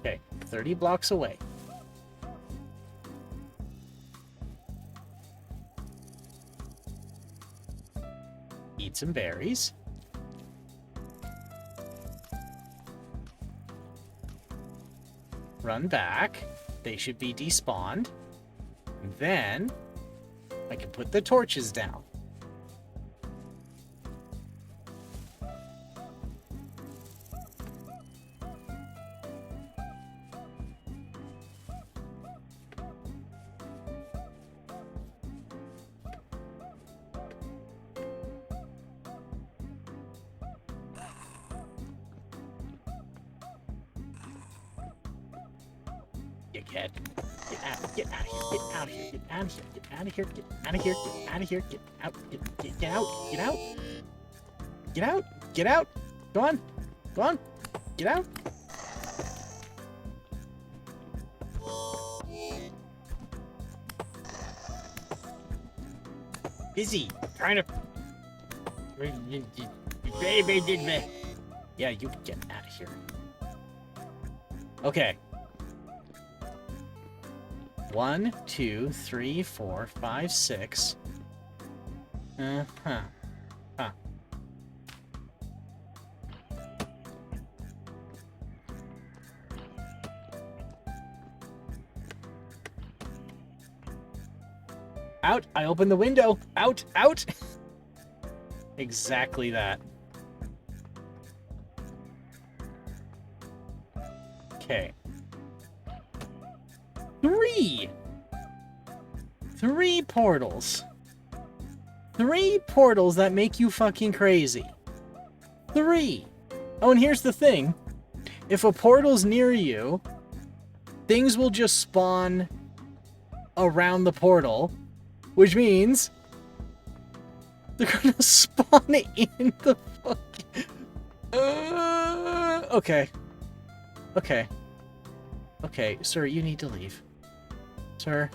Okay, 30 blocks away. Eat some berries. Run back. They should be despawned. And then I can put the torches down. Dickhead. Get out of here, get out of here, get out of here, get out of here, get out of here, get out of here, get out, get out, get out. Get out, get out. Go on, go on, get out. Busy, trying to... Yeah, you get out of here. Okay. 1, 2, 3, 4, 5, 6. Huh. Out! I opened the window! Out! Out! Exactly that. Okay. 3! 3 portals. 3 portals that make you fucking crazy. 3! Oh, and here's the thing. If a portal's near you, things will just spawn around the portal, which means they're gonna spawn in the fucking... Okay. Okay. Okay, sir, you need to leave. Sir,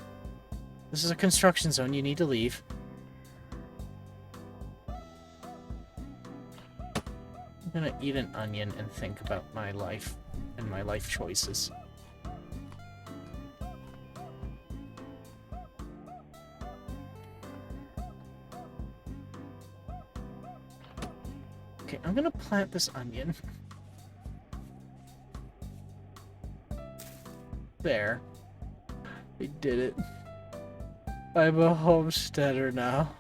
this is a construction zone. You need to leave. I'm gonna eat an onion and think about my life and my life choices. Okay, I'm gonna plant this onion. There. We did it. I'm a homesteader now.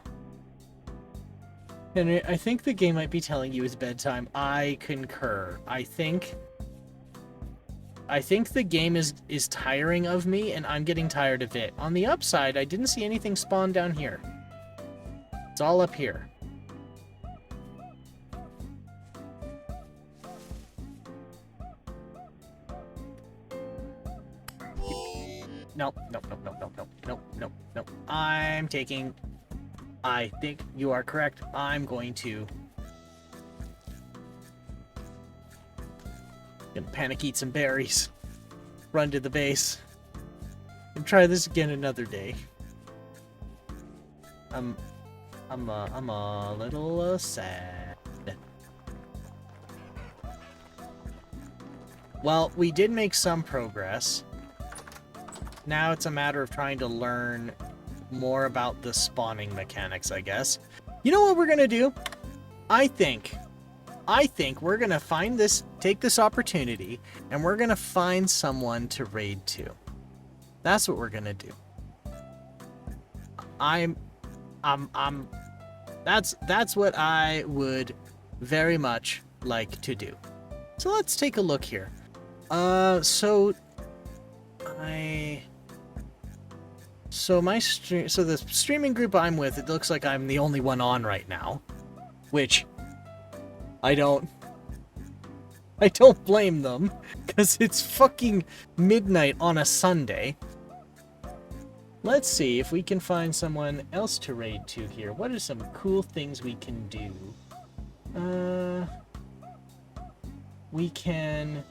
And I think the game might be telling you it's bedtime. I concur. I think the game is tiring of me, and I'm getting tired of it. On the upside, I didn't see anything spawn down here. It's all up here. No. I think you are correct. I'm going to... Gonna panic eat some berries. Run to the base. And try this again another day. I'm a little sad. Well, we did make some progress. Now it's a matter of trying to learn more about the spawning mechanics, I guess. You know what we're gonna do? I think we're gonna take this opportunity, and we're gonna find someone to raid to. That's what we're gonna do. That's what I would very much like to do. So let's take a look here. So the streaming group I'm with, it looks like I'm the only one on right now, which I don't blame them, because it's fucking midnight on a Sunday. Let's see if we can find someone else to raid to here. What are some cool things we can do? We can...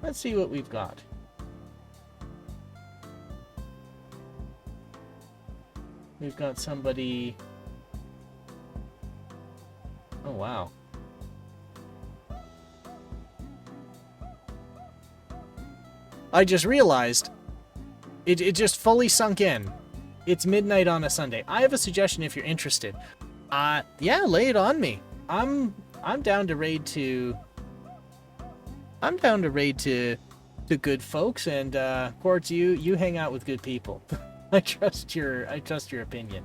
Let's see what we've got. We've got somebody... Oh, wow. I just realized it just fully sunk in. It's midnight on a Sunday. I have a suggestion if you're interested. Yeah, lay it on me. I'm down to raid to... I'm down to raid to good folks, and Quartz, you hang out with good people. I trust your opinion.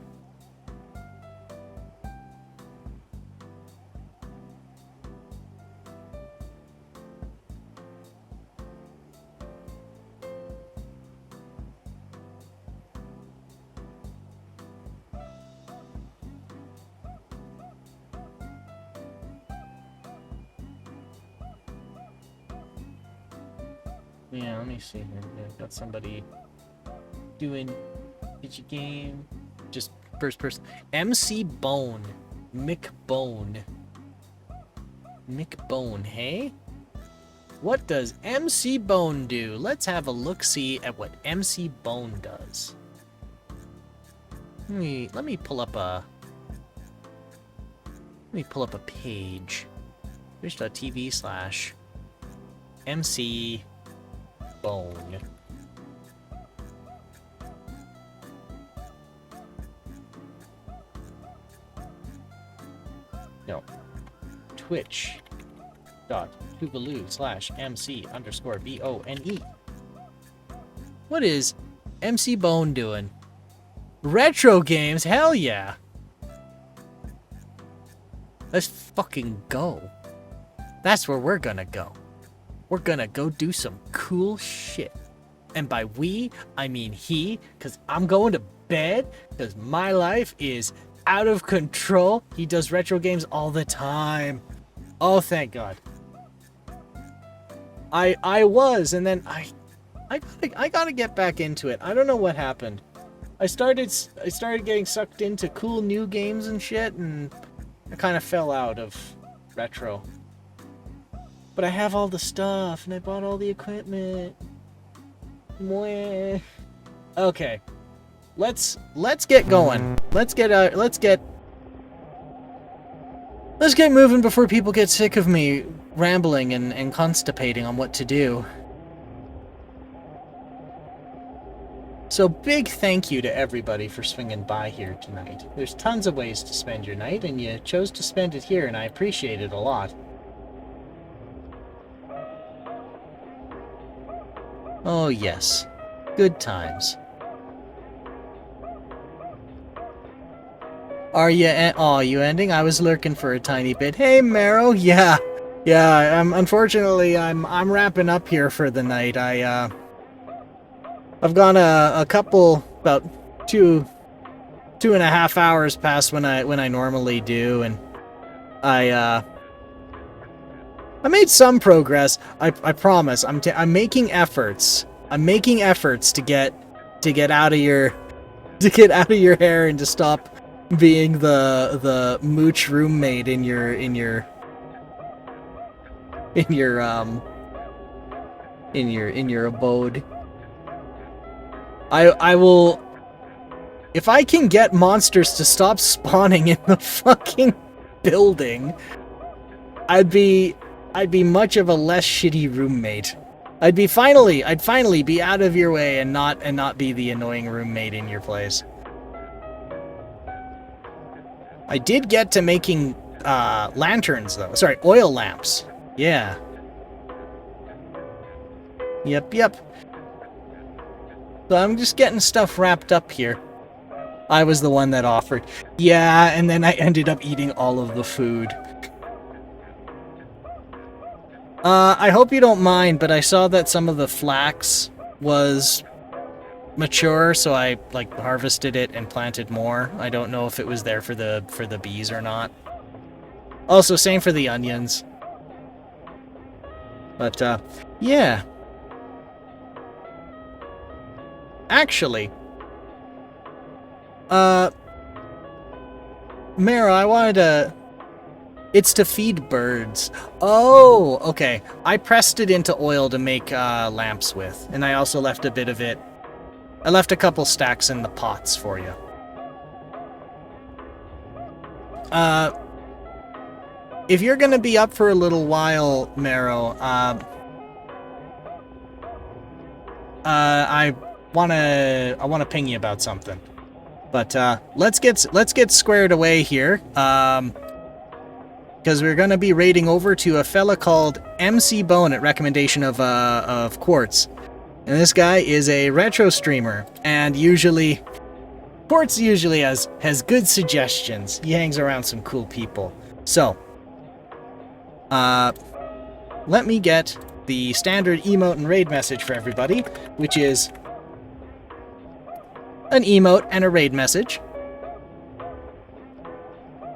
Yeah, let me see here. I've got somebody doing digi game. Just first person. MC Bone. Mick Bone, hey? What does MC Bone do? Let's have a look-see at what MC Bone does. Let me pull up a page. Twitch.tv/MC Bone. No. Twitch.tuvalu/MC_BONE. What is MC Bone doing? Retro games? Hell yeah! Let's fucking go. That's where we're gonna go. We're gonna go do some cool shit. And by we, I mean he, because I'm going to bed, because my life is out of control. He does retro games all the time. Oh, thank God. I was, and then I gotta get back into it. I don't know what happened. I started getting sucked into cool new games and shit, and I kind of fell out of retro. But I have all the stuff, and I bought all the equipment. Mwah. Okay, let's get going. Let's get moving before people get sick of me rambling and constipating on what to do. So big thank you to everybody for swinging by here tonight. There's tons of ways to spend your night, and you chose to spend it here, and I appreciate it a lot. Oh, yes. Good times. Are you you ending? I was lurking for a tiny bit. Hey, Marrow. Yeah. Yeah, unfortunately, I'm wrapping up here for the night. I've gone a couple, about 2.5 hours past when I normally do, and I made some progress. I promise. I'm making efforts. I'm making efforts to get out of your hair and to stop being the mooch roommate in your abode. I will, if I can get monsters to stop spawning in the fucking building, I'd be much of a less shitty roommate. I'd finally be out of your way and not be the annoying roommate in your place. I did get to making lanterns though. Sorry, oil lamps. Yeah. Yep. So I'm just getting stuff wrapped up here. I was the one that offered. Yeah, and then I ended up eating all of the food. I hope you don't mind, but I saw that some of the flax was mature, so I harvested it and planted more. I don't know if it was there for the bees or not. Also, same for the onions. But yeah. Actually, Mara, I wanted to... It's to feed birds. Oh, okay. I pressed it into oil to make lamps with, and I also left a bit of it. I left a couple stacks in the pots for you. If you're gonna be up for a little while, Marrow, I wanna ping you about something. But let's get squared away here. Because we're gonna be raiding over to a fella called MC Bone at recommendation of Quartz. And this guy is a retro streamer, and Quartz usually has good suggestions. He hangs around some cool people. So, let me get the standard emote and raid message for everybody, which is an emote and a raid message.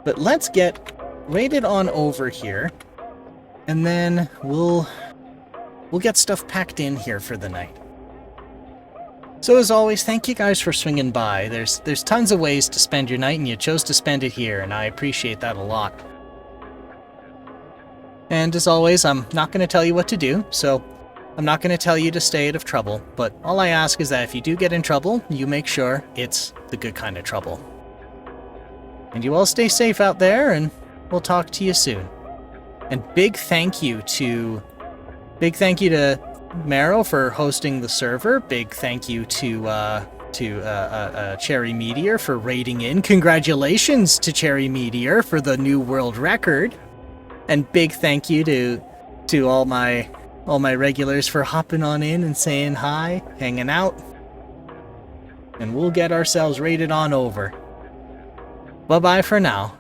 But let's get raided on over here, and then we'll get stuff packed in here for the night. So as always, thank you guys for swinging by. There's tons of ways to spend your night, and you chose to spend it here, and I appreciate that a lot. And as always, I'm not going to tell you what to do, so I'm not going to tell you to stay out of trouble, but all I ask is that if you do get in trouble, you make sure it's the good kind of trouble. And you all stay safe out there, and we'll talk to you soon. And big thank you to Marrow for hosting the server. Big thank you to Cherry Meteor for raiding in. Congratulations to Cherry Meteor for the new world record. And big thank you to all my regulars for hopping on in and saying hi, hanging out. And we'll get ourselves raided on over. Bye-bye for now.